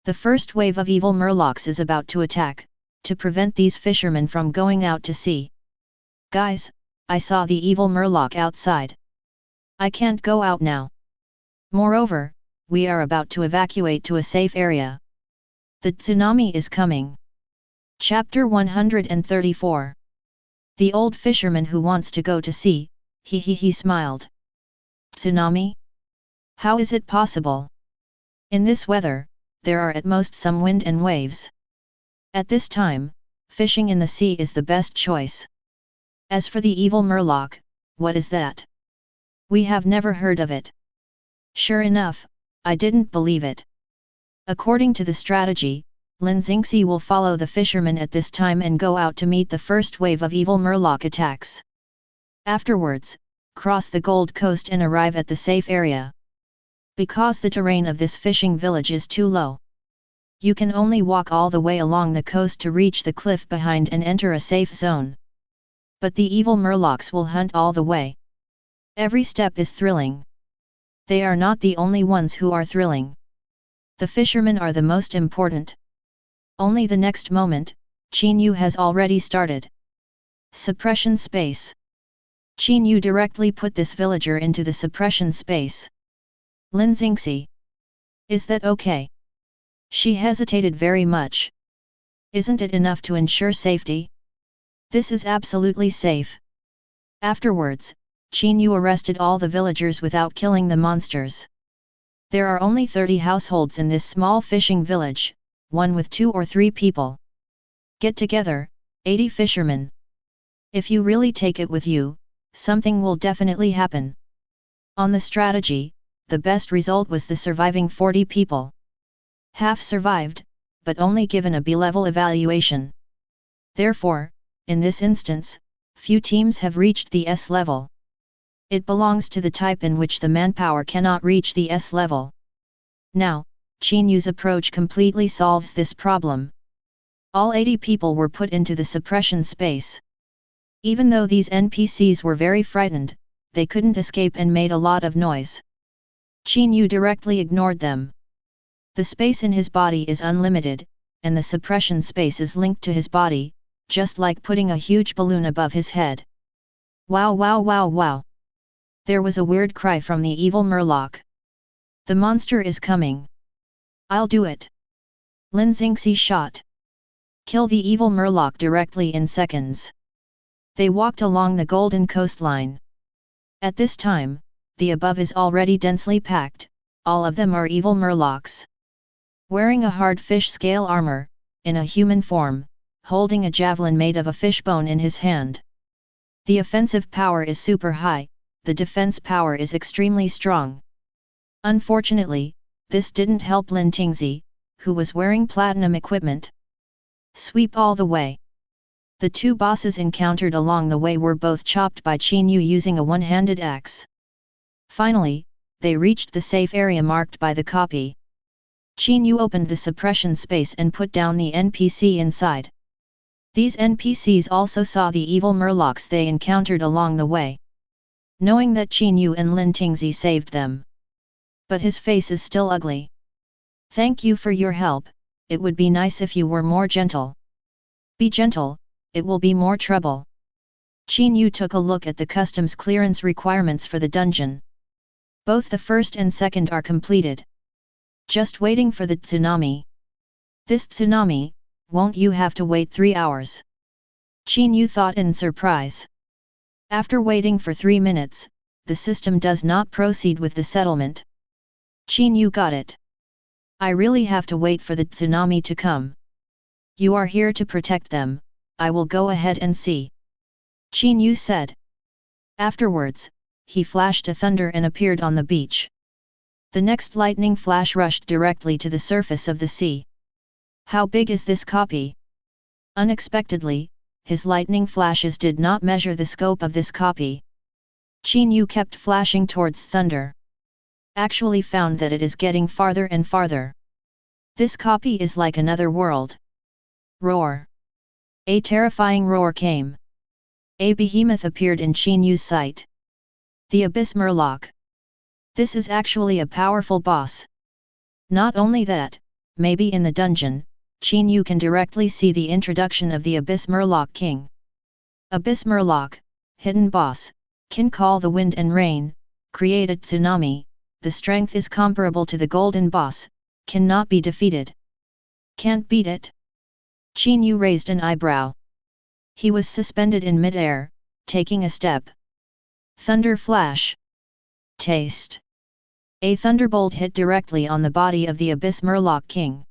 S1: The first wave of evil murlocs is about to attack, to prevent these fishermen from going out to sea. Guys, I saw the evil murloc outside. I can't go out now. Moreover, we are about to evacuate to a safe area. The tsunami is coming. Chapter 134. The old fisherman who wants to go to sea, he smiled. Tsunami? How is it possible? In this weather, there are at most some wind and waves. At this time, fishing in the sea is the best choice. As for the evil murloc, what is that? We have never heard of it. Sure enough, I didn't believe it. According to the strategy, Lin Xingxi will follow the fishermen at this time and go out to meet the first wave of evil murloc attacks. Afterwards, cross the Gold Coast and arrive at the safe area. Because the terrain of this fishing village is too low, you can only walk all the way along the coast to reach the cliff behind and enter a safe zone. But the evil murlocs will hunt all the way. Every step is thrilling. They are not the only ones who are thrilling. The fishermen are the most important. Only the next moment, Qin Yue has already started. Suppression space. Qin Yue directly put this villager into the suppression space. Lin Xingxi. Is that okay? She hesitated very much. Isn't it enough to ensure safety? This is absolutely safe. Afterwards, Qin Yue arrested all the villagers without killing the monsters. There are only 30 households in this small fishing village, one with 2 or 3 people. Get together, 80 fishermen. If you really take it with you, something will definitely happen. On the strategy, the best result was the surviving 40 people. Half survived, but only given a B-level evaluation. Therefore, in this instance, few teams have reached the S level. It belongs to the type in which the manpower cannot reach the S level. Now, Qin Yue's approach completely solves this problem. All 80 people were put into the suppression space. Even though these NPCs were very frightened, they couldn't escape and made a lot of noise. Qin Yue directly ignored them. The space in his body is unlimited, and the suppression space is linked to his body, just like putting a huge balloon above his head. Wow wow wow wow! There was a weird cry from the evil murloc. The monster is coming. I'll do it. Lin Xingxi shot. Kill the evil murloc directly in seconds. They walked along the golden coastline. At this time, the above is already densely packed, all of them are evil murlocs. Wearing a hard fish scale armor, in a human form, holding a javelin made of a fishbone in his hand. The offensive power is super high, the defense power is extremely strong. Unfortunately, this didn't help Lin Xingxi, who was wearing platinum equipment. Sweep all the way. The 2 bosses encountered along the way were both chopped by Qin Yue using a one-handed axe. Finally, they reached the safe area marked by the copy. Qin Yue opened the suppression space and put down the NPC inside. These NPCs also saw the evil murlocs they encountered along the way. Knowing that Qin Yue and Lin Xingxi saved them. But his face is still ugly. Thank you for your help, it would be nice if you were more gentle. Be gentle, it will be more trouble. Qin Yue took a look at the customs clearance requirements for the dungeon. Both the first and second are completed. Just waiting for the tsunami. This tsunami, won't you have to wait 3 hours? Qin Yue thought in surprise. After waiting for 3 minutes, the system does not proceed with the settlement. Qin Yue got it. I really have to wait for the tsunami to come. You are here to protect them, I will go ahead and see. Qin Yue said. Afterwards, he flashed a thunder and appeared on the beach. The next lightning flash rushed directly to the surface of the sea. How big is this copy? Unexpectedly, his lightning flashes did not measure the scope of this copy. Qin Yue kept flashing towards thunder. Actually found that it is getting farther and farther. This copy is like another world. Roar. A terrifying roar came. A behemoth appeared in Qin Yue's sight. The Abyss Murloc. This is actually a powerful boss. Not only that, maybe in the dungeon, Qin Yue can directly see the introduction of the Abyss Murloc King. Abyss Murloc, hidden boss, can call the wind and rain, create a tsunami, the strength is comparable to the golden boss, cannot be defeated. Can't beat it? Qin Yue raised an eyebrow. He was suspended in mid-air, taking a step. Thunder flash. Taste. A thunderbolt hit directly on the body of the Abyss Murloc King.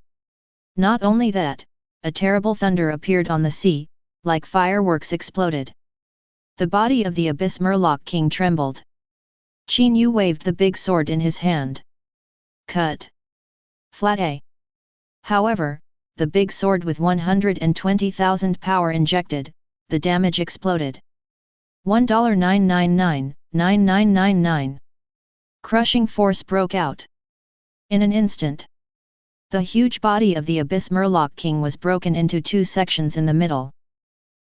S1: Not only that, a terrible thunder appeared on the sea, like fireworks exploded. The body of the Abyss Murloc King trembled. Qin Yue waved the big sword in his hand. Cut. Flat A. However, the big sword with 120,000 power injected, the damage exploded. $999,9999. Crushing force broke out. In an instant, the huge body of the Abyss Murloc King was broken into 2 sections in the middle.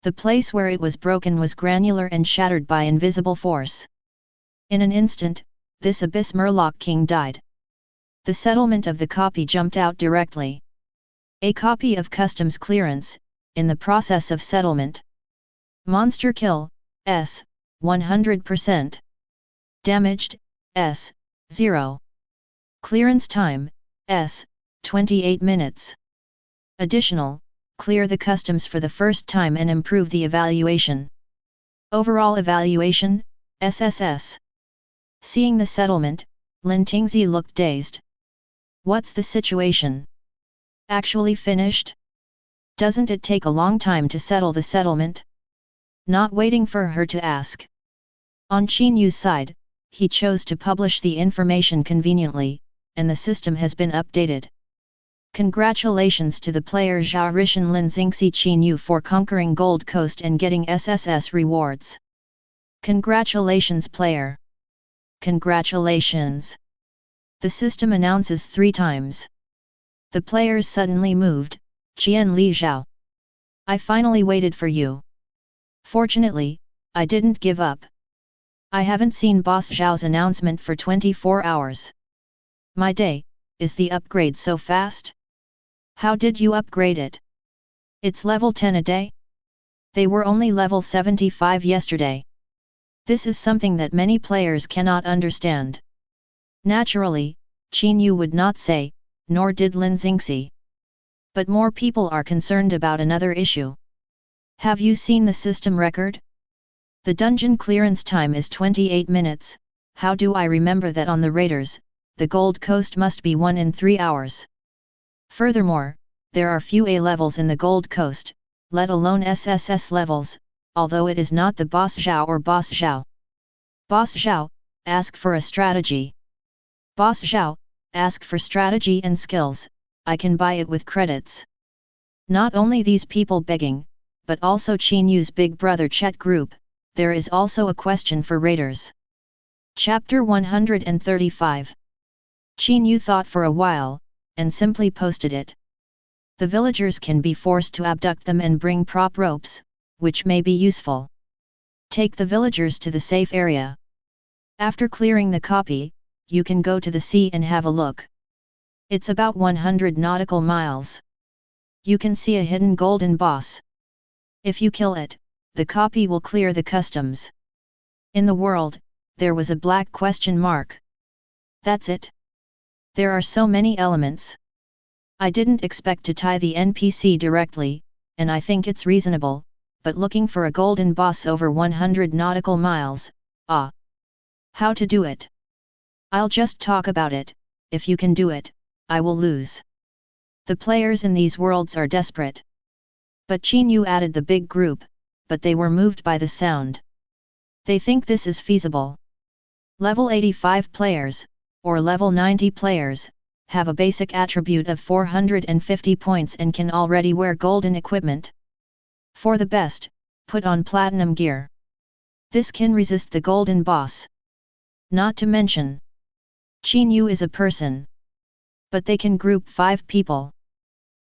S1: The place where it was broken was granular and shattered by invisible force. In an instant, this Abyss Murloc King died. The settlement of the copy jumped out directly. A copy of customs clearance, in the process of settlement. Monster kill, S, 100%. Damaged, S, 0. Clearance time, S, 28 minutes. Additional, clear the customs for the first time and improve the evaluation. Overall evaluation, SSS. Seeing the settlement, Lin Tingzi looked dazed. What's the situation? Actually finished? Doesn't it take a long time to settle the settlement? Not waiting for her to ask. On Qin Yue's side, he chose to publish the information conveniently, and the system has been updated. Congratulations to the player Zhao Rishan Lin Xingxi Qin Yue for conquering Gold Coast and getting SSS rewards. Congratulations player. Congratulations. The system announces 3 times. The players suddenly moved, Qian Li Zhao. I finally waited for you. Fortunately, I didn't give up. I haven't seen Boss Zhao's announcement for 24 hours. My day, is the upgrade so fast? How did you upgrade it? It's level 10 a day? They were only level 75 yesterday. This is something that many players cannot understand. Naturally, Qin Yue would not say, nor did Lin Xingxi. But more people are concerned about another issue. Have you seen the system record? The dungeon clearance time is 28 minutes, how do I remember that on the raiders, the Gold Coast must be 1 in 3 hours. Furthermore, there are few A levels in the Gold Coast, let alone SSS levels, although it is not the Boss Zhao or Boss Zhao. Boss Zhao, ask for a strategy. Boss Zhao, ask for strategy and skills, I can buy it with credits. Not only these people begging, but also Qin Yue's Big Brother chat group, there is also a question for raiders. Chapter 135. Qin Yue thought for a while, and simply posted it. The villagers can be forced to abduct them and bring prop ropes, which may be useful. Take the villagers to the safe area. After clearing the copy, you can go to the sea and have a look. It's about 100 nautical miles. You can see a hidden golden boss. If you kill it, the copy will clear the customs. In the world, there was a black question mark. That's it. There are so many elements. I didn't expect to tie the NPC directly, and I think it's reasonable, but looking for a golden boss over 100 nautical miles, how to do it? I'll just talk about it. If you can do it, I will lose. The players in these worlds are desperate. But Qin Yue added the big group, but they were moved by the sound. They think this is feasible. Level 85 players, or level 90 players, have a basic attribute of 450 points and can already wear golden equipment. For the best, put on platinum gear. This can resist the golden boss. Not to mention, Qin Yue is a person. But they can group 5 people.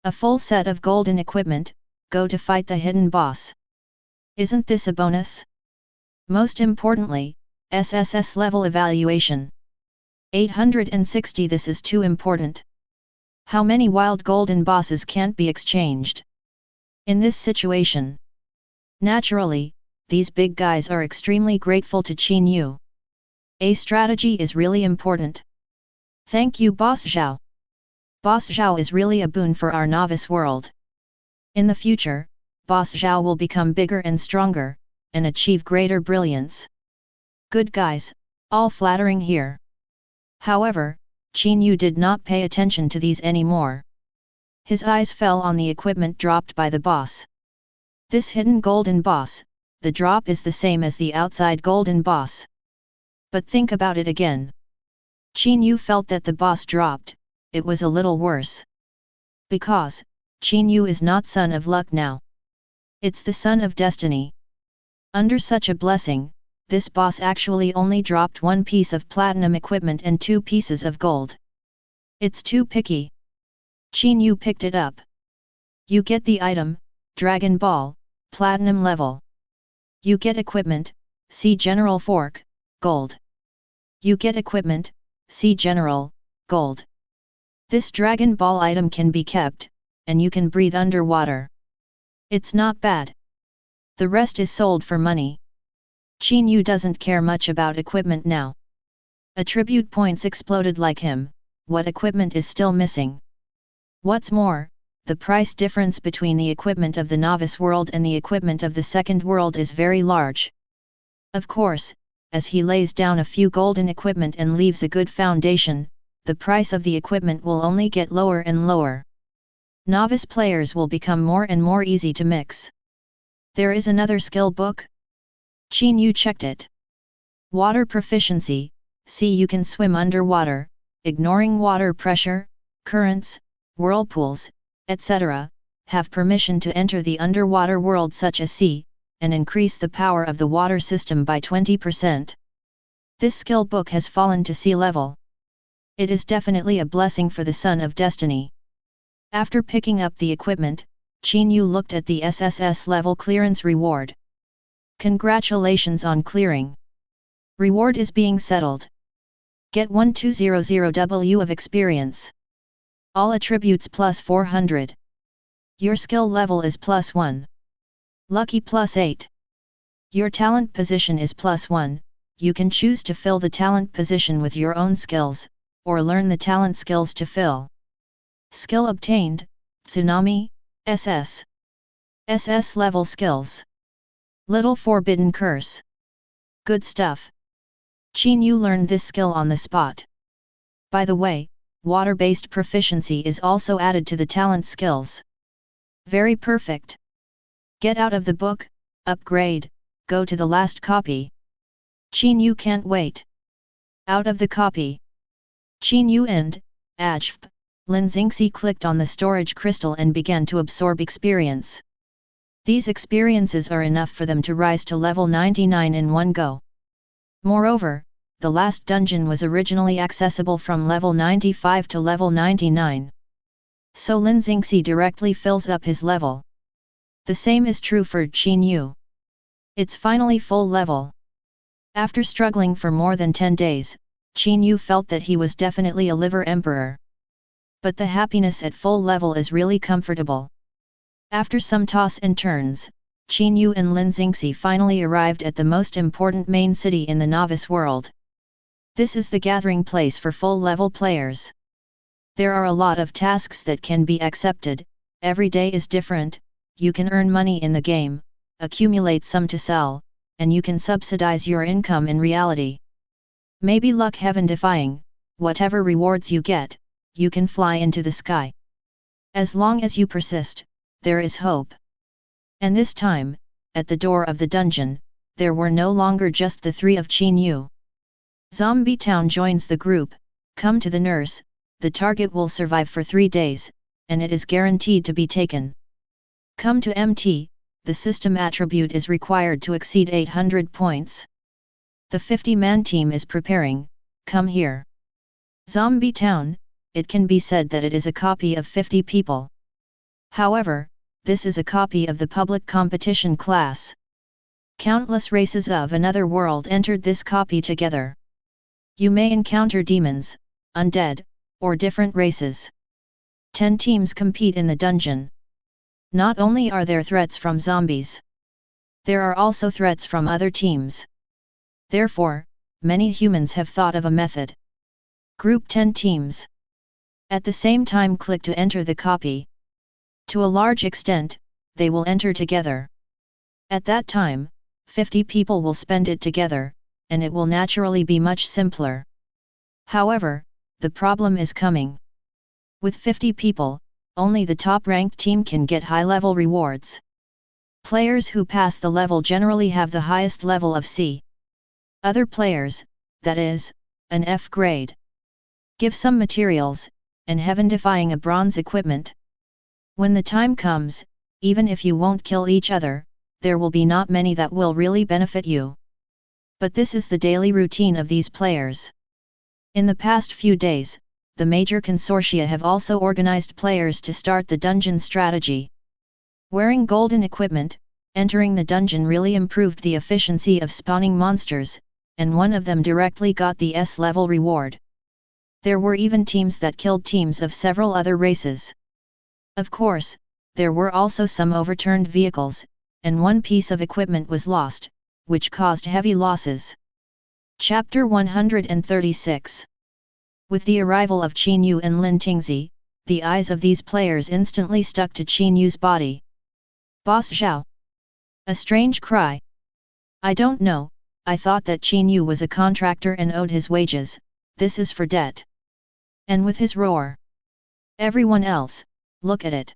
S1: A full set of golden equipment, go to fight the hidden boss. Isn't this a bonus? Most importantly, SSS level evaluation. 860. This is too important. How many wild golden bosses can't be exchanged? In this situation. Naturally, these big guys are extremely grateful to Qin Yue. A strategy is really important. Thank you, Boss Zhao. Boss Zhao is really a boon for our novice world. In the future, Boss Zhao will become bigger and stronger, and achieve greater brilliance. Good guys, all flattering here. However, Qin Yue did not pay attention to these anymore. His eyes fell on the equipment dropped by the boss. This hidden golden boss, the drop is the same as the outside golden boss. But think about it again. Qin Yue felt that the boss dropped, it was a little worse. Because, Qin Yue is not son of luck now. It's the son of destiny. Under such a blessing, this boss actually only dropped 1 piece of platinum equipment and 2 pieces of gold. It's too picky. Qin Yue picked it up. You get the item, Dragon Ball, platinum level. You get equipment, see General Fork, gold. You get equipment, see General, gold. This Dragon Ball item can be kept, and you can breathe underwater. It's not bad. The rest is sold for money. Qin Yue doesn't care much about equipment now. Attribute points exploded like him. What equipment is still missing? What's more, the price difference between the equipment of the novice world and the equipment of the second world is very large. Of course, as he lays down a few golden equipment and leaves a good foundation, the price of the equipment will only get lower and lower. Novice players will become more and more easy to mix. There is another skill book? Qin Yue checked it. Water proficiency, see you can swim underwater, ignoring water pressure, currents, whirlpools, etc., have permission to enter the underwater world such as sea, and increase the power of the water system by 20%. This skill book has fallen to sea level. It is definitely a blessing for the son of destiny. After picking up the equipment, Qin Yue looked at the SSS level clearance reward. Congratulations on clearing. Reward is being settled. Get 1200W of experience. All attributes plus 400. Your skill level is plus 1. Lucky plus 8. Your talent position is plus 1, you can choose to fill the talent position with your own skills, or learn the talent skills to fill. Skill obtained, Tsunami, SS. SS level skills. Little Forbidden Curse. Good stuff. Qin Yue learned this skill on the spot. By the way, water-based proficiency is also added to the talent skills. Very perfect. Get out of the book, upgrade, go to the last copy. Qin Yue can't wait. Out of the copy. Qin Yue and Ajf, Lin Xingxi clicked on the storage crystal and began to absorb experience. These experiences are enough for them to rise to level 99 in one go. Moreover, the last dungeon was originally accessible from level 95 to level 99. So Lin Xingxi directly fills up his level. The same is true for Qin Yue. It's finally full level. After struggling for more than 10 days, Qin Yue felt that he was definitely a liver emperor. But the happiness at full level is really comfortable. After some toss and turns, Qin Yue and Lin Xingxi finally arrived at the most important main city in the novice world. This is the gathering place for full-level players. There are a lot of tasks that can be accepted, every day is different, you can earn money in the game, accumulate some to sell, and you can subsidize your income in reality. Maybe luck heaven-defying, whatever rewards you get, you can fly into the sky. As long as you persist, there is hope. And this time, at the door of the dungeon, there were no longer just the three of Qin Yue. Zombie Town joins the group. Come to the nurse, the target will survive for 3 days, and it is guaranteed to be taken. Come to MT, the system attribute is required to exceed 800 points. The 50-man team is preparing, come here. Zombie Town, it can be said that it is a copy of 50 people. However, this is a copy of the public competition class. Countless races of another world entered this copy together. You may encounter demons, undead, or different races. 10 teams compete in the dungeon. Not only are there threats from zombies, there are also threats from other teams. Therefore, many humans have thought of a method. Group 10 teams. At the same time click to enter the copy. To a large extent, they will enter together. At that time, 50 people will spend it together, and it will naturally be much simpler. However, the problem is coming. With 50 people, only the top-ranked team can get high-level rewards. Players who pass the level generally have the highest level of C. Other players, that is, an F grade. Give some materials, and heaven-defying a bronze equipment. When the time comes, even if you won't kill each other, there will be not many that will really benefit you. But this is the daily routine of these players. In the past few days, the major consortia have also organized players to start the dungeon strategy. Wearing golden equipment, entering the dungeon really improved the efficiency of spawning monsters, and one of them directly got the S-level reward. There were even teams that killed teams of several other races. Of course, there were also some overturned vehicles, and one piece of equipment was lost, which caused heavy losses. Chapter 136. With the arrival of Qin Yue and Lin Xingxi, the eyes of these players instantly stuck to Qin Yue's body. Boss Zhao. A strange cry. I don't know, I thought that Qin Yue was a contractor and owed his wages, this is for debt. And with his roar. Everyone else, look at it.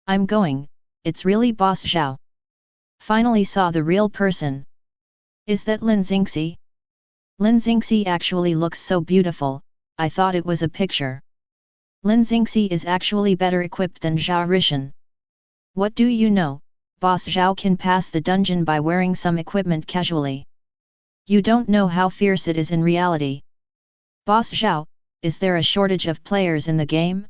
S1: I'm going, it's really Boss Zhao. Finally saw the real person. Is that Lin Xingxi? Lin Xingxi actually looks so beautiful, I thought it was a picture. Lin Xingxi is actually better equipped than Zhao Rishan. What do you know, Boss Zhao can pass the dungeon by wearing some equipment casually. You don't know how fierce it is in reality. Boss Zhao, is there a shortage of players in the game?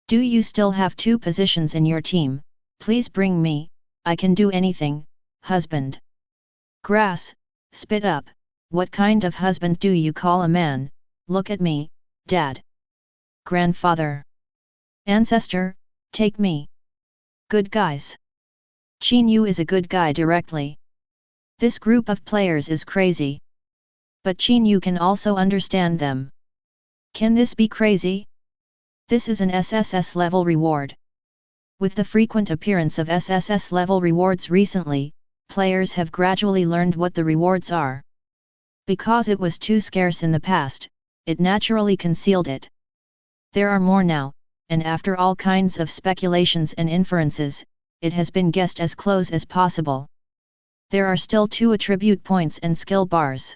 S1: Do you still have 2 positions in your team? Please bring me, I can do anything, husband. Grass, spit up, what kind of husband do you call a man? Look at me, dad. Grandfather. Ancestor, take me. Good guys. Qin Yue is a good guy directly. This group of players is crazy. But Qin Yue can also understand them. Can this be crazy? This is an SSS level reward. With the frequent appearance of SSS level rewards recently, players have gradually learned what the rewards are. Because it was too scarce in the past, it naturally concealed it. There are more now, and after all kinds of speculations and inferences, it has been guessed as close as possible. There are still 2 attribute points and skill bars.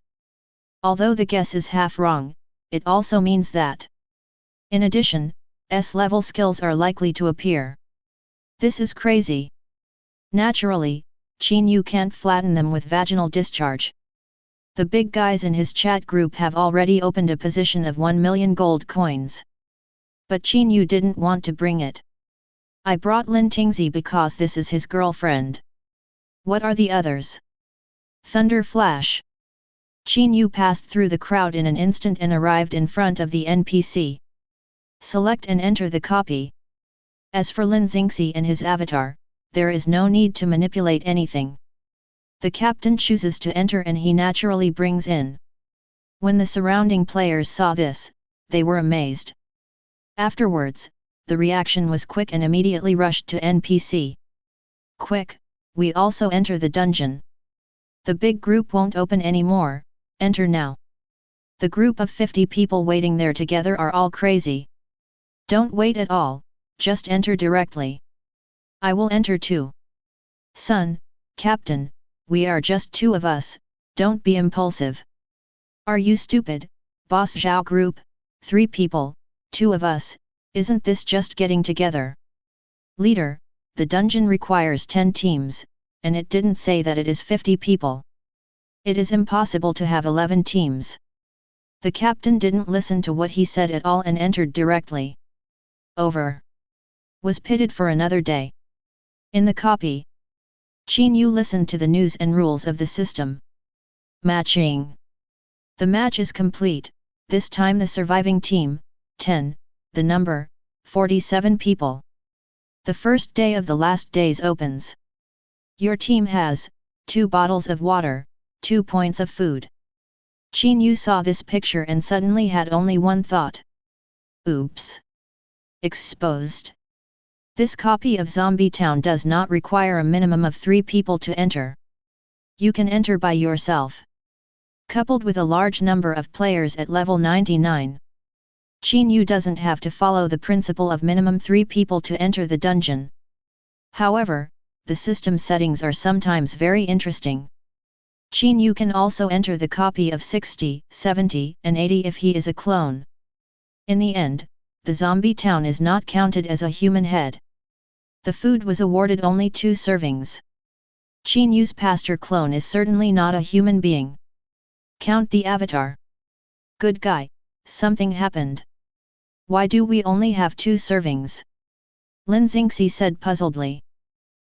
S1: Although the guess is half wrong, it also means that. In addition, S-level skills are likely to appear. This is crazy. Naturally, Qin Yue can't flatten them with vaginal discharge. The big guys in his chat group have already opened a position of 1 million gold coins. But Qin Yue didn't want to bring it. I brought Lin Xingxi because this is his girlfriend. What are the others? Thunder Flash. Qin Yue passed through the crowd in an instant and arrived in front of the NPC. Select and enter the copy. As for Lin Xingxi and his avatar, there is no need to manipulate anything. The captain chooses to enter and he naturally brings in. When the surrounding players saw this, they were amazed. Afterwards, the reaction was quick and immediately rushed to NPC. Quick, we also enter the dungeon. The big group won't open anymore, enter now. The group of 50 people waiting there together are all crazy. Don't wait at all, just enter directly. I will enter too. Son, Captain, we are just 2 of us, don't be impulsive. Are you stupid, Boss Zhao group, 3 people, 2 of us, isn't this just getting together? Leader, the dungeon requires 10 teams, and it didn't say that it is 50 people. It is impossible to have 11 teams. The captain didn't listen to what he said at all and entered directly. Over. Was pitted for another day. In the copy. Qin Yue listened to the news and rules of the system. Matching. The match is complete, this time the surviving team, 10, the number, 47 people. The first day of the last days opens. Your team has 2 bottles of water, 2 points of food. Qin Yue saw this picture and suddenly had only one thought. Oops! Exposed. This copy of Zombie Town does not require a minimum of 3 people to enter. You can enter by yourself. Coupled with a large number of players at level 99. Qin Yue doesn't have to follow the principle of minimum 3 people to enter the dungeon. However, the system settings are sometimes very interesting. Qin Yue can also enter the copy of 60, 70, and 80 if he is a clone. In the end, the zombie town is not counted as a human head. The food was awarded only 2 servings. Qin Yue's pastor clone is certainly not a human being. Count the avatar. Good guy, something happened. Why do we only have 2 servings? Lin Xingxi said puzzledly.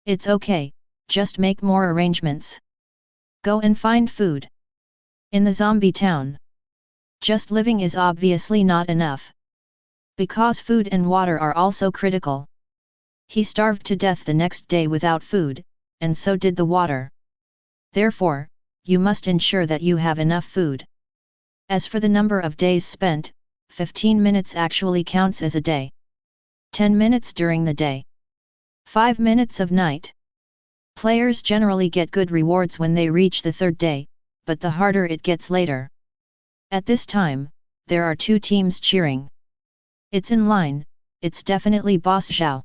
S1: It's okay, just make more arrangements. Go and find food. In the zombie town. Just living is obviously not enough. Because food and water are also critical. He starved to death the next day without food, and so did the water. Therefore, you must ensure that you have enough food. As for the number of days spent, 15 minutes actually counts as a day. 10 minutes during the day. 5 minutes of night. Players generally get good rewards when they reach the 3rd day, but the harder it gets later. At this time, there are 2 teams cheering. It's in line, it's definitely Boss Zhao.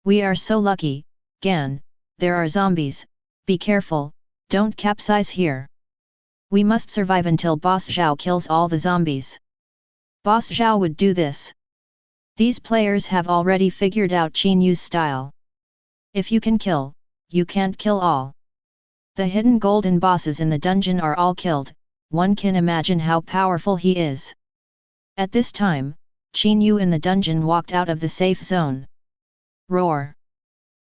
S1: We are so lucky, Gan, there are zombies, be careful, don't capsize here. We must survive until Boss Zhao kills all the zombies. Boss Zhao would do this. These players have already figured out Qin Yue's style. If you can kill, you can't kill all. The hidden golden bosses in the dungeon are all killed, one can imagine how powerful he is. At this time, Qin Yue in the dungeon walked out of the safe zone. Roar!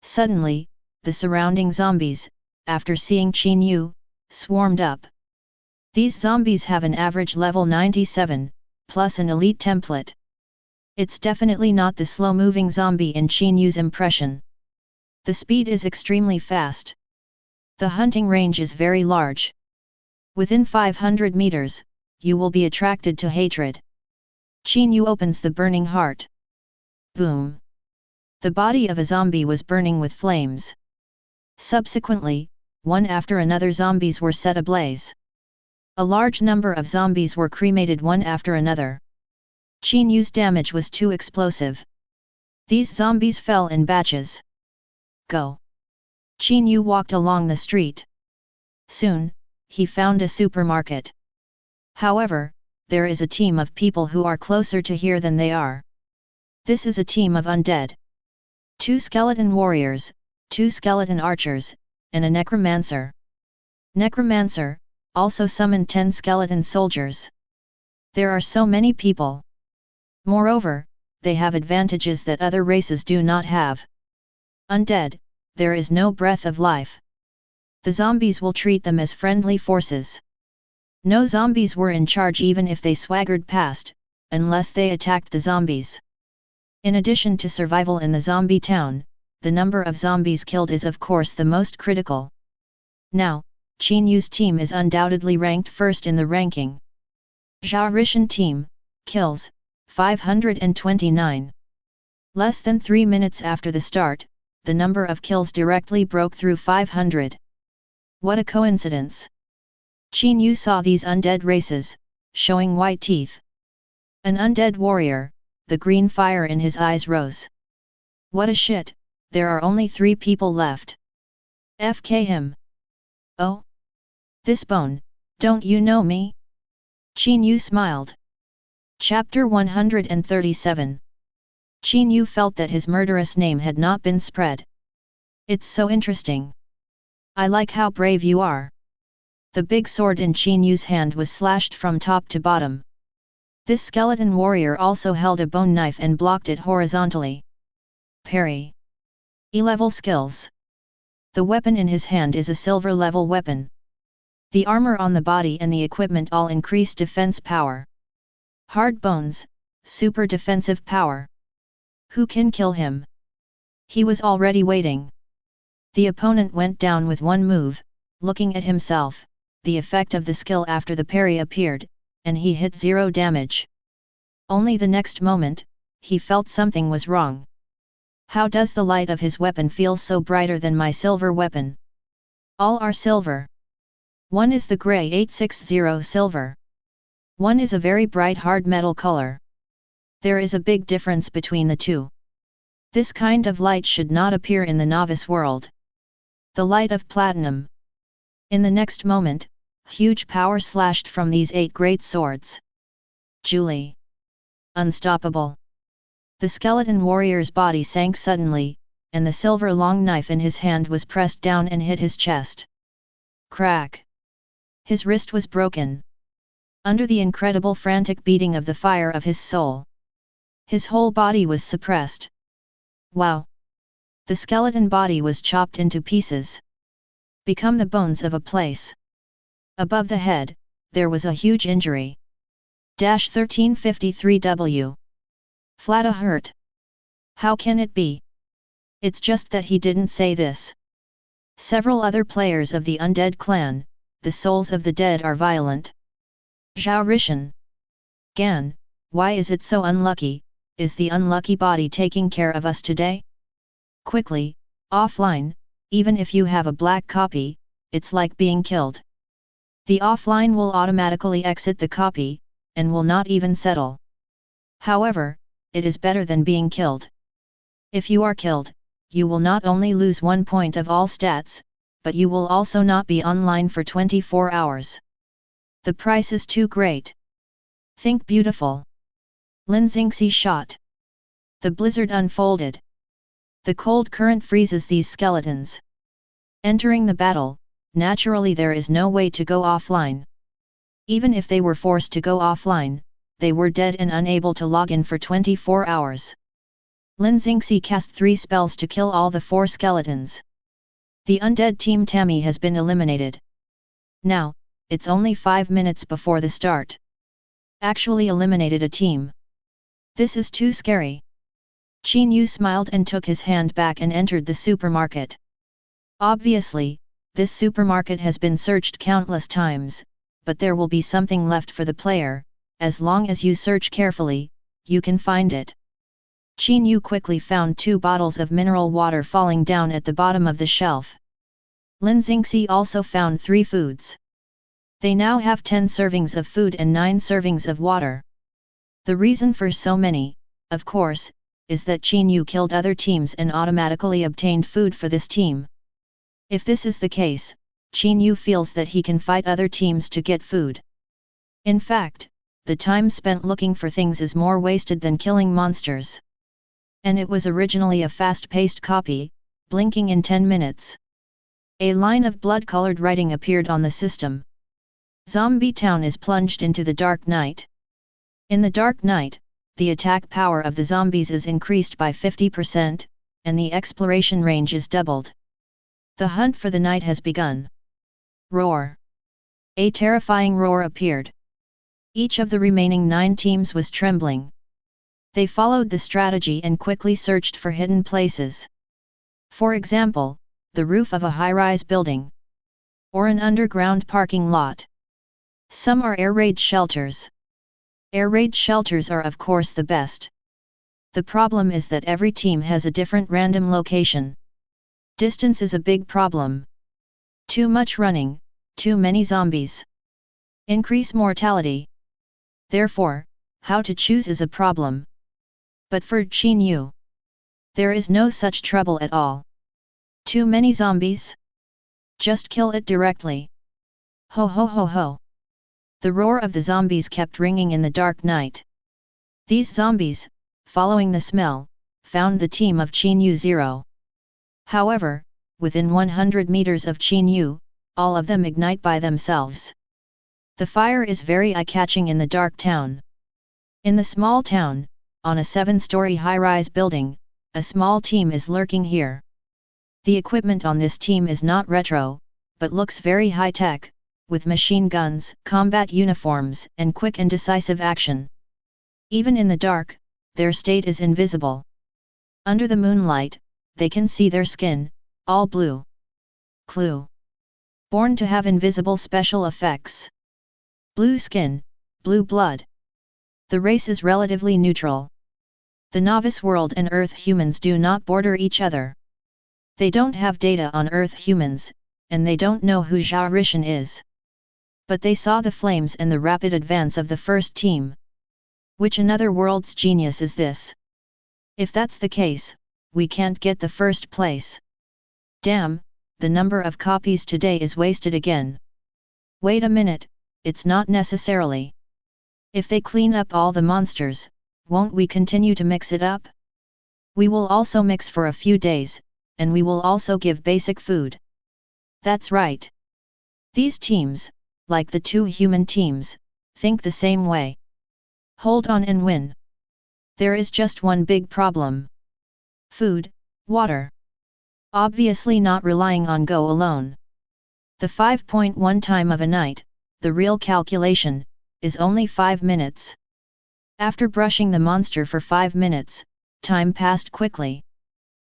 S1: Suddenly, the surrounding zombies, after seeing Qin Yue, swarmed up. These zombies have an average level 97, plus an elite template. It's definitely not the slow-moving zombie in Qin Yue's impression. The speed is extremely fast. The hunting range is very large. Within 500 meters, you will be attracted to hatred. Qin Yue opens the burning heart. Boom! The body of a zombie was burning with flames. Subsequently, one after another zombies were set ablaze. A large number of zombies were cremated one after another. Qin Yue's damage was too explosive. These zombies fell in batches. Go! Qin Yue walked along the street. Soon, he found a supermarket. However, there is a team of people who are closer to here than they are. This is a team of undead. 2 skeleton warriors, 2 skeleton archers, and a necromancer. Necromancer also summoned 10 skeleton soldiers. There are so many people. Moreover, they have advantages that other races do not have. Undead, there is no breath of life. The zombies will treat them as friendly forces. No zombies were in charge even if they swaggered past, unless they attacked the zombies. In addition to survival in the zombie town, the number of zombies killed is of course the most critical. Now, Qin Yue's team is undoubtedly ranked first in the ranking. Zhao Rishan team, kills, 529. Less than 3 minutes after the start, the number of kills directly broke through 500. What a coincidence! Qin Yue saw these undead races, showing white teeth. An undead warrior, the green fire in his eyes rose. What a shit, there are only 3 people left. FK him. Oh? This bone, don't you know me? Qin Yue smiled. Chapter 137. Qin Yue felt that his murderous name had not been spread. It's so interesting. I like how brave you are. The big sword in Qin Yue's hand was slashed from top to bottom. This skeleton warrior also held a bone knife and blocked it horizontally. Parry. E-level skills. The weapon in his hand is a silver level weapon. The armor on the body and the equipment all increase defense power. Hard bones, super defensive power. Who can kill him? He was already waiting. The opponent went down with one move, looking at himself, the effect of the skill after the parry appeared, and he hit 0 damage. Only the next moment, he felt something was wrong. How does the light of his weapon feel so brighter than my silver weapon? All are silver. One is the grey 860 silver. One is a very bright hard metal color. There is a big difference between the two. This kind of light should not appear in the novice world. The light of platinum. In the next moment, huge power slashed from these 8 great swords. Julie. Unstoppable. The skeleton warrior's body sank suddenly, and the silver long knife in his hand was pressed down and hit his chest. Crack. His wrist was broken. Under the incredible frantic beating of the fire of his soul, his whole body was suppressed. Wow! The skeleton body was chopped into pieces. Become the bones of a place. Above the head, there was a huge injury. 1353W. Flatta hurt. How can it be? It's just that he didn't say this. Several other players of the undead clan, the souls of the dead are violent. Zhao Rishan. Gan, why is it so unlucky? Is the unlucky body taking care of us today? Quickly, offline, even if you have a black copy, it's like being killed. The offline will automatically exit the copy, and will not even settle. However, it is better than being killed. If you are killed, you will not only lose 1 point of all stats, but you will also not be online for 24 hours. The price is too great. Think beautiful. Lin Xingxi shot. The blizzard unfolded. The cold current freezes these skeletons. Entering the battle, naturally there is no way to go offline. Even if they were forced to go offline, they were dead and unable to log in for 24 hours. Lin Xingxi cast 3 spells to kill all the 4 skeletons. The undead team Tammy has been eliminated. Now, it's only 5 minutes before the start. Actually eliminated a team. This is too scary. Qin Yue smiled and took his hand back and entered the supermarket. Obviously, this supermarket has been searched countless times, but there will be something left for the player. As long as you search carefully, you can find it. Qin Yue quickly found 2 bottles of mineral water falling down at the bottom of the shelf. Lin Xingxi also found 3 foods. They now have 10 servings of food and 9 servings of water. The reason for so many, of course, is that Qin Yue killed other teams and automatically obtained food for this team. If this is the case, Qin Yue feels that he can fight other teams to get food. In fact, the time spent looking for things is more wasted than killing monsters. And it was originally a fast-paced copy, blinking in 10 minutes. A line of blood-colored writing appeared on the system. Zombie Town is plunged into the dark night. In the dark night, the attack power of the zombies is increased by 50%, and the exploration range is doubled. The hunt for the night has begun. Roar! A terrifying roar appeared. Each of the remaining 9 teams was trembling. They followed the strategy and quickly searched for hidden places. For example, the roof of a high-rise building. Or an underground parking lot. Some are air raid shelters. Air raid shelters are of course the best. The problem is that every team has a different random location. Distance is a big problem. Too much running, too many zombies. Increase mortality. Therefore, how to choose is a problem. But for Qin Yue, there is no such trouble at all. Too many zombies? Just kill it directly. Ho ho ho ho. The roar of the zombies kept ringing in the dark night. These zombies, following the smell, found the team of Qin Yue 0. However, within 100 meters of Qin Yue, all of them ignite by themselves. The fire is very eye-catching in the dark town. In the small town, on a 7-story high-rise building, a small team is lurking here. The equipment on this team is not retro, but looks very high-tech, with machine guns, combat uniforms, and quick and decisive action. Even in the dark, their state is invisible. Under the moonlight, they can see their skin, all blue. Clue. Born to have invisible special effects. Blue skin, blue blood. The race is relatively neutral. The novice world and Earth humans do not border each other. They don't have data on Earth humans, and they don't know who Zhao Rishan is. But they saw the flames and the rapid advance of the first team. Which another world's genius is this? If that's the case, we can't get the first place. Damn, the number of copies today is wasted again. Wait a minute, it's not necessarily. If they clean up all the monsters, won't we continue to mix it up? We will also mix for a few days, and we will also give basic food. That's right. These teams, like the 2 human teams, think the same way. Hold on and win. There is just one big problem. Food, water. Obviously not relying on go alone. The 5.1 time of a night, the real calculation, is only 5 minutes. After brushing the monster for 5 minutes, time passed quickly.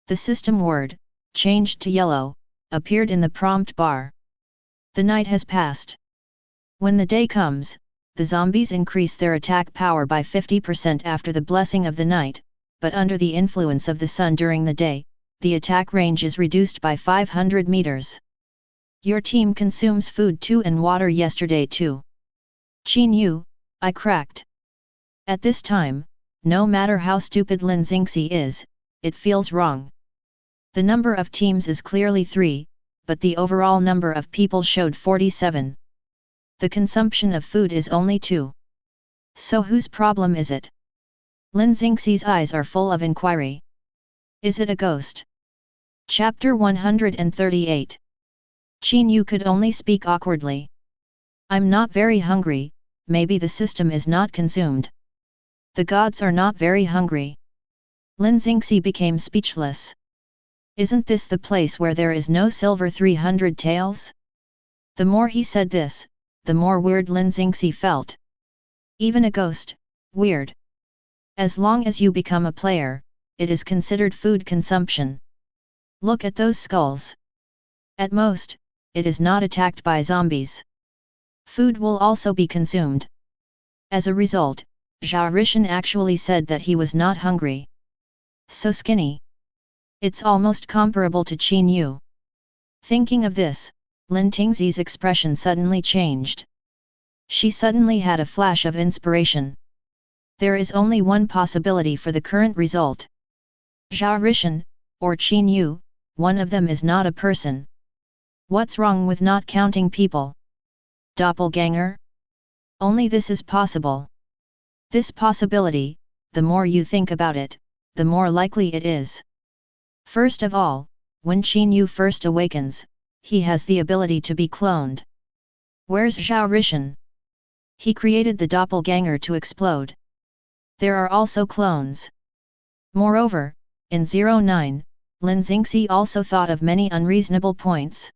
S1: The system word, changed to yellow, appeared in the prompt bar. The night has passed. When the day comes, the zombies increase their attack power by 50% after the blessing of the night, but under the influence of the sun during the day, the attack range is reduced by 500 meters. Your team consumes food too and water yesterday too. Qin Yue, I cracked. At this time, no matter how stupid Lin Xingxi is, it feels wrong. The number of teams is clearly 3, but the overall number of people showed 47. The consumption of food is only 2. So whose problem is it? Lin Xingxi's eyes are full of inquiry. Is it a ghost? Chapter 138. Qin Yue could only speak awkwardly. I'm not very hungry, maybe the system is not consumed. The gods are not very hungry. Lin Xingxi became speechless. Isn't this the place where there is no silver 300 taels? The more he said this, the more weird Lin Xingxi felt. Even a ghost, weird. As long as you become a player, it is considered food consumption. Look at those skulls. At most, it is not attacked by zombies. Food will also be consumed. As a result, Zhao Rishan actually said that he was not hungry. So skinny. It's almost comparable to Qin Yue. Thinking of this, Lin Tingxi's expression suddenly changed. She suddenly had a flash of inspiration. There is only one possibility for the current result. Zhao Rishan, or Qin Yue, one of them is not a person. What's wrong with not counting people? Doppelganger? Only this is possible. This possibility, the more you think about it, the more likely it is. First of all, when Qin Yue first awakens, he has the ability to be cloned. Where's Zhao Rishan? He created the doppelganger to explode. There are also clones. Moreover, in 09, Lin Xingxi also thought of many unreasonable points.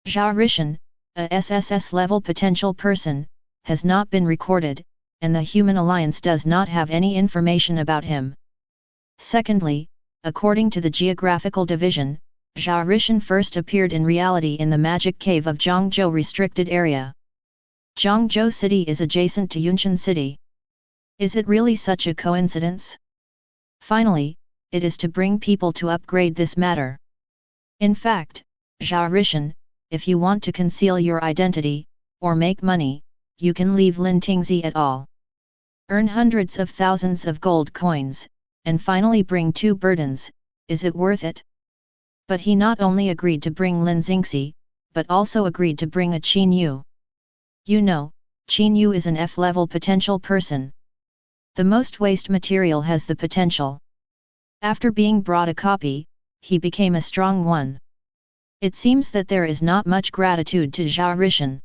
S1: Zhao Rishan, a SSS level potential person, has not been recorded, and the human alliance does not have any information about him. Secondly, according to the geographical division, Jia Rishan first appeared in reality in the magic cave of Zhangzhou restricted area. Zhangzhou city is adjacent to Yunqian city. Is it really such a coincidence? Finally, it is to bring people to upgrade this matter. In fact, Jia Rishan, if you want to conceal your identity, or make money, you can leave Lin Tingzi et al. Earn hundreds of thousands of gold coins, and finally bring 2 burdens. Is it worth it? But he not only agreed to bring Lin Xingxi, but also agreed to bring a Qin Yue. You know, Qin Yue is an F-level potential person. The most waste material has the potential. After being brought a copy, he became a strong one. It seems that there is not much gratitude to Jia Rishan.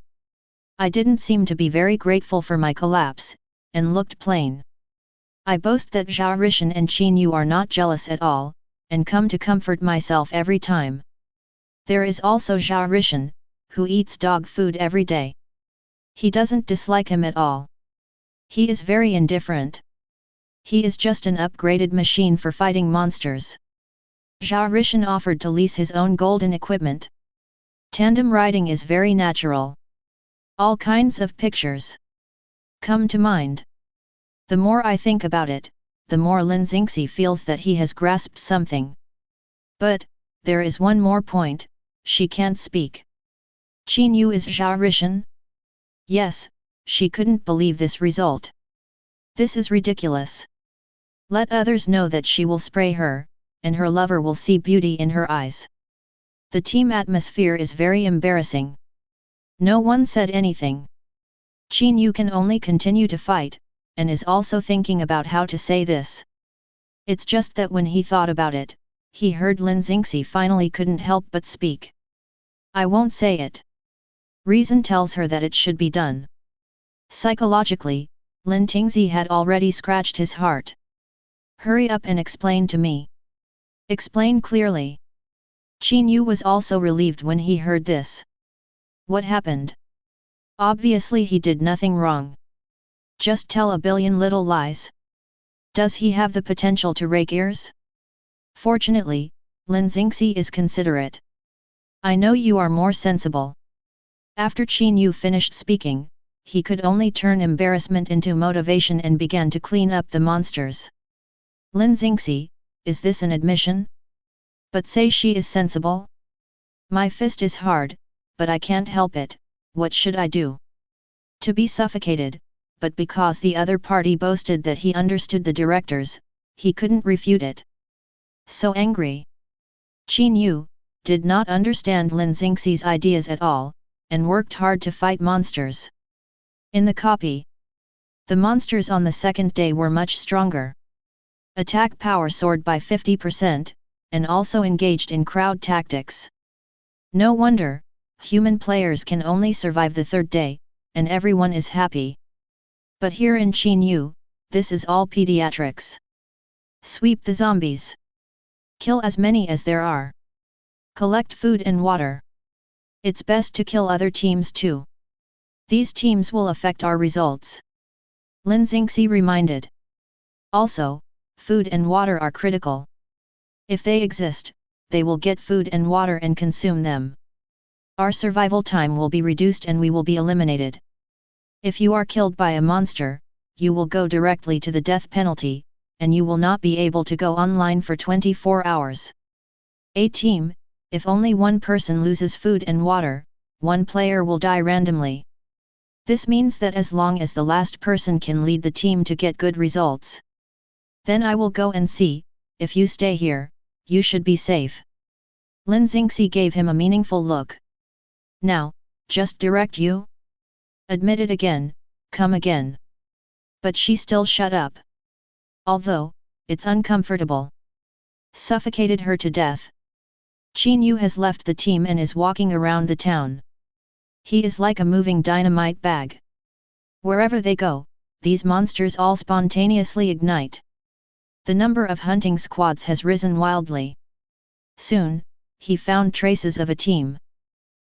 S1: I didn't seem to be very grateful for my collapse, and looked plain. I boast that Jia Rishan and Qin Yue are not jealous at all, and come to comfort myself every time. There is also Jia Rishan, who eats dog food every day. He doesn't dislike him at all. He is very indifferent. He is just an upgraded machine for fighting monsters. Jia Rishan offered to lease his own golden equipment. Tandem riding is very natural. All kinds of pictures come to mind. The more I think about it, the more Lin Xingxi feels that he has grasped something. But, there is one more point, she can't speak. Qin Yue is Jia Rishan? Yes, she couldn't believe this result. This is ridiculous. Let others know that she will spray her, and her lover will see beauty in her eyes. The team atmosphere is very embarrassing. No one said anything. Qin Yue can only continue to fight, and is also thinking about how to say this. It's just that when he thought about it, he heard Lin Xingxi finally couldn't help but speak. I won't say it. Reason tells her that it should be done. Psychologically, Lin Tingzi had already scratched his heart. Hurry up and explain to me. Explain clearly. Qin Yue was also relieved when he heard this. What happened? Obviously he did nothing wrong. Just tell a billion little lies. Does he have the potential to rake ears? Fortunately, Lin Xingxi is considerate. I know you are more sensible. After Qin Yue finished speaking, he could only turn embarrassment into motivation and began to clean up the monsters. Lin Xingxi, is this an admission? But say she is sensible? My fist is hard, but I can't help it. What should I do? To be suffocated, but because the other party boasted that he understood the directors, he couldn't refute it. So angry. Qin Yue did not understand Lin Xingxi's ideas at all, and worked hard to fight monsters. In the copy, the monsters on the second day were much stronger. Attack power soared by 50%, and also engaged in crowd tactics. No wonder, human players can only survive the third day, and everyone is happy. But here in Qin Yue, this is all pediatrics. Sweep the zombies. Kill as many as there are. Collect food and water. It's best to kill other teams too. These teams will affect our results. Lin Xingxi reminded. Also, food and water are critical. If they exist, they will get food and water and consume them. Our survival time will be reduced and we will be eliminated. If you are killed by a monster, you will go directly to the death penalty, and you will not be able to go online for 24 hours. A team, if only one person loses food and water, one player will die randomly. This means that as long as the last person can lead the team to get good results. Then I will go and see, if you stay here, you should be safe. Lin Xingxi gave him a meaningful look. Now, just direct you? Admit it again, come again. But she still shut up. Although, it's uncomfortable. Suffocated her to death. Qin Yue has left the team and is walking around the town. He is like a moving dynamite bag. Wherever they go, these monsters all spontaneously ignite. The number of hunting squads has risen wildly. Soon, he found traces of a team.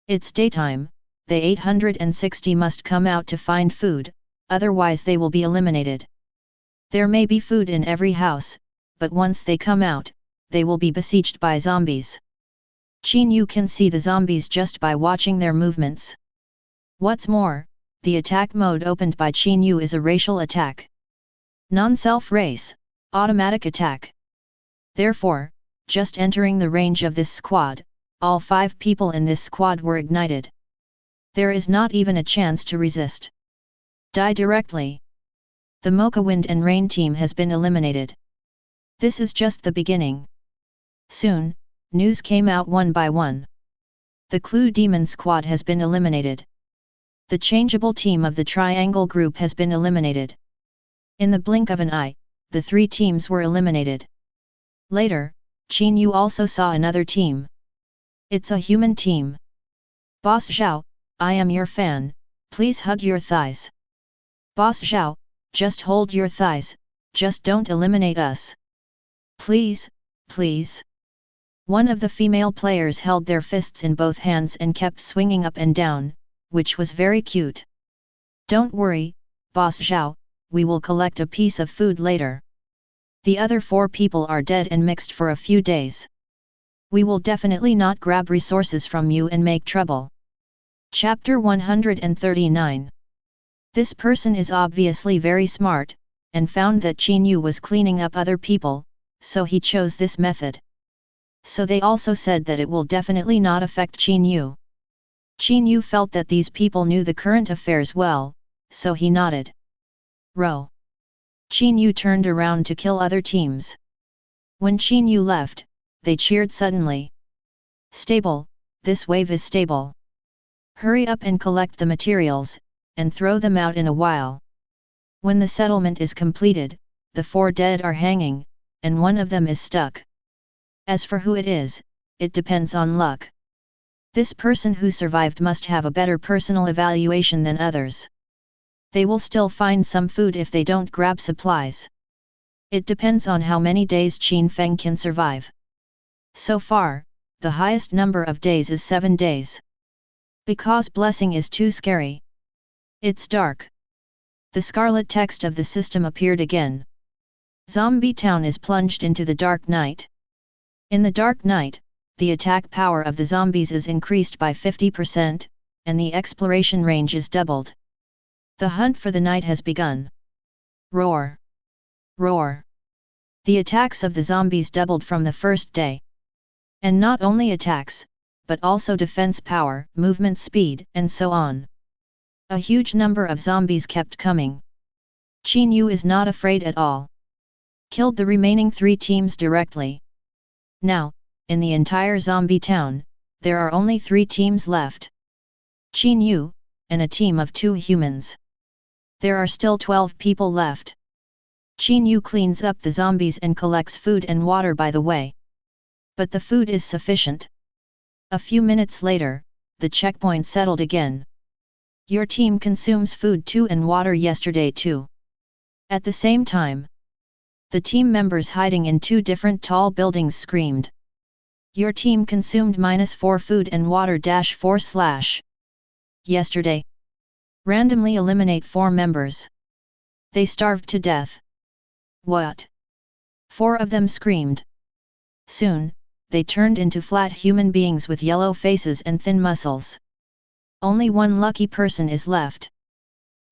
S1: It's daytime, they 860 must come out to find food, otherwise they will be eliminated. There may be food in every house, but once they come out, they will be besieged by zombies. Qin Yue can see the zombies just by watching their movements. What's more, the attack mode opened by Qin Yue is a racial attack. Non-self race, automatic attack. Therefore, just entering the range of this squad, all 5 people in this squad were ignited. There is not even a chance to resist. Die directly. The Mocha Wind and Rain team has been eliminated. This is just the beginning. Soon, news came out one by one. The Clue Demon squad has been eliminated. The changeable team of the Triangle group has been eliminated. In the blink of an eye, the 3 teams were eliminated. Later, Qin Yue also saw another team. It's a human team. Boss Zhao, I am your fan, please hug your thighs. Boss Zhao, just hold your thighs, just don't eliminate us. Please, please. One of the female players held their fists in both hands and kept swinging up and down, which was very cute. Don't worry, Boss Zhao, we will collect a piece of food later. The other 4 people are dead and mixed for a few days. We will definitely not grab resources from you and make trouble. Chapter 139. This person is obviously very smart, and found that Qin Yue was cleaning up other people, so he chose this method. So they also said that it will definitely not affect Qin Yue. Qin Yue felt that these people knew the current affairs well, so he nodded. Row. Qin Yue turned around to kill other teams. When Qin Yue left, they cheered suddenly. Stable, this wave is stable. Hurry up and collect the materials, and throw them out in a while. When the settlement is completed, the 4 dead are hanging, and one of them is stuck. As for who it is, it depends on luck. This person who survived must have a better personal evaluation than others. They will still find some food if they don't grab supplies. It depends on how many days Qin Feng can survive. So far, the highest number of days is 7 days. Because blessing is too scary. It's dark. The scarlet text of the system appeared again. Zombie Town is plunged into the dark night. In the dark night, the attack power of the zombies is increased by 50%, and the exploration range is doubled. The hunt for the night has begun. Roar! Roar! The attacks of the zombies doubled from the first day. And not only attacks, but also defense power, movement speed, and so on. A huge number of zombies kept coming. Qin Yue is not afraid at all. Killed the remaining 3 teams directly. Now, in the entire zombie town, there are only 3 teams left. Qin Yue, and a team of 2 humans. There are still 12 people left. Qin Yue cleans up the zombies and collects food and water by the way. But the food is sufficient. A few minutes later, the checkpoint settled again. Your team consumes food too and water yesterday too. At the same time, the team members hiding in 2 different tall buildings screamed. Your team consumed -4 food and water -4/ yesterday. Randomly eliminate 4 members. They starved to death. What? 4 of them screamed. Soon, they turned into flat human beings with yellow faces and thin muscles. Only 1 lucky person is left.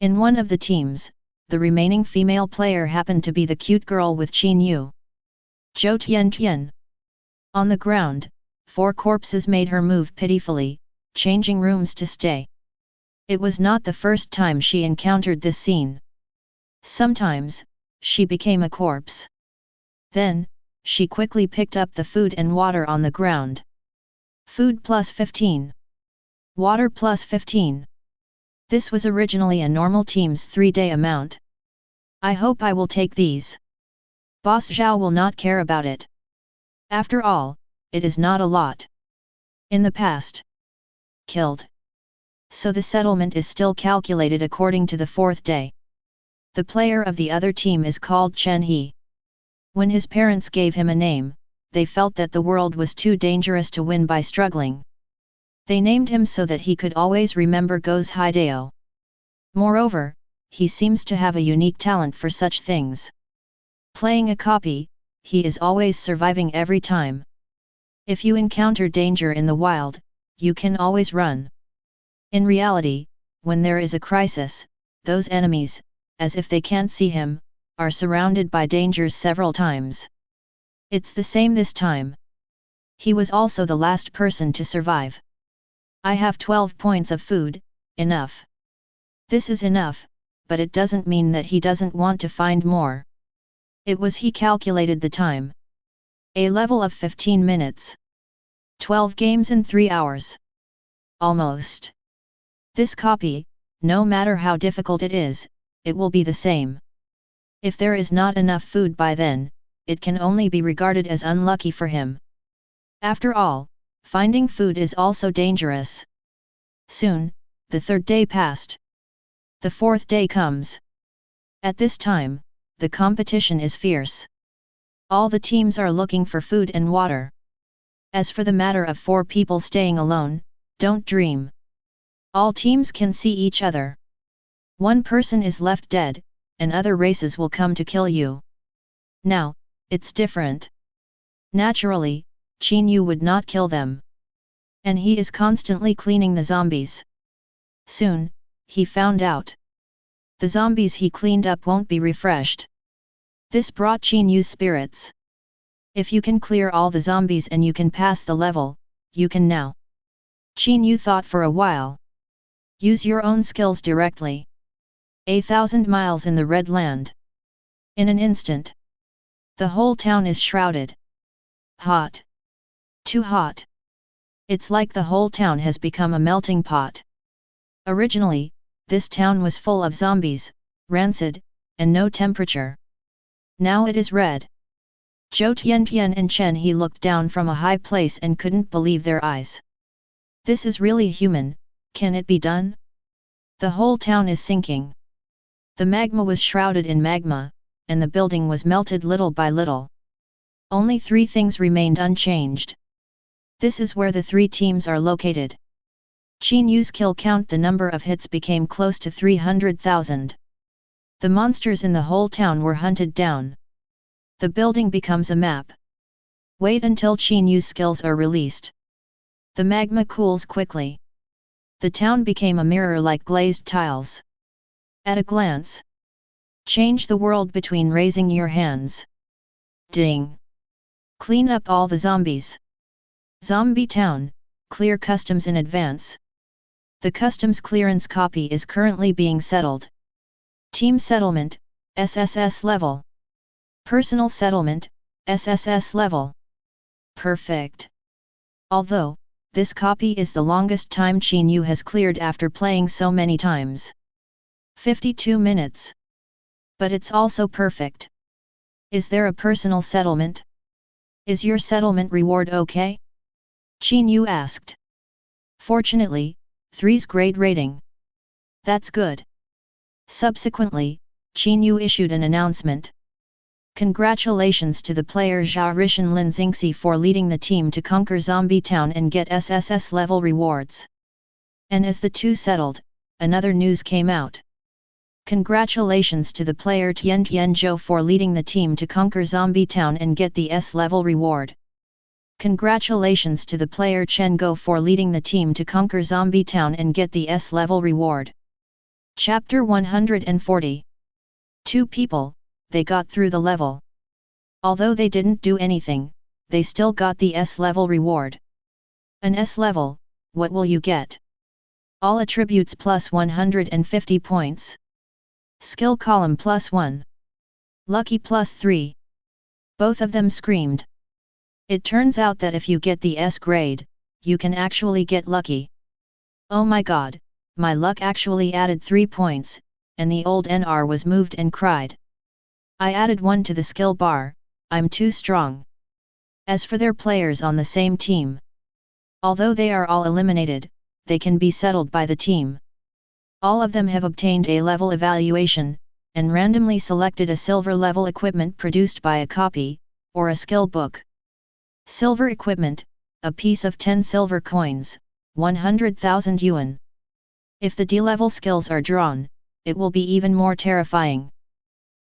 S1: In one of the teams, the remaining female player happened to be the cute girl with Qin Yue. Zhou Tian. On the ground, 4 corpses made her move pitifully, changing rooms to stay. It was not the first time she encountered this scene. Sometimes, she became a corpse. Then, she quickly picked up the food and water on the ground. Food plus 15. Water plus 15. This was originally a normal team's 3-day amount. I hope I will take these. Boss Zhao will not care about it. After all, it is not a lot. In the past. Killed. So the settlement is still calculated according to the 4th day. The player of the other team is called Chen He. When his parents gave him a name, they felt that the world was too dangerous to win by struggling. They named him so that he could always remember Go's Hideo. Moreover, he seems to have a unique talent for such things. Playing a copy, he is always surviving every time. If you encounter danger in the wild, you can always run. In reality, when there is a crisis, those enemies, as if they can't see him, are surrounded by dangers several times. It's the same this time. He was also the last person to survive. I have 12 points of food, enough. This is enough, but it doesn't mean that he doesn't want to find more. He calculated the time. A level of 15 minutes. 12 games in 3 hours. Almost. This copy, no matter how difficult it is, it will be the same. If there is not enough food by then, it can only be regarded as unlucky for him. After all, finding food is also dangerous. Soon, the third day passed. The fourth day comes. At this time, the competition is fierce. All the teams are looking for food and water. As for the matter of 4 people staying alone, don't dream. All teams can see each other. One person is left dead, and other races will come to kill you. Now, it's different. Naturally, Qin Yue would not kill them. And he is constantly cleaning the zombies. Soon, he found out. The zombies he cleaned up won't be refreshed. This brought Qin Yue's spirits. If you can clear all the zombies and you can pass the level, you can now. Qin Yue thought for a while. Use your own skills directly. 1,000 miles in the Red Land. In an instant. The whole town is shrouded. Hot. Too hot. It's like the whole town has become a melting pot. Originally, this town was full of zombies, rancid, and no temperature. Now it is red. Zhou Tiantian and Chen He looked down from a high place and couldn't believe their eyes. This is really human, can it be done? The whole town is sinking. The magma was shrouded in magma, and the building was melted little by little. Only 3 things remained unchanged. This is where the 3 teams are located. Qin Yue's kill count, the number of hits became close to 300,000. The monsters in the whole town were hunted down. The building becomes a map. Wait until Qin Yue's skills are released. The magma cools quickly. The town became a mirror like glazed tiles. At a glance. Change the world between raising your hands. Ding! Clean up all the zombies. Zombie Town, clear customs in advance. The customs clearance copy is currently being settled. Team settlement, SSS level. Personal settlement, SSS level. Perfect. Although, this copy is the longest time Qin Yue has cleared after playing so many times. 52 minutes. But it's also perfect. Is there a personal settlement? Is your settlement reward okay? Qin Yue asked. Fortunately, 3's grade rating. That's good. Subsequently, Qin Yue issued an announcement. Congratulations to the player Zhao Rishan Lin Xingxi for leading the team to conquer Zombie Town and get SSS level rewards. And as the 2 settled, another news came out. Congratulations to the player Tian Zhou for leading the team to conquer Zombie Town and get the S level reward. Congratulations to the player Chen Go for leading the team to conquer Zombie Town and get the S level reward. Chapter 140. 2 people, they got through the level. Although they didn't do anything, they still got the S level reward. An S level, what will you get? All attributes plus 150 points. Skill column plus 1. Lucky plus 3. Both of them screamed. It turns out that if you get the S grade, you can actually get lucky. Oh my god, my luck actually added 3 points, and the old NR was moved and cried. I added 1 to the skill bar, I'm too strong. As for their players on the same team, although they are all eliminated, they can be settled by the team. All of them have obtained a level evaluation, and randomly selected a silver level equipment produced by a copy, or a skill book. Silver equipment, a piece of 10 silver coins, 100,000 yuan. If the D-level skills are drawn, it will be even more terrifying.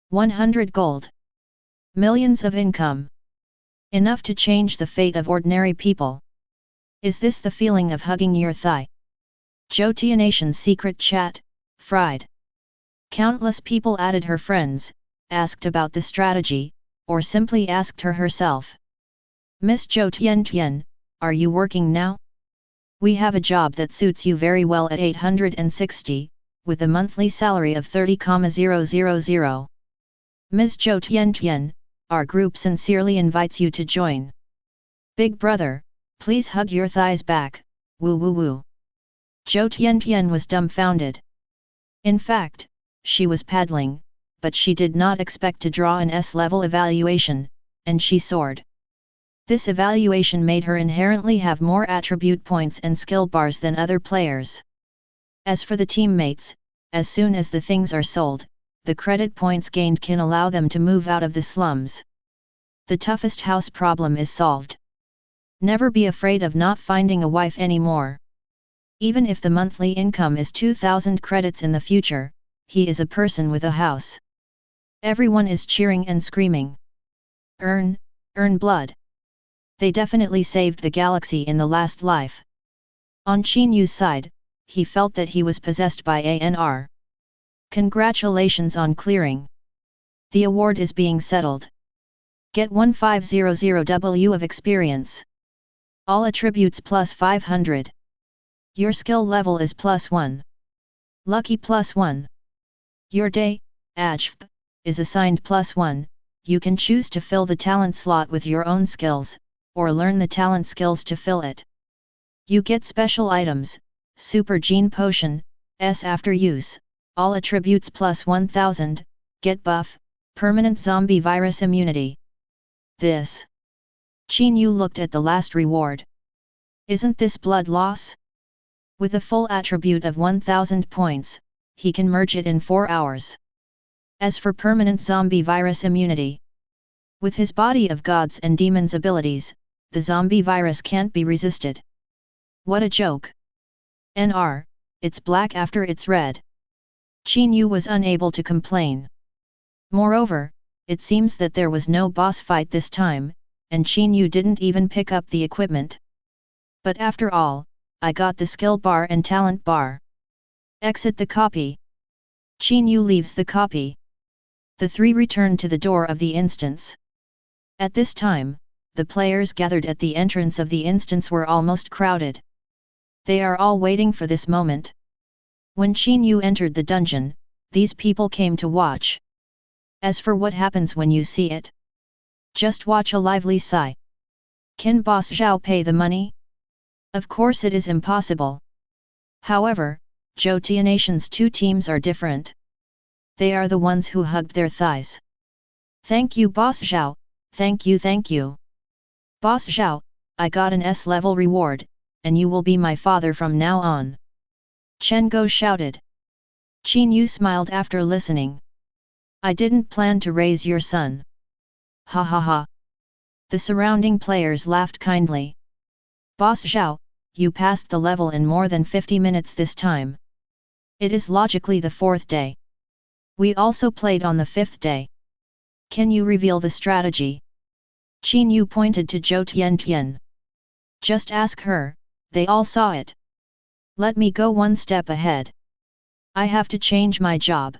S1: 100 gold. Millions of income. Enough to change the fate of ordinary people. Is this the feeling of hugging your thigh? Zhou Tianation's secret chat, fried. Countless people added her friends, asked about the strategy, or simply asked her herself. Miss Zhou Tian, are you working now? We have a job that suits you very well at 860, with a monthly salary of 30,000. Ms. Zhou Tian, our group sincerely invites you to join. Big brother, please hug your thighs back, woo woo woo. Zhou Tian was dumbfounded. In fact, she was paddling, but she did not expect to draw an S-level evaluation, and she soared. This evaluation made her inherently have more attribute points and skill bars than other players. As for the teammates, as soon as the things are sold, the credit points gained can allow them to move out of the slums. The toughest house problem is solved. Never be afraid of not finding a wife anymore. Even if the monthly income is 2,000 credits in the future, he is a person with a house. Everyone is cheering and screaming. Earn blood. They definitely saved the galaxy in the last life. On Qin Yue's side, he felt that he was possessed by ANR. Congratulations on clearing. The award is being settled. Get 1500W of experience. All attributes plus 500. Your skill level is +1. Lucky +1. Your day, AJF, is assigned +1, you can choose to fill the talent slot with your own skills, or learn the talent skills to fill it. You get special items, Super Gene Potion, S after use, all attributes plus 1000, get buff, permanent zombie virus immunity. This. Qin Yue looked at the last reward. Isn't this blood loss? With a full attribute of 1000 points, he can merge it in 4 hours. As for permanent zombie virus immunity, with his body of gods and demons abilities, the zombie virus can't be resisted. What a joke! NR, it's black after it's red. Qin Yue was unable to complain. Moreover, it seems that there was no boss fight this time, and Qin Yue didn't even pick up the equipment. But after all, I got the skill bar and talent bar. Exit the copy. Qin Yue leaves the copy. The three return to the door of the instance. At this time, the players gathered at the entrance of the instance were almost crowded. They are all waiting for this moment. When Qin Yue entered the dungeon, these people came to watch. As for what happens when you see it, just watch a lively sigh. Can Boss Zhao pay the money? Of course it is impossible. However, Zhou Tianation's two teams are different. They are the ones who hugged their thighs. Thank you Boss Zhao, thank you. Boss Zhao, I got an S-level reward, and you will be my father from now on. Chen Go shouted. Qin Yue smiled after listening. I didn't plan to raise your son. Ha ha ha. The surrounding players laughed kindly. Boss Zhao, you passed the level in more than 50 minutes this time. It is logically the 4th day. We also played on the 5th day. Can you reveal the strategy? Qin Yue pointed to Zhou Tian. Just ask her, they all saw it. Let me go one step ahead. I have to change my job.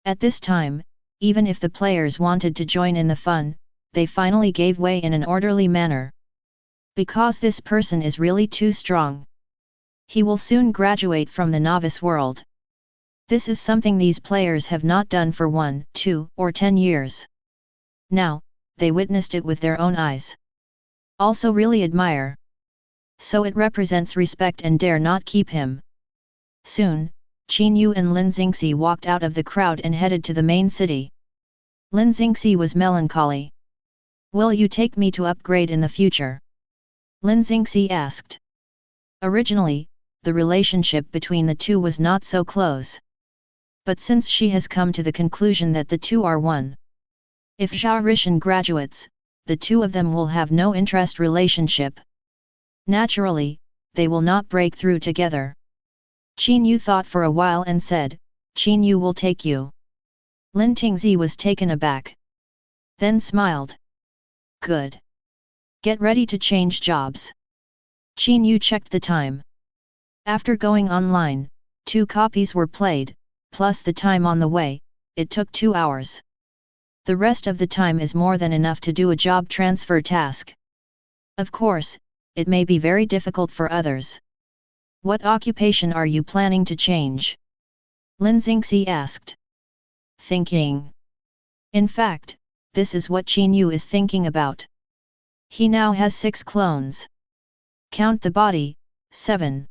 S1: At this time, even if the players wanted to join in the fun, they finally gave way in an orderly manner. Because this person is really too strong. He will soon graduate from the novice world. This is something these players have not done for 1, 2, or 10 years. Now, they witnessed it with their own eyes. Also really admire. So it represents respect and dare not keep him. Soon, Qin Yue and Lin Xingxi walked out of the crowd and headed to the main city. Lin Xingxi was melancholy. Will you take me to upgrade in the future? Lin Xingxi asked. Originally, the relationship between the two was not so close. But since she has come to the conclusion that the two are one. If Zhao Rishan graduates, the two of them will have no interest relationship. Naturally, they will not break through together. Qin Yue thought for a while and said, Qin Yue will take you. Lin Tingzi was taken aback. Then smiled. Good. Get ready to change jobs. Qin Yue checked the time. After going online, 2 copies were played, plus the time on the way, it took 2 hours. The rest of the time is more than enough to do a job transfer task. Of course, it may be very difficult for others. What occupation are you planning to change? Lin Xingxi asked. Thinking. In fact, this is what Qin Yue is thinking about. He now has 6 clones. Count the body, 7.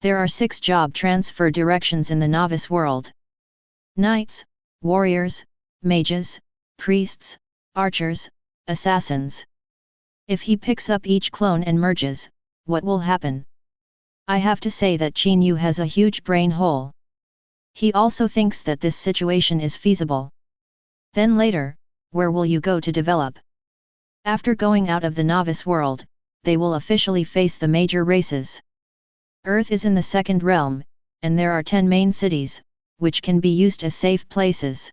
S1: There are 6 job transfer directions in the novice world. Knights, warriors, mages, priests, archers, assassins. If he picks up each clone and merges, what will happen? I have to say that Qin Yue has a huge brain hole. He also thinks that this situation is feasible. Then later, where will you go to develop? After going out of the novice world, they will officially face the major races. Earth is in the 2nd realm, and there are 10 main cities, which can be used as safe places.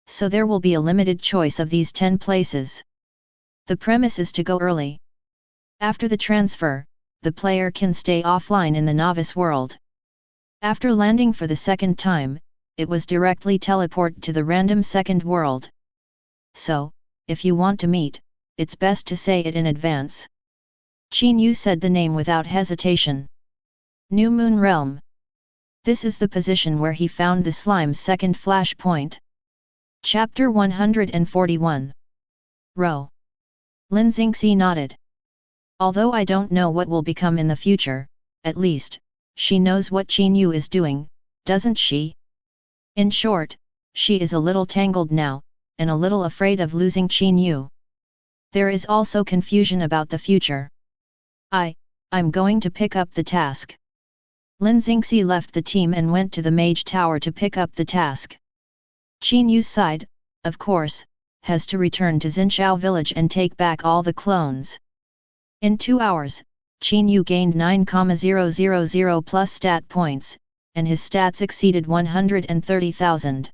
S1: So there will be a limited choice of these 10 places. The premise is to go early. After the transfer, the player can stay offline in the novice world. After landing for the 2nd time, it was directly teleported to the random 2nd world. So, if you want to meet, it's best to say it in advance. Qin Yue said the name without hesitation. New Moon Realm. This is the position where he found the slime's 2nd flashpoint. Chapter 141. Row. Lin Xingxi nodded. Although I don't know what will become in the future, at least, she knows what Qin Yue is doing, doesn't she? In short, she is a little tangled now, and a little afraid of losing Qin Yue. There is also confusion about the future. I'm going to pick up the task. Lin Xingxi left the team and went to the mage tower to pick up the task. Qin Yue's side, of course, has to return to Xinqiao village and take back all the clones. In 2 hours, Qin Yue gained 9,000 plus stat points, and his stats exceeded 130,000.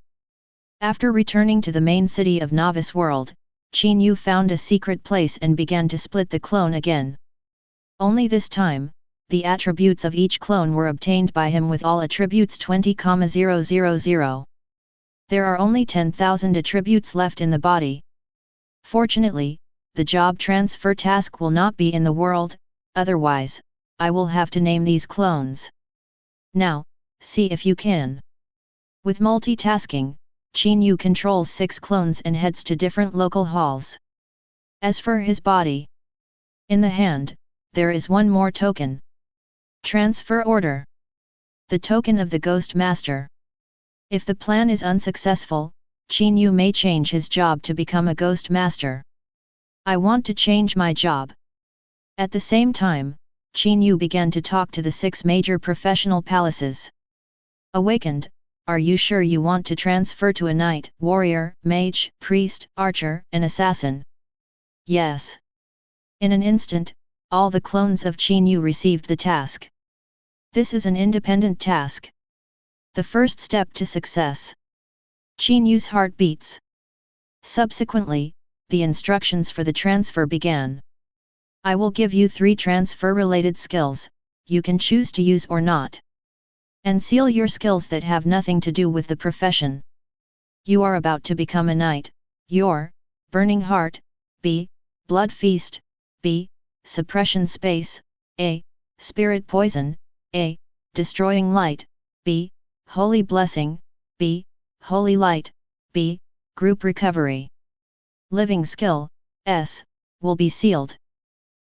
S1: After returning to the main city of Novice World, Qin Yue found a secret place and began to split the clone again. Only this time, the attributes of each clone were obtained by him with all attributes 20,000. There are only 10,000 attributes left in the body. Fortunately, the job transfer task will not be in the world, otherwise, I will have to name these clones. Now, see if you can. With multitasking, Qin Yue controls 6 clones and heads to different local halls. As for his body, in the hand, there is one more token. Transfer order. The token of the Ghost Master. If the plan is unsuccessful, Qin Yue may change his job to become a Ghost Master. I want to change my job. At the same time, Qin Yue began to talk to the 6 major professional palaces. Awakened, are you sure you want to transfer to a knight, warrior, mage, priest, archer, and assassin? Yes. In an instant, all the clones of Qin Yue received the task. This is an independent task. The first step to success. Qin Yue's heart beats. Subsequently, the instructions for the transfer began. I will give you 3 transfer-related skills, you can choose to use or not. And seal your skills that have nothing to do with the profession. You are about to become a knight, your burning heart, B, blood feast, B, suppression space, A, spirit poison, A, destroying light, B, holy blessing, B, holy light, B, group recovery. Living skill, S, will be sealed.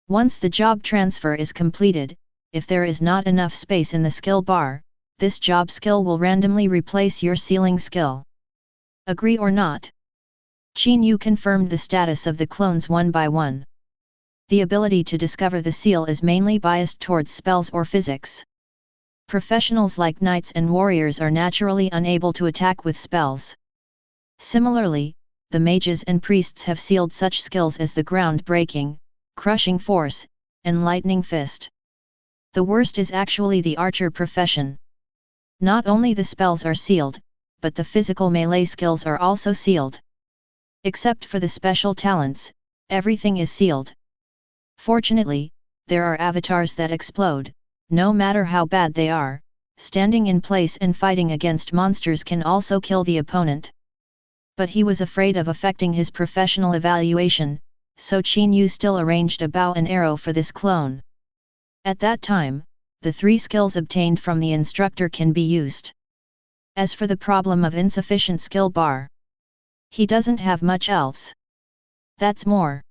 S1: Once the job transfer is completed, if there is not enough space in the skill bar, this job skill will randomly replace your sealing skill. Agree or not? Qin Yue confirmed the status of the clones one by one. The ability to discover the seal is mainly biased towards spells or physics. Professionals like knights and warriors are naturally unable to attack with spells. Similarly, the mages and priests have sealed such skills as the ground breaking, crushing force, and lightning fist. The worst is actually the archer profession. Not only the spells are sealed, but the physical melee skills are also sealed. Except for the special talents, everything is sealed. Fortunately, there are avatars that explode, no matter how bad they are. Standing in place and fighting against monsters can also kill the opponent. But he was afraid of affecting his professional evaluation, so Qin Yue still arranged a bow and arrow for this clone. At that time, the 3 skills obtained from the instructor can be used. As for the problem of insufficient skill bar, he doesn't have much else. That's more.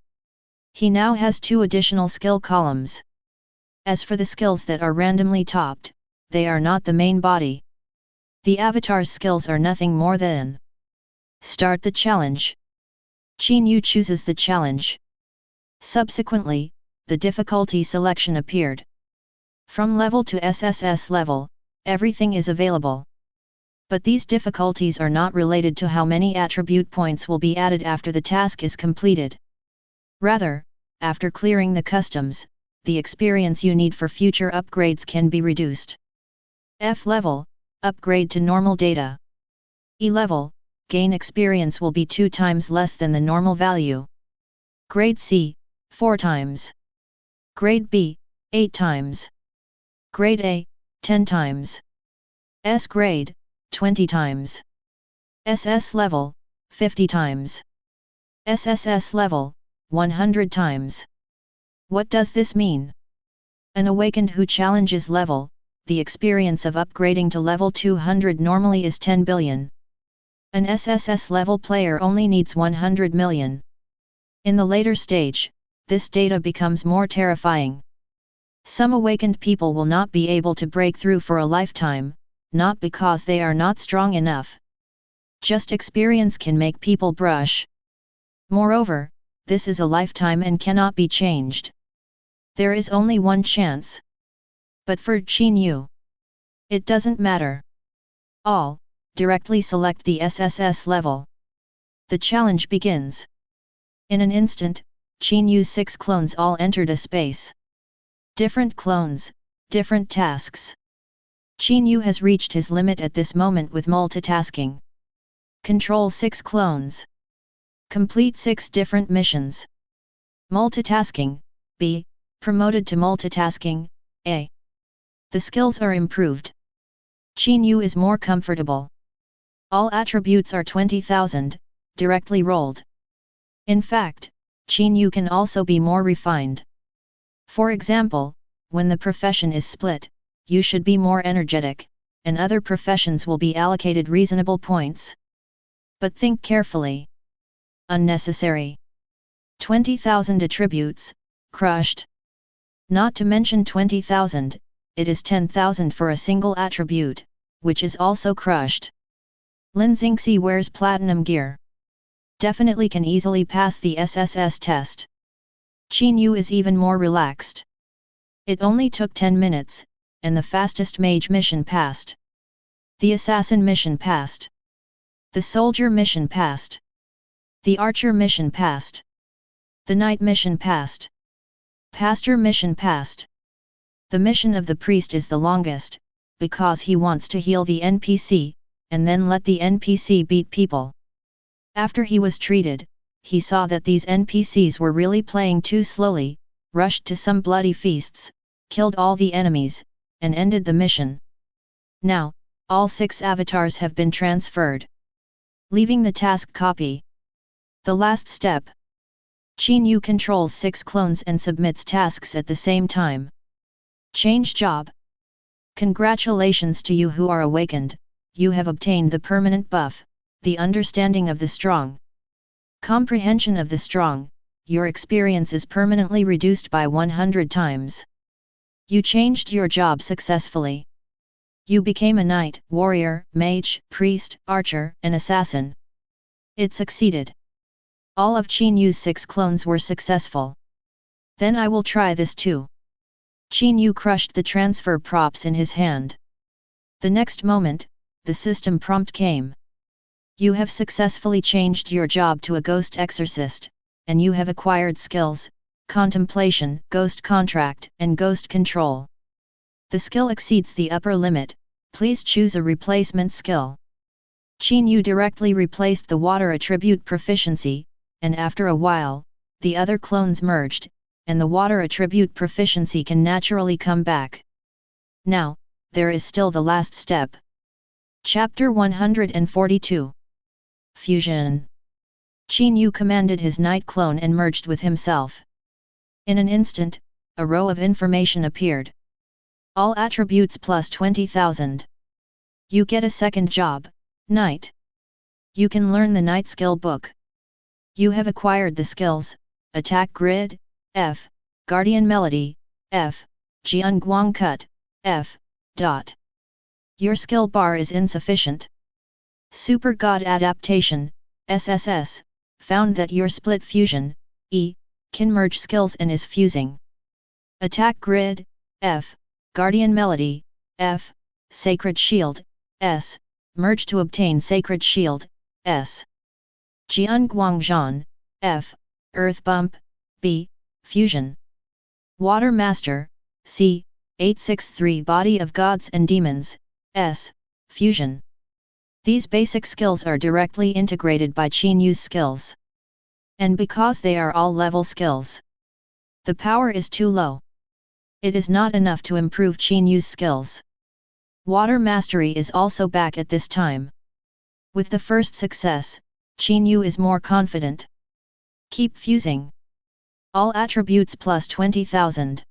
S1: He now has 2 additional skill columns. As for the skills that are randomly topped, they are not the main body. The avatar's skills are nothing more than start the challenge. Qin Yue chooses the challenge. Subsequently, the difficulty selection appeared. From level to SSS level, everything is available. But these difficulties are not related to how many attribute points will be added after the task is completed. Rather, after clearing the customs, the experience you need for future upgrades can be reduced. F level, upgrade to normal data. E level, gain experience will be 2 times less than the normal value. Grade C, 4 times. Grade B, 8 times. Grade A, 10 times. S grade, 20 times. SS level, 50 times. SSS level, 100 times. What does this mean? An awakened who challenges level, the experience of upgrading to level 200 normally is 10 billion. An SSS level player only needs 100 million. In the later stage, this data becomes more terrifying. Some awakened people will not be able to break through for a lifetime, not because they are not strong enough. Just experience can make people brush. Moreover, this is a lifetime and cannot be changed. There is only one chance. But for Qin Yue, it doesn't matter. All, directly select the SSS level. The challenge begins. In an instant, Qin Yue's 6 clones all entered a space. Different clones, different tasks. Qin Yue has reached his limit at this moment with multitasking. Control 6 clones. Complete 6 different missions. Multitasking, B, promoted to multitasking, A. The skills are improved. Qin Yue is more comfortable. All attributes are 20,000, directly rolled. In fact, Qin Yue can also be more refined. For example, when the profession is split, you should be more energetic, and other professions will be allocated reasonable points. But think carefully. Unnecessary. 20,000 attributes, crushed. Not to mention 20,000, it is 10,000 for a single attribute, which is also crushed. Lin Xingxi wears platinum gear. Definitely can easily pass the SSS test. Qin Yue is even more relaxed. It only took 10 minutes, and the fastest mage mission passed. The assassin mission passed. The soldier mission passed. The archer mission passed. The knight mission passed. Pastor mission passed. The mission of the priest is the longest, because he wants to heal the NPC, and then let the NPC beat people. After he was treated, he saw that these NPCs were really playing too slowly, rushed to some bloody feasts, killed all the enemies, and ended the mission. Now, all 6 avatars have been transferred. Leaving the task copy. The last step. Qin Yue controls 6 clones and submits tasks at the same time. Change job. Congratulations to you who are awakened, you have obtained the permanent buff, the understanding of the strong. Comprehension of the strong, your experience is permanently reduced by 100 times. You changed your job successfully. You became a knight, warrior, mage, priest, archer, and assassin. It succeeded. All of Qin Yue's 6 clones were successful. Then I will try this too. Qin Yue crushed the transfer props in his hand. The next moment, the system prompt came. You have successfully changed your job to a ghost exorcist, and you have acquired skills, contemplation, ghost contract, and ghost control. The skill exceeds the upper limit, Please choose a replacement skill. Qin Yue directly replaced the water attribute proficiency, and after a while, the other clones merged, and the water attribute proficiency can naturally come back. Now, there is still the last step. Chapter 142. Fusion. Qin Yue commanded his night clone and merged with himself. In an instant, a row of information appeared. All attributes plus 20,000. You get a second job, Night. You can learn the Night skill book. You have acquired the skills, Attack Grid, F, Guardian Melody, F, Jianguang Cut, F. Your skill bar is insufficient. Super God Adaptation, SSS, found that your split fusion, E, can merge skills and is fusing. Attack Grid, F, Guardian Melody, F, Sacred Shield, S, merge to obtain Sacred Shield, S. Jianguang Zhan, F, Earth Bump, B, Fusion. Water Master, C, 863 Body of Gods and Demons, S, Fusion. These basic skills are directly integrated by Qin Yue's skills. And because they are all level skills, the power is too low. It is not enough to improve Qin Yue's skills. Water Mastery is also back at this time. With the first success, Qin Yue is more confident. Keep fusing. All attributes plus 20,000.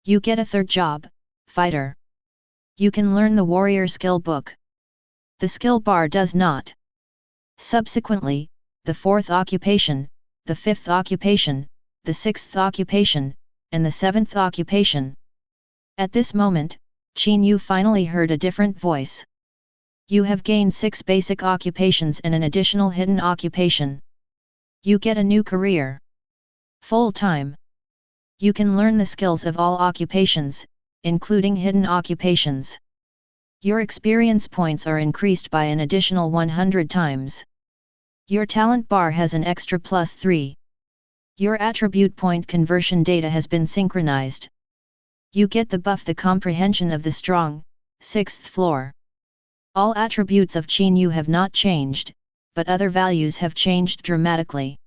S1: You get a third job, Fighter. You can learn the Warrior skill book. The skill bar does not. Subsequently, the fourth occupation, the fifth occupation, the sixth occupation, and the seventh occupation. At this moment, Qin Yue finally heard a different voice. You have gained 6 basic occupations and an additional hidden occupation. You get a new career. Full-time. You can learn the skills of all occupations, including hidden occupations. Your experience points are increased by an additional 100 times. Your talent bar has an extra plus 3. Your attribute point conversion data has been synchronized. You get the buff the comprehension of the strong, 6th floor. All attributes of Qin Yue have not changed, but other values have changed dramatically.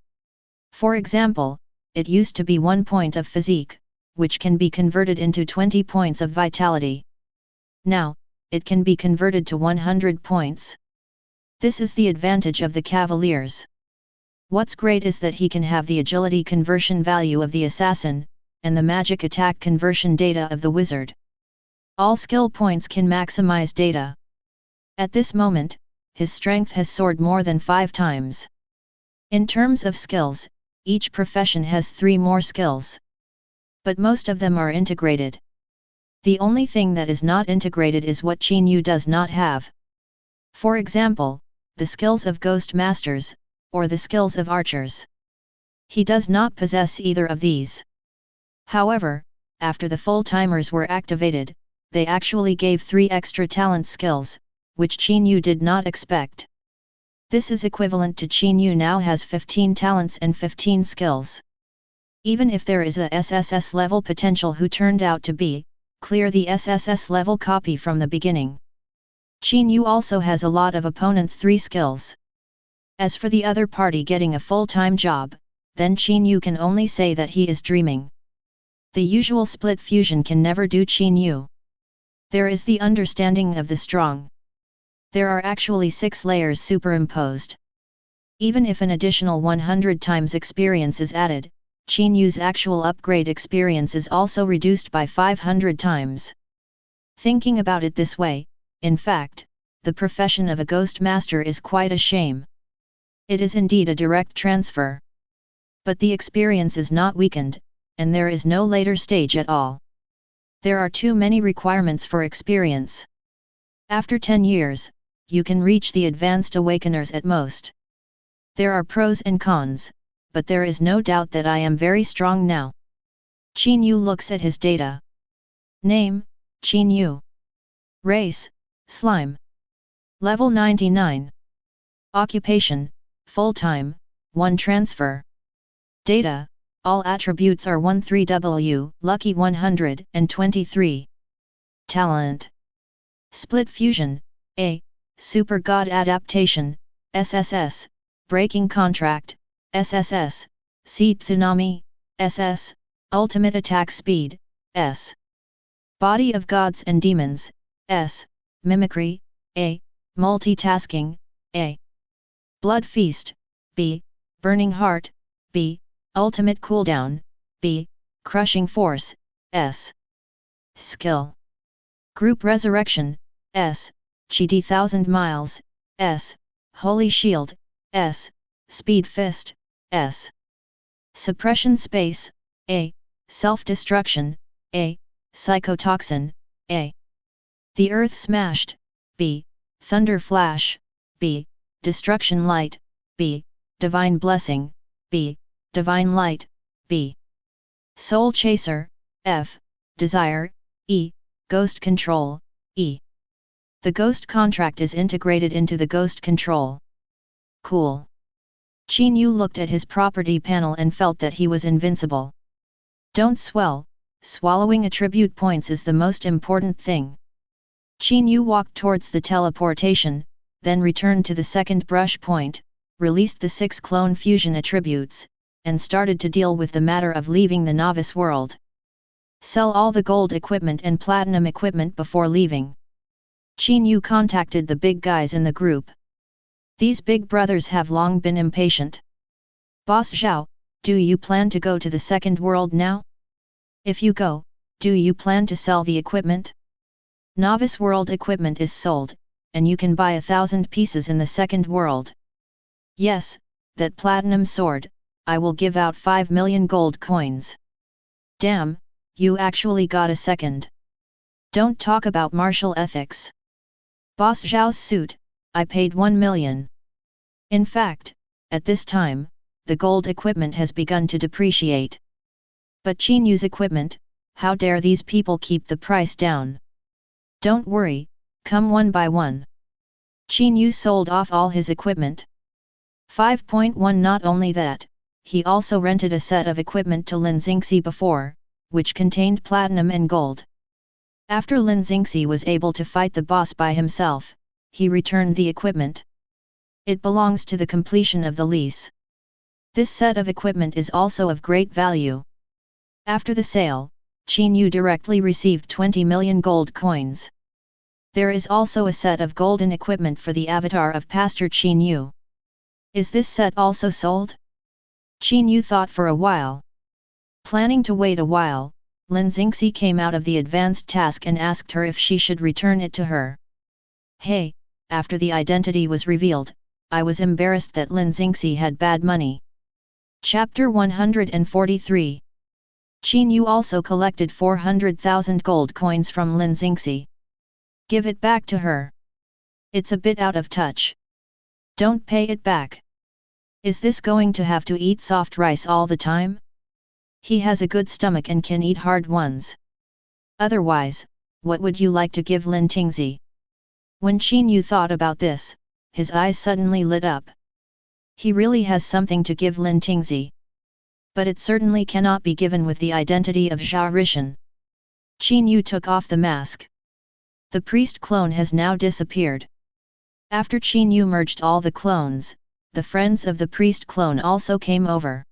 S1: For example, it used to be 1 point of physique, which can be converted into 20 points of vitality. Now, it can be converted to 100 points. This is the advantage of the Cavaliers. What's great is that he can have the agility conversion value of the assassin, and the magic attack conversion data of the wizard. All skill points can maximize data. At this moment, his strength has soared more than 5 times. In terms of skills, each profession has 3 more skills. But most of them are integrated. The only thing that is not integrated is what Qin Yue does not have. For example, the skills of Ghost Masters, or the skills of Archers. He does not possess either of these. However, after the full-timers were activated, they actually gave 3 extra talent skills, which Qin Yue did not expect. This is equivalent to Qin Yue now has 15 talents and 15 skills. Even if there is a SSS level potential who turned out to be, clear the SSS level copy from the beginning. Qin Yue also has a lot of opponents' 3 skills. As for the other party getting a full-time job, then Qin Yue can only say that he is dreaming. The usual split fusion can never do Qin Yue. There is the understanding of the strong. There are actually 6 layers superimposed. Even if an additional 100 times experience is added, Qin Yue's actual upgrade experience is also reduced by 500 times. Thinking about it this way, in fact, the profession of a Ghost Master is quite a shame. It is indeed a direct transfer. But the experience is not weakened, and there is no later stage at all. There are too many requirements for experience. After 10 years, you can reach the Advanced Awakeners at most. There are pros and cons, but there is no doubt that I am very strong now. Qin Yue looks at his data. Name, Qin Yue. Race, Slime. Level 99. Occupation, full-time, 1 transfer. Data, all attributes are 13W, lucky 123. Talent. Split fusion, A. Super God Adaptation, SSS, Breaking Contract, SSS, Seed Tsunami, SS, Ultimate Attack Speed, S. Body of Gods and Demons, S. Mimicry, A. Multitasking, A. Blood Feast, B. Burning Heart, B. Ultimate Cooldown, B. Crushing Force, S. Skill. Group Resurrection, S. GD 1000 Miles, S. Holy Shield, S. Speed Fist, S. Suppression Space, A. Self-Destruction, A. Psychotoxin, A. The Earth Smashed, B. Thunder Flash, B. Destruction Light, B. Divine Blessing, B. Divine Light, B. Soul Chaser, F. Desire, E. Ghost Control, E. The Ghost Contract is integrated into the Ghost Control. Cool. Qin Yue looked at his property panel and felt that he was invincible. Don't swell, swallowing attribute points is the most important thing. Qin Yue walked towards the teleportation, then returned to the second brush point, released the 6 clone fusion attributes, and started to deal with the matter of leaving the novice world. Sell all the gold equipment and platinum equipment before leaving. Qin Yue contacted the big guys in the group. These big brothers have long been impatient. Boss Zhao, do you plan to go to the second world now? If you go, do you plan to sell the equipment? Novice world equipment is sold, and you can buy 1,000 pieces in the second world. Yes, that platinum sword, I will give out 5 million gold coins. Damn, you actually got a second. Don't talk about martial ethics. Boss Zhao's suit, I paid 1 million. In fact, at this time, the gold equipment has begun to depreciate. But Qin Yue's equipment, how dare these people keep the price down? Don't worry, come one by one. Qin Yue sold off all his equipment. 5.1 Not only that, he also rented a set of equipment to Lin Xingxi before, which contained platinum and gold. After Lin Xingxi was able to fight the boss by himself, he returned the equipment. It belongs to the completion of the lease. This set of equipment is also of great value. After the sale, Qin Yue directly received 20 million gold coins. There is also a set of golden equipment for the avatar of Pastor Qin Yue. Is this set also sold? Qin Yue thought for a while. Planning to wait a while, Lin Xingxi came out of the advanced task and asked her if she should return it to her. Hey, after the identity was revealed, I was embarrassed that Lin Xingxi had bad money. Chapter 143. Qin Yue also collected 400,000 gold coins from Lin Xingxi. Give it back to her. It's a bit out of touch. Don't pay it back. Is this going to have to eat soft rice all the time? He has a good stomach and can eat hard ones. Otherwise, what would you like to give Lin Xingxi? When Qin Yue thought about this, his eyes suddenly lit up. He really has something to give Lin Xingxi. But it certainly cannot be given with the identity of Zhao Rishan. Qin Yue took off the mask. The priest clone has now disappeared. After Qin Yue merged all the clones, the friends of the priest clone also came over.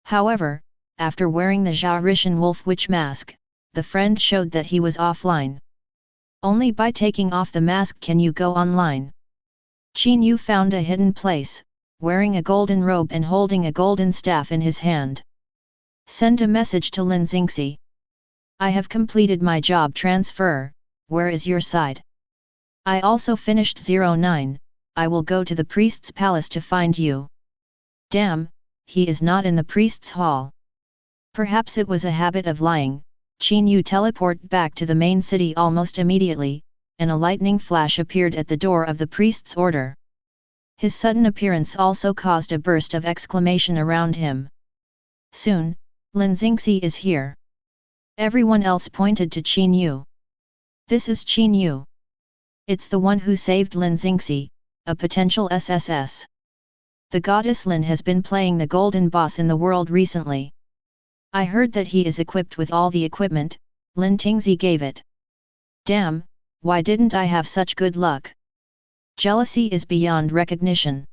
S1: However, after wearing the Zhao Rishan wolf witch mask, the friend showed that he was offline. Only by taking off the mask can you go online. Qin Yue found a hidden place, wearing a golden robe and holding a golden staff in his hand. Send a message to Lin Xingxi. I have completed my job transfer, where is your side? I also finished 09, I will go to the priest's palace to find you. Damn, he is not in the priest's hall. Perhaps it was a habit of lying. Qin Yue teleported back to the main city almost immediately, and a lightning flash appeared at the door of the priest's order. His sudden appearance also caused a burst of exclamation around him. Soon, Lin Xingxi is here. Everyone else pointed to Qin Yue. This is Qin Yue. It's the one who saved Lin Xingxi, a potential SSS. The goddess Lin has been playing the golden boss in the world recently. I heard that he is equipped with all the equipment, Lin Xingxi gave it. Damn, why didn't I have such good luck? Jealousy is beyond recognition.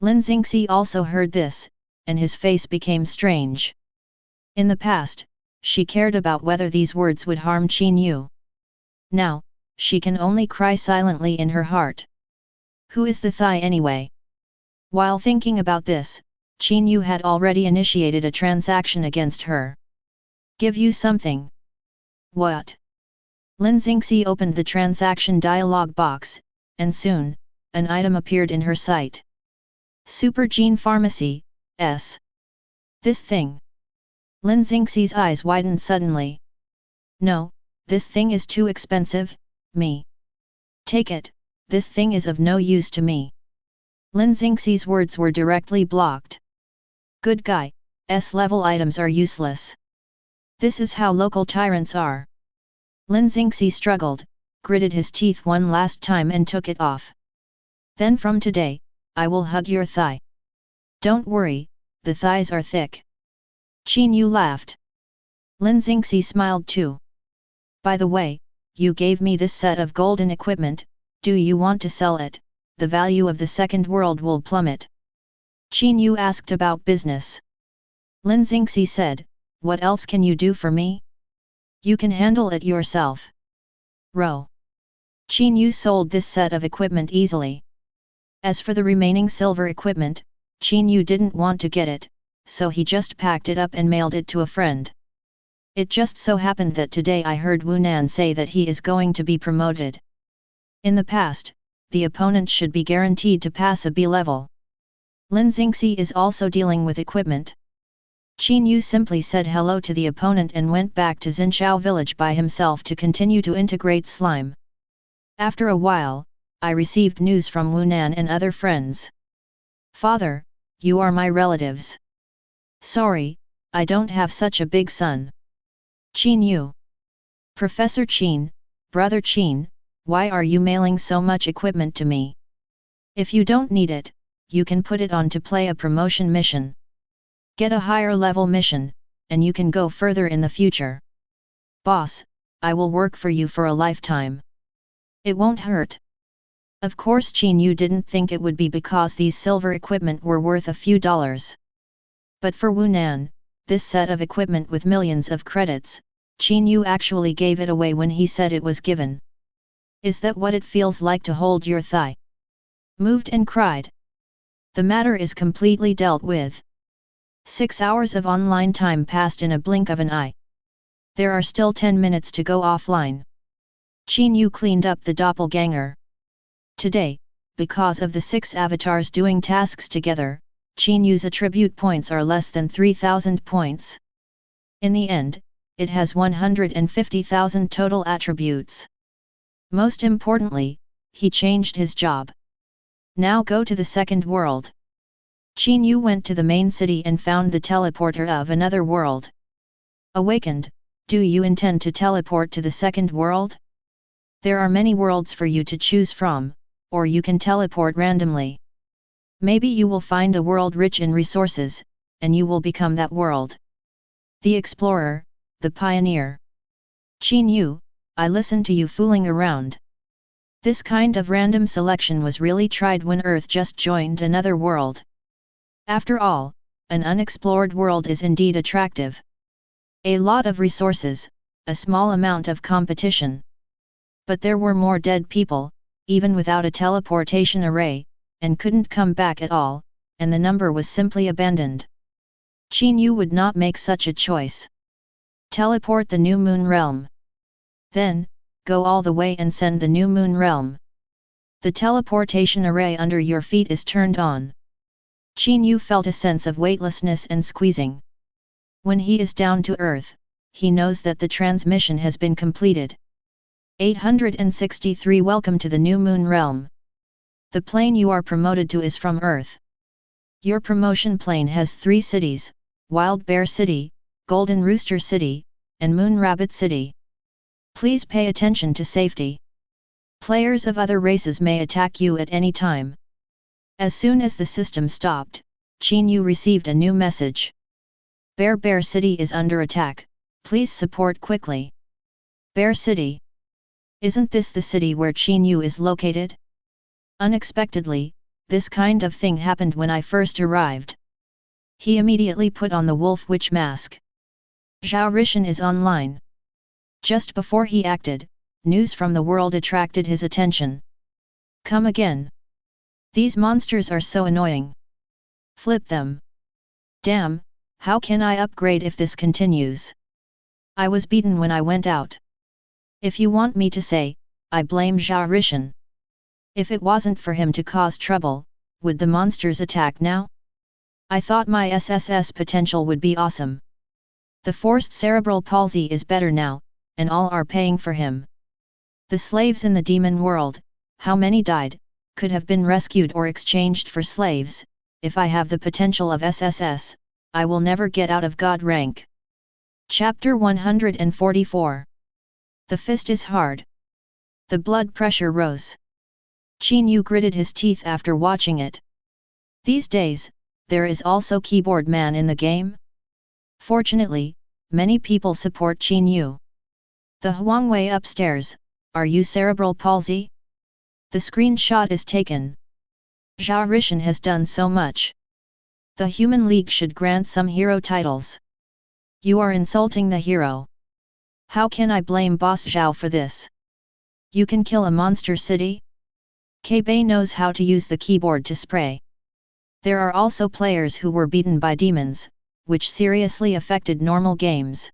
S1: Lin Xingxi also heard this, and his face became strange. In the past, she cared about whether these words would harm Qin Yue. Now, she can only cry silently in her heart. Who is the Thai anyway? While thinking about this, Qin Yue had already initiated a transaction against her. Give you something. What? Lin Xingxi opened the transaction dialog box, and soon, an item appeared in her sight. Super Gene Pharmacy, S. This thing. Lin Xingxi's eyes widened suddenly. No, this thing is too expensive, me. Take it, this thing is of no use to me. Lin Xingxi's words were directly blocked. Good guy, S-level items are useless. This is how local tyrants are. Lin Xingxi struggled, gritted his teeth one last time and took it off. Then from today, I will hug your thigh. Don't worry, the thighs are thick. Qin Yue laughed. Lin Xingxi smiled too. By the way, you gave me this set of golden equipment, do you want to sell it? The value of the second world will plummet. Qin Yue asked about business. Lin Xingxi said, what else can you do for me? You can handle it yourself. Row. Qin Yue sold this set of equipment easily. As for the remaining silver equipment, Qin Yue didn't want to get it, so he just packed it up and mailed it to a friend. It just so happened that today I heard Wu Nan say that he is going to be promoted. In the past, the opponent should be guaranteed to pass a B level. Lin Xingxi is also dealing with equipment. Qin Yue simply said hello to the opponent and went back to Xinqiao village by himself to continue to integrate slime. After a while, I received news from Wu Nan and other friends. Father, you are my relatives. Sorry, I don't have such a big son. Qin Yue. Professor Qin, Brother Qin, why are you mailing so much equipment to me? If you don't need it, you can put it on to play a promotion mission. Get a higher level mission, and you can go further in the future. Boss, I will work for you for a lifetime. It won't hurt. Of course Qin Yue didn't think it would be because these silver equipment were worth a few dollars. But for Wu Nan, this set of equipment with millions of credits, Qin Yue actually gave it away when he said it was given. Is that what it feels like to hold your thigh? Moved and cried. The matter is completely dealt with. 6 hours of online time passed in a blink of an eye. There are still 10 minutes to go offline. Qin Yue cleaned up the doppelganger. Today, because of the 6 avatars doing tasks together, Qin Yue's attribute points are less than 3,000 points. In the end, it has 150,000 total attributes. Most importantly, he changed his job. Now go to the second world. Qin Yue went to the main city and found the teleporter of another world. Awakened, do you intend to teleport to the second world? There are many worlds for you to choose from, or you can teleport randomly. Maybe you will find a world rich in resources, and you will become that world. The explorer, the pioneer. Qin Yue, I listened to you fooling around. This kind of random selection was really tried when Earth just joined another world. After all, an unexplored world is indeed attractive. A lot of resources, a small amount of competition. But there were more dead people, even without a teleportation array, and couldn't come back at all, and the number was simply abandoned. Qin Yue would not make such a choice. Teleport the New Moon Realm. Then, go all the way and send the New Moon Realm. The teleportation array under your feet is turned on. Qin Yue felt a sense of weightlessness and squeezing. When he is down to earth, he knows that the transmission has been completed. 863 Welcome to the New Moon Realm. The plane you are promoted to is from Earth. Your promotion plane has 3 cities, Wild Bear City, Golden Rooster City, and Moon Rabbit City. Please pay attention to safety. Players of other races may attack you at any time. As soon as the system stopped, Qin Yue received a new message. Bear City is under attack, please support quickly. Bear City. Isn't this the city where Qin Yue is located? Unexpectedly, this kind of thing happened when I first arrived. He immediately put on the wolf witch mask. Zhao Rishan is online. Just before he acted, news from the world attracted his attention. Come again. These monsters are so annoying. Flip them. Damn, how can I upgrade if this continues? I was beaten when I went out. If you want me to say, I blame Zhao Rishan. If it wasn't for him to cause trouble, would the monsters attack now? I thought my SSS potential would be awesome. The forced cerebral palsy is better now, and all are paying for him. The slaves in the demon world, how many died, could have been rescued or exchanged for slaves. If I have the potential of SSS, I will never get out of God rank. Chapter 144. The fist is hard. The blood pressure rose. Qin Yue gritted his teeth after watching it. These days, there is also keyboard man in the game? Fortunately, many people support Qin Yue. The Huangwei upstairs, are you cerebral palsy? The screenshot is taken. Zhao Rishan has done so much. The Human League should grant some hero titles. You are insulting the hero. How can I blame Boss Zhao for this? You can kill a monster city? Bei knows how to use the keyboard to spray. There are also players who were beaten by demons, which seriously affected normal games.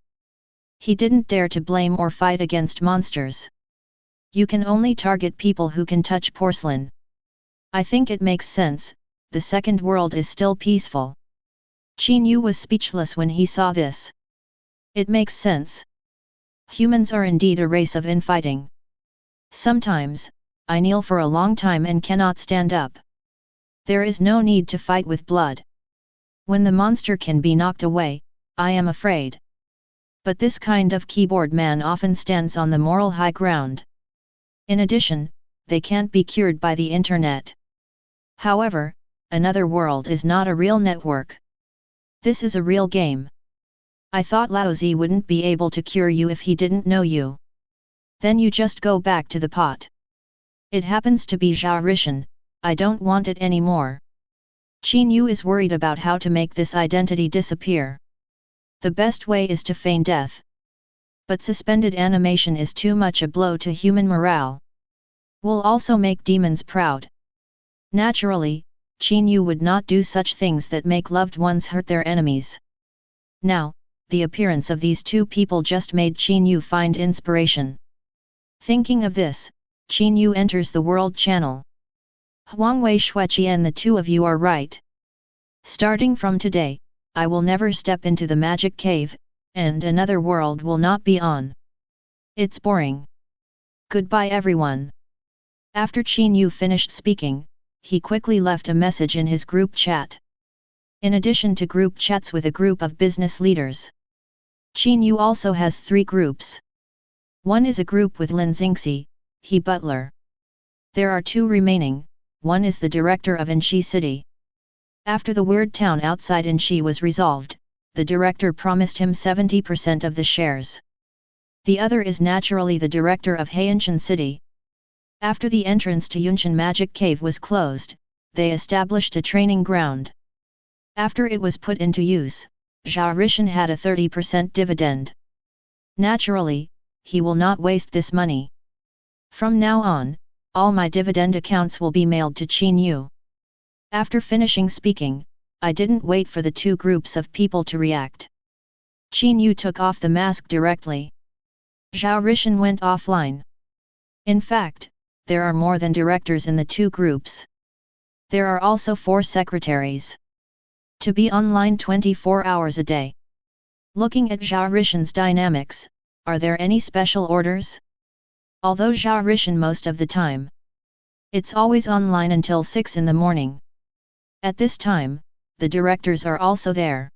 S1: He didn't dare to blame or fight against monsters. You can only target people who can touch porcelain. I think it makes sense, the second world is still peaceful. Qin Yue was speechless when he saw this. It makes sense. Humans are indeed a race of infighting. Sometimes, I kneel for a long time and cannot stand up. There is no need to fight with blood. When the monster can be knocked away, I am afraid. But this kind of keyboard man often stands on the moral high ground. In addition, they can't be cured by the internet. However, another world is not a real network. This is a real game. I thought Lao Zi wouldn't be able to cure you if he didn't know you. Then you just go back to the pot. It happens to be Zhao Rishan, I don't want it anymore. Qin Yue is worried about how to make this identity disappear. The best way is to feign death. But suspended animation is too much a blow to human morale. Will also make demons proud. Naturally, Qin Yue would not do such things that make loved ones hurt their enemies. Now, the appearance of these two people just made Qin Yue find inspiration. Thinking of this, Qin Yue enters the World Channel. Huangwei Shueqian, the two of you are right. Starting from today, I will never step into the magic cave, and another world will not be on. It's boring. Goodbye everyone. After Qin Yue finished speaking, he quickly left a message in his group chat. In addition to group chats with a group of business leaders, Qin Yue also has 3 groups. One is a group with Lin Xingxi, he butler. There are 2 remaining, one is the director of Anxi City. After the weird town outside Anxi was resolved, the director promised him 70% of the shares. The other is naturally the director of Haiyanshan City. After the entrance to Yunshan Magic Cave was closed, they established a training ground. After it was put into use, Zhao Rishan had a 30% dividend. Naturally, he will not waste this money. From now on, all my dividend accounts will be mailed to Qin Yue. After finishing speaking, I didn't wait for the 2 groups of people to react. Qin Yue took off the mask directly. Zhao Rishan went offline. In fact, there are more than directors in the 2 groups. There are also 4 secretaries. To be online 24 hours a day. Looking at Zhao Rishan's dynamics, are there any special orders? Although Zhao Rishan most of the time, it's always online until 6 in the morning. At this time, the directors are also there.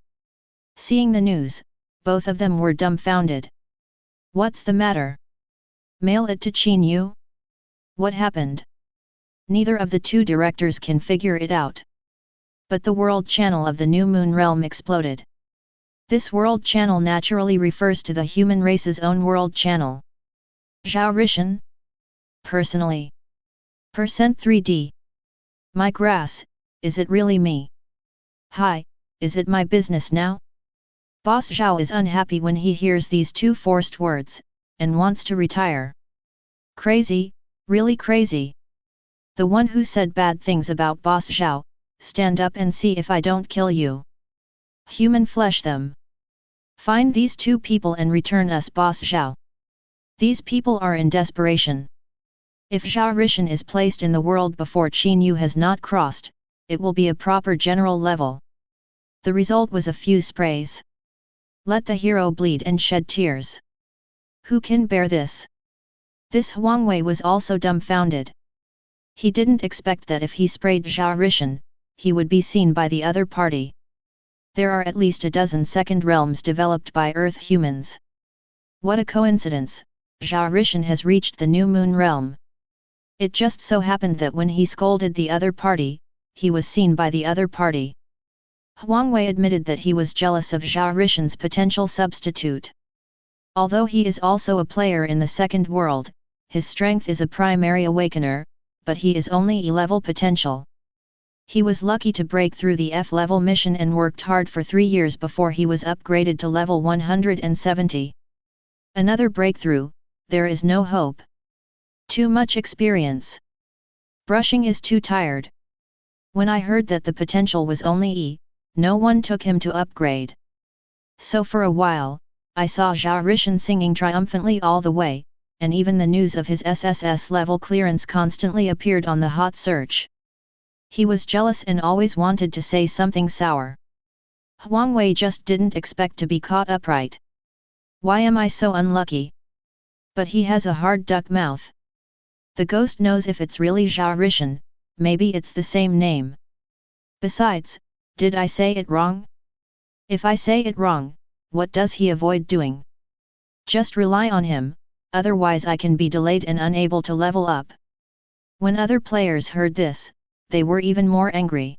S1: Seeing the news, both of them were dumbfounded. What's the matter? Mail it to Qin Yue? What happened? Neither of the 2 directors can figure it out. But the world channel of the New Moon Realm exploded. This world channel naturally refers to the human race's own world channel. Zhao Rishan, personally. Percent 3D. My grass, is it really me? Hi, is it my business now? Boss Zhao is unhappy when he hears these two forced words, and wants to retire. Crazy, really crazy. The one who said bad things about Boss Zhao, stand up and see if I don't kill you. Human flesh them. Find these two people and return us Boss Zhao. These people are in desperation. If Zhao Rishan is placed in the world before Qin Yue has not crossed, it will be a proper general level. The result was a few sprays. Let the hero bleed and shed tears. Who can bear this? This Huang Wei was also dumbfounded. He didn't expect that if he sprayed Zhao Rishan, he would be seen by the other party. There are at least a dozen second realms developed by Earth humans. What a coincidence, Zhao Rishan has reached the new moon realm. It just so happened that when he scolded the other party, he was seen by the other party. Huang Wei admitted that he was jealous of Zhao Rishan's potential substitute. Although he is also a player in the second world, his strength is a primary awakener, but he is only E-level potential. He was lucky to break through the F-level mission and worked hard for 3 years before he was upgraded to level 170. Another breakthrough, there is no hope. Too much experience. Brushing is too tired. When I heard that the potential was only E, no one took him to upgrade. So for a while, I saw Zhao Rishan singing triumphantly all the way, and even the news of his SSS level clearance constantly appeared on the hot search. He was jealous and always wanted to say something sour. Huang Wei just didn't expect to be caught upright. Why am I so unlucky? But he has a hard duck mouth. The ghost knows if it's really Zhao Rishan, maybe it's the same name. Besides, did I say it wrong? If I say it wrong, what does he avoid doing? Just rely on him, otherwise I can be delayed and unable to level up. When other players heard this, they were even more angry.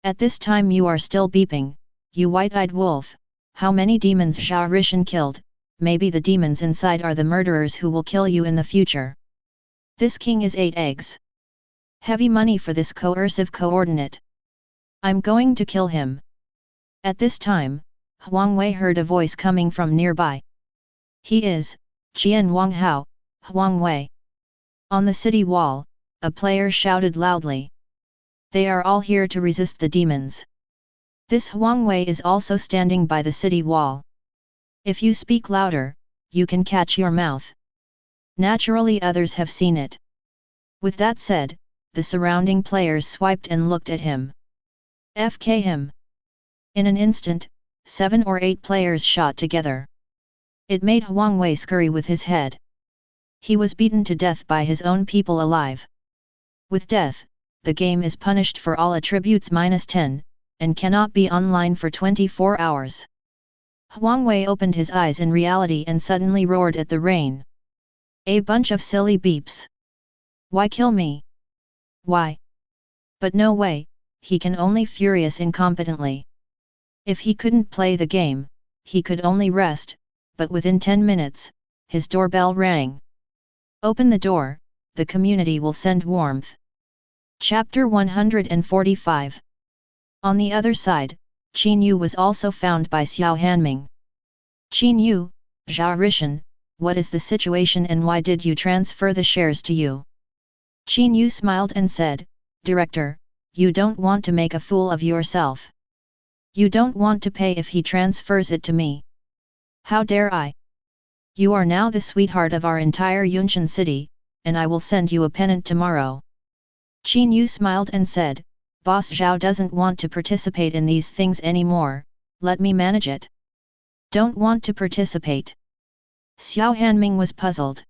S1: At this time you are still beeping, you white-eyed wolf, how many demons Zhao Rishan killed, maybe the demons inside are the murderers who will kill you in the future. This king is 8 eggs. Heavy money for this coercive coordinate. I'm going to kill him. At this time, Huang Wei heard a voice coming from nearby. He is, Jian Wang Hao, Huang Wei. On the city wall, a player shouted loudly. They are all here to resist the demons. This Huang Wei is also standing by the city wall. If you speak louder, you can catch your mouth. Naturally others have seen it. With that said, the surrounding players swiped and looked at him. FK him. In an instant, 7 or 8 players shot together. It made Huang Wei scurry with his head. He was beaten to death by his own people alive. With death, the game is punished for all attributes -10, and cannot be online for 24 hours. Huang Wei opened his eyes in reality and suddenly roared at the rain. A bunch of silly beeps. Why kill me? Why? But no way, he can only furious incompetently. If he couldn't play the game, he could only rest, but within 10 minutes, his doorbell rang. Open the door, the community will send warmth. Chapter 145. On the other side, Qin Yue was also found by Xiao Hanming. Qin Yue, Zhao Rishan, what is the situation and why did you transfer the shares to you? Qin Yue smiled and said, Director, you don't want to make a fool of yourself. You don't want to pay if he transfers it to me. How dare I? You are now the sweetheart of our entire Yunshan city, and I will send you a pennant tomorrow. Qin Yue smiled and said, Boss Zhao doesn't want to participate in these things anymore, let me manage it. Don't want to participate. Xiao Hanming was puzzled.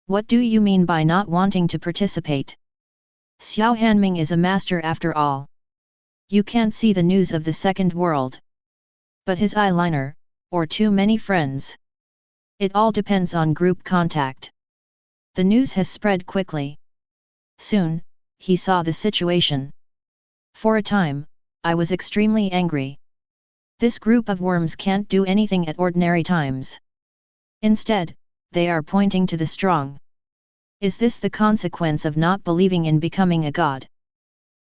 S1: What do you mean by not wanting to participate? Xiao Hanming is a master after all. You can't see the news of the second world. But his eyeliner, or too many friends. It all depends on group contact. The news has spread quickly. Soon, he saw the situation. For a time, I was extremely angry. This group of worms can't do anything at ordinary times. Instead, they are pointing to the strong. Is this the consequence of not believing in becoming a god?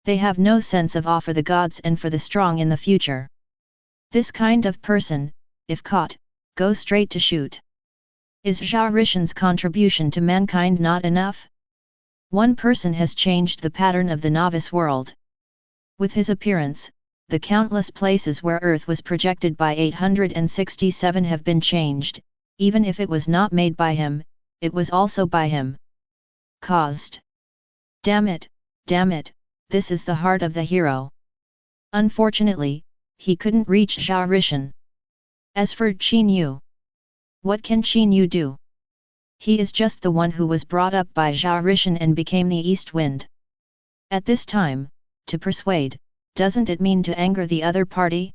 S1: They have no sense of awe for the gods and for the strong in the future. This kind of person, if caught, go straight to shoot. Is Zhao Rishan's contribution to mankind not enough? One person has changed the pattern of the novice world. With his appearance, the countless places where Earth was projected by 867 have been changed. Even if it was not made by him, it was also by him caused. Damn it, this is the heart of the hero. Unfortunately, he couldn't reach Zhao Rishan. As for Qin Yue, what can Qin Yue do? He is just the one who was brought up by Zhao Rishan and became the East Wind. At this time, to persuade, doesn't it mean to anger the other party?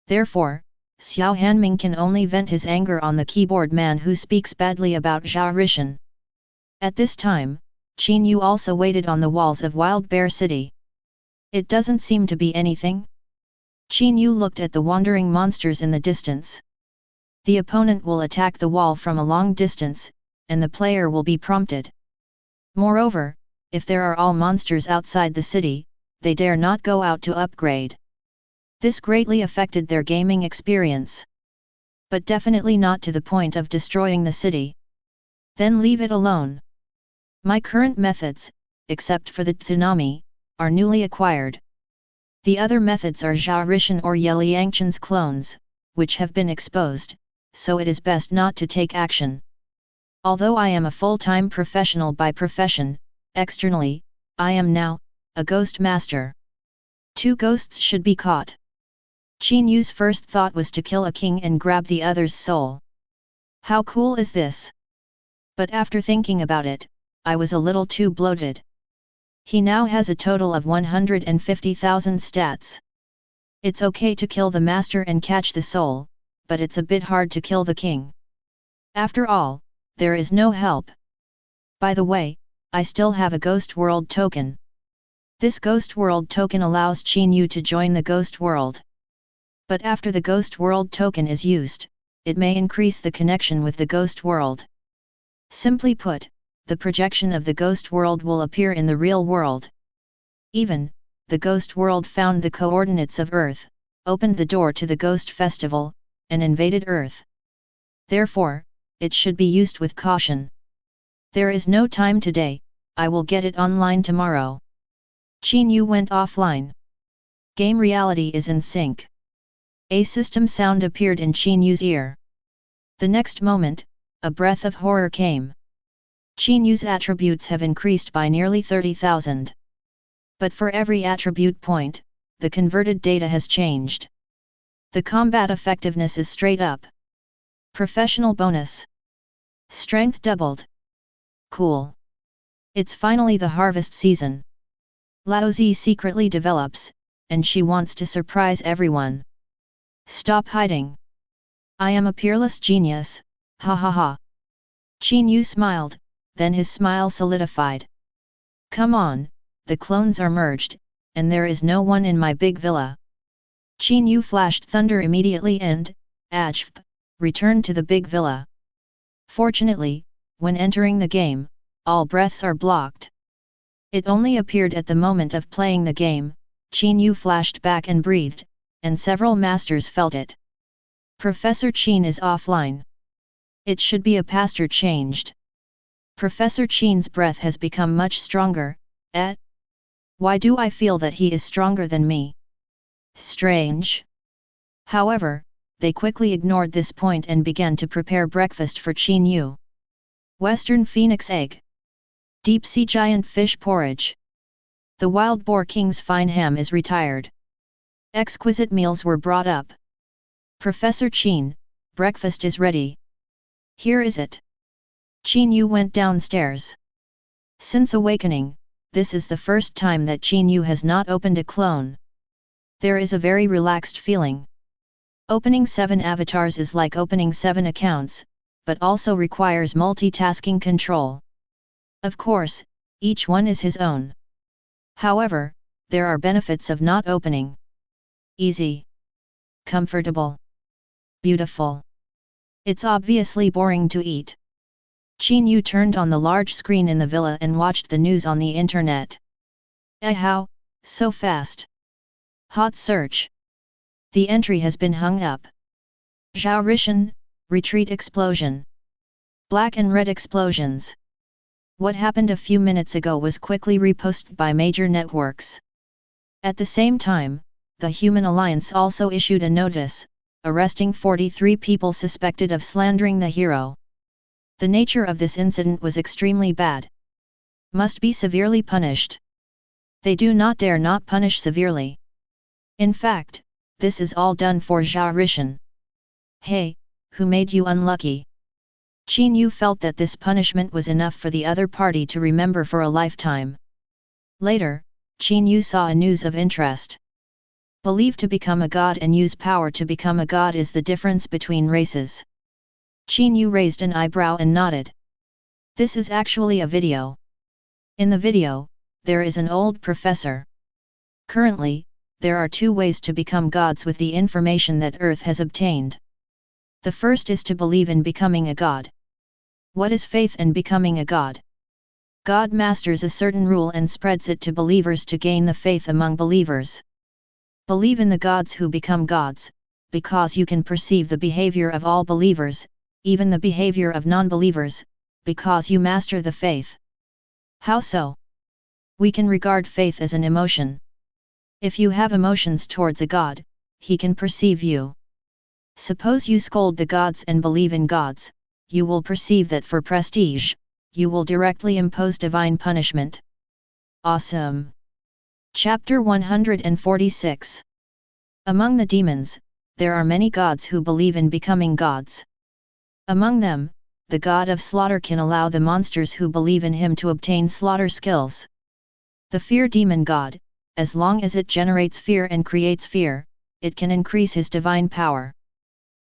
S1: Therefore, Xiao Hanming can only vent his anger on the keyboard man who speaks badly about Zhao Rishan. At this time, Qin Yue also waited on the walls of Wild Bear City. It doesn't seem to be anything. Qin Yue looked at the wandering monsters in the distance. The opponent will attack the wall from a long distance, and the player will be prompted. Moreover, if there are all monsters outside the city, they dare not go out to upgrade. This greatly affected their gaming experience. But definitely not to the point of destroying the city. Then leave it alone. My current methods, except for the tsunami, are newly acquired. The other methods are Zhao Rishan or Ye Liangchen's clones, which have been exposed, so it is best not to take action. Although I am a full-time professional by profession, externally, I am now a ghost master. 2 ghosts should be caught. Qin Yue's first thought was to kill a king and grab the other's soul. How cool is this? But after thinking about it, I was a little too bloated. He now has a total of 150,000 stats. It's okay to kill the master and catch the soul, but it's a bit hard to kill the king. After all, there is no help. By the way, I still have a Ghost World token. This Ghost World token allows Qin Yue to join the Ghost World. But after the Ghost World token is used, it may increase the connection with the Ghost World. Simply put, the projection of the Ghost World will appear in the real world. Even, the Ghost World found the coordinates of Earth, opened the door to the Ghost Festival, and invaded Earth. Therefore, it should be used with caution. There is no time today, I will get it online tomorrow. Qin Yue went offline. Game reality is in sync. A system sound appeared in Qin Yue's ear. The next moment, a breath of horror came. Qin Yue's attributes have increased by nearly 30,000. But for every attribute point, the converted data has changed. The combat effectiveness is straight up. Professional bonus. Strength doubled. Cool. It's finally the harvest season. Lao Zi secretly develops, and she wants to surprise everyone. Stop hiding. I am a peerless genius, ha ha ha. Qin Yue smiled, then his smile solidified. Come on, the clones are merged, and there is no one in my big villa. Qin Yue flashed thunder immediately and, ajf, returned to the big villa. Fortunately, when entering the game, all breaths are blocked. It only appeared at the moment of playing the game. Qin Yue flashed back and breathed, and several masters felt it. Professor Qin is offline. It should be a pastor changed. Professor Qin's breath has become much stronger. Why do I feel that he is stronger than me? Strange. However, they quickly ignored this point and began to prepare breakfast for Qin Yue. Western Phoenix egg. Deep sea giant fish porridge. The wild boar king's fine ham is retired. Exquisite meals were brought up. Professor Qin, breakfast is ready. Here is it. Qin Yue went downstairs. Since awakening, this is the first time that Qin Yue has not opened a clone. There is a very relaxed feeling. Opening 7 avatars is like opening 7 accounts, but also requires multitasking control. Of course, each one is his own. However, there are benefits of not opening. Easy. Comfortable. Beautiful. It's obviously boring to eat. Qin Yue turned on the large screen in the villa and watched the news on the internet. How, so fast? Hot search. The entry has been hung up. Zhao Rishan, retreat explosion. Black and red explosions. What happened a few minutes ago was quickly reposted by major networks. At the same time, the Human Alliance also issued a notice, arresting 43 people suspected of slandering the hero. The nature of this incident was extremely bad. Must be severely punished. They do not dare not punish severely. In fact, this is all done for Zhao Rishan. Hey, who made you unlucky? Qin Yue felt that this punishment was enough for the other party to remember for a lifetime. Later, Qin Yue saw a news of interest. Believe to become a god and use power to become a god is the difference between races. Qin Yue raised an eyebrow and nodded. This is actually a video. In the video, there is an old professor. Currently, there are two ways to become gods with the information that Earth has obtained. The first is to believe in becoming a god. What is faith in becoming a god? God masters a certain rule and spreads it to believers to gain the faith among believers. Believe in the gods who become gods, because you can perceive the behavior of all believers, even the behavior of non-believers, because you master the faith. How so? We can regard faith as an emotion. If you have emotions towards a god, he can perceive you. Suppose you scold the gods and believe in gods, you will perceive that for prestige, you will directly impose divine punishment. Awesome! Chapter 146. Among the demons, there are many gods who believe in becoming gods. Among them, the god of slaughter can allow the monsters who believe in him to obtain slaughter skills. The fear demon god, as long as it generates fear and creates fear, it can increase his divine power.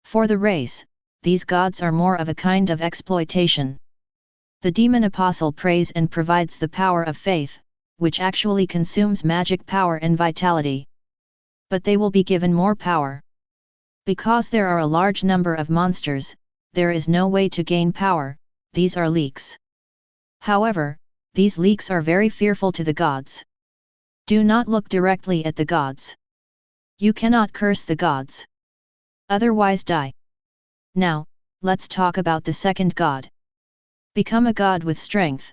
S1: For the race, these gods are more of a kind of exploitation. The demon apostle prays and provides the power of faith, which actually consumes magic power and vitality. But they will be given more power. Because there are a large number of monsters, there is no way to gain power, these are leaks. However, these leaks are very fearful to the gods. Do not look directly at the gods. You cannot curse the gods. Otherwise die. Now, let's talk about the second god. Become a god with strength.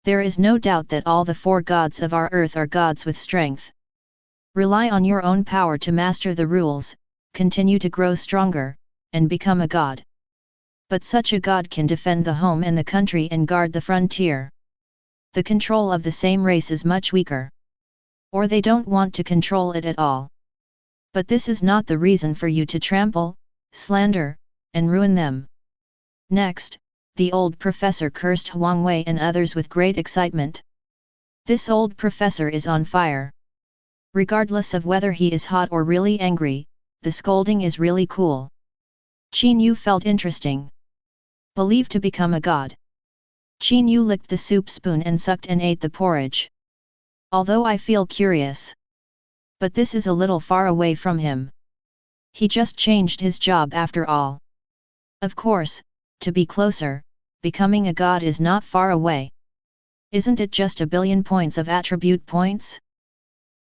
S1: There is no doubt that all the four gods of our earth are gods with strength. Rely on your own power to master the rules, continue to grow stronger, and become a god. But such a god can defend the home and the country and guard the frontier. The control of the same race is much weaker. Or they don't want to control it at all. But this is not the reason for you to trample, slander, and ruin them. Next, the old professor cursed Huang Wei and others with great excitement. This old professor is on fire. Regardless of whether he is hot or really angry, the scolding is really cool. Qin Yue felt interesting. Believe to become a god. Qin Yue licked the soup spoon and sucked and ate the porridge. Although I feel curious. But this is a little far away from him. He just changed his job after all. Of course, to be closer, becoming a god is not far away. Isn't it just a billion points of attribute points?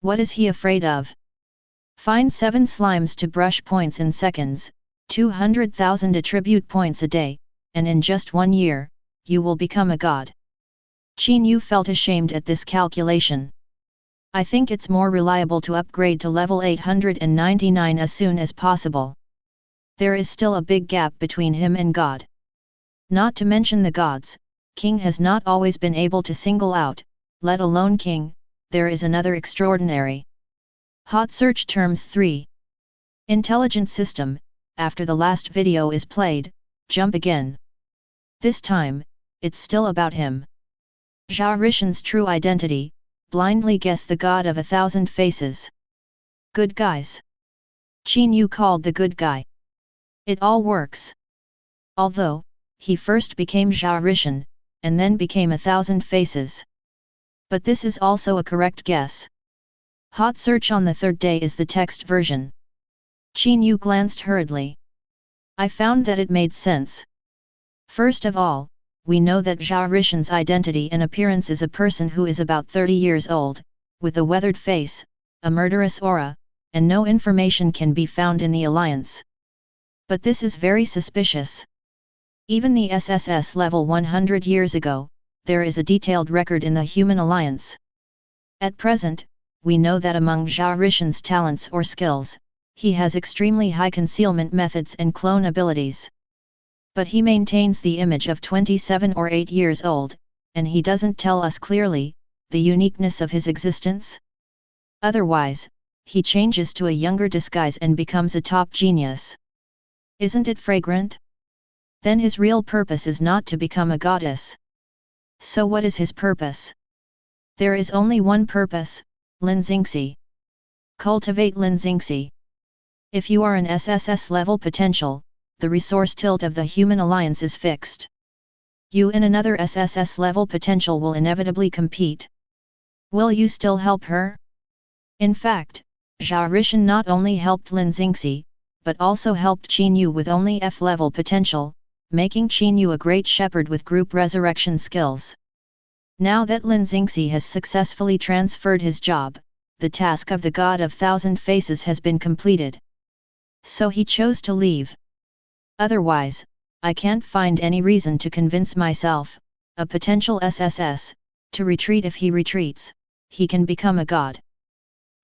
S1: What is he afraid of? Find 7 slimes to brush points in seconds, 200,000 attribute points a day, and in just 1 year, you will become a god. Qin Yue felt ashamed at this calculation. I think it's more reliable to upgrade to level 899 as soon as possible. There is still a big gap between him and God. Not to mention the gods, King has not always been able to single out, let alone King, there is another extraordinary. Hot search terms 3. Intelligent system, after the last video is played, jump again. This time, it's still about him. Zhao Rishan's true identity, blindly guess the god of 1,000 faces. Good guys. Qin Yue called the good guy. It all works. Although, he first became Zhao Rishan, and then became 1,000 faces. But this is also a correct guess. Hot search on the third day is the text version. Qin Yue glanced hurriedly. I found that it made sense. First of all, we know that Zhao Rishan's identity and appearance is a person who is about 30 years old, with a weathered face, a murderous aura, and no information can be found in the alliance. But this is very suspicious. Even the SSS level 100 years ago, there is a detailed record in the human alliance. At present, we know that among Zhao Rishan's talents or skills, he has extremely high concealment methods and clone abilities. But he maintains the image of 27 or 8 years old, and he doesn't tell us clearly the uniqueness of his existence. Otherwise, he changes to a younger disguise and becomes a top genius. Isn't it fragrant? Then his real purpose is not to become a goddess. So what is his purpose? There is only one purpose, Linxingxi. Cultivate Linxingxi. If you are an SSS level potential, the resource tilt of the human alliance is fixed. You and another SSS level potential will inevitably compete. Will you still help her? In fact, Zhao Rishan not only helped Linxingxi, but also helped Qin Yue with only F level potential, making Qin Yue a great shepherd with group resurrection skills. Now that Linxingxi has successfully transferred his job, the task of the God of Thousand Faces has been completed. So he chose to leave. Otherwise, I can't find any reason to convince myself, a potential SSS, to retreat. If he retreats, he can become a god.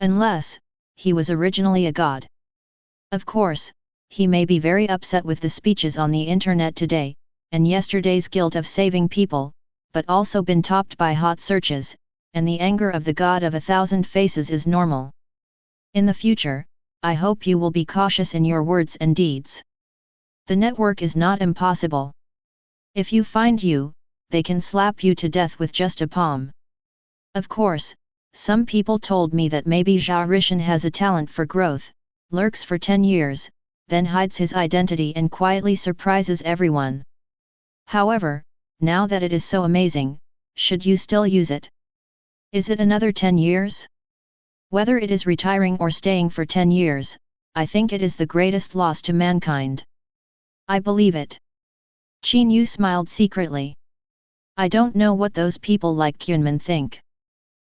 S1: Unless, he was originally a god. Of course, he may be very upset with the speeches on the internet today, and yesterday's guilt of saving people, but also been topped by hot searches, and the anger of the God of 1,000 Faces is normal. In the future, I hope you will be cautious in your words and deeds. The network is not impossible. If you find you, they can slap you to death with just a palm. Of course, some people told me that maybe Zhao Rishan has a talent for growth, lurks for 10 years, then hides his identity and quietly surprises everyone. However, now that it is so amazing, should you still use it? Is it another 10 years? Whether it is retiring or staying for 10 years, I think it is the greatest loss to mankind. I believe it. Qin Yue smiled secretly. I don't know what those people like Kunman think.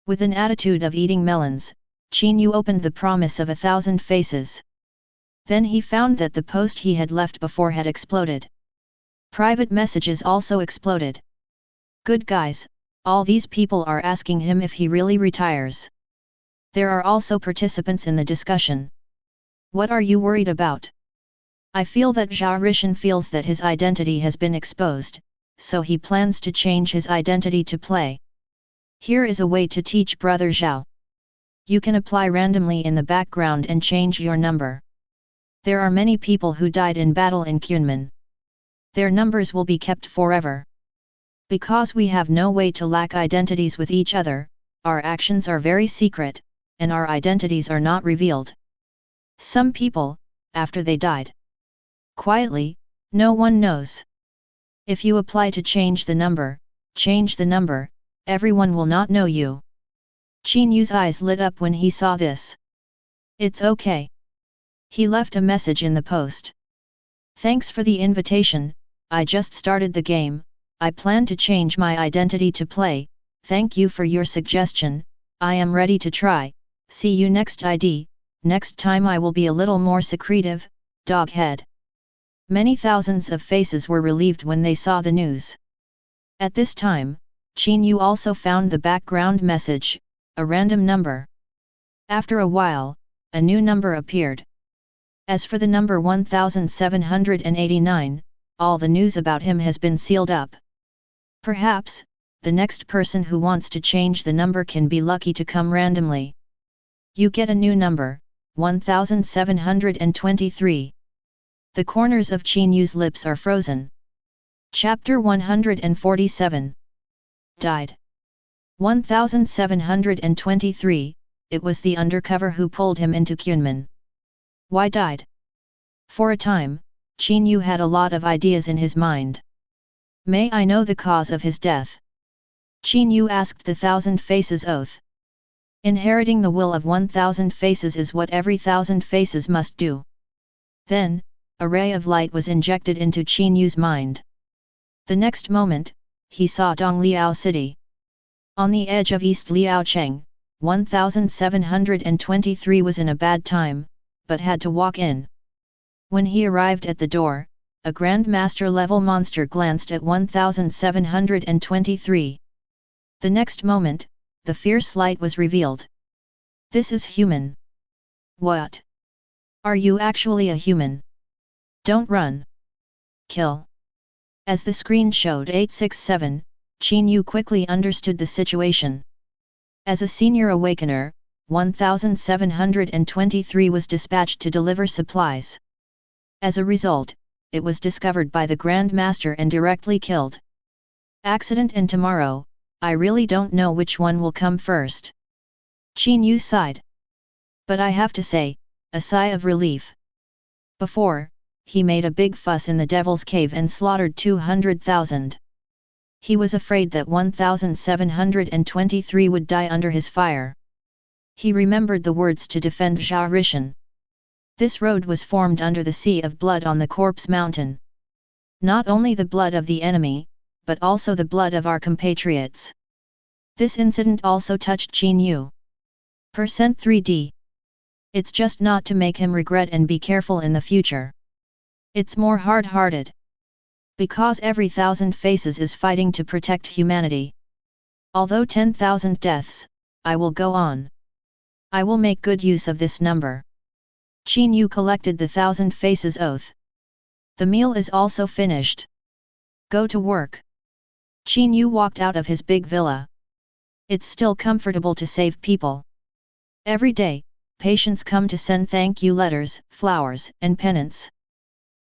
S1: With an attitude of eating melons, Qin Yue opened the promise of 1,000 faces. Then he found that the post he had left before had exploded. Private messages also exploded. Good guys, all these people are asking him if he really retires. There are also participants in the discussion. What are you worried about? I feel that Zhao Rishan feels that his identity has been exposed, so he plans to change his identity to play. Here is a way to teach Brother Zhao. You can apply randomly in the background and change your number. There are many people who died in battle in Kunman. Their numbers will be kept forever. Because we have no way to lack identities with each other, our actions are very secret, and our identities are not revealed. Some people, after they died quietly, no one knows. If you apply to change the number, everyone will not know you. Qin Yue's eyes lit up when he saw this. It's okay. He left a message in the post. Thanks for the invitation, I just started the game, I plan to change my identity to play, thank you for your suggestion, I am ready to try, see you next ID, next time I will be a little more secretive, doghead. Many thousands of faces were relieved when they saw the news. At this time, Qin Yue also found the background message, a random number. After a while, a new number appeared. As for the number 1789, all the news about him has been sealed up. Perhaps, the next person who wants to change the number can be lucky to come randomly. You get a new number, 1723. The corners of Qin Yue's lips are frozen. Chapter 147. Died. 1723, it was the undercover who pulled him into Kunman. Why died? For a time, Qin Yue had a lot of ideas in his mind. May I know the cause of his death? Qin Yue asked the 1,000 Faces oath. Inheriting the will of 1,000 Faces is what every 1,000 Faces must do. Then, a ray of light was injected into Qin Yue's mind. The next moment, he saw Dongliao City. On the edge of East Liaocheng, 1723 was in a bad time, but had to walk in. When he arrived at the door, a Grand Master level monster glanced at 1723. The next moment, the fierce light was revealed. This is human. What? Are you actually a human? Don't run. Kill. As the screen showed 867, Qin Yue quickly understood the situation. As a senior awakener, 1723 was dispatched to deliver supplies. As a result, it was discovered by the Grand Master and directly killed. Accident and tomorrow, I really don't know which one will come first. Qin Yue sighed. But I have to say, a sigh of relief. Before, he made a big fuss in the Devil's Cave and slaughtered 200,000. He was afraid that 1723 would die under his fire. He remembered the words to defend Zhao Rishan. This road was formed under the sea of blood on the corpse mountain. Not only the blood of the enemy, but also the blood of our compatriots. This incident also touched Qin Yue. Percent 3D. It's just not to make him regret and be careful in the future. It's more hard-hearted. Because every 1,000 faces is fighting to protect humanity. Although 10,000 deaths, I will go on. I will make good use of this number. Qin Yue collected the 1,000 faces oath. The meal is also finished. Go to work. Qin Yue walked out of his big villa. It's still comfortable to save people. Every day, patients come to send thank you letters, flowers, and pennants.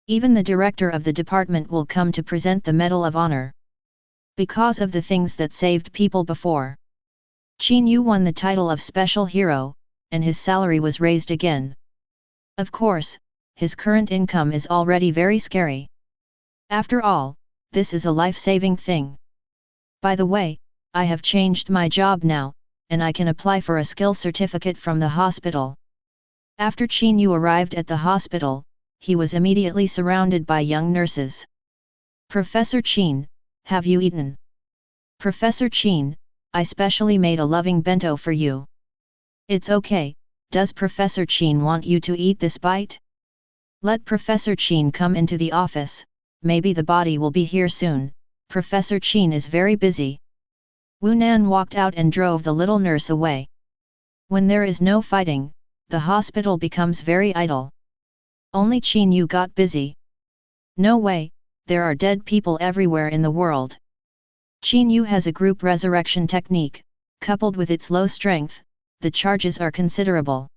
S1: Even the director of the department will come to present the Medal of Honor. Because of the things that saved people before. Qin Yue won the title of Special Hero, and his salary was raised again. Of course, his current income is already very scary. After all, this is a life-saving thing. By the way, I have changed my job now, and I can apply for a skill certificate from the hospital. After Qin Yue arrived at the hospital, he was immediately surrounded by young nurses. Professor Qin, have you eaten? Professor Qin, I specially made a loving bento for you. It's okay, does Professor Qin want you to eat this bite? Let Professor Qin come into the office, maybe the body will be here soon, Professor Qin is very busy. Wu Nan walked out and drove the little nurse away. When there is no fighting, the hospital becomes very idle. Only Qin Yue got busy. No way, there are dead people everywhere in the world. Qin Yue has a group resurrection technique, coupled with its low strength, the charges are considerable.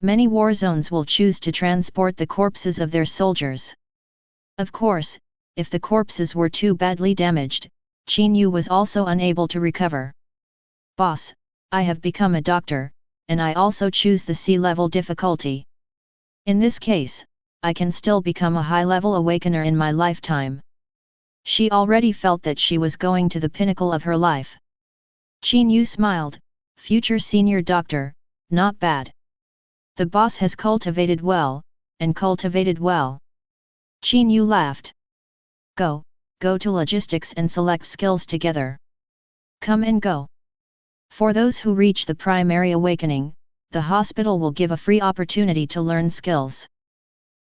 S1: Many war zones will choose to transport the corpses of their soldiers. Of course, if the corpses were too badly damaged, Qin Yue was also unable to recover. Boss, I have become a doctor, and I also choose the C-level difficulty. In this case, I can still become a high-level awakener in my lifetime. She already felt that she was going to the pinnacle of her life. Qin Yue smiled, future senior doctor, not bad. The boss has cultivated well, and cultivated well. Qin Yue laughed. Go to logistics and select skills together. Come and go. For those who reach the primary awakening, the hospital will give a free opportunity to learn skills.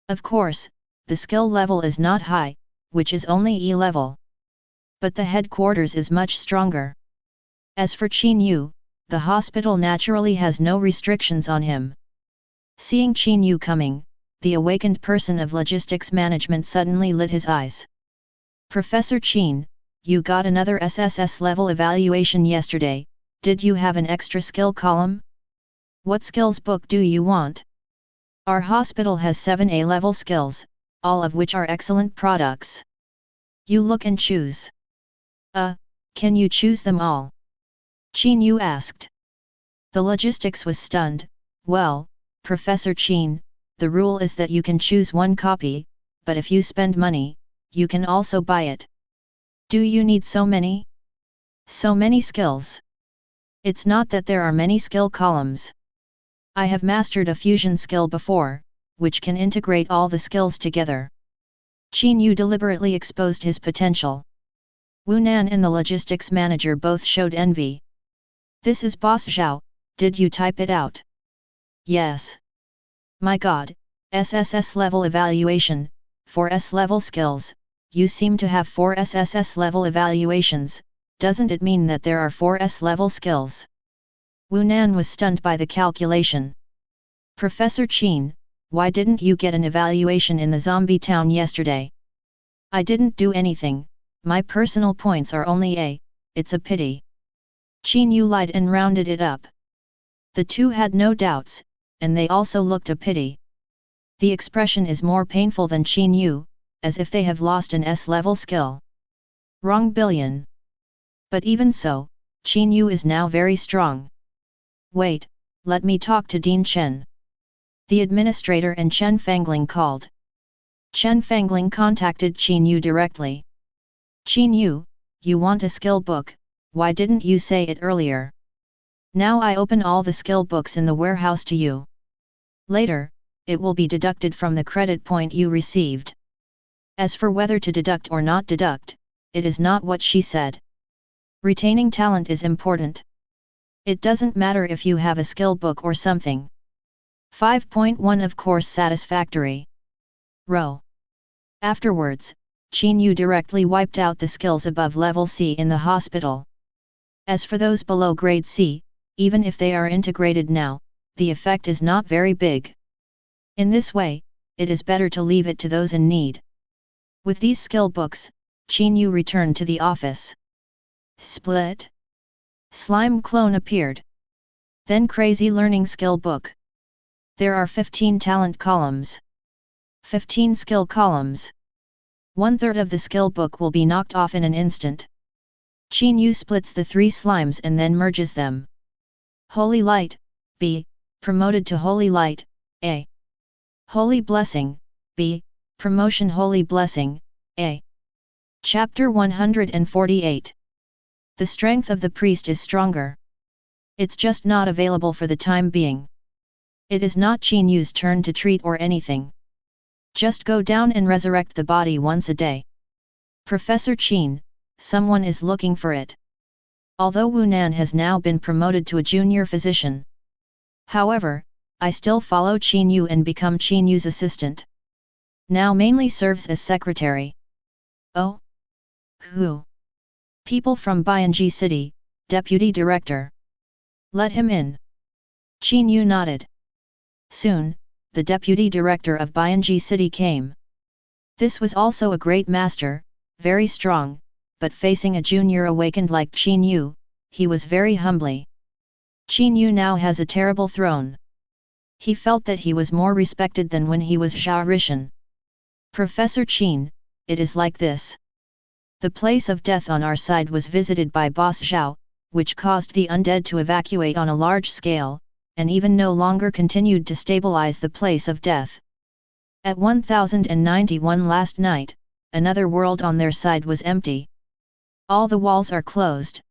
S1: Of course, the skill level is not high, which is only E level. But the headquarters is much stronger. As for Qin Yue, the hospital naturally has no restrictions on him. Seeing Qin Yue coming, the awakened person of logistics management suddenly lit his eyes. Professor Qin, you got another SSS level evaluation yesterday, did you have an extra skill column? What skills book do you want? Our hospital has 7 A-level skills, all of which are excellent products. You look and choose. Can you choose them all? Qin Yue asked. The logistics was stunned. Well, Professor Qin, the rule is that you can choose one copy, but if you spend money, you can also buy it. Do you need so many? So many skills. It's not that there are many skill columns. I have mastered a fusion skill before, which can integrate all the skills together. Qin Yue deliberately exposed his potential. Wu Nan and the logistics manager both showed envy. This is Boss Zhao, did you type it out? Yes. My god, SSS level evaluation, 4S level skills, you seem to have 4 SSS level evaluations, doesn't it mean that there are 4S level skills? Wu Nan was stunned by the calculation. Professor Qin, why didn't you get an evaluation in the zombie town yesterday? I didn't do anything, my personal points are only A, it's a pity. Qin Yue lied and rounded it up. The two had no doubts, and they also looked a pity. The expression is more painful than Qin Yue, as if they have lost an S-level skill. Wrong billion. But even so, Qin Yue is now very strong. Wait, let me talk to Dean Chen. The administrator and Chen Fangling called. Chen Fangling contacted Qin Yue directly. Qin Yue, you want a skill book, why didn't you say it earlier? Now I open all the skill books in the warehouse to you. Later, it will be deducted from the credit point you received. As for whether to deduct or not deduct, it is not what she said. Retaining talent is important. It doesn't matter if you have a skill book or something. 5.1 Of course satisfactory. Row. Afterwards, Qin Yue directly wiped out the skills above level C in the hospital. As for those below grade C, even if they are integrated now, the effect is not very big. In this way, it is better to leave it to those in need. With these skill books, Qin Yue returned to the office. Split. Slime clone appeared. Then crazy learning skill book. There are 15 talent columns. 15 skill columns. 1/3 of the skill book will be knocked off in an instant. Qin Yue splits the 3 slimes and then merges them. Holy Light, B, promoted to Holy Light, A. Holy Blessing, B, promotion Holy Blessing, A. Chapter 148. The strength of the priest is stronger. It's just not available for the time being. It is not Qin Yue's turn to treat or anything. Just go down and resurrect the body once a day. Professor Qin, someone is looking for it. Although Wu Nan has now been promoted to a junior physician. However, I still follow Qin Yue and become Qin Yue's assistant. Now mainly serves as secretary. Oh? Who? People from Bianji City, deputy director. Let him in. Qin Yue nodded. Soon, the deputy director of Bianji City came. This was also a great master, very strong, but facing a junior awakened like Qin Yue, he was very humbly. Qin Yue now has a terrible throne. He felt that he was more respected than when he was Zhao Rishan. Professor Qin, it is like this. The place of death on our side was visited by Boss Zhao, which caused the undead to evacuate on a large scale, and even no longer continued to stabilize the place of death. At 1091 last night, another world on their side was empty. All the walls are closed.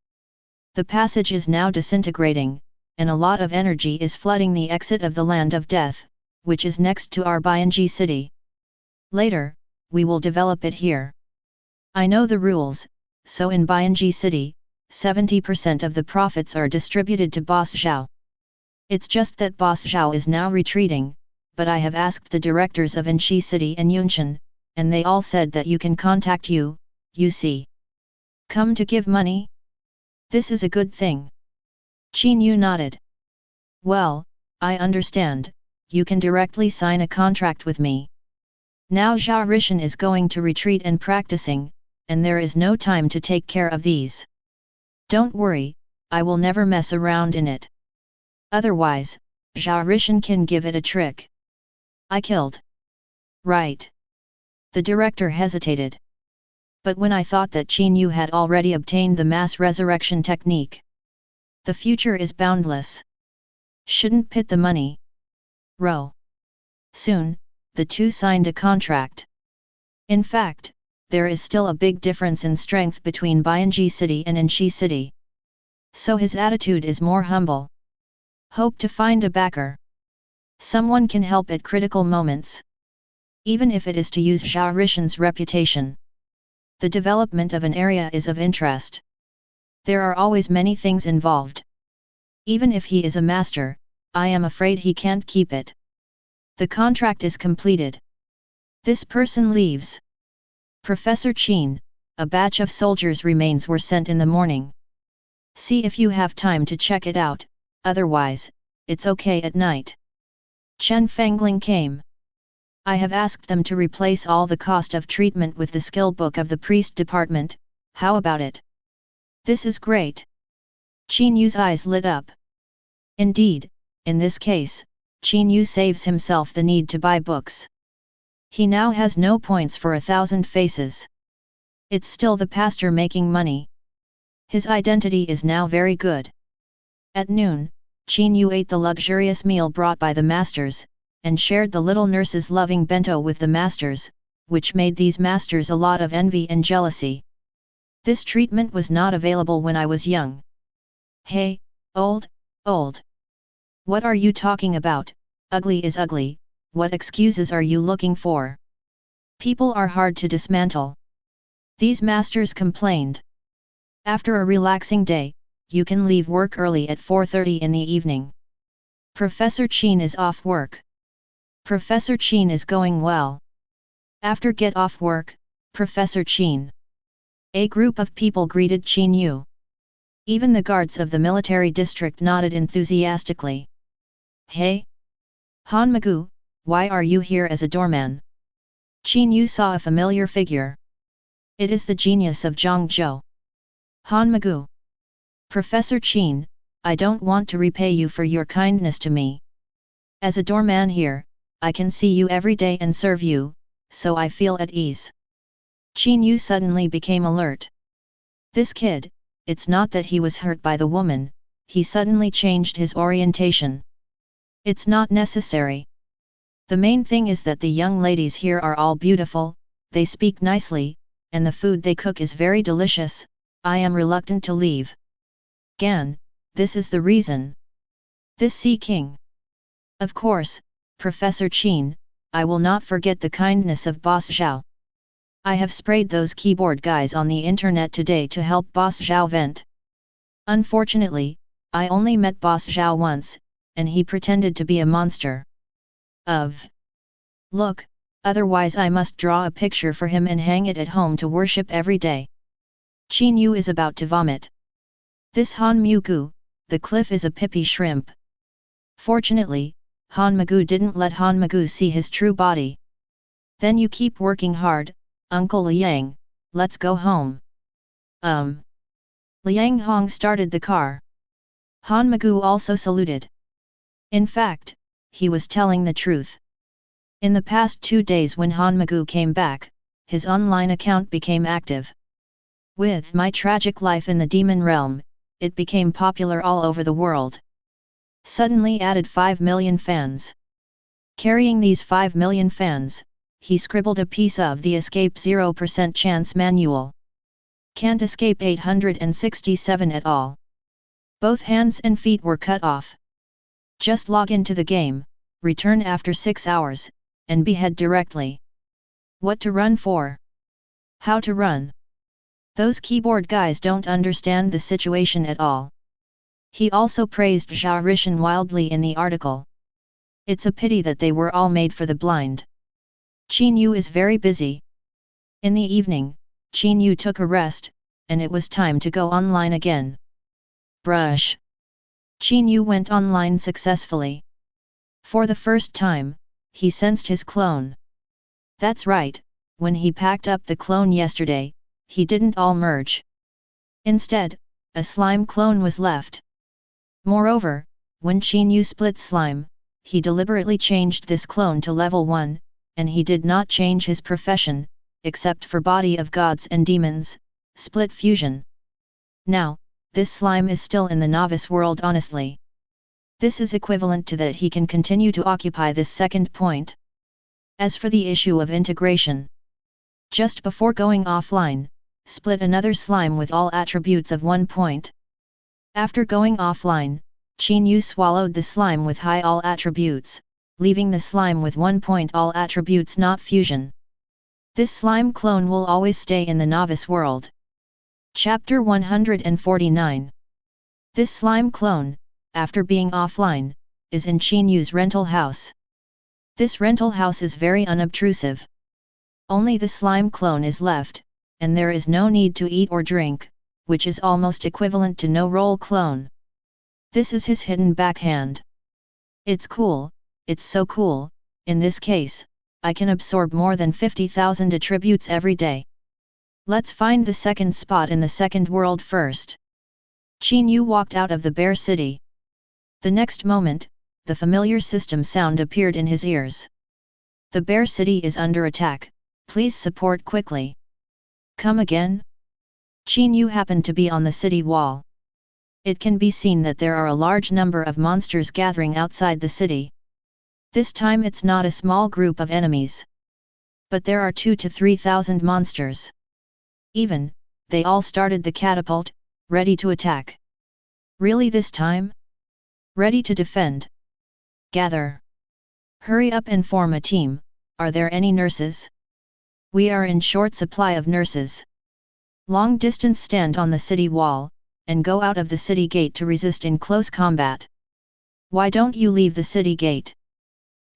S1: The passage is now disintegrating, and a lot of energy is flooding the exit of the land of death, which is next to our Bianji city. Later, we will develop it here. I know the rules, so in Bianji city, 70% of the profits are distributed to Boss Zhao. It's just that Boss Zhao is now retreating, but I have asked the directors of Anxi City and Yunshan, and they all said that you can contact you, see. Come to give money? This is a good thing. Qin Yue nodded. Well, I understand, you can directly sign a contract with me. Now Zhao Rishan is going to retreat and practicing, and there is no time to take care of these. Don't worry, I will never mess around in it. Otherwise, Zhao Rishan can give it a trick. I killed. Right. The director hesitated. But when I thought that Qin Yue had already obtained the mass resurrection technique. The future is boundless. Shouldn't pit the money. Row. Soon, the two signed a contract. In fact, there is still a big difference in strength between Bianji City and Anxi City. So his attitude is more humble. Hope to find a backer. Someone can help at critical moments. Even if it is to use Zhao Rishan's reputation. The development of an area is of interest. There are always many things involved. Even if he is a master, I am afraid he can't keep it. The contract is completed. This person leaves. Professor Qin, a batch of soldiers' remains were sent in the morning. See if you have time to check it out, otherwise, it's okay at night. Chen Fangling came. I have asked them to replace all the cost of treatment with the skill book of the priest department, how about it? This is great. Qin Yue's eyes lit up. Indeed, in this case, Qin Yue saves himself the need to buy books. He now has no points for 1,000 faces. It's still the pastor making money. His identity is now very good. At noon, Qin Yue ate the luxurious meal brought by the masters, and shared the little nurse's loving bento with the masters, which made these masters a lot of envy and jealousy. This treatment was not available when I was young. Hey, old. What are you talking about? Ugly is ugly, what excuses are you looking for? People are hard to dismantle. These masters complained. After a relaxing day, you can leave work early at 4:30 in the evening. Professor Qin is off work. Professor Qin is going well. After get off work, Professor Qin. A group of people greeted Qin Yue. Even the guards of the military district nodded enthusiastically. Hey! Han Magu, why are you here as a doorman? Qin Yue saw a familiar figure. It is the genius of Zhangzhou. Han Magu. Professor Qin, I don't want to repay you for your kindness to me. As a doorman here, I can see you every day and serve you, so I feel at ease. Qin Yue suddenly became alert. This kid, it's not that he was hurt by the woman, he suddenly changed his orientation. It's not necessary. The main thing is that the young ladies here are all beautiful, they speak nicely, and the food they cook is very delicious. I am reluctant to leave. Gan, this is the reason. This Sea King. Of course, Professor Qin, I will not forget the kindness of Boss Zhao. I have sprayed those keyboard guys on the internet today to help Boss Zhao vent. Unfortunately, I only met Boss Zhao once, and he pretended to be a monster. Look, otherwise I must draw a picture for him and hang it at home to worship every day. Qin Yue is about to vomit. This Han Mugu, the cliff is a pippy shrimp. Fortunately, Han Magu didn't let Han Magu see his true body. Then you keep working hard, Uncle Liang, let's go home. Liang Hong started the car. Han Magu also saluted. In fact, he was telling the truth. In the past 2 days when Han Magu came back, his online account became active. With my tragic life in the demon realm, it became popular all over the world. Suddenly added 5 million fans. Carrying these 5 million fans, he scribbled a piece of the Escape 0% Chance Manual. Can't escape 867 at all. Both hands and feet were cut off. Just log into the game, return after 6 hours, and behead directly. What to run for? How to run? Those keyboard guys don't understand the situation at all. He also praised Zhao Rishan wildly in the article. It's a pity that they were all made for the blind. Qin Yue is very busy. In the evening, Qin Yue took a rest, and it was time to go online again. Brush. Qin Yue went online successfully. For the first time, he sensed his clone. That's right, when he packed up the clone yesterday, he didn't all merge. Instead, a slime clone was left. Moreover, when Qin Yue split slime, he deliberately changed this clone to level 1, and he did not change his profession, except for body of gods and demons, split fusion. Now, this slime is still in the novice world honestly. This is equivalent to that he can continue to occupy this second point. As for the issue of integration, just before going offline, split another slime with all attributes of 1 point. After going offline, Qin Yue swallowed the slime with high all attributes, leaving the slime with 1 point all attributes not fusion. This slime clone will always stay in the novice world. Chapter 149. This slime clone, after being offline, is in Qin Yue's rental house. This rental house is very unobtrusive. Only the slime clone is left, and there is no need to eat or drink, which is almost equivalent to no role clone. This is his hidden backhand. It's cool, it's so cool. In this case, I can absorb more than 50,000 attributes every day. Let's find the second spot in the second world first. Qin Yue walked out of the bear city. The next moment, the familiar system sound appeared in his ears. The bear city is under attack, please support quickly. Come again? Qin Yue happened to be on the city wall. It can be seen that there are a large number of monsters gathering outside the city. This time it's not a small group of enemies. But there are 2,000 to 3,000 monsters. Even, they all started the catapult, ready to attack. Really this time? Ready to defend. Gather. Hurry up and form a team. Are there any nurses? We are in short supply of nurses. Long distance stand on the city wall, and go out of the city gate to resist in close combat. Why don't you leave the city gate?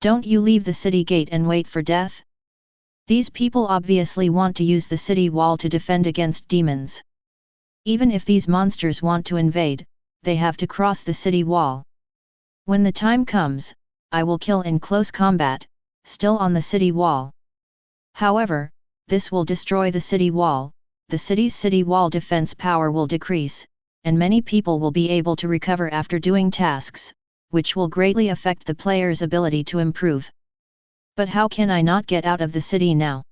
S1: Don't you leave the city gate and wait for death? These people obviously want to use the city wall to defend against demons. Even if these monsters want to invade, they have to cross the city wall. When the time comes, I will kill in close combat, still on the city wall. However, this will destroy the city wall, the city's city wall defense power will decrease, and many people will be able to recover after doing tasks, which will greatly affect the player's ability to improve. But how can I not get out of the city now?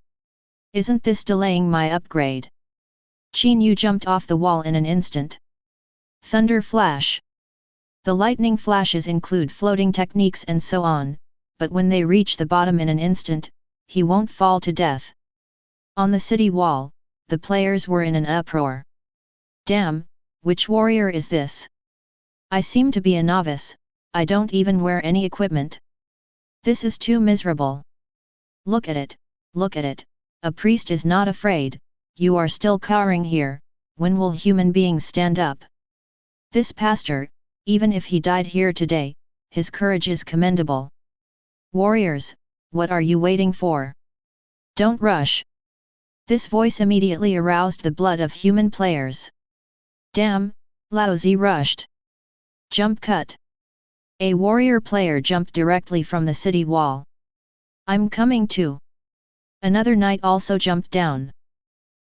S1: Isn't this delaying my upgrade? Qin Yue jumped off the wall in an instant. Thunder flash. The lightning flashes include floating techniques and so on, but when they reach the bottom in an instant, he won't fall to death. On the city wall, the players were in an uproar. Damn, which warrior is this? I seem to be a novice, I don't even wear any equipment. This is too miserable. Look at it, a priest is not afraid, you are still cowering here, when will human beings stand up? This pastor, even if he died here today, his courage is commendable. Warriors, what are you waiting for? Don't rush. This voice immediately aroused the blood of human players. Damn, Laozi rushed. Jump cut. A warrior player jumped directly from the city wall. I'm coming too. Another knight also jumped down.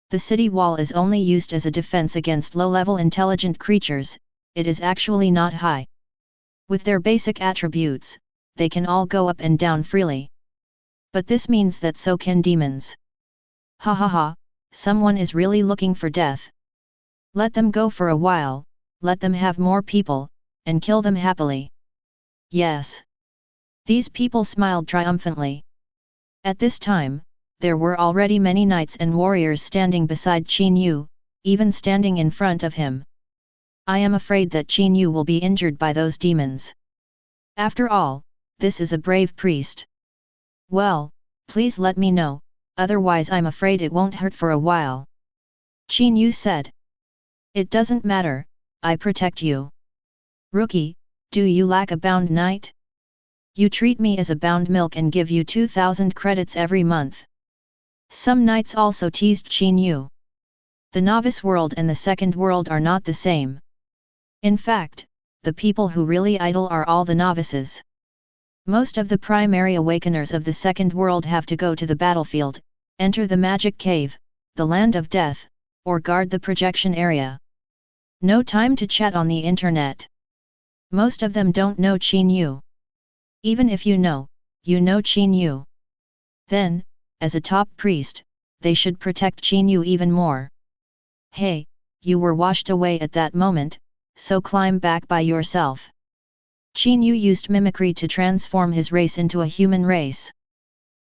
S1: The city wall is only used as a defense against low-level intelligent creatures, it is actually not high. With their basic attributes, they can all go up and down freely. But this means that so can demons. Ha ha ha, someone is really looking for death. Let them go for a while, let them have more people, and kill them happily. Yes. These people smiled triumphantly. At this time, there were already many knights and warriors standing beside Qin Yue, even standing in front of him. I am afraid that Qin Yue will be injured by those demons. After all, this is a brave priest. Well, please let me know, otherwise I'm afraid it won't hurt for a while. Qin Yue said. It doesn't matter, I protect you. Rookie, do you lack a bound knight? You treat me as a bound milk and give you 2,000 credits every month. Some knights also teased Qin Yue. The novice world and the second world are not the same. In fact, the people who really idle are all the novices. Most of the primary awakeners of the second world have to go to the battlefield, enter the magic cave, the land of death, or guard the projection area. No time to chat on the internet. Most of them don't know Qin Yue. Even if you know Qin Yue. Then, as a top priest, they should protect Qin Yue even more. Hey, you were washed away at that moment, so climb back by yourself. Qin Yue used mimicry to transform his race into a human race.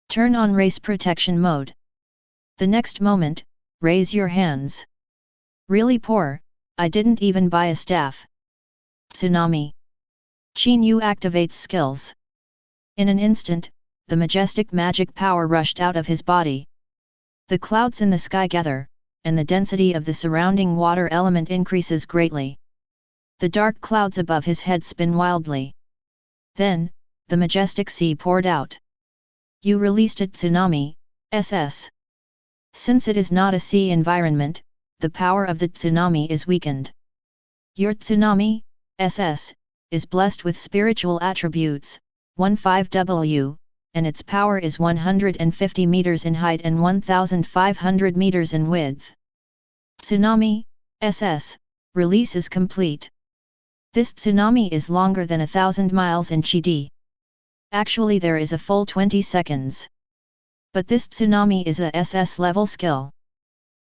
S1: Turn on race protection mode. The next moment, raise your hands. Really poor, I didn't even buy a staff. Tsunami. Qin Yue activates skills. In an instant, the majestic magic power rushed out of his body. The clouds in the sky gather, and the density of the surrounding water element increases greatly. The dark clouds above his head spin wildly. Then, the majestic sea poured out. You released a tsunami, SS. Since it is not a sea environment, the power of the tsunami is weakened. Your tsunami, SS, is blessed with spiritual attributes, 15W, and its power is 150 meters in height and 1,500 meters in width. Tsunami, SS, release is complete. This tsunami is longer than 1,000 miles in Chi. Actually there is a full 20 seconds. But this tsunami is a SS level skill.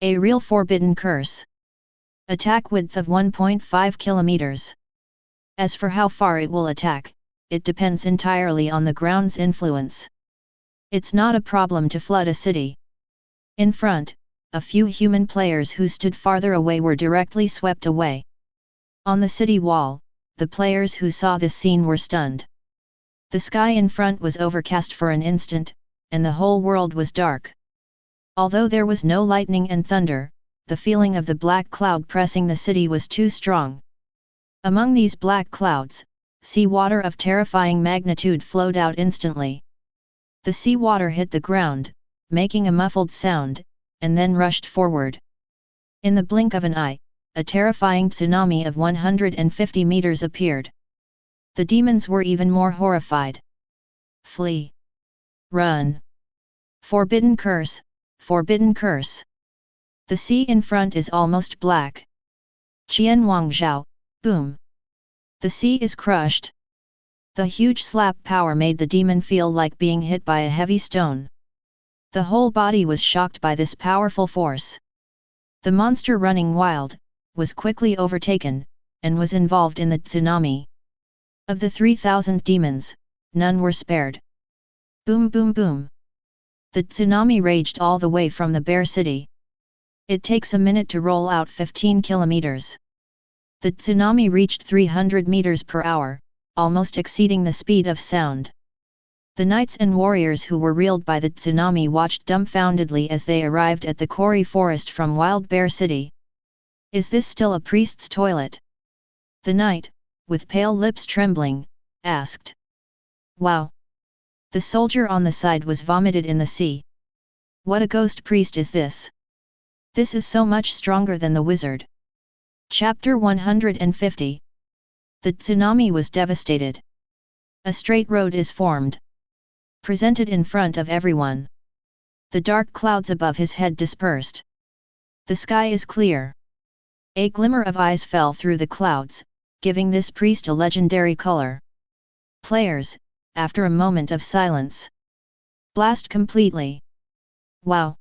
S1: A real forbidden curse. Attack width of 1.5 kilometers. As for how far it will attack, it depends entirely on the ground's influence. It's not a problem to flood a city. In front, a few human players who stood farther away were directly swept away. On the city wall, the players who saw this scene were stunned. The sky in front was overcast for an instant, and the whole world was dark. Although there was no lightning and thunder, the feeling of the black cloud pressing the city was too strong. Among these black clouds, sea water of terrifying magnitude flowed out instantly. The sea water hit the ground, making a muffled sound, and then rushed forward. In the blink of an eye, a terrifying tsunami of 150 meters appeared. The demons were even more horrified. Flee! Run! Forbidden curse! Forbidden curse! The sea in front is almost black. Qian Wang Zhao, boom! The sea is crushed. The huge slap power made the demon feel like being hit by a heavy stone. The whole body was shocked by this powerful force. The monster running wild, was quickly overtaken, and was involved in the tsunami. Of the 3,000 demons, none were spared. Boom boom boom! The tsunami raged all the way from the Bear City. It takes a minute to roll out 15 kilometers. The tsunami reached 300 meters per hour, almost exceeding the speed of sound. The knights and warriors who were reeled by the tsunami watched dumbfoundedly as they arrived at the Kori forest from Wild Bear City. Is this still a priest's toilet? The knight, with pale lips trembling, asked. Wow! The soldier on the side was vomited in the sea. What a ghost priest is this? This is so much stronger than the wizard. Chapter 150. The tsunami was devastated. A straight road is formed. Presented in front of everyone. The dark clouds above his head dispersed. The sky is clear. A glimmer of eyes fell through the clouds, giving this priest a legendary color. Players, after a moment of silence. Blast completely. Wow!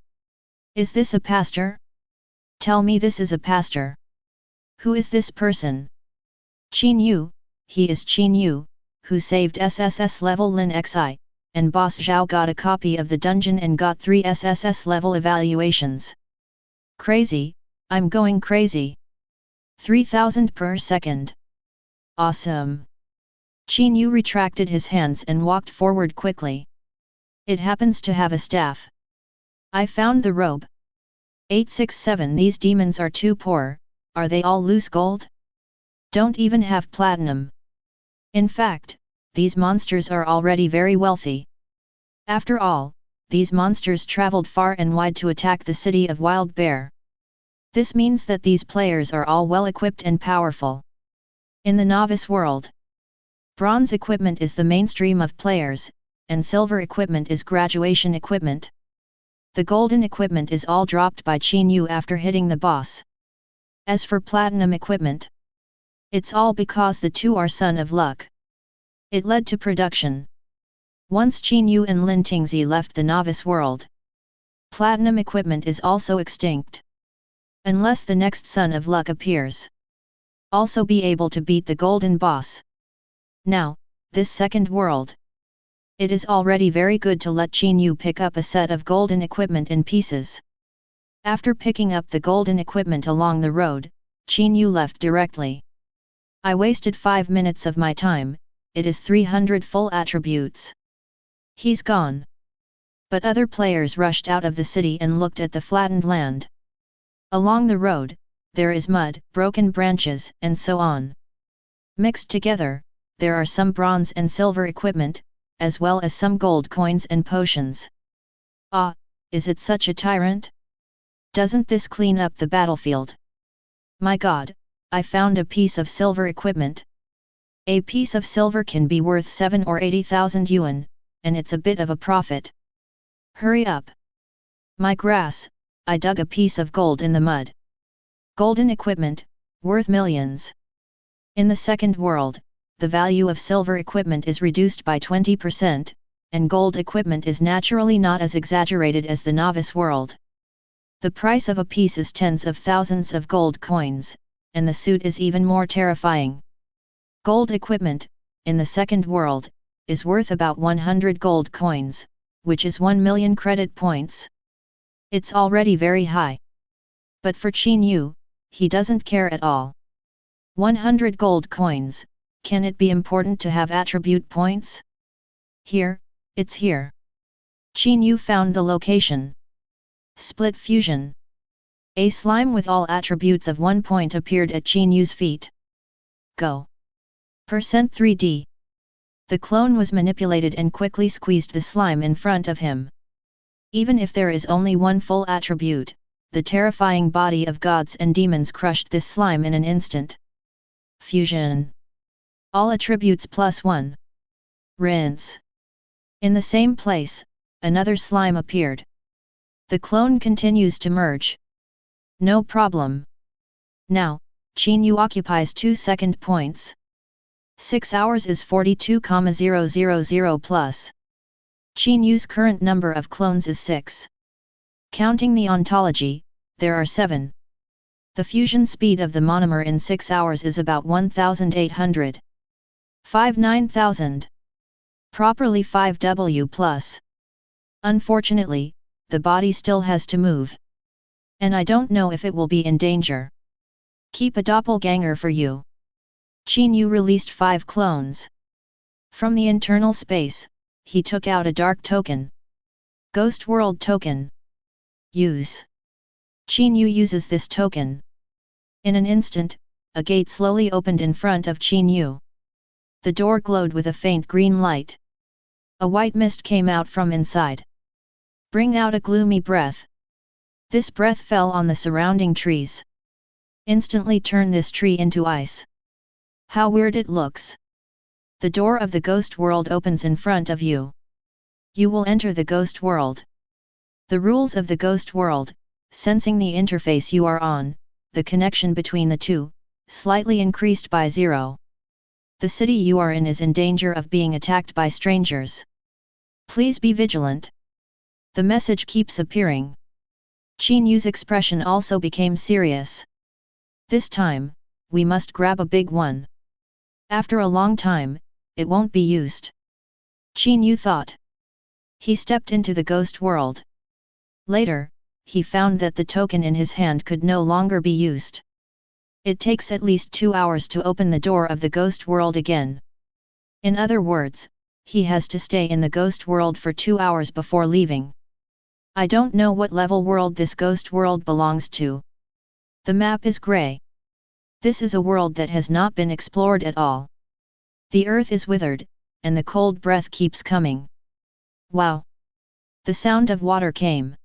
S1: Is this a pastor? Tell me this is a pastor. Who is this person? Qin Yue, he is Qin Yue, who saved SSS level Lin Xi, and Boss Zhao got a copy of the dungeon and got 3 SSS level evaluations. Crazy, I'm going crazy. 3000 per second. Awesome. Qin Yue retracted his hands and walked forward quickly. It happens to have a staff. I found the robe. 867 These demons are too poor, are they all loose gold? Don't even have platinum. In fact, these monsters are already very wealthy. After all, these monsters traveled far and wide to attack the city of Wild Bear. This means that these players are all well equipped and powerful. In the novice world, bronze equipment is the mainstream of players, and silver equipment is graduation equipment. The golden equipment is all dropped by Qin Yue after hitting the boss. As for platinum equipment, it's all because the two are son of luck. It led to production. Once Qin Yue and Lin Tingzi left the novice world, platinum equipment is also extinct. Unless the next son of luck appears. Also be able to beat the golden boss. Now, this second world. It is already very good to let Qin Yue pick up a set of golden equipment in pieces. After picking up the golden equipment along the road, Qin Yue left directly. I wasted 5 minutes of my time, it is 300 full attributes. He's gone. But other players rushed out of the city and looked at the flattened land. Along the road, there is mud, broken branches, and so on. Mixed together, there are some bronze and silver equipment, as well as some gold coins and potions. Ah, is it such a tyrant? Doesn't this clean up the battlefield? My God, I found a piece of silver equipment. A piece of silver can be worth 7 or 80,000 yuan, and it's a bit of a profit. Hurry up! My grass, I dug a piece of gold in the mud. Golden equipment, worth millions. In the second world, the value of silver equipment is reduced by 20%, and gold equipment is naturally not as exaggerated as the novice world. The price of a piece is tens of thousands of gold coins, and the suit is even more terrifying. Gold equipment, in the second world, is worth about 100 gold coins, which is 1 million credit points. It's already very high. But for Qin Yue, he doesn't care at all. 100 gold coins, can it be important to have attribute points? Here, it's here. Qin Yue found the location. Split fusion. A slime with all attributes of 1 point appeared at Qin Yue's feet. Go. %3D. The clone was manipulated and quickly squeezed the slime in front of him. Even if there is only one full attribute, the terrifying body of gods and demons crushed this slime in an instant. Fusion. All attributes +1. Rinse. In the same place, another slime appeared. The clone continues to merge. No problem. Now, Qin Yue occupies 2 second points. 6 hours is 42,000 plus. Qin Yue's current number of clones is 6. Counting the ontology, there are 7. The fusion speed of the monomer in 6 hours is about 1,800. 59,000. Properly 5W+. Unfortunately, the body still has to move. And I don't know if it will be in danger. Keep a doppelganger for you. Qin Yue released 5 clones. From the internal space, he took out a dark token. Ghost World Token. Use. Qin Yue uses this token. In an instant, a gate slowly opened in front of Qin Yue. The door glowed with a faint green light. A white mist came out from inside. Bring out a gloomy breath. This breath fell on the surrounding trees. Instantly turn this tree into ice. How weird it looks. The door of the ghost world opens in front of you. You will enter the ghost world. The rules of the ghost world, sensing the interface you are on, the connection between the two, slightly increased by 0. The city you are in is in danger of being attacked by strangers. Please be vigilant. The message keeps appearing. Qin Yue's expression also became serious. This time, we must grab a big one. After a long time, it won't be used. Qin Yue thought. He stepped into the ghost world. Later, he found that the token in his hand could no longer be used. It takes at least 2 hours to open the door of the ghost world again. In other words, he has to stay in the ghost world for 2 hours before leaving. I don't know what level world this ghost world belongs to. The map is grey. This is a world that has not been explored at all. The earth is withered, and the cold breath keeps coming. Wow! The sound of water came.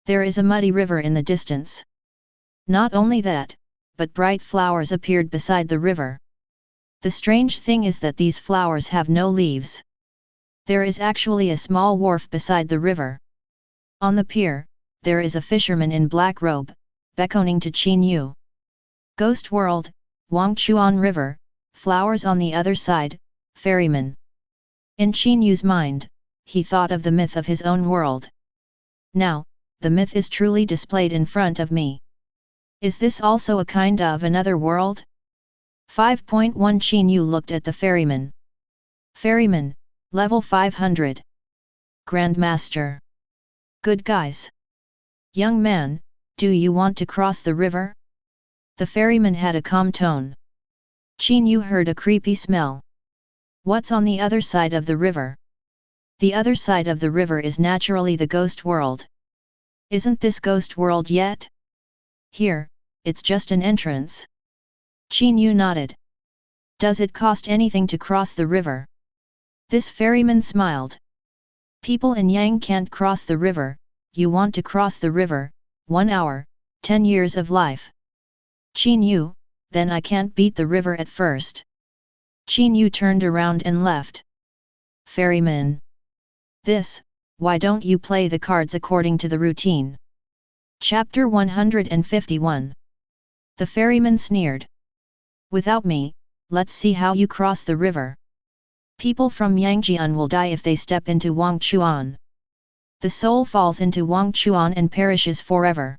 S1: There is a muddy river in the distance. Not only that, but bright flowers appeared beside the river. The strange thing is that these flowers have no leaves. There is actually a small wharf beside the river. On the pier, there is a fisherman in black robe, beckoning to Qin Yue. Ghost world, Wangchuan River, flowers on the other side, ferryman. In Qin Yue's mind, he thought of the myth of his own world. Now, the myth is truly displayed in front of me. Is this also a kind of another world? 5.1 Qin Yue looked at the ferryman. Ferryman, level 500. Grandmaster. Good guys. Young man, do you want to cross the river? The ferryman had a calm tone. Qin Yue heard a creepy smell. What's on the other side of the river? The other side of the river is naturally the ghost world. Isn't this ghost world yet? Here, it's just an entrance. Qin Yue nodded. Does it cost anything to cross the river? This ferryman smiled. People in Yang can't cross the river. You want to cross the river, 1 hour, 10 years of life. Qin Yue, then I can't beat the river at first. Qin Yue turned around and left. Ferryman. Why don't you play the cards according to the routine? Chapter 151. The ferryman sneered. Without me, let's see how you cross the river. People from Yangjian will die if they step into Wangchuan. The soul falls into Wangchuan and perishes forever.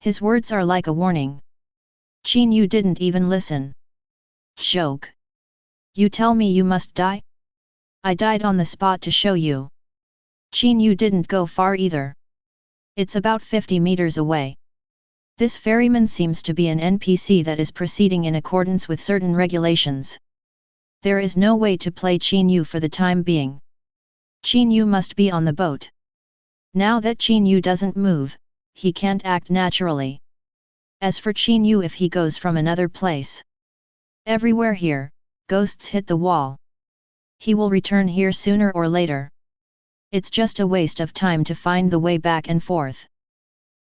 S1: His words are like a warning. Qin Yue didn't even listen. Joke. You tell me you must die? I died on the spot to show you. Qin Yue didn't go far either. It's about 50 meters away. This ferryman seems to be an NPC that is proceeding in accordance with certain regulations. There is no way to play Qin Yue for the time being. Qin Yue must be on the boat. Now that Qin Yue doesn't move, he can't act naturally. As for Qin Yue, if he goes from another place, everywhere here, ghosts hit the wall. He will return here sooner or later. It's just a waste of time to find the way back and forth.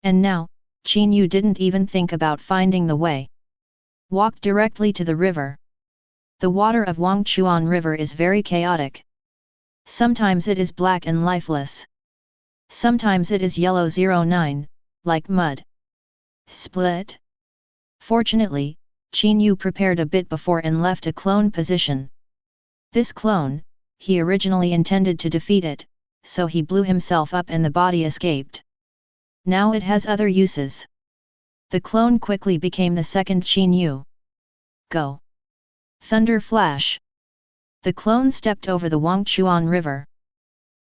S1: And now, Qin Yue didn't even think about finding the way. Walked directly to the river. The water of Wangchuan River is very chaotic. Sometimes it is black and lifeless. Sometimes it is yellow 09, like mud. Split. Fortunately, Qin Yue prepared a bit before and left a clone position. This clone, he originally intended to defeat it, so he blew himself up and the body escaped. Now it has other uses. The clone quickly became the second Qin Yue. Go! Thunder flash! The clone stepped over the Wangchuan River.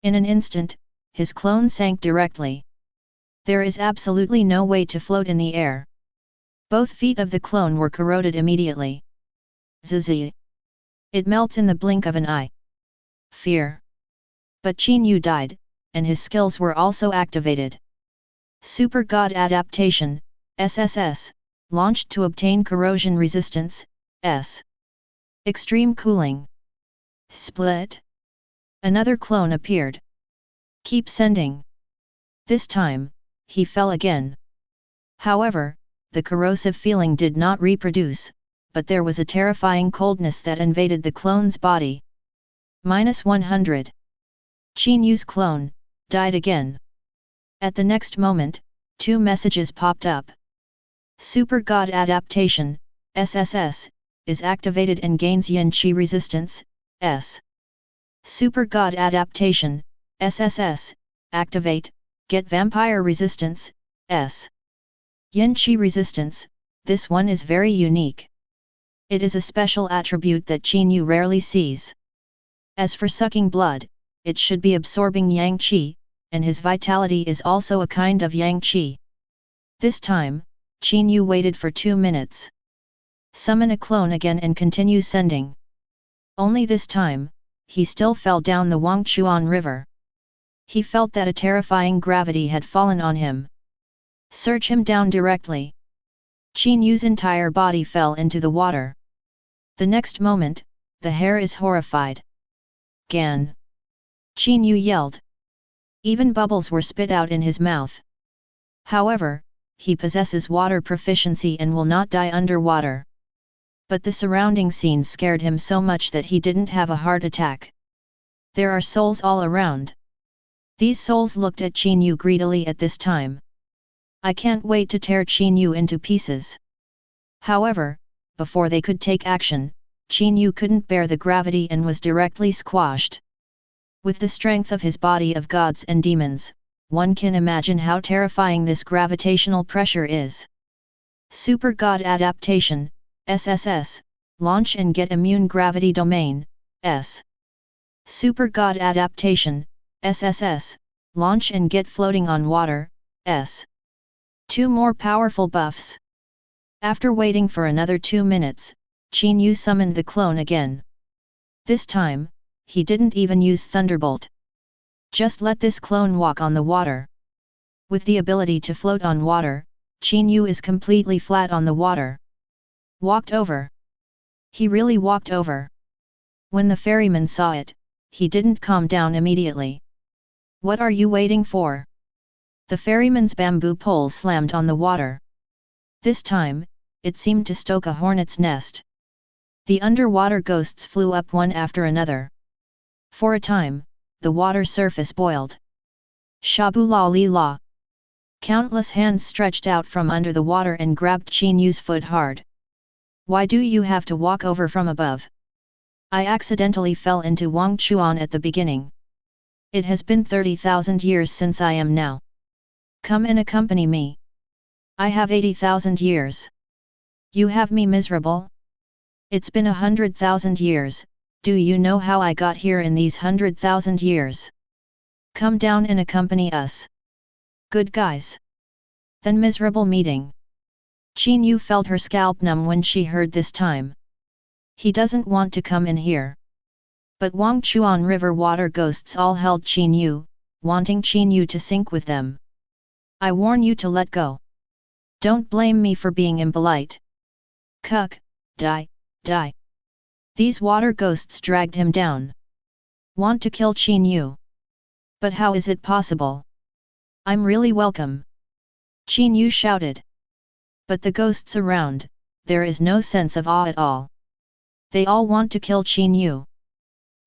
S1: In an instant, his clone sank directly. There is absolutely no way to float in the air. Both feet of the clone were corroded immediately. Zzz. It melts in the blink of an eye. Fear. But Qin Yue died, and his skills were also activated. Super God Adaptation, SSS, launched to obtain corrosion resistance, S. Extreme cooling. Split. Another clone appeared. Keep sending. This time, he fell again. However, the corrosive feeling did not reproduce, but there was a terrifying coldness that invaded the clone's body. -100. Qin Yue's clone died again. At the next moment, 2 messages popped up. Super God Adaptation, SSS, is activated and gains Yin Qi resistance, S. Super God Adaptation, SSS, activate, get vampire resistance, S. Yin Qi resistance, this one is very unique. It is a special attribute that Qin Yue rarely sees. As for sucking blood, it should be absorbing Yang Qi, and his vitality is also a kind of Yang Qi. This time, Qin Yue waited for 2 minutes. Summon a clone again and continue sending. Only this time, he still fell down the Wangchuan River. He felt that a terrifying gravity had fallen on him. Search him down directly. Qin Yue's entire body fell into the water. The next moment, the hare is horrified. Gan! Qin Yue yelled. Even bubbles were spit out in his mouth. However, he possesses water proficiency and will not die underwater. But the surrounding scene scared him so much that he didn't have a heart attack. There are souls all around. These souls looked at Qin Yue greedily at this time. I can't wait to tear Qin Yue into pieces. However, before they could take action, Qin Yue couldn't bear the gravity and was directly squashed. With the strength of his body of gods and demons, one can imagine how terrifying this gravitational pressure is. Super God Adaptation, SSS, launch and get immune gravity domain, S. Super God Adaptation, SSS, launch and get floating on water, S. 2 more powerful buffs. After waiting for another 2 minutes, Qin Yue summoned the clone again. This time, he didn't even use Thunderbolt. Just let this clone walk on the water. With the ability to float on water, Qin Yue is completely flat on the water. Walked over. He really walked over. When the ferryman saw it, he didn't calm down immediately. What are you waiting for? The ferryman's bamboo pole slammed on the water. This time, it seemed to stoke a hornet's nest. The underwater ghosts flew up one after another. For a time, the water surface boiled. Shabu la li la. Countless hands stretched out from under the water and grabbed Qin Yue's foot hard. Why do you have to walk over from above? I accidentally fell into Wang Chuan at the beginning. It has been 30,000 years since I am now. Come and accompany me. I have 80,000 years. You have me miserable? It's been 100,000 years, do you know how I got here in these 100,000 years? Come down and accompany us. Good guys. Then miserable meeting. Qin Yue felt her scalp numb when she heard this time. He doesn't want to come in here. But Wang Chuan river water ghosts all held Qin Yue, wanting Qin Yue to sink with them. I warn you to let go. Don't blame me for being impolite. Cuck, die, die. These water ghosts dragged him down. Want to kill Qin Yue? But how is it possible? I'm really welcome. Qin Yue shouted. But the ghosts around, there is no sense of awe at all. They all want to kill Qin Yue.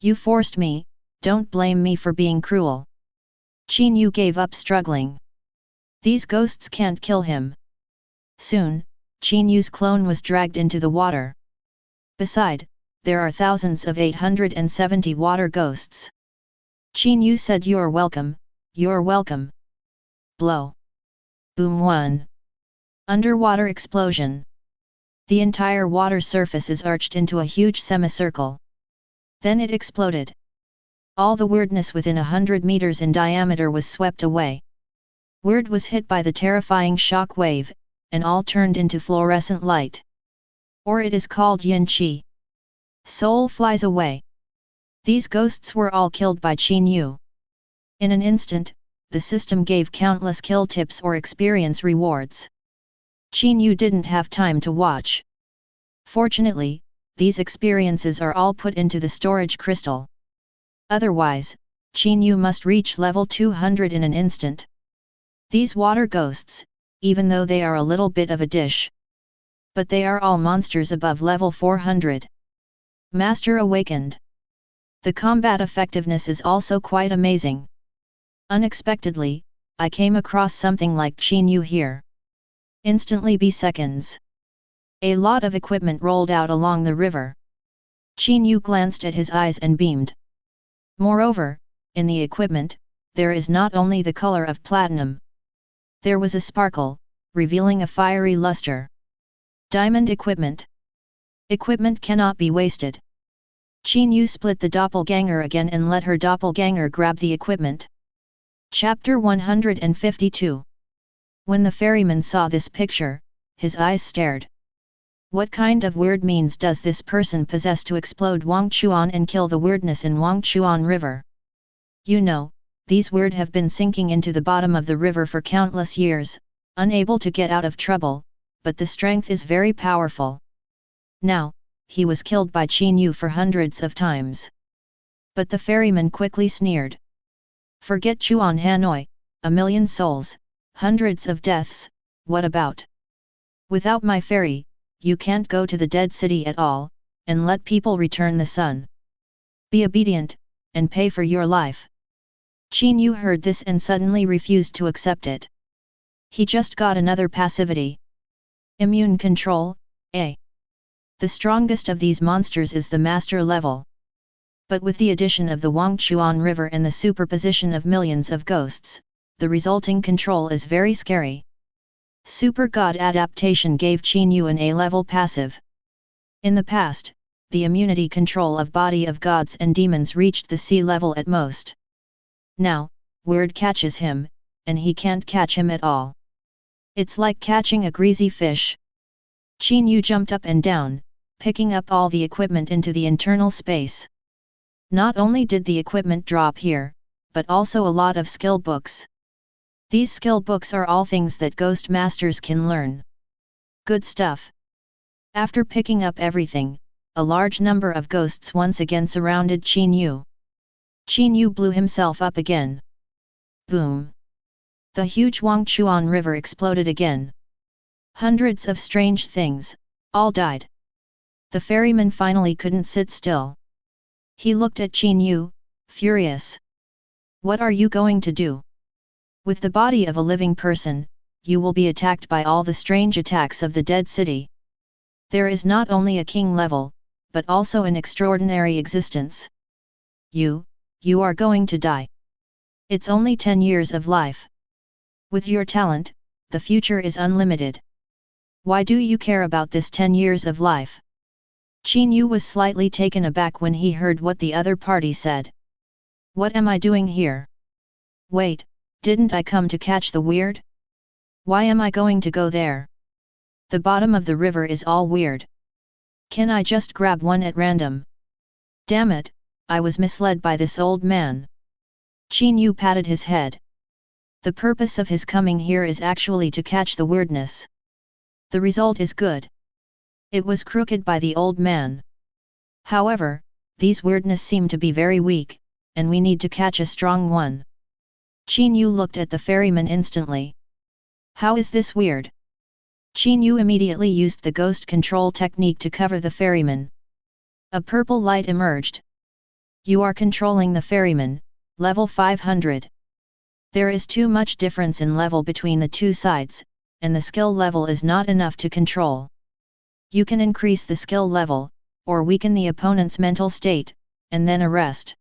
S1: You forced me, don't blame me for being cruel. Qin Yue gave up struggling. These ghosts can't kill him. Soon, Qin Yue's clone was dragged into the water. Beside, there are thousands of 870 water ghosts. Qin Yue said, "You're welcome, you're welcome." Blow. Boom 1. Underwater explosion. The entire water surface is arched into a huge semicircle. Then it exploded. All the weirdness within 100 meters in diameter was swept away. Weird was hit by the terrifying shock wave, and all turned into fluorescent light. Or it is called yin qi. Soul flies away. These ghosts were all killed by Qin Yue. In an instant, the system gave countless kill tips or experience rewards. Qin Yue didn't have time to watch. Fortunately, these experiences are all put into the storage crystal. Otherwise, Qin Yue must reach level 200 in an instant. These water ghosts, even though they are a little bit of a dish. But they are all monsters above level 400. Master awakened. The combat effectiveness is also quite amazing. Unexpectedly, I came across something like Qin Yue here. Instantly be seconds. A lot of equipment rolled out along the river. Qin Yue glanced at his eyes and beamed. Moreover, in the equipment, there is not only the color of platinum. There was a sparkle, revealing a fiery luster. Diamond equipment. Equipment cannot be wasted. Qin Yue split the doppelganger again and let her doppelganger grab the equipment. Chapter 152. When the ferryman saw this picture, his eyes stared. What kind of weird means does this person possess to explode Wang Chuan and kill the weirdness in Wang Chuan River? You know, these weird have been sinking into the bottom of the river for countless years, unable to get out of trouble, but the strength is very powerful. Now, he was killed by Qin Yue for hundreds of times. But the ferryman quickly sneered. Forget Chuan Hanoi, 1,000,000 souls, hundreds of deaths, what about? Without my ferry, you can't go to the dead city at all, and let people return the sun. Be obedient, and pay for your life. Qin Yue heard this and suddenly refused to accept it. He just got another passivity. Immune control, A. The strongest of these monsters is the master level. But with the addition of the Wang Chuan River and the superposition of millions of ghosts, the resulting control is very scary. Super God Adaptation gave Qin Yue an A-level passive. In the past, the immunity control of body of gods and demons reached the C level at most. Now, Weird catches him, and he can't catch him at all. It's like catching a greasy fish. Qin Yue jumped up and down, picking up all the equipment into the internal space. Not only did the equipment drop here, but also a lot of skill books. These skill books are all things that ghost masters can learn. Good stuff. After picking up everything, a large number of ghosts once again surrounded Qin Yue. Qin Yue blew himself up again. Boom! The huge Huangchuan River exploded again. Hundreds of strange things, all died. The ferryman finally couldn't sit still. He looked at Qin Yue, furious. What are you going to do? With the body of a living person, you will be attacked by all the strange attacks of the dead city. There is not only a king level, but also an extraordinary existence. You are going to die. It's only 10 years of life. With your talent, the future is unlimited. Why do you care about this 10 years of life? Qin Yue was slightly taken aback when he heard what the other party said. What am I doing here? Wait, didn't I come to catch the weird? Why am I going to go there? The bottom of the river is all weird. Can I just grab one at random? Damn it, I was misled by this old man. Qin Yue patted his head. The purpose of his coming here is actually to catch the weirdness. The result is good. It was crooked by the old man. However, these weirdness seem to be very weak, and we need to catch a strong one. Qin Yue looked at the ferryman instantly. How is this weird? Qin Yue immediately used the ghost control technique to cover the ferryman. A purple light emerged. You are controlling the ferryman, level 500. There is too much difference in level between the two sides, and the skill level is not enough to control. You can increase the skill level, or weaken the opponent's mental state, and then arrest.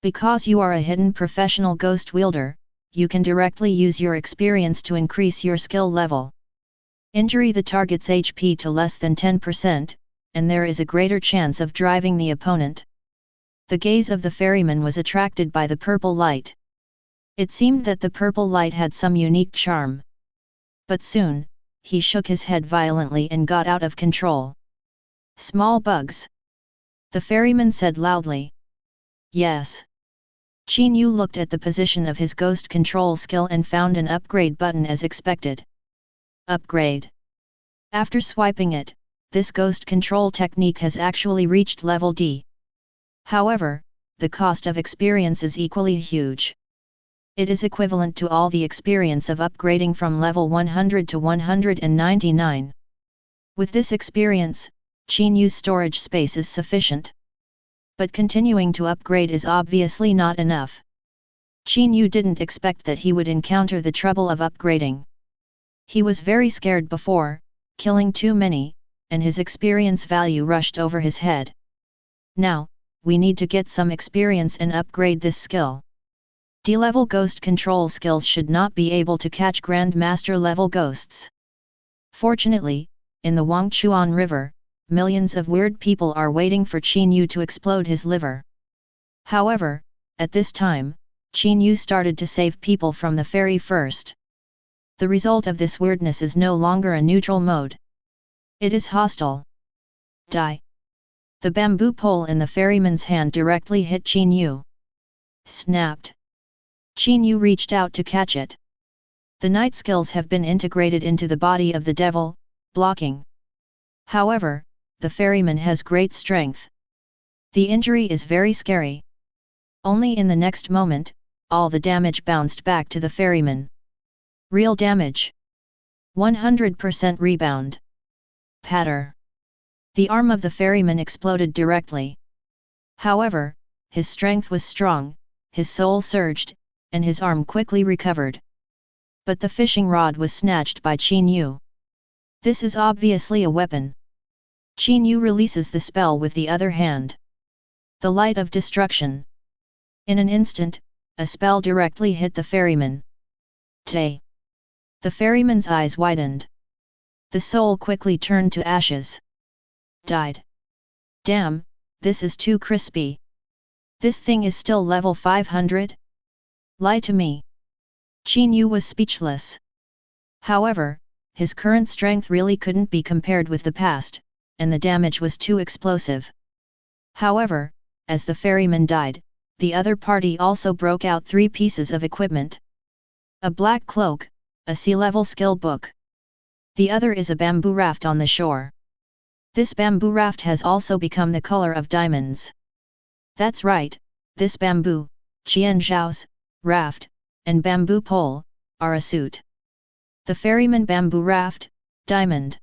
S1: Because you are a hidden professional ghost wielder, you can directly use your experience to increase your skill level. Injury the target's HP to less than 10%, and there is a greater chance of driving the opponent. The gaze of the ferryman was attracted by the purple light. It seemed that the purple light had some unique charm. But soon, he shook his head violently and got out of control. Small bugs. The ferryman said loudly. Yes. Qin Yue looked at the position of his ghost control skill and found an upgrade button as expected. Upgrade. After swiping it, this ghost control technique has actually reached level D. However, the cost of experience is equally huge. It is equivalent to all the experience of upgrading from level 100 to 199. With this experience, Qin Yue's storage space is sufficient. But continuing to upgrade is obviously not enough. Qin Yue didn't expect that he would encounter the trouble of upgrading. He was very scared before, killing too many, and his experience value rushed over his head. Now, we need to get some experience and upgrade this skill. D-level ghost control skills should not be able to catch Grandmaster level ghosts. Fortunately, in the Huangchuan River, millions of weird people are waiting for Qin Yue to explode his liver. However, at this time, Qin Yue started to save people from the ferry first. The result of this weirdness is no longer a neutral mode. It is hostile. Die. The bamboo pole in the ferryman's hand directly hit Qin Yue. Snapped. Qin Yue reached out to catch it. The night skills have been integrated into the body of the devil, blocking. However, the ferryman has great strength. The injury is very scary. Only in the next moment, all the damage bounced back to the ferryman. Real damage. 100% rebound. Patter. The arm of the ferryman exploded directly. However, his strength was strong, his soul surged, and his arm quickly recovered. But the fishing rod was snatched by Qin Yue. This is obviously a weapon. Qin Yue releases the spell with the other hand. The light of destruction. In an instant, a spell directly hit the ferryman. Tay. The ferryman's eyes widened. The soul quickly turned to ashes. Died. Damn, this is too crispy. This thing is still level 500? Lie to me. Qin Yue was speechless. However, his current strength really couldn't be compared with the past, and the damage was too explosive. However, as the ferryman died, the other party also broke out 3 pieces of equipment. A black cloak, a sea-level skill book. The other is a bamboo raft on the shore. This bamboo raft has also become the color of diamonds. That's right, this bamboo, Qian Zhao's, raft, and bamboo pole, are a suit. The ferryman bamboo raft, diamond.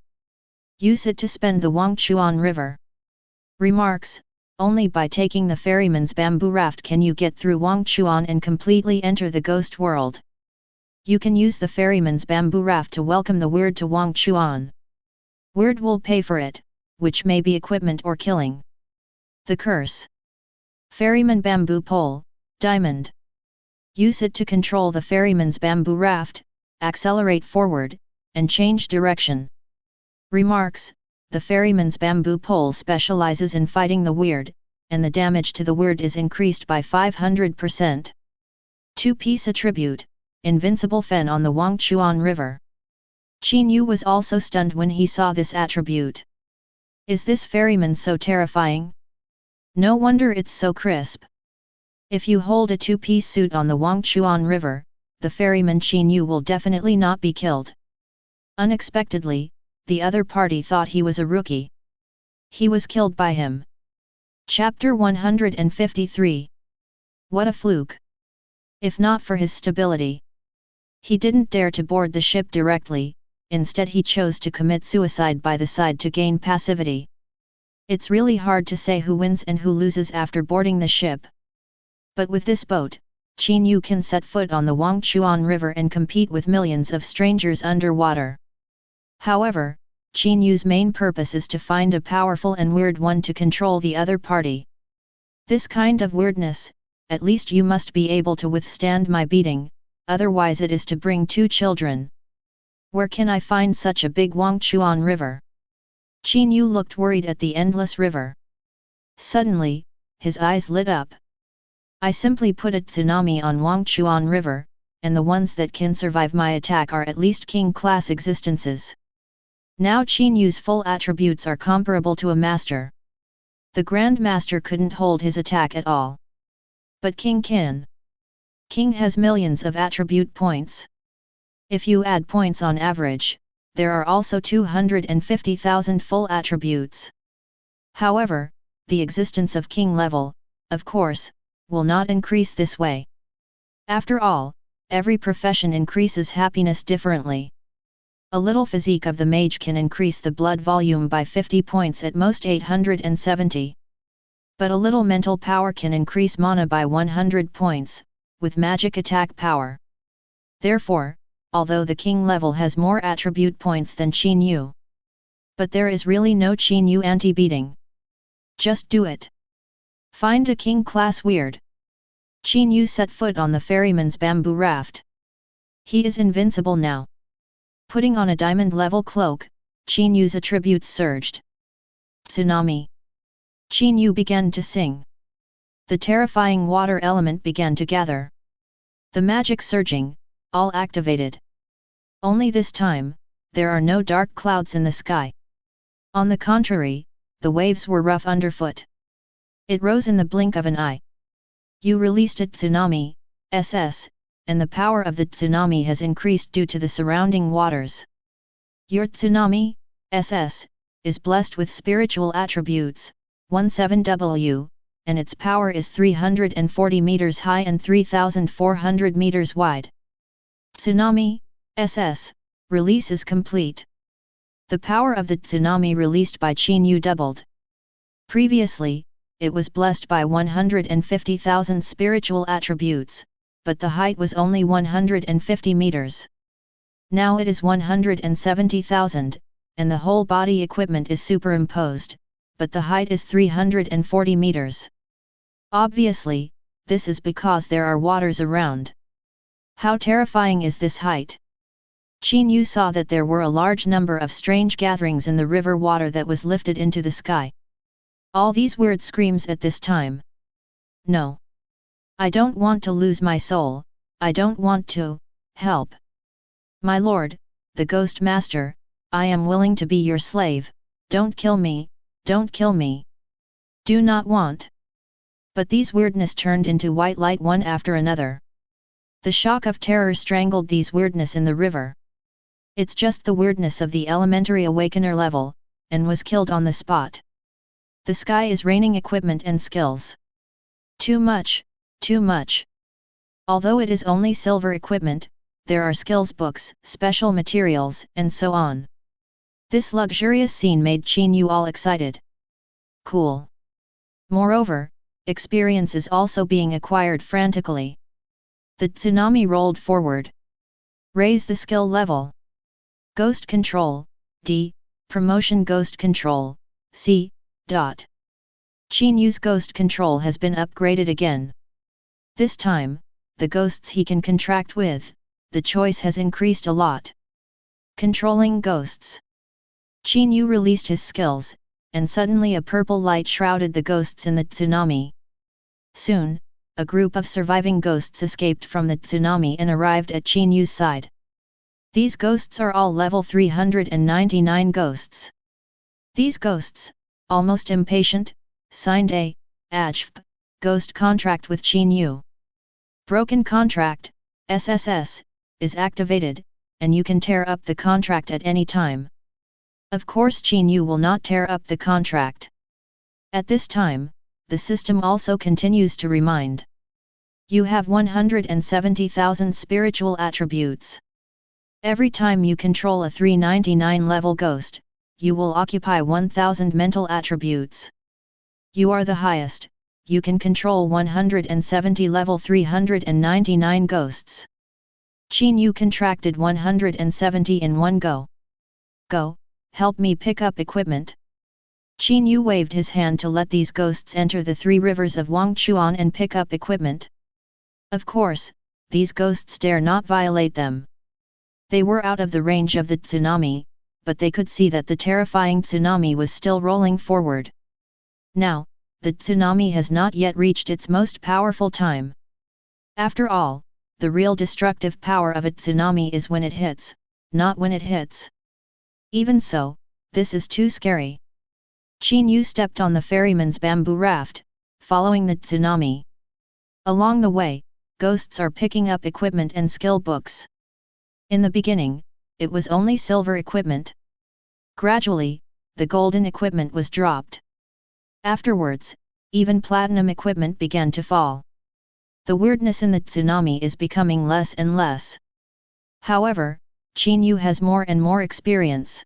S1: Use it to spend the Wangchuan River. Remarks: only by taking the ferryman's bamboo raft can you get through Wangchuan and completely enter the ghost world. You can use the ferryman's bamboo raft to welcome the weird to Wangchuan. Weird will pay for it, which may be equipment or killing. The curse. Ferryman bamboo pole, diamond. Use it to control the ferryman's bamboo raft, accelerate forward, and change direction. Remarks: the ferryman's bamboo pole specializes in fighting the weird, and the damage to the weird is increased by 500%. 2-piece attribute, invincible fen on the Wangchuan River. Qin Yue was also stunned when he saw this attribute. Is this ferryman so terrifying? No wonder it's so crisp. If you hold a 2-piece suit on the Wangchuan River, the ferryman Qin Yue will definitely not be killed. Unexpectedly, the other party thought he was a rookie. He was killed by him. Chapter 153. What a fluke! If not for his stability. He didn't dare to board the ship directly, instead he chose to commit suicide by the side to gain passivity. It's really hard to say who wins and who loses after boarding the ship. But with this boat, Qin Yue can set foot on the Wangchuan River and compete with millions of strangers underwater. However, Qin Yue's main purpose is to find a powerful and weird one to control the other party. This kind of weirdness, at least you must be able to withstand my beating, otherwise it is to bring 2 children. Where can I find such a big Wangchuan River? Qin Yue looked worried at the endless river. Suddenly, his eyes lit up. I simply put a tsunami on Wangchuan River, and the ones that can survive my attack are at least king-class existences. Now Qin Yue's full attributes are comparable to a master. The Grand Master couldn't hold his attack at all. But King can. King has millions of attribute points. If you add points on average, there are also 250,000 full attributes. However, the existence of King level, of course, will not increase this way. After all, every profession increases happiness differently. A little physique of the mage can increase the blood volume by 50 points, at most 870. But a little mental power can increase mana by 100 points, with magic attack power. Therefore, although the king level has more attribute points than Qin Yue, but there is really no Qin Yue anti-beating. Just do it. Find a king class weird. Qin Yue set foot on the ferryman's bamboo raft. He is invincible now. Putting on a diamond-level cloak, Qin Yue's attributes surged. Tsunami. Qin Yue began to sing. The terrifying water element began to gather. The magic surging, all activated. Only this time, there are no dark clouds in the sky. On the contrary, the waves were rough underfoot. It rose in the blink of an eye. You released a tsunami, SS, and the power of the tsunami has increased due to the surrounding waters. Your tsunami, SS, is blessed with spiritual attributes, 17W, and its power is 340 meters high and 3,400 meters wide. Tsunami, SS, release is complete. The power of the tsunami released by Qin Yue doubled. Previously, it was blessed by 150,000 spiritual attributes, but the height was only 150 meters. Now it is 170,000, and the whole body equipment is superimposed, but the height is 340 meters. Obviously, this is because there are waters around. How terrifying is this height? Qin Yue saw that there were a large number of strange gatherings in the river water that was lifted into the sky. All these weird screams at this time. No. I don't want to lose my soul, I don't want to, help. My lord, the Ghost Master, I am willing to be your slave, don't kill me, don't kill me. Do not want. But these weirdness turned into white light one after another. The shock of terror strangled these weirdness in the river. It's just the weirdness of the elementary awakener level, and was killed on the spot. The sky is raining equipment and skills. Too much, too much. Although it is only silver equipment, there are skills books, special materials, and so on. This luxurious scene made Qin Yue all excited. Cool. Moreover, experience is also being acquired frantically. The tsunami rolled forward. Raise the skill level. Ghost Control, D, Promotion Ghost Control, C, dot. Qin Yue's Ghost Control has been upgraded again. This time, the ghosts he can contract with, the choice has increased a lot. Controlling Ghosts. Qin Yue released his skills, and suddenly a purple light shrouded the ghosts in the tsunami. Soon, a group of surviving ghosts escaped from the tsunami and arrived at Qin Yue's side. These ghosts are all level 399 ghosts. These ghosts, almost impatient, signed a AJF ghost contract with Qin Yue. Broken Contract, SSS, is activated, and you can tear up the contract at any time. Of course Qin Yue will not tear up the contract. At this time, the system also continues to remind. You have 170,000 spiritual attributes. Every time you control a 399 level ghost, you will occupy 1000 mental attributes. You are the highest, you can control 170 level 399 ghosts. Qin Yue contracted 170 in one go. Go, help me pick up equipment. Qin Yue waved his hand to let these ghosts enter the three rivers of Wangchuan and pick up equipment. Of course, these ghosts dare not violate them. They were out of the range of the tsunami, but they could see that the terrifying tsunami was still rolling forward. Now, the tsunami has not yet reached its most powerful time. After all, the real destructive power of a tsunami is when it hits, not when it hits. Even so, this is too scary. Qin Yue stepped on the ferryman's bamboo raft, following the tsunami. Along the way, ghosts are picking up equipment and skill books. In the beginning, it was only silver equipment. Gradually, the golden equipment was dropped. Afterwards, even platinum equipment began to fall. The weirdness in the tsunami is becoming less and less. However, Qin Yue has more and more experience.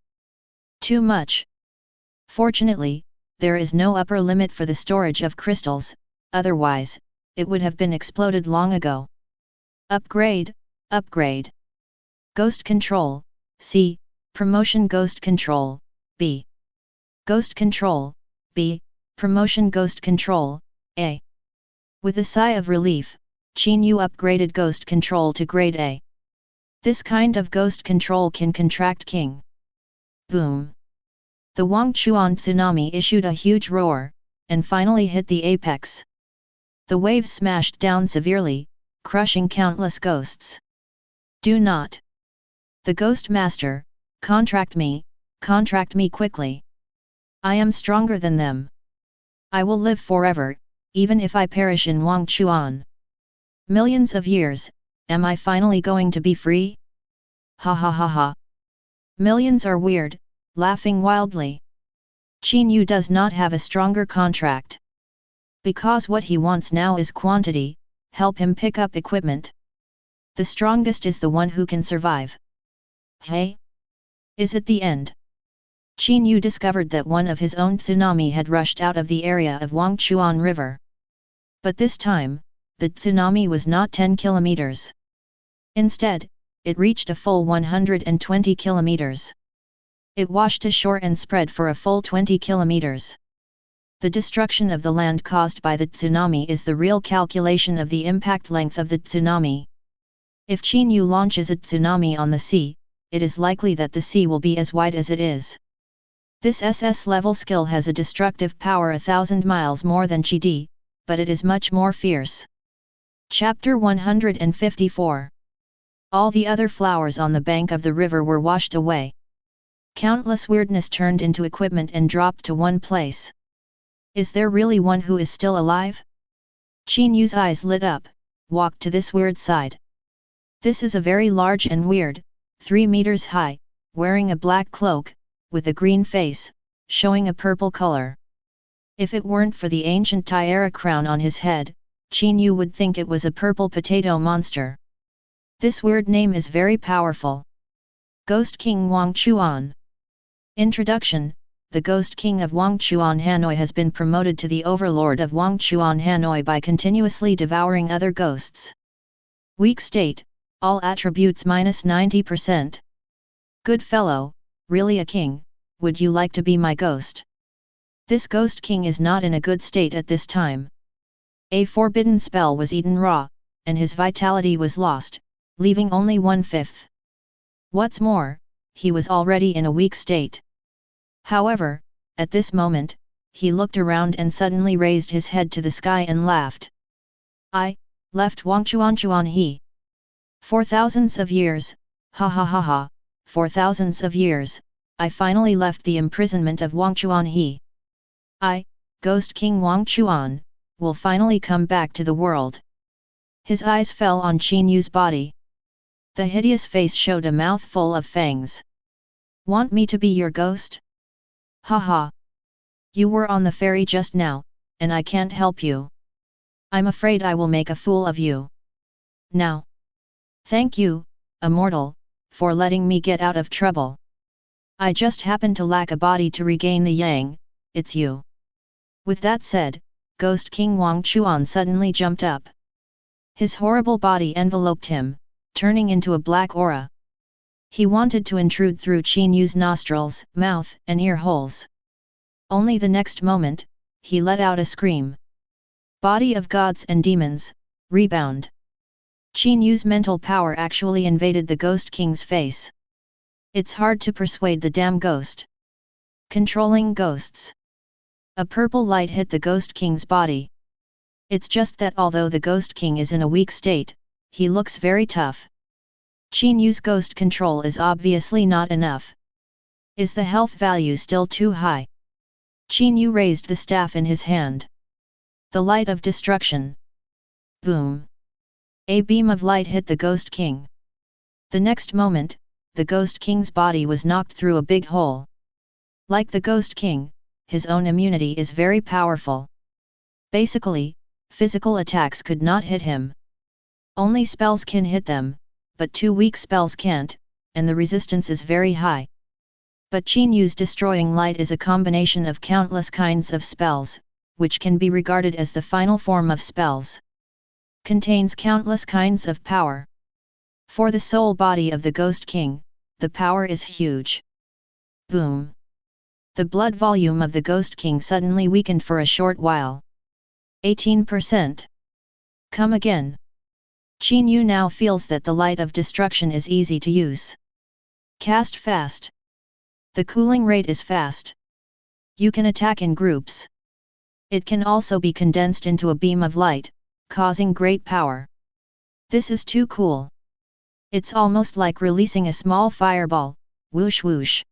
S1: Too much. Fortunately, there is no upper limit for the storage of crystals, otherwise, it would have been exploded long ago. Upgrade, upgrade. Ghost Control, C, Promotion Ghost Control, B. Ghost Control, B, Promotion Ghost Control, A. With a sigh of relief, Qin Yue upgraded Ghost Control to Grade A. This kind of Ghost Control can contract King. Boom! The Wangchuan tsunami issued a huge roar, and finally hit the apex. The waves smashed down severely, crushing countless ghosts. Do not! The Ghost Master, contract me quickly. I am stronger than them. I will live forever, even if I perish in Wangchuan. Millions of years, am I finally going to be free? Ha ha ha ha. Millions are weird, laughing wildly. Qin Yue does not have a stronger contract. Because what he wants now is quantity, help him pick up equipment. The strongest is the one who can survive. Hey? Is it the end? Qin Yue discovered that one of his own tsunami had rushed out of the area of Wangchuan River. But this time, the tsunami was not 10 kilometers. Instead, it reached a full 120 kilometers. It washed ashore and spread for a full 20 kilometers. The destruction of the land caused by the tsunami is the real calculation of the impact length of the tsunami. If Qin Yue launches a tsunami on the sea, it is likely that the sea will be as wide as it is. This SS level skill has a destructive power 1,000 miles more than Qi, but it is much more fierce. Chapter 154. All the other flowers on the bank of the river were washed away. Countless weirdness turned into equipment and dropped to one place. Is there really one who is still alive? Qin Yue's eyes lit up, walked to this weird side. This is a very large and weird, 3 meters high, wearing a black cloak, with a green face, showing a purple color. If it weren't for the ancient tiara crown on his head, Qin Yue would think it was a purple potato monster. This weird name is very powerful. Ghost King Wangchuan. Introduction. The Ghost King of Wangchuan Hanoi has been promoted to the Overlord of Wangchuan Hanoi by continuously devouring other ghosts. Weak state, all attributes -90%. Good fellow, really a king, would you like to be my ghost? This Ghost King is not in a good state at this time. A forbidden spell was eaten raw, and his vitality was lost, leaving only 1/5. What's more, he was already in a weak state. However, at this moment, he looked around and suddenly raised his head to the sky and laughed. I left Wangchuan he. For thousands of years, ha ha ha ha, for thousands of years, I finally left the imprisonment of Wangchuan he. I, Ghost King Wangchuan, will finally come back to the world. His eyes fell on Qin Yue's body. The hideous face showed a mouth full of fangs. Want me to be your ghost? Ha ha! You were on the ferry just now, and I can't help you. I'm afraid I will make a fool of you. Now. Thank you, immortal, for letting me get out of trouble. I just happen to lack a body to regain the yang, it's you. With that said, Ghost King Wangchuan suddenly jumped up. His horrible body enveloped him, turning into a black aura. He wanted to intrude through Qin Yue's nostrils, mouth, and ear holes. Only the next moment, he let out a scream. Body of gods and demons, rebound. Qin Yue's mental power actually invaded the Ghost King's face. It's hard to persuade the damn ghost. Controlling ghosts. A purple light hit the Ghost King's body. It's just that although the Ghost King is in a weak state, he looks very tough. Qin Yue's ghost control is obviously not enough. Is the health value still too high? Qin Yue raised the staff in his hand. The light of destruction. Boom! A beam of light hit the Ghost King. The next moment, the Ghost King's body was knocked through a big hole. Like the Ghost King, his own immunity is very powerful. Basically, physical attacks could not hit him. Only spells can hit them, but 2 weak spells can't, and the resistance is very high. But Qin Yue's destroying light is a combination of countless kinds of spells, which can be regarded as the final form of spells. Contains countless kinds of power. For the soul body of the Ghost King, the power is huge. Boom! The blood volume of the Ghost King suddenly weakened for a short while. 18%. Come again. Qin Yue now feels that the light of destruction is easy to use. Cast fast. The cooling rate is fast. You can attack in groups. It can also be condensed into a beam of light, causing great power. This is too cool. It's almost like releasing a small fireball, whoosh whoosh.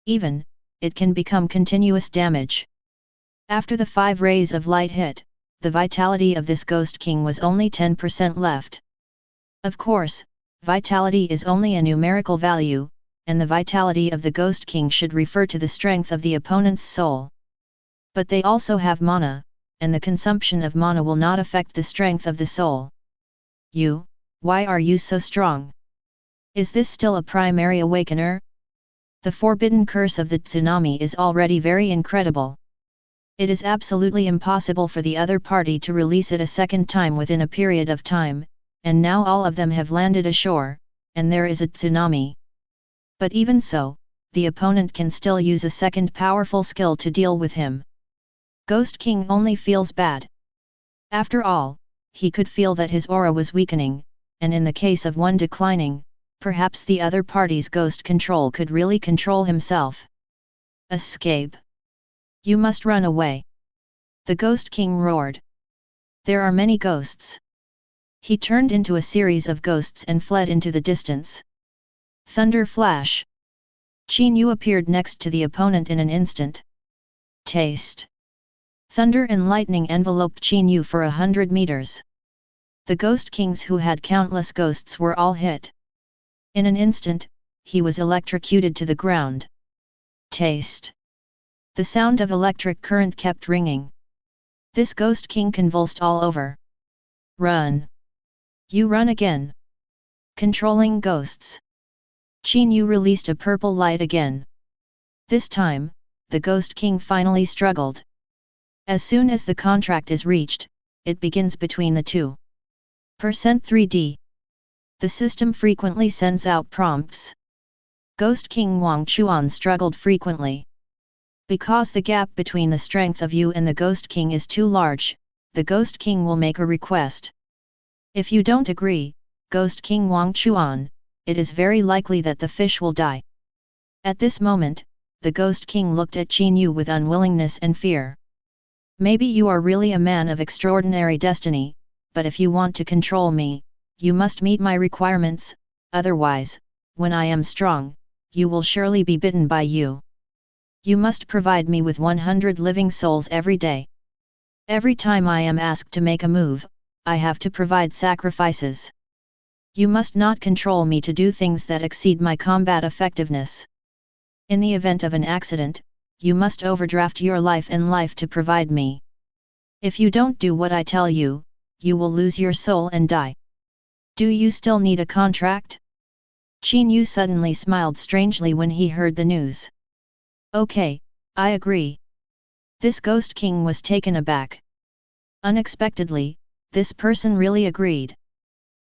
S1: Even, it can become continuous damage. After the 5 rays of light hit, the vitality of this Ghost King was only 10% left. Of course, vitality is only a numerical value, and the vitality of the Ghost King should refer to the strength of the opponent's soul. But they also have mana, and the consumption of mana will not affect the strength of the soul. You, why are you so strong? Is this still a primary awakener? The forbidden curse of the tsunami is already very incredible. It is absolutely impossible for the other party to release it a second time within a period of time, and now all of them have landed ashore, and there is a tsunami. But even so, the opponent can still use a second powerful skill to deal with him. Ghost King only feels bad. After all, he could feel that his aura was weakening, and in the case of one declining, perhaps the other party's ghost control could really control himself. Escape! You must run away! The Ghost King roared. There are many ghosts. He turned into a series of ghosts and fled into the distance. Thunder flash! Qin Yue appeared next to the opponent in an instant. Taste! Thunder and lightning enveloped Qin Yue for 100 meters. The ghost kings who had countless ghosts were all hit. In an instant, he was electrocuted to the ground. Taste! The sound of electric current kept ringing. This ghost king convulsed all over. Run! You run again! Controlling ghosts. Qin Yue released a purple light again. This time, the ghost king finally struggled. As soon as the contract is reached, it begins between the two. Percent 3D. The system frequently sends out prompts. Ghost King Wang Chuan struggled frequently. Because the gap between the strength of you and the Ghost King is too large, the Ghost King will make a request. If you don't agree, Ghost King Wang Chuan, it is very likely that the fish will die. At this moment, the Ghost King looked at Qin Yue with unwillingness and fear. Maybe you are really a man of extraordinary destiny, but if you want to control me, you must meet my requirements, otherwise, when I am strong, you will surely be bitten by you. You must provide me with 100 living souls every day. Every time I am asked to make a move, I have to provide sacrifices. You must not control me to do things that exceed my combat effectiveness. In the event of an accident, you must overdraft your life and life to provide me. If you don't do what I tell you, you will lose your soul and die. Do you still need a contract? Qin Yue suddenly smiled strangely when he heard the news. Okay, I agree. This Ghost King was taken aback. Unexpectedly, this person really agreed.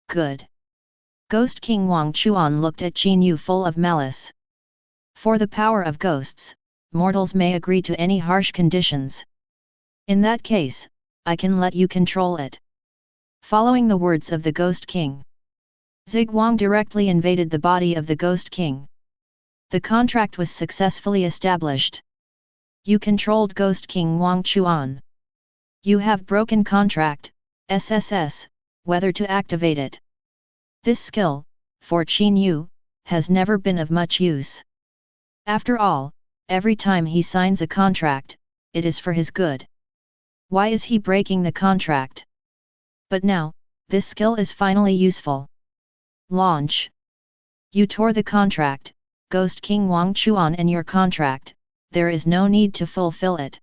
S1: Good. Ghost King Wang Chuan looked at Qin Yue full of malice. For the power of ghosts, mortals may agree to any harsh conditions. In that case, I can let you control it. Following the words of the Ghost King, Zigwang directly invaded the body of the Ghost King. The contract was successfully established. You controlled Ghost King Wang Chuan. You have broken contract, SSS, whether to activate it. This skill, for Qin Yue, has never been of much use. After all, every time he signs a contract, it is for his good. Why is he breaking the contract? But now, this skill is finally useful. Launch. You tore the contract, Ghost King Wang Chuan, and your contract, there is no need to fulfill it.